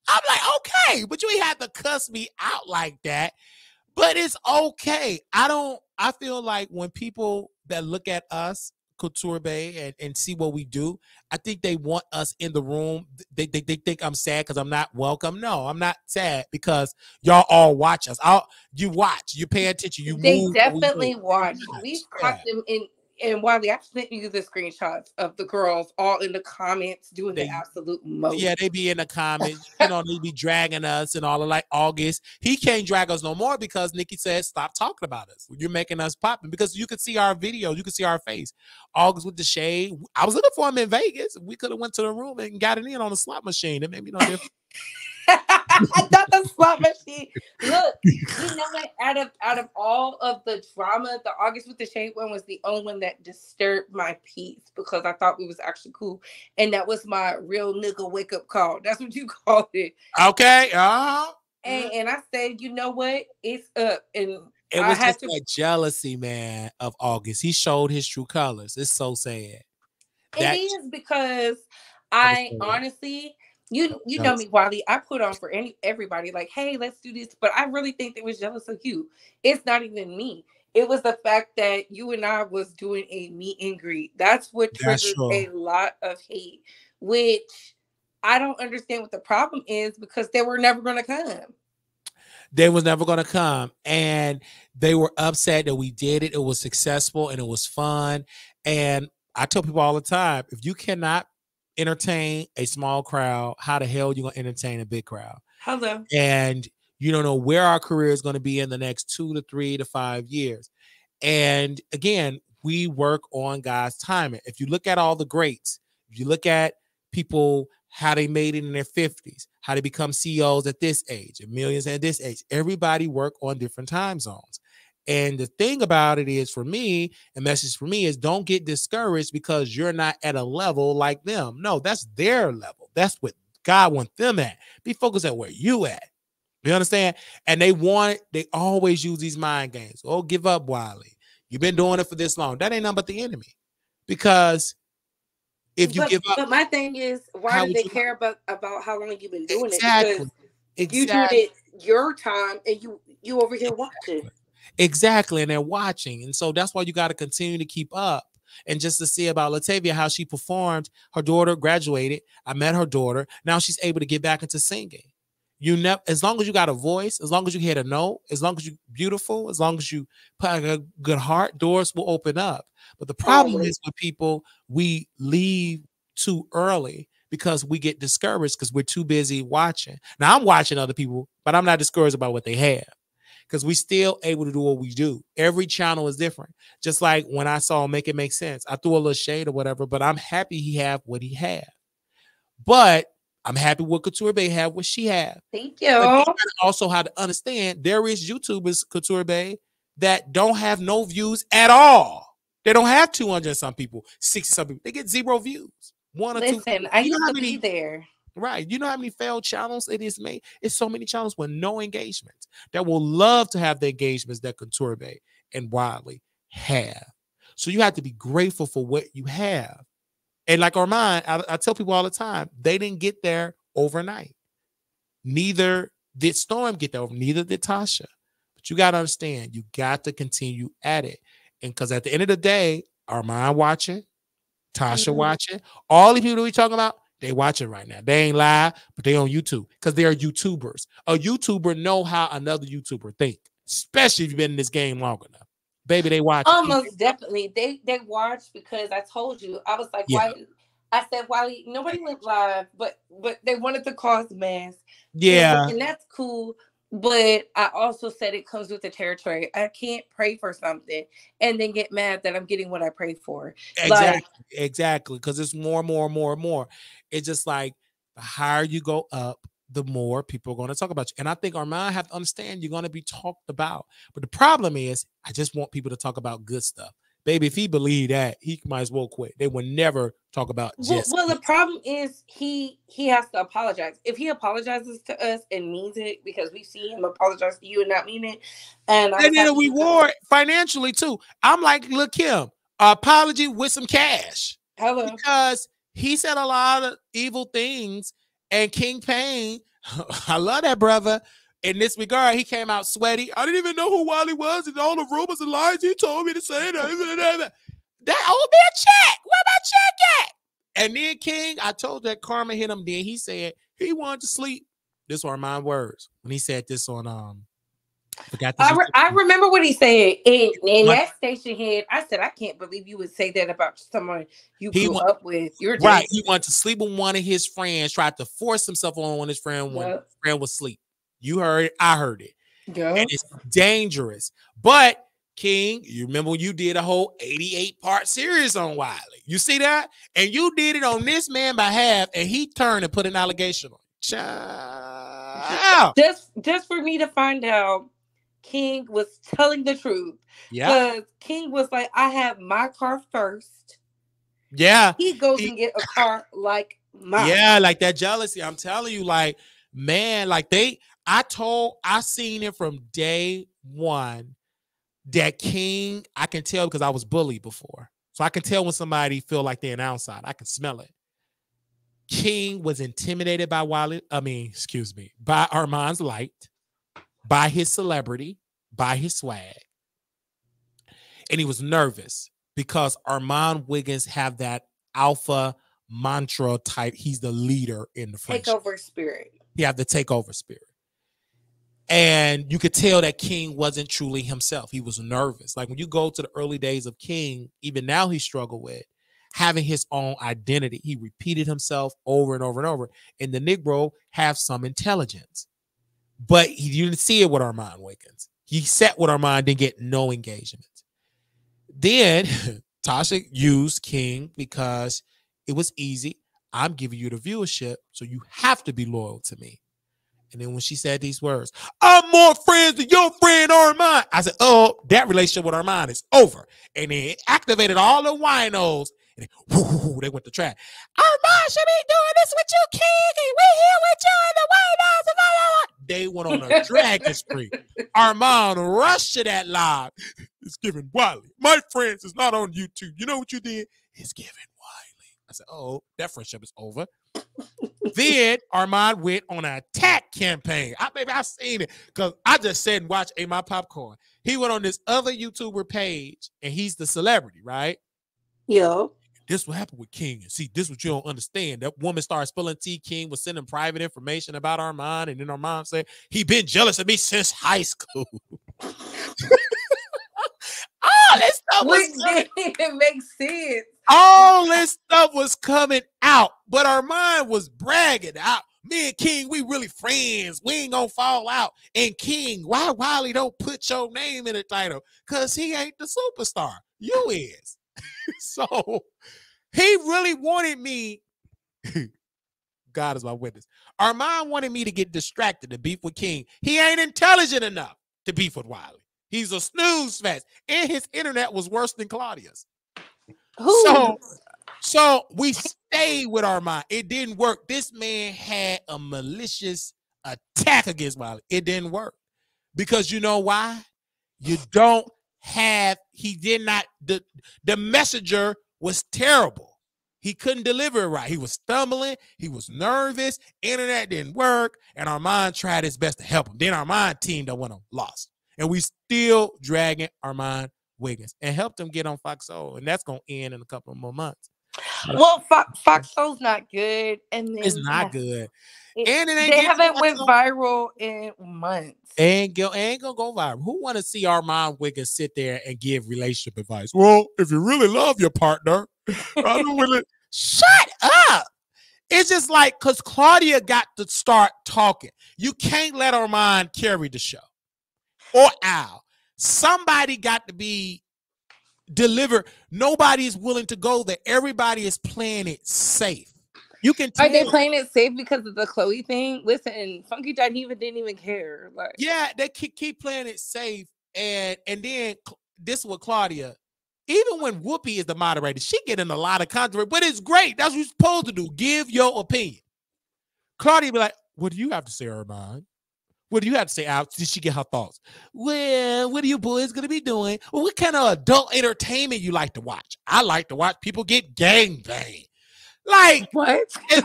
I'm like, okay, but you ain't have to cuss me out like that. But it's okay. I feel like when people that look at us, Couture Bay, and see what we do, I think they want us in the room. They think I'm sad because I'm not welcome. No, I'm not sad because y'all all watch us. You watch, you pay attention, They definitely watch. We've caught them in. And Wiley, I sent you the screenshots of the girls all in the comments doing the absolute most. Yeah, they be in the comments. They be dragging us and all of like August. He can't drag us no more because Nikki said, stop talking about us. You're making us popping because you could see our videos. You could see our face. August with the shade. I was looking for him in Vegas. We could have went to the room and got it in on the slot machine. It made me no difference. Not the slot machine. Look, you know what? Out of all of the drama, the August with the Shade one was the only one that disturbed my peace because I thought it was actually cool, and that was my real nigga wake up call. That's what you called it. Okay. And I said, you know what? It's up, and it was just that jealousy, man, of August. He showed his true colors. It's so sad. It is because I honestly. You know me, Wiley. I put on for everybody like, hey, let's do this. But I really think they was jealous of you. It's not even me. It was the fact that you and I was doing a meet and greet. That's what triggered a lot of hate, which I don't understand what the problem is because they were never going to come. They was never going to come. And they were upset that we did it. It was successful and it was fun. And I tell people all the time, if you cannot entertain a small crowd, how the hell are you going to entertain a big crowd? Hello. And you don't know where our career is going to be in the next 2 to 3 to 5 years. And again, we work on God's timing. If you look at all the greats, if you look at people, how they made it in their 50s, how they become CEOs at this age, and millions at this age, everybody work on different time zones. And the thing about it is, for me, a message for me is don't get discouraged because you're not at a level like them. No, that's their level. That's what God wants them at. Be focused at where you at. You understand? And they always use these mind games. Oh, give up, Wiley. You've been doing it for this long. That ain't nothing but the enemy. Because if you give up. But my thing is, why do they care about how long you've been doing it? Because you doing it your time and you over here watching. Exactly. And they're watching. And so that's why you got to continue to keep up. And just to see about Latavia, how she performed, her daughter graduated. I met her daughter. Now she's able to get back into singing. As long as you got a voice, as long as you hit a note, as long as you're beautiful, as long as you put a good heart, doors will open up. But the problem is with people, we leave too early because we get discouraged because we're too busy watching. Now I'm watching other people, but I'm not discouraged about what they have. Because we still able to do what we do. Every channel is different. Just like when I saw Make It Make Sense, I threw a little shade or whatever, but I'm happy he have what he have. But I'm happy what Couture Bay have what she have. Thank you. Also, how to understand there is YouTubers, Couture Bay, that don't have no views at all. They don't have 200 some people, 60 some people. They get 0 views. 1 or 2. Listen, I used to be there. Right. You know how many failed channels it is made? It's so many channels with no engagements that will love to have the engagements that Couture Bay and Wiley have. So you have to be grateful for what you have. And like Armon, I tell people all the time, they didn't get there overnight. Neither did Storm get there. Neither did Tasha. But you got to understand, you got to continue at it. And because at the end of the day, Armon watching, Tasha watching, all the people that we talking about, they watching right now. They ain't live, but they on YouTube because they are YouTubers. A YouTuber know how another YouTuber think, especially if you've been in this game long enough. Baby, they watch. Almost definitely. They watch because I told you. I was like, Wiley. I said, Wiley, nobody went live, but they wanted to cause mass. Yeah. And that's cool. But I also said it comes with the territory. I can't pray for something and then get mad that I'm getting what I pray for. Exactly. Because it's more. It's just like the higher you go up, the more people are going to talk about you. And I think Armon have to understand you're going to be talked about. But the problem is, I just want people to talk about good stuff. Baby, if he believed that, he might as well quit. They would never talk about just. Well, the problem is he has to apologize. If he apologizes to us and means it, because we see him apologize to you and not mean it, and then a reward financially too. I'm like, look, Kim, apology with some cash. Hello, because he said a lot of evil things, and King Payne, I love that brother. In this regard, he came out sweaty. I didn't even know who Wiley was, and all the rumors and lies he told me to say that. That owed me a check. Where my check at? And then King, I told that karma hit him. Then he said he wanted to sleep. This were my words when he said this on I remember what he said in that station head. I said, I can't believe you would say that about someone you grew up with. You're right. He wanted to sleep with one of his friends. Tried to force himself on one of his friends when his friend was asleep. You heard it. I heard it. Yeah. And it's dangerous. But King, you remember when you did a whole 88-part series on Wiley? You see that? And you did it on this man's behalf, and he turned and put an allegation on. Child. Just for me to find out King was telling the truth. Yeah. Because King was like, I have my car first. Yeah. He goes and get a car like mine. Yeah, like that jealousy. I'm telling you, like, man, like I seen it from day one that King, I can tell because I was bullied before. So I can tell when somebody feel like they're an outside. I can smell it. King was intimidated by by Armon's light, by his celebrity, by his swag. And he was nervous because Armon Wiggins have that alpha mantra type. He's the leader in the friendship. Takeover spirit. He had the takeover spirit. And you could tell that King wasn't truly himself. He was nervous. Like when you go to the early days of King, even now he struggled with having his own identity. He repeated himself over and over and over. And the Negro have some intelligence. But you didn't see it with Armon Wiggins. He sat with Armon, didn't get no engagement. Then Tasha used King because it was easy. I'm giving you the viewership, so you have to be loyal to me. And then when she said these words, I'm more friends than your friend Armon, I said, oh, that relationship with Armon is over. And then it activated all the winos. And they went to track. Armon should be doing this with you, King. And we here with you in the winos. They went on a dragon spree. Armon rushed to that live. It's giving Wiley. My friends is not on YouTube. You know what you did? It's giving Wiley. I said, oh, that friendship is over. Then Armon went on an attack campaign. I've seen it because I just sat and watched Ate My Popcorn. He went on this other YouTuber page and he's the celebrity, right? Yeah. This what happened with King. And see, this what you don't understand. That woman started spilling tea. King was sending private information about Armon. And then Armon said, he been jealous of me since high school. All this stuff didn't even make sense. All this stuff was coming out. But Armon was bragging out. Me and King, we really friends. We ain't gonna fall out. And King, why Wiley don't put your name in the title? Because he ain't the superstar. You is. So he really wanted me. God is my witness. Armon wanted me to get distracted to beef with King. He ain't intelligent enough to beef with Wiley. He's a snooze fest. And his internet was worse than Claudia's. So we stayed with Armon. It didn't work. This man had a malicious attack against Wiley. It didn't work. Because you know why? You don't have, he did not, the messenger was terrible. He couldn't deliver it right. He was stumbling. He was nervous. Internet didn't work. And Armon tried his best to help him. Then Armon team that went on lost. And we still dragging Armon Wiggins and helped him get on Fox Soul. And that's going to end in a couple more months. Well, Fox Soul's not good. And then, it's not good. And it ain't they haven't went viral in months. Ain't gonna go viral. Who want to see Armon Wiggins sit there and give relationship advice? Well, if you really love your partner, shut up. It's just like, because Claudia got to start talking. You can't let Armon carry the show. Or Al. Somebody got to be delivered. Nobody is willing to go there. Everybody is playing it safe. You can tell. Are they playing it safe because of the Chloe thing? Listen, Funky Dineva didn't even care. Like, yeah, they keep playing it safe. And then this is what Claudia, even when Whoopi is the moderator, she get in a lot of controversy, but it's great. That's what you're supposed to do. Give your opinion. Claudia be like, what do you have to say, Armon? What do you have to say, Al? Did she get her thoughts? Well, what are you boys going to be doing? Well, what kind of adult entertainment you like to watch? I like to watch people get gangbanged. Like, what? Is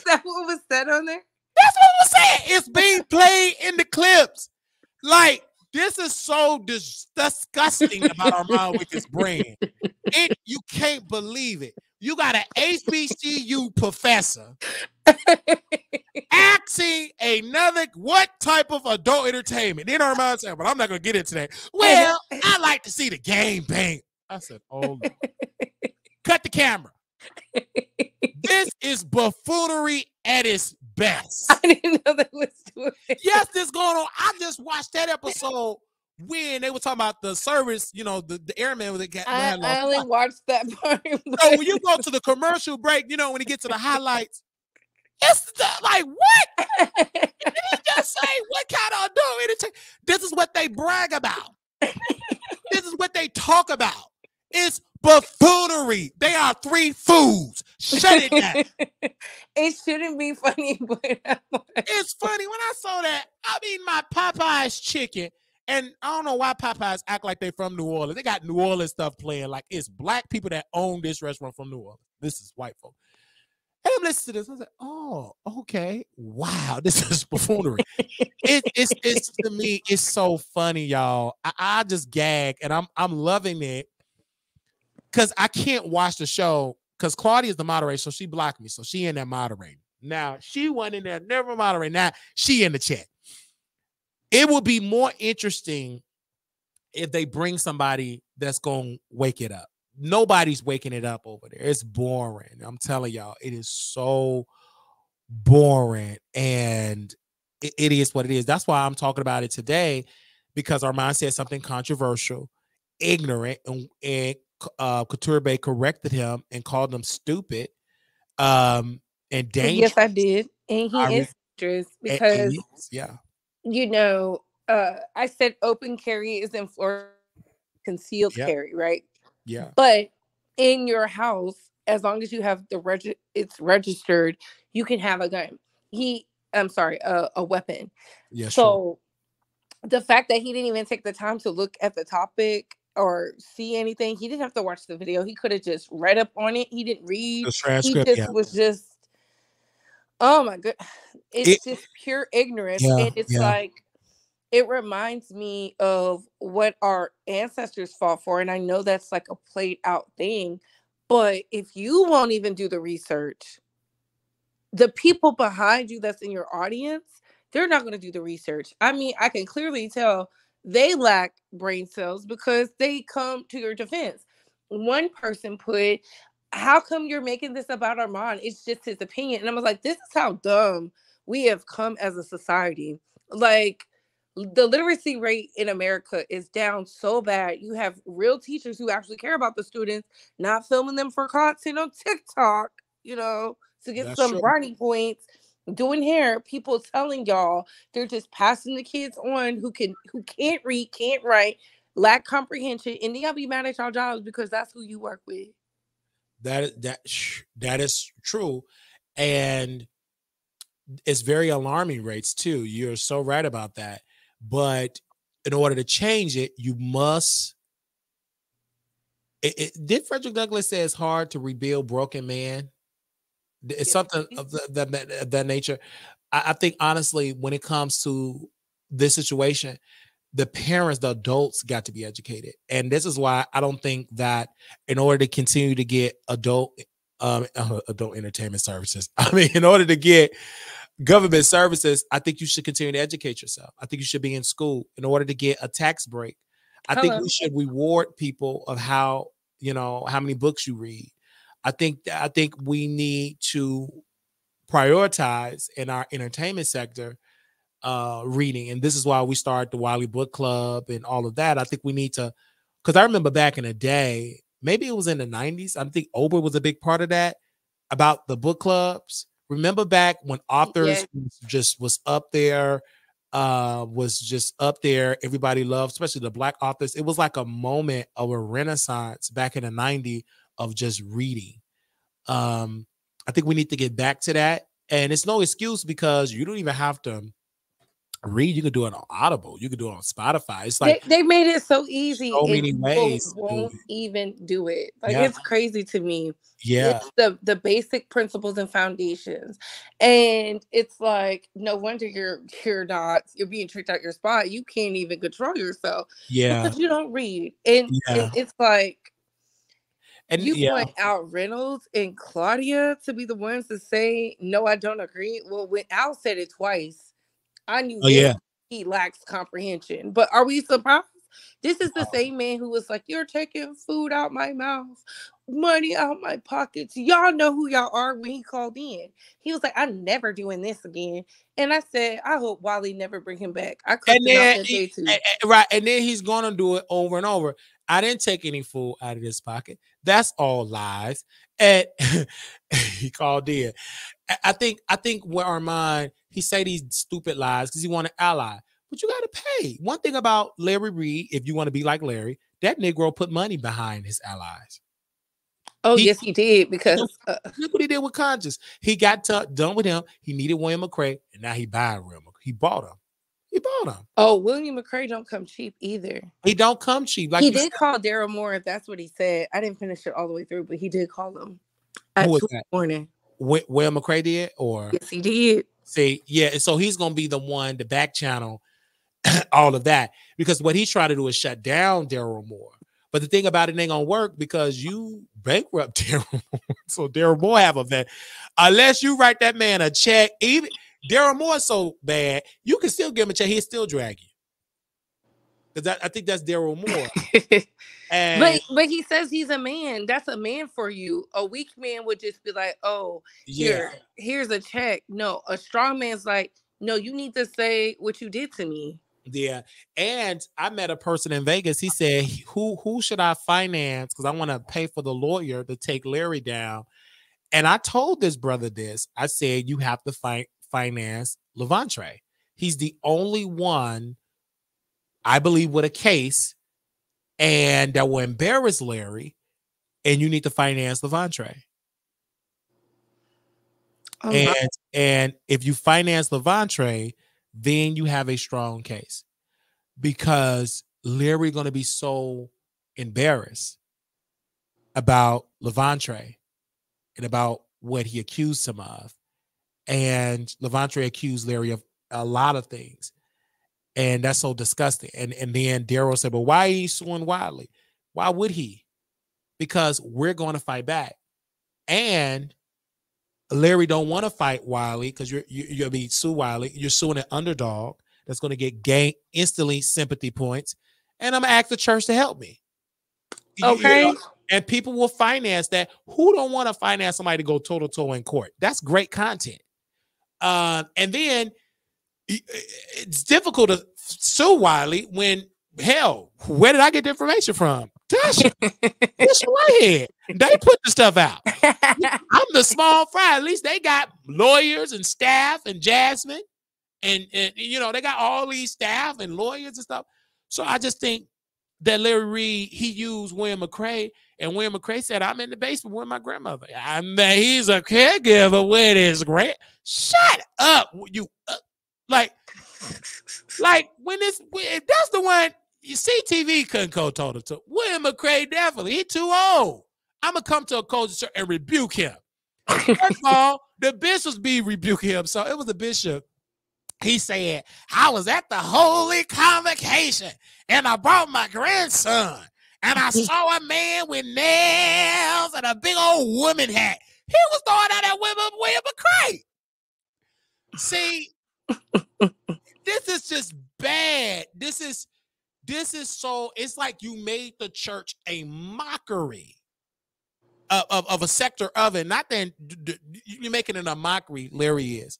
that what was said on there? That's what was said. It's being played in the clips. Like, this is so disgusting about Armon Wiggins' brand. You can't believe it. You got an HBCU professor asking another what type of adult entertainment. Then Armon said, but I'm not going to get into that. Well, I like to see the game bang. I said, oh, cut the camera. This is buffoonery at its best. I didn't know that was doing it. Yes, this going on. I just watched that episode when they were talking about the service, you know, the airman was I only watched that part. So when you go to the commercial break, you know, when you get to the highlights, it's like, what? Did he just say what kind of adult? This is what they brag about. This is what they talk about. It's buffoonery. They are 3 fools. Shut it down. It shouldn't be funny, but it's funny. When I saw that, I mean, my Popeye's chicken, and I don't know why Popeyes act like they from New Orleans. They got New Orleans stuff playing like it's black people that own this restaurant from New Orleans. This is white folk. And I'm listening to this. I was like, oh, okay. Wow, this is buffoonery. It's to me, it's so funny, y'all. I just gag, and I'm loving it because I can't watch the show because Claudia is the moderator, so she blocked me. So she in there moderating. Now, she wasn't in there, never moderating. Now, she in the chat. It will be more interesting if they bring somebody that's going to wake it up. Nobody's waking it up over there. It's boring. I'm telling y'all, it is so boring, and it is what it is. That's why I'm talking about it today, because Armon said something controversial, ignorant, and Couture Bay corrected him and called him stupid and dangerous. Yes, I did. And he is dangerous because, you know, I said open carry is in Florida, concealed carry, right? Yeah. But in your house, as long as you have it's registered, you can have a gun. A weapon. Yeah. So the fact that he didn't even take the time to look at the topic or see anything, he didn't have to watch the video. He could have just read up on it. He didn't read. He just was just, oh my god, it's just pure ignorance. And it's like, it reminds me of what our ancestors fought for. And I know that's like a played out thing, but if you won't even do the research, the people behind you that's in your audience, they're not going to do the research. I mean, I can clearly tell they lack brain cells because they come to your defense. One person put, how come you're making this about Armon? It's just his opinion. And I was like, this is how dumb we have come as a society. Like, the literacy rate in America is down so bad. You have real teachers who actually care about the students, not filming them for content on TikTok, you know, to get some brownie points, doing hair. People telling y'all they're just passing the kids on who can't read, can't write, lack comprehension, and they gotta be mad at y'all jobs because that's who you work with. That is true, and it's very alarming rates too. You're so right about that. But in order to change it, you must. Did Frederick Douglass say it's hard to rebuild broken man? It's something of that nature. I think honestly, when it comes to this situation, the parents, the adults, got to be educated, and this is why I don't think that in order to continue to get adult entertainment services, I mean, in order to get government services, I think you should continue to educate yourself. I think you should be in school in order to get a tax break. I think we should reward people of how many books you read. I think we need to prioritize in our entertainment sector reading, and this is why we started the Wiley Book Club and all of that. I think we need to, because I remember back in the day, maybe it was in the 90s. I think Oprah was a big part of that, about the book clubs. Remember back when authors was up there, everybody loved, especially the Black authors. It was like a moment of a renaissance back in the 90s of just reading. I think we need to get back to that. And it's no excuse because you don't even have to read. You can do it on Audible. You can do it on Spotify. It's like they made it so easy. So many ways. Won't even do it. Like it's crazy to me. Yeah, it's the basic principles and foundations, and it's like no wonder you're being tricked out your spot. You can't even control yourself. Because you don't read, and it's like. And you want Al Reynolds and Claudia to be the ones to say no, I don't agree. Well, when Al said it twice, I knew he lacks comprehension. But are we surprised? This is the same man who was like, "You're taking food out my mouth, money out my pockets." Y'all know who y'all are when he called in. He was like, "I'm never doing this again." And I said, I hope Wiley never bring him back. I cussed him out that day too. Right. And then he's going to do it over and over. I didn't take any food out of this pocket. That's all lies. And he called in. I think with Armon, he say these stupid lies because he want an ally. But you got to pay. One thing about Larry Reed, if you want to be like Larry, that Negro put money behind his allies. Oh, yes, he did. Because look what he did with Conscious. He got done with him. He needed William McCray, and now he buying William. He bought him. Oh, William McCray don't come cheap either. He don't come cheap. Like he did call Daryl Moore. That's what he said. I didn't finish it all the way through, but he did call him at 2 in the morning. William McCray did, or yes, he did. See, yeah. So he's gonna be the one to back channel all of that, because what he's trying to do is shut down Daryl Moore. But the thing about it ain't gonna work because you bankrupt Daryl Moore. So Daryl Moore have a vet. Unless you write that man a check, even Daryl Moore is so bad, you can still give him a check. He'll still drag you. Because I think that's Daryl Moore. And but he says he's a man. That's a man for you. A weak man would just be like, "Oh, here's a check." No, a strong man's like, "No, you need to say what you did to me." Yeah. And I met a person in Vegas. He said, who should I finance? Because I want to pay for the lawyer to take Larry down. And I told this brother this. I said, you have to finance Levantre. He's the only one, I believe, with a case and that will embarrass Larry. And you need to finance Levantre. Oh, and if you finance Levantre, then you have a strong case, because Larry going to be so embarrassed about Levantre and about what he accused him of. And Levantre accused Larry of a lot of things. And that's so disgusting. And then Daryl said, but why are you suing Wiley? Why would he? Because we're going to fight back. And Larry don't want to fight Wiley because you're being sue Wiley. You're suing an underdog that's going to get instantly sympathy points. And I'm going to ask the church to help me. Okay. You know? And people will finance that. Who don't want to finance somebody to go toe-to-toe in court? That's great content. And then it's difficult to sue Wiley when, hell, where did I get the information from? Tasha, Tasha Whitehead. They put the stuff out. I'm the small fry. At least they got lawyers and staff and Jasmine. And you know, they got all these staff and lawyers and stuff. So I just think that Larry Reed, he used William McCray. And William McCray said, I'm in the basement with my grandmother. I mean, he's a caregiver with his grand. Shut up. You like when that's the one. You see, TV couldn't go toe-to-toe. William McCray definitely. He too old. I'm going to come to a culture church and rebuke him. First of all, the bishops be rebuking him. So it was the bishop. He said, I was at the Holy Convocation, and I brought my grandson, and I saw a man with nails and a big old woman hat. He was throwing out that William McCray. See, this is just bad. This is so, it's like you made the church a mockery of a sector of it. Not that you're making it a mockery, Larry is.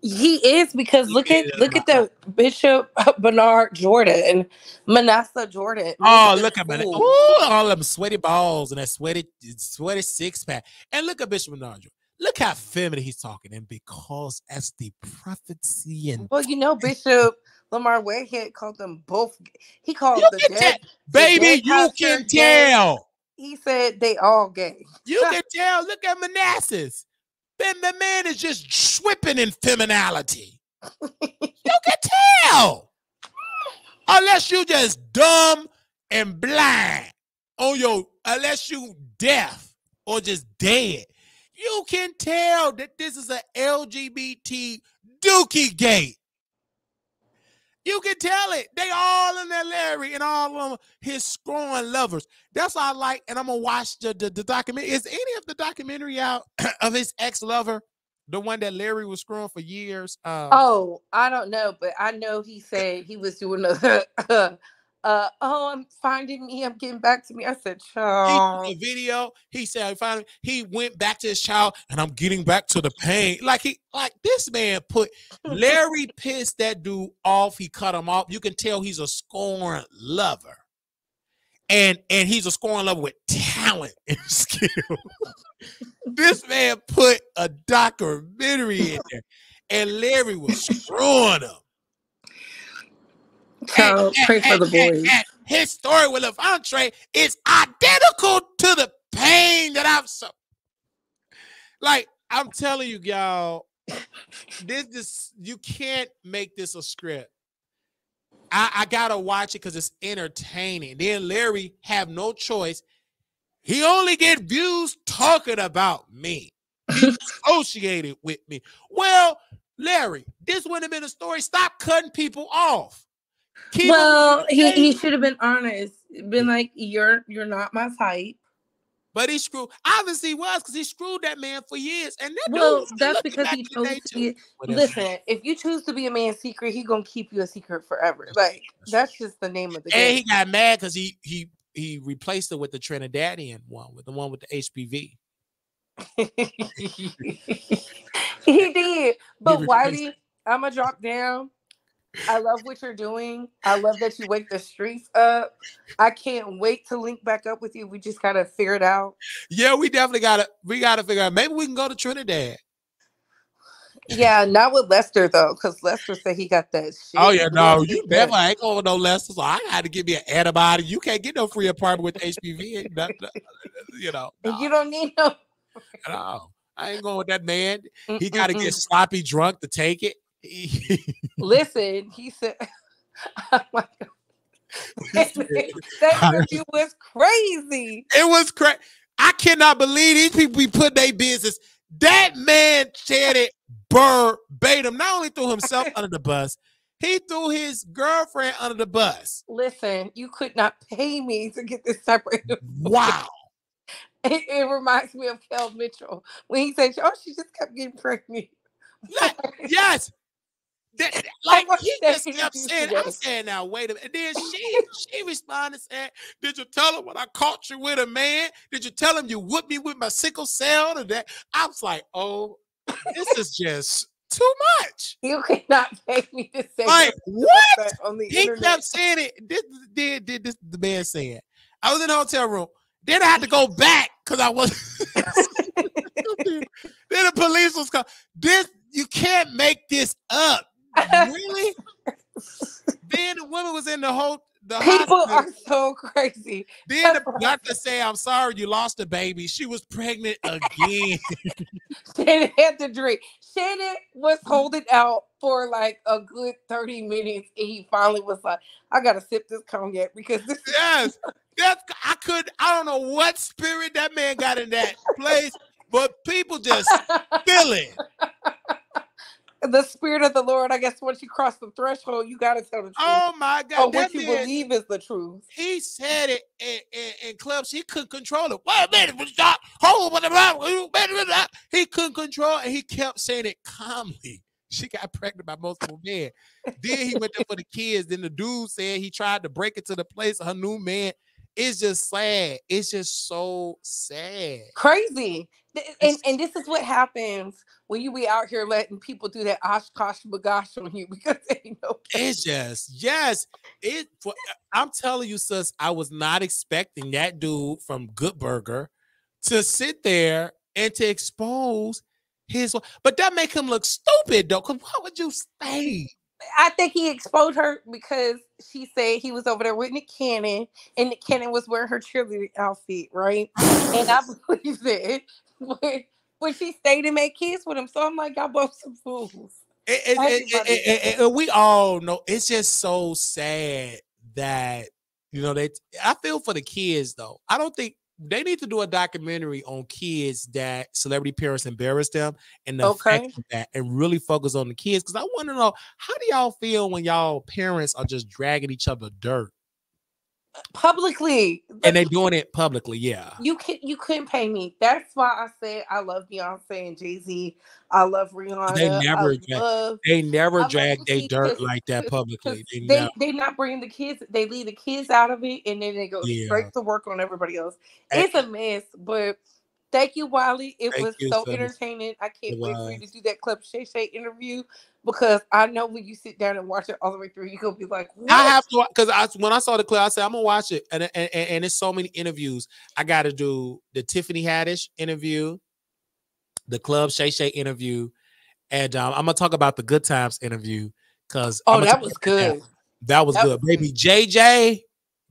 He is, because look at the Bishop Bernard Jordan and Manasseh Jordan. Oh, look at Manasseh. Ooh, all them sweaty balls and that sweaty six-pack. And look at Bishop Bernard Jordan. Look how feminine he's talking. And because that's the prophecy. And well, you know, Bishop Lamar Whitehead called them both. He called the dead. Baby, you can tell. He said they all gay. You can tell. Look at Manassas. The man is just swipping in femininity. You can tell. Unless you just dumb and blind. Unless you deaf or just dead. You can tell that this is an LGBT dookie gate. You can tell it. They all in there, Larry, and all of them his screwing lovers. That's what I like, and I'm going to watch the documentary. Is any of the documentary out of his ex-lover, the one that Larry was screwing for years? I don't know, but I know he said he was doing a oh, I'm finding me. I'm getting back to me. I said, He child. took a video. He said, finally, he went back to his child, and I'm getting back to the pain. Like this man put Larry pissed that dude off. He cut him off. You can tell he's a scorn lover. And he's a scoring lover with talent and skill. This man put a documentary in there, and Larry was screwing him. So pray for the boys. His story with Levante is identical to the pain that I've so. Like, I'm telling you, y'all, this you can't make this a script. I gotta watch it because it's entertaining. Then Larry have no choice. He only get views talking about me. He's associated with me. Well, Larry, this wouldn't have been a story. Stop cutting people off. He should have been honest. Been like, you're not my type. But he screwed. Obviously, he was because he screwed that man for years. And that that's because he chose to be. Listen, if you choose to be a man's secret, he gonna keep you a secret forever. Like that's just the name of the game. And he got mad because he replaced it with the Trinidadian one, with the one with the HPV. He did. But Wiley, I'm gonna drop down. I love what you're doing. I love that you wake the streets up. I can't wait to link back up with you. We just gotta figure it out. Yeah, we definitely gotta figure out. Maybe we can go to Trinidad. Yeah, not with Lester though, because Lester said he got that shit. Oh yeah, no, you definitely ain't going with no Lester. So I had to give me an antibiotic. You can't get no free apartment with HPV. You know, no. You don't need no. No, I ain't going with that man. He got to get sloppy drunk to take it. Listen, he said, oh my God. That interview was crazy. It was crazy. I cannot believe these people be putting their business. That man said it verbatim. Not only threw himself under the bus, he threw his girlfriend under the bus. Listen, you could not pay me to get this type of interview. Wow. It reminds me of Kel Mitchell when he said, oh, she just kept getting pregnant. Yes. Like he just kept saying, I said, now wait a minute. And then she responded saying, did you tell him when I caught you with a man? Did you tell him you whooped me with my sickle cell? Or that? I was like, oh, this is just too much. You cannot pay me to say like what? On the he internet. Kept saying it. This the man saying. I was in the hotel room. Then I had to go back because I was. Then the police was coming. You can't make this up. Really? Then the woman was in the people hospital. Are so crazy. Then the doctor say, I'm sorry you lost a baby. She was pregnant again. Shannon had to drink. Shannon was holding out for like a good 30 minutes. And he finally was like, I gotta sip this cognac because this Yes. I don't know what spirit that man got in that place, but people just feel it. The spirit of the Lord, I guess once you cross the threshold, you got to tell the truth. Oh my God. What you believe is the truth. He said it in clubs. He couldn't control it. Wait a minute. Stop. Hold on. He couldn't control it. And he kept saying it calmly. She got pregnant by multiple men. Then he went there for the kids. Then the dude said he tried to break into the place of her new man. It's just sad. It's just so sad. Crazy. And this is what happens when you be out here letting people do that oshkosh bagosh on you because they know. It's just, yes. I'm telling you, sis, I was not expecting that dude from Good Burger to sit there and to expose his, but that make him look stupid though. Because why would you stay? I think he exposed her because she said he was over there with Nick Cannon, and Nick Cannon was wearing her cheerleader outfit, right? And I believe that when she stayed and made kids with him. So I'm like, y'all both some fools. We all know it's just so sad that, you know, I feel for the kids though. I don't think they need to do a documentary on kids that celebrity parents embarrass them and the effect of that, and really focus on the kids. Because I want to know, how do y'all feel when y'all parents are just dragging each other dirt? publicly. And they doing it publicly, yeah. You couldn't pay me. That's why I said I love Beyonce and Jay-Z. I love Rihanna. They never drag their Nicki dirt like that publicly. They not bring the kids. They leave the kids out of it, and then they go straight to work on everybody else. It's a mess, but. Thank you, Wiley. It was so entertaining. I can't wait for you to do that Club Shay Shay interview because I know when you sit down and watch it all the way through, you're gonna be like, what? I have to, because when I saw the clip, I said I'm gonna watch it, and it's so many interviews. I got to do the Tiffany Haddish interview, the Club Shay Shay interview, and I'm gonna talk about the Good Times interview because that was good. That was good, baby. JJ.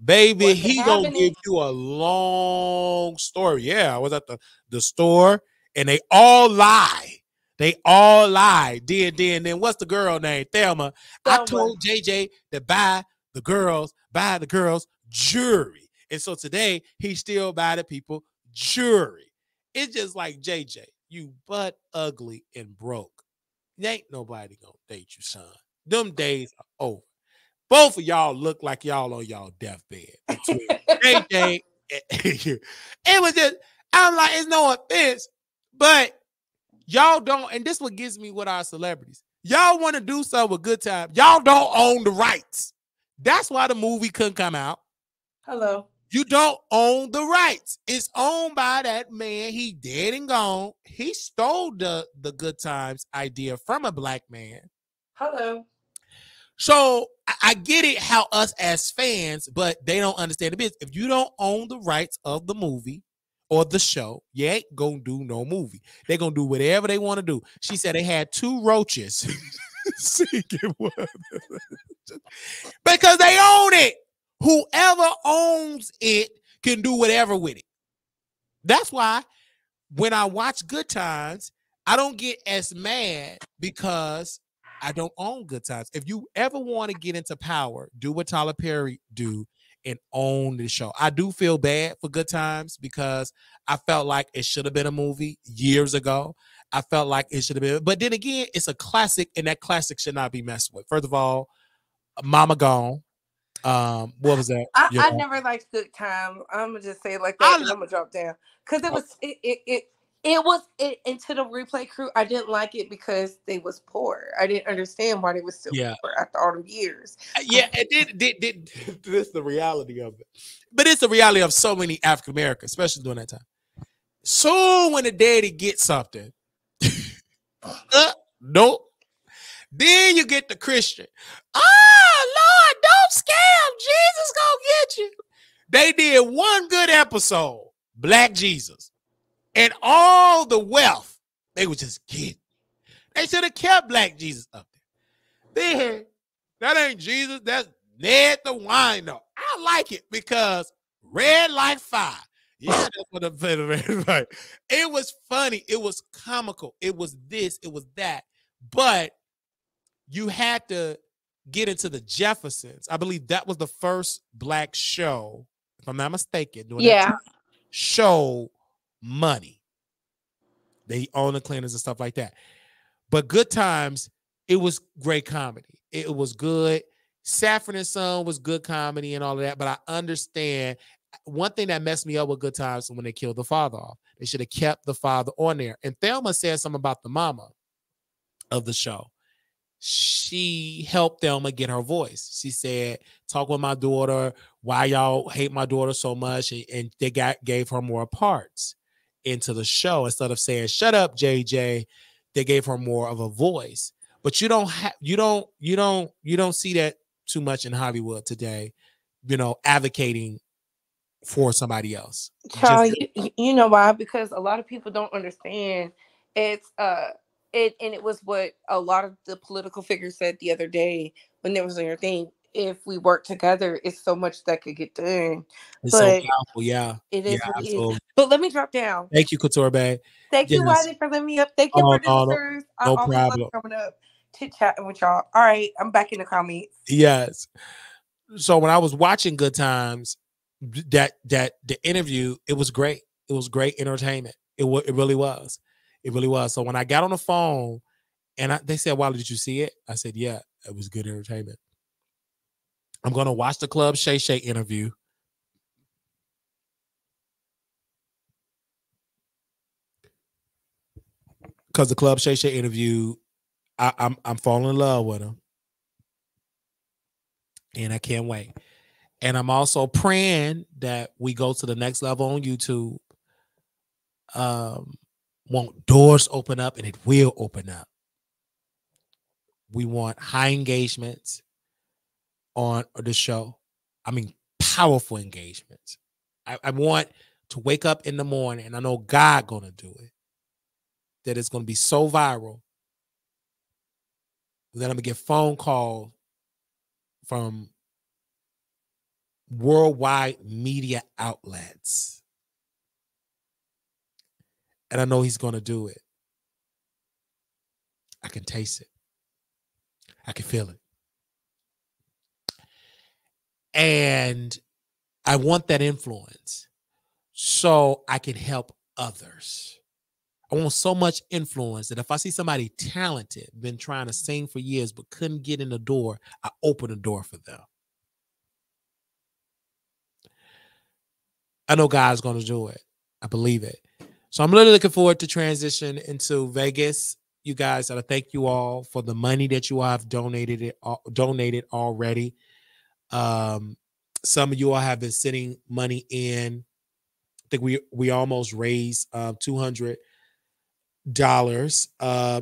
Baby, he gonna give you a long story. Yeah, I was at the store and they all lie. Then what's the girl name? Thelma. I told JJ to buy the girls jewelry. And so today he still buy the people jewelry. It's just like JJ, you butt ugly and broke. Ain't nobody gonna date you, son. Them days are over. Both of y'all look like y'all on y'all deathbed. JJ, it was just, I'm like, it's no offense, but y'all don't, and this what gets me with our celebrities. Y'all want to do something with Good Time. Y'all don't own the rights. That's why the movie couldn't come out. Hello. You don't own the rights. It's owned by that man. He dead and gone. He stole the Good Times idea from a black man. Hello. So I get it how us as fans, but they don't understand the business. If you don't own the rights of the movie or the show, you ain't gonna do no movie. They're gonna do whatever they want to do. She said they had 2 roaches. Because they own it. Whoever owns it can do whatever with it. That's why when I watch Good Times, I don't get as mad because I don't own Good Times. If you ever want to get into power, do what Tyler Perry do and own the show. I do feel bad for Good Times because I felt like it should have been a movie years ago. I felt like it should have been. But then again, it's a classic, and that classic should not be messed with. First of all, Mama Gone. What was that? I never liked Good Time. I'm gonna just say it like that, and I'm gonna drop down because it was into the replay crew. I didn't like it because they was poor. I didn't understand why they was still poor after all the years. Yeah, this is the reality of it. But it's the reality of so many African Americans, especially during that time. So when the daddy gets something, nope. Then you get the Christian. Oh, Lord, don't scam. Jesus gonna get you. They did one good episode, Black Jesus. And all the wealth, they would just get. They should have kept Black Jesus up there. Then, that ain't Jesus. That's Ned the Wino. I like it because red like fire. Yeah, that's what I'm saying. Right. It was funny. It was comical. It was this. It was that. But you had to get into the Jeffersons. I believe that was the first Black show, if I'm not mistaken. Show money. They own the cleaners and stuff like that. But Good Times, it was great comedy. It was good. Saffron and Son was good comedy and all of that. But I understand one thing that messed me up with Good Times when they killed the father off. They should have kept the father on there. And Thelma said something about the mama of the show. She helped Thelma get her voice. She said, talk with my daughter, why y'all hate my daughter so much, and they gave her more parts into the show. Instead of saying, shut up, JJ, they gave her more of a voice. But you don't see that too much in Hollywood today, advocating for somebody else. Charlie, you know why? Because a lot of people don't understand it's and it was what a lot of the political figures said the other day when there was on your thing. If we work together, it's so much that could get done. It's so powerful, yeah. It is what it is. But let me drop down. Thank you, Couture Bay. Thank you, Wiley, for letting me up. Thank you, producers. No I always problem. love coming up, chit-chatting with y'all. All right, I'm back in the comments. Yes. So when I was watching Good Times, that the interview, it was great. It was great entertainment. It really was. It really was. So when I got on the phone and they said, Wiley, did you see it? I said, yeah, it was good entertainment. I'm going to watch the Club Shay Shay interview because the Club Shay Shay interview, I'm falling in love with him, and I can't wait. And I'm also praying that we go to the next level on YouTube. Want doors open up, and it will open up. We want high engagements on the show. I mean, powerful engagements. I want to wake up in the morning, and I know God gonna do it, that it's gonna be so viral that I'm gonna get phone calls from worldwide media outlets. And I know he's gonna do it. I can taste it. I can feel it. And I want that influence so I can help others. I want so much influence that if I see somebody talented, been trying to sing for years but couldn't get in the door, I open the door for them. I know God's going to do it. I believe it. So I'm really looking forward to transition into Vegas. You guys, I thank you all for the money that you all have donated already. Some of you all have been sending money in. I think we almost raised $200.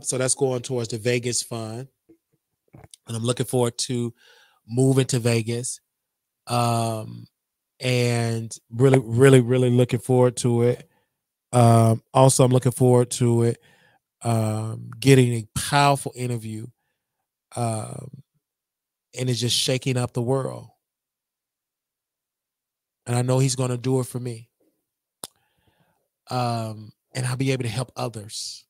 So that's going towards the Vegas fund. And I'm looking forward to moving to Vegas. And really looking forward to it. Also, I'm looking forward to it. Getting a powerful interview. And it's just shaking up the world. And I know he's going to do it for me. And I'll be able to help others.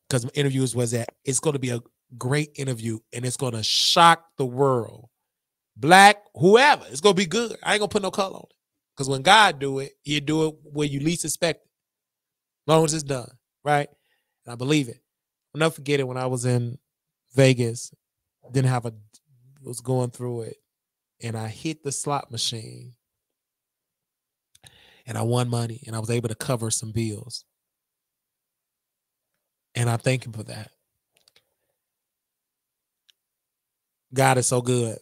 Because my interviews was that it's going to be a great interview and it's going to shock the world. Black, whoever, it's going to be good. I ain't going to put no color on it. Because when God do it, you do it where you least expect it. As long as it's done, right? And I believe it. I'll never forget it when I was in Vegas, was going through it, and I hit the slot machine, and I won money, and I was able to cover some bills. And I thank him for that. God is so good.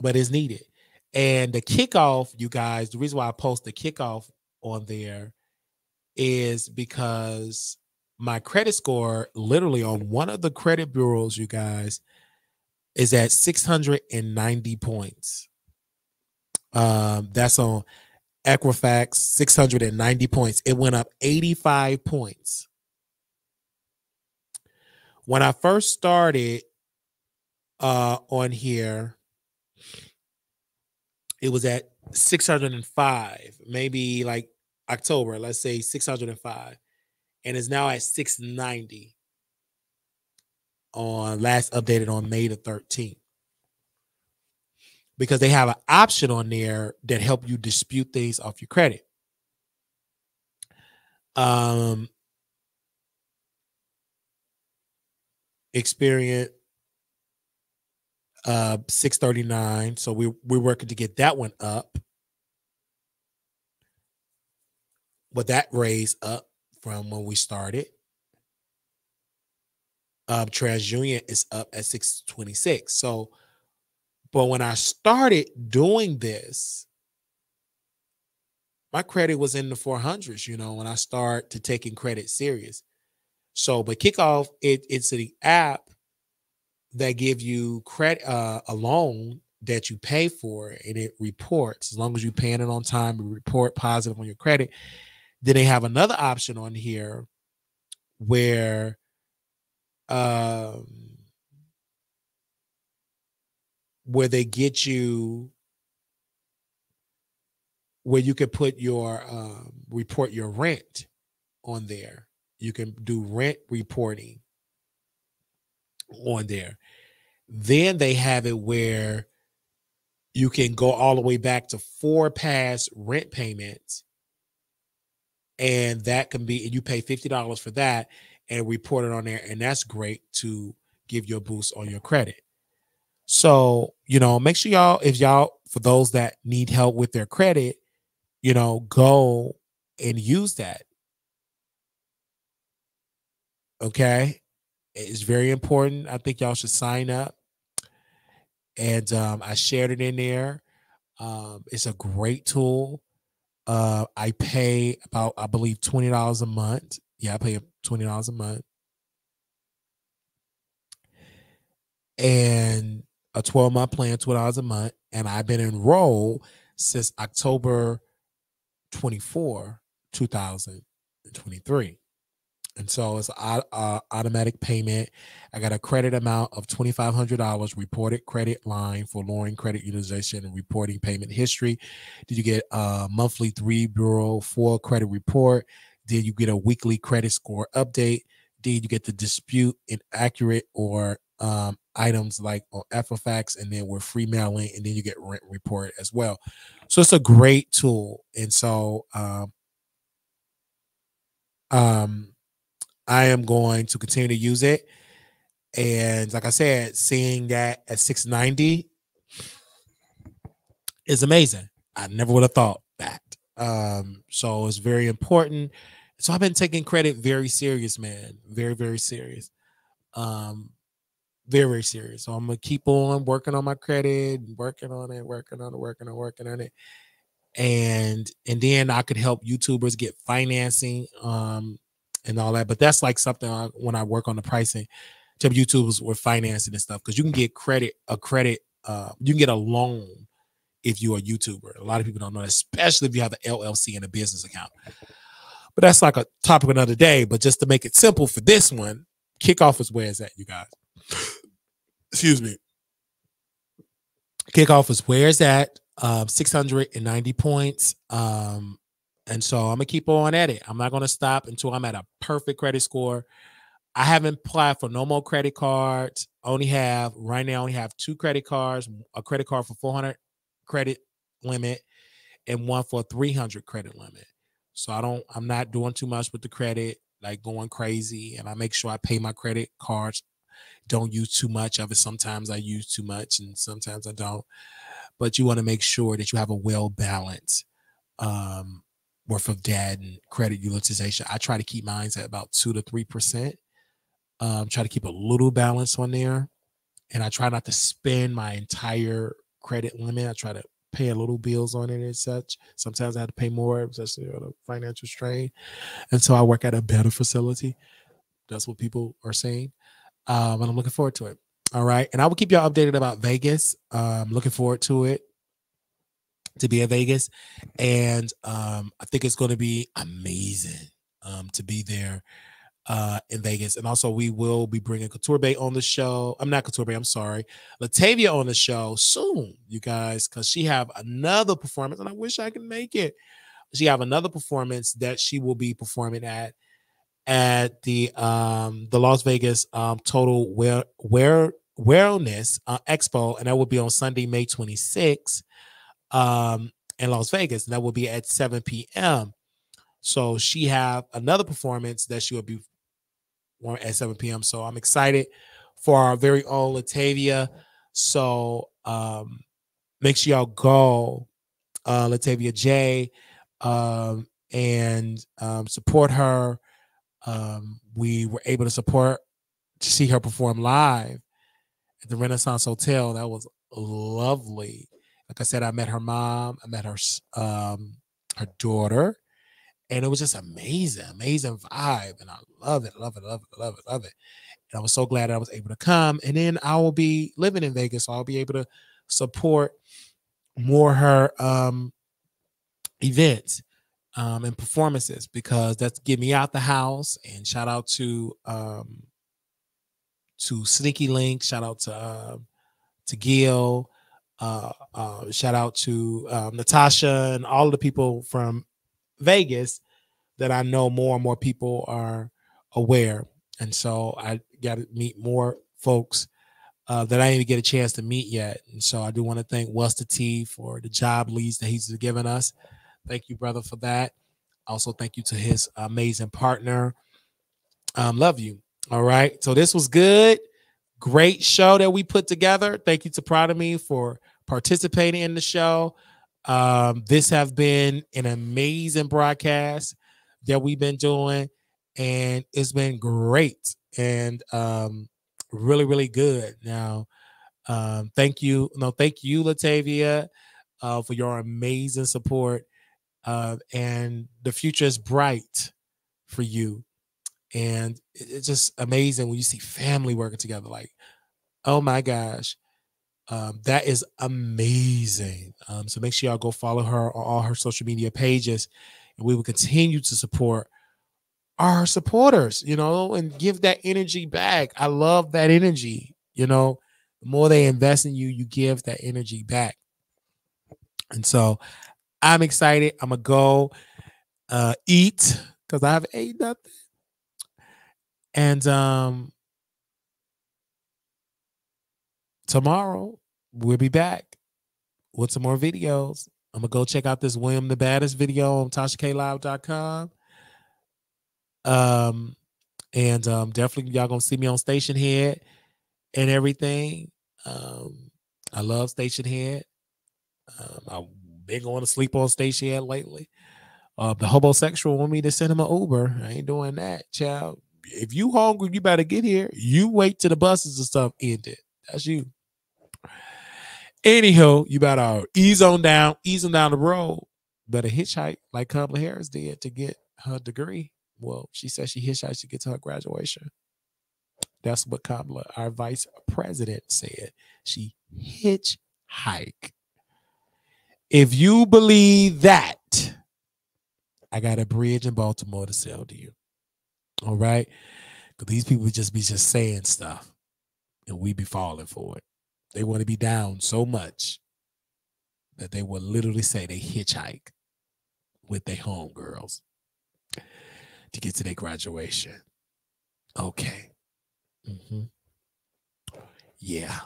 But it's needed. And the kickoff, you guys, the reason why I post the kickoff on there is because my credit score, literally on one of the credit bureaus, you guys, is at 690 points. That's on Equifax, 690 points. It went up 85 points. When I first started on here, it was at 605, maybe like October, let's say 605, and it's now at 690 on last updated on May the 13th. Because they have an option on there that help you dispute things off your credit. Experience 639. So we're working to get that one up. But that raised up from when we started. TransUnion is up at 626. So, but when I started doing this, my credit was in the 400s, when I start to taking credit serious. So, but Kickoff, it's the app that give you credit, a loan that you pay for, and it reports. As long as you're paying it on time, it report positive on your credit. Then they have another option on here where they get you, where you can put your report your rent on there. You can do rent reporting on there. Then they have it where you can go all the way back to 4 past rent payments, and that can be, and you pay $50 for that and report it on there, and that's great to give you a boost on your credit. So, make sure for those that need help with their credit, go and use that. Okay. It's very important. I think y'all should sign up. And I shared it in there. It's a great tool. I pay about, I believe, $20 a month. Yeah, I pay $20 a month. And a 12-month plan, $12 a month. And I've been enrolled since October 24, 2023. And so it's automatic payment. I got a credit amount of $2,500 reported credit line for lowering credit utilization and reporting payment history. Did you get a monthly 3-bureau 4 credit report? Did you get a weekly credit score update? Did you get the dispute inaccurate or items like on Equifax, and then we're free mailing, and then you get rent report as well. So it's a great tool. And so I am going to continue to use it. And like I said, seeing that at $690 is amazing. I never would have thought that. So it's very important. So I've been taking credit very serious, man. Very, very serious. Very, very serious. So I'm gonna keep on working on my credit, working on it. And then I could help YouTubers get financing and all that. But that's like something when I work on the pricing, to YouTubers with financing and stuff, because you can get you can get a loan if you're a YouTuber. A lot of people don't know that, especially if you have an LLC and a business account. But that's like a topic another day. But just to make it simple for this one, kickoff is where it's at, you guys. Excuse me. Kickoff is where it's at. 690 points. And so I'm gonna keep on at it. I'm not gonna stop until I'm at a perfect credit score. I haven't applied for no more credit cards. Right now I only have 2 credit cards, a credit card for 400 credit limit and one for 300 credit limit. So I'm not doing too much with the credit, like going crazy. And I make sure I pay my credit cards. Don't use too much of it. Sometimes I use too much and sometimes I don't. But you want to make sure that you have a well-balanced worth of debt and credit utilization. I try to keep mine at about 2 to 3%. Try to keep a little balance on there. And I try not to spend my entire credit limit. I try to pay a little bills on it and such. Sometimes I have to pay more, especially on a financial strain. And so I work at a better facility. That's what people are saying. And I'm looking forward to it. All right. And I will keep y'all updated about Vegas. Looking forward to it, to be in Vegas. And I think it's going to be amazing to be there in Vegas. And also we will be bringing Couture Bay on the show. I'm not Couture Bay, I'm sorry. Latavia on the show soon, you guys, because she have another performance, and I wish I could make it. She have another performance that she will be performing at the Las Vegas Total Wellness Expo, and that will be on Sunday, May 26th in Las Vegas, and that will be at 7 p.m. So she have another performance that she will be at 7 p.m. So I'm excited for our very own Latavia. So make sure y'all go, Latavia J, and support her. We were able to see her perform live at the Renaissance Hotel. That was lovely. Like I said, I met her mom, I met her daughter, and it was just amazing vibe. And I love it. And I was so glad I was able to come. And then I will be living in Vegas, so I'll be able to support more her events and performances, because that's get me out the house. And shout out to Sneaky Link, shout out to Gil, shout out to Natasha, and all of the people from Vegas that I know more and more people are aware. And so I got to meet more folks that I didn't even get a chance to meet yet. And so I do want to thank Wester T for the job leads that he's given us. Thank you, brother, for that. Also, thank you to his amazing partner. Love you. All right. So this was good. Great show that we put together. Thank you to Proud of Me for participating in the show. This have been an amazing broadcast that we've been doing, and it's been great and really, really good. Now, thank you, Latavia, for your amazing support, and the future is bright for you. And it's just amazing when you see family working together. Like, oh my gosh. That is amazing. So make sure y'all go follow her on all her social media pages, and we will continue to support our supporters, and give that energy back. I love that energy. The more they invest in you, you give that energy back. And so I'm excited. I'm gonna go eat because I haven't ate nothing. And tomorrow we'll be back with some more videos. I'm gonna go check out this William the Baddest video on TashaKLive.com. And definitely y'all gonna see me on Station Head and everything. I love Station Head. I've been going to sleep on Station Head lately. The homosexual want me to send him an Uber. I ain't doing that, child. If you hungry, you better get here. You wait till the buses and stuff ended. That's you. Anyhow, you better ease on down the road. Better hitchhike like Kamala Harris did to get her degree. Well, she said she hitchhiked to get to her graduation. That's what Kamala, our vice president, said. She hitchhike. If you believe that, I got a bridge in Baltimore to sell to you. All right? Because these people just be saying stuff, and we be falling for it. They want to be down so much that they will literally say they hitchhike with their homegirls to get to their graduation. Okay. Yeah.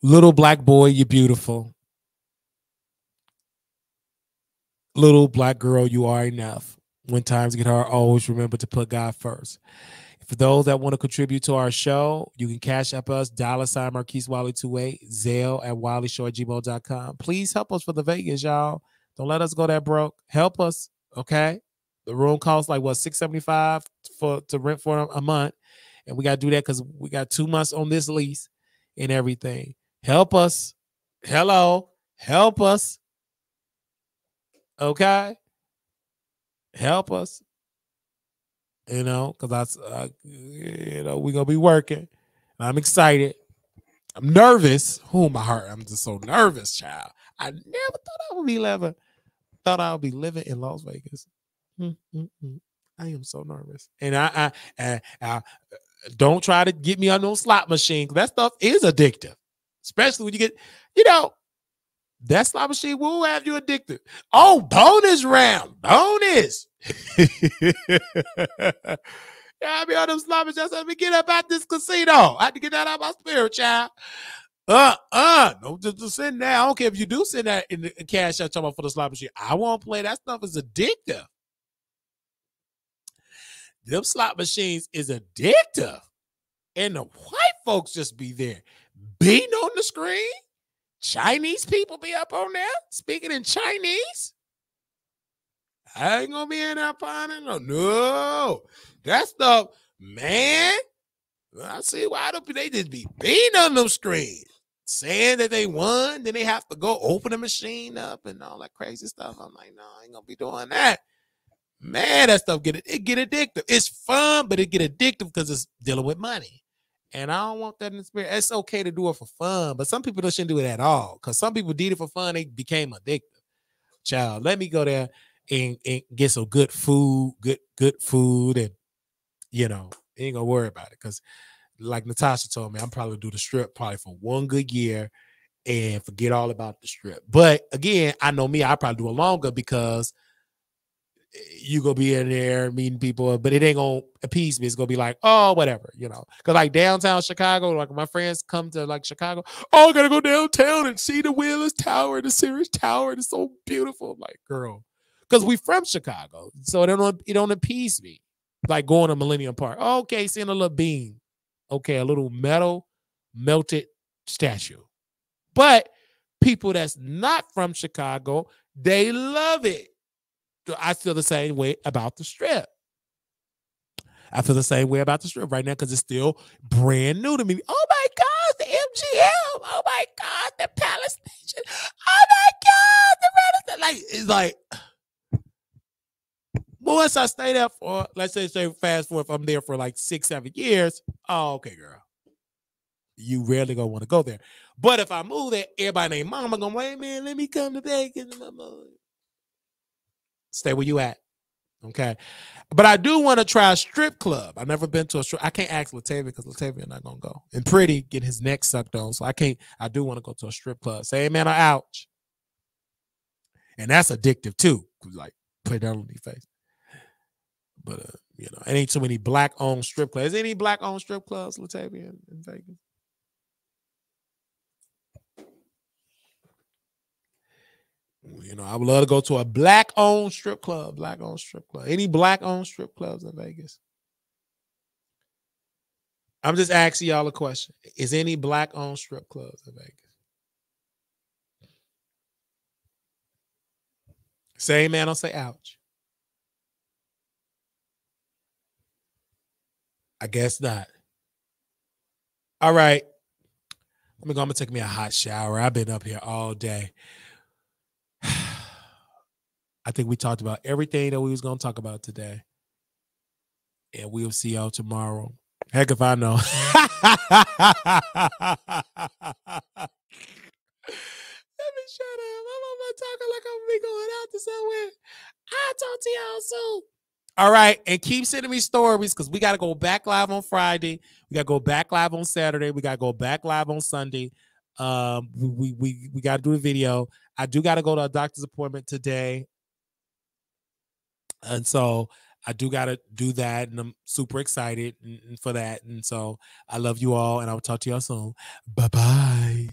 Little black boy, you're beautiful. Little black girl, you are enough. When times get hard, always remember to put God first. For those that want to contribute to our show, you can cash up us, $ Marquise Wiley 28, Zelle at WileyShow@gmail.com. Please help us for the Vegas, y'all. Don't let us go that broke. Help us, okay? The room costs like $675 to rent for a month, and we got to do that because we got 2 months on this lease and everything. Help us. Hello, help us. Okay, help us. Because we're gonna be working. I'm excited. I'm nervous. Oh, my heart. I'm just so nervous, child. I never thought I would be living. Thought I would be living in Las Vegas. I am so nervous. And I don't try to get me on no slot machine. That stuff is addictive. Especially when you get, that slot machine will have you addicted. Oh, bonus round. Bonus. I be on them slot machines. Let me get up out this casino. I had to get that out of my spirit, child. Don't just send that. I don't care if you do send that in the cash out talking about for the slot machine. I won't play. That stuff is addictive. Them slot machines is addictive. And the white folks just be there beating on the screen. Chinese people be up on there speaking in Chinese. I ain't gonna be in there finding no. That stuff, man. I see why they just be beating on them screens, saying that they won. Then they have to go open the machine up and all that crazy stuff. I'm like, no, I ain't gonna be doing that. Man, that stuff get addictive. It's fun, but it get addictive because it's dealing with money. And I don't want that in the spirit. It's okay to do it for fun, but some people shouldn't do it at all. Because some people did it for fun, they became addictive. Child, let me go there and get some good food, good food, and ain't gonna worry about it. Because like Natasha told me, I'm probably do the strip probably for 1 good year and forget all about the strip. But again, I know me, I probably do it longer because you gonna be in there meeting people, but it ain't gonna appease me. It's gonna be like, oh, whatever, because like downtown Chicago, like my friends come to like Chicago, oh, I gotta go downtown and see the Willis Tower, the Sears Tower. It's so beautiful. I'm like, girl, because we from Chicago, so it don't appease me. Like going to Millennium Park, okay, seeing a little beam, okay, a little metal melted statue, but People that's not from Chicago, they love it. So I feel the same way about the Strip. I feel the same way about the Strip right now because it's still brand new to me. Oh my God, the MGM. Oh my God, the Palace Station. Oh my God, the Renaissance. Like, it's like, once I stay there for, let's say fast forward, if I'm there for like 6-7 years, oh, okay, girl. You rarely gonna want to go there. But if I move there, everybody named Mama gonna, wait, man, let me come to Vegas. Stay where you at. Okay. But I do want to try a strip club. I've never been to a strip. I can't ask Latavia because Latavia not gonna go. And Pretty get his neck sucked on. So I do want to go to a strip club. Say amen or ouch. And that's addictive too. Like, put that on your face. But it ain't too many black-owned strip clubs. Is there any black-owned strip clubs, Latavia, in Vegas? I would love to go to a black-owned strip club. Black-owned strip club. Any black-owned strip clubs in Vegas? I'm just asking y'all a question. Is any black-owned strip clubs in Vegas? Say amen, don't say ouch. I guess not. All right. I'm going to take me a hot shower. I've been up here all day. I think we talked about everything that we was going to talk about today. And we'll see y'all tomorrow. Heck if I know. Let me shut up. I'm talking like I'm going to be going out to somewhere. I'll talk to y'all soon. All right. And keep sending me stories because we got to go back live on Friday. We got to go back live on Saturday. We got to go back live on Sunday. We got to do the video. I do got to go to a doctor's appointment today. And so I do got to do that. And I'm super excited for that. And so I love you all. And I will talk to y'all soon. Bye-bye.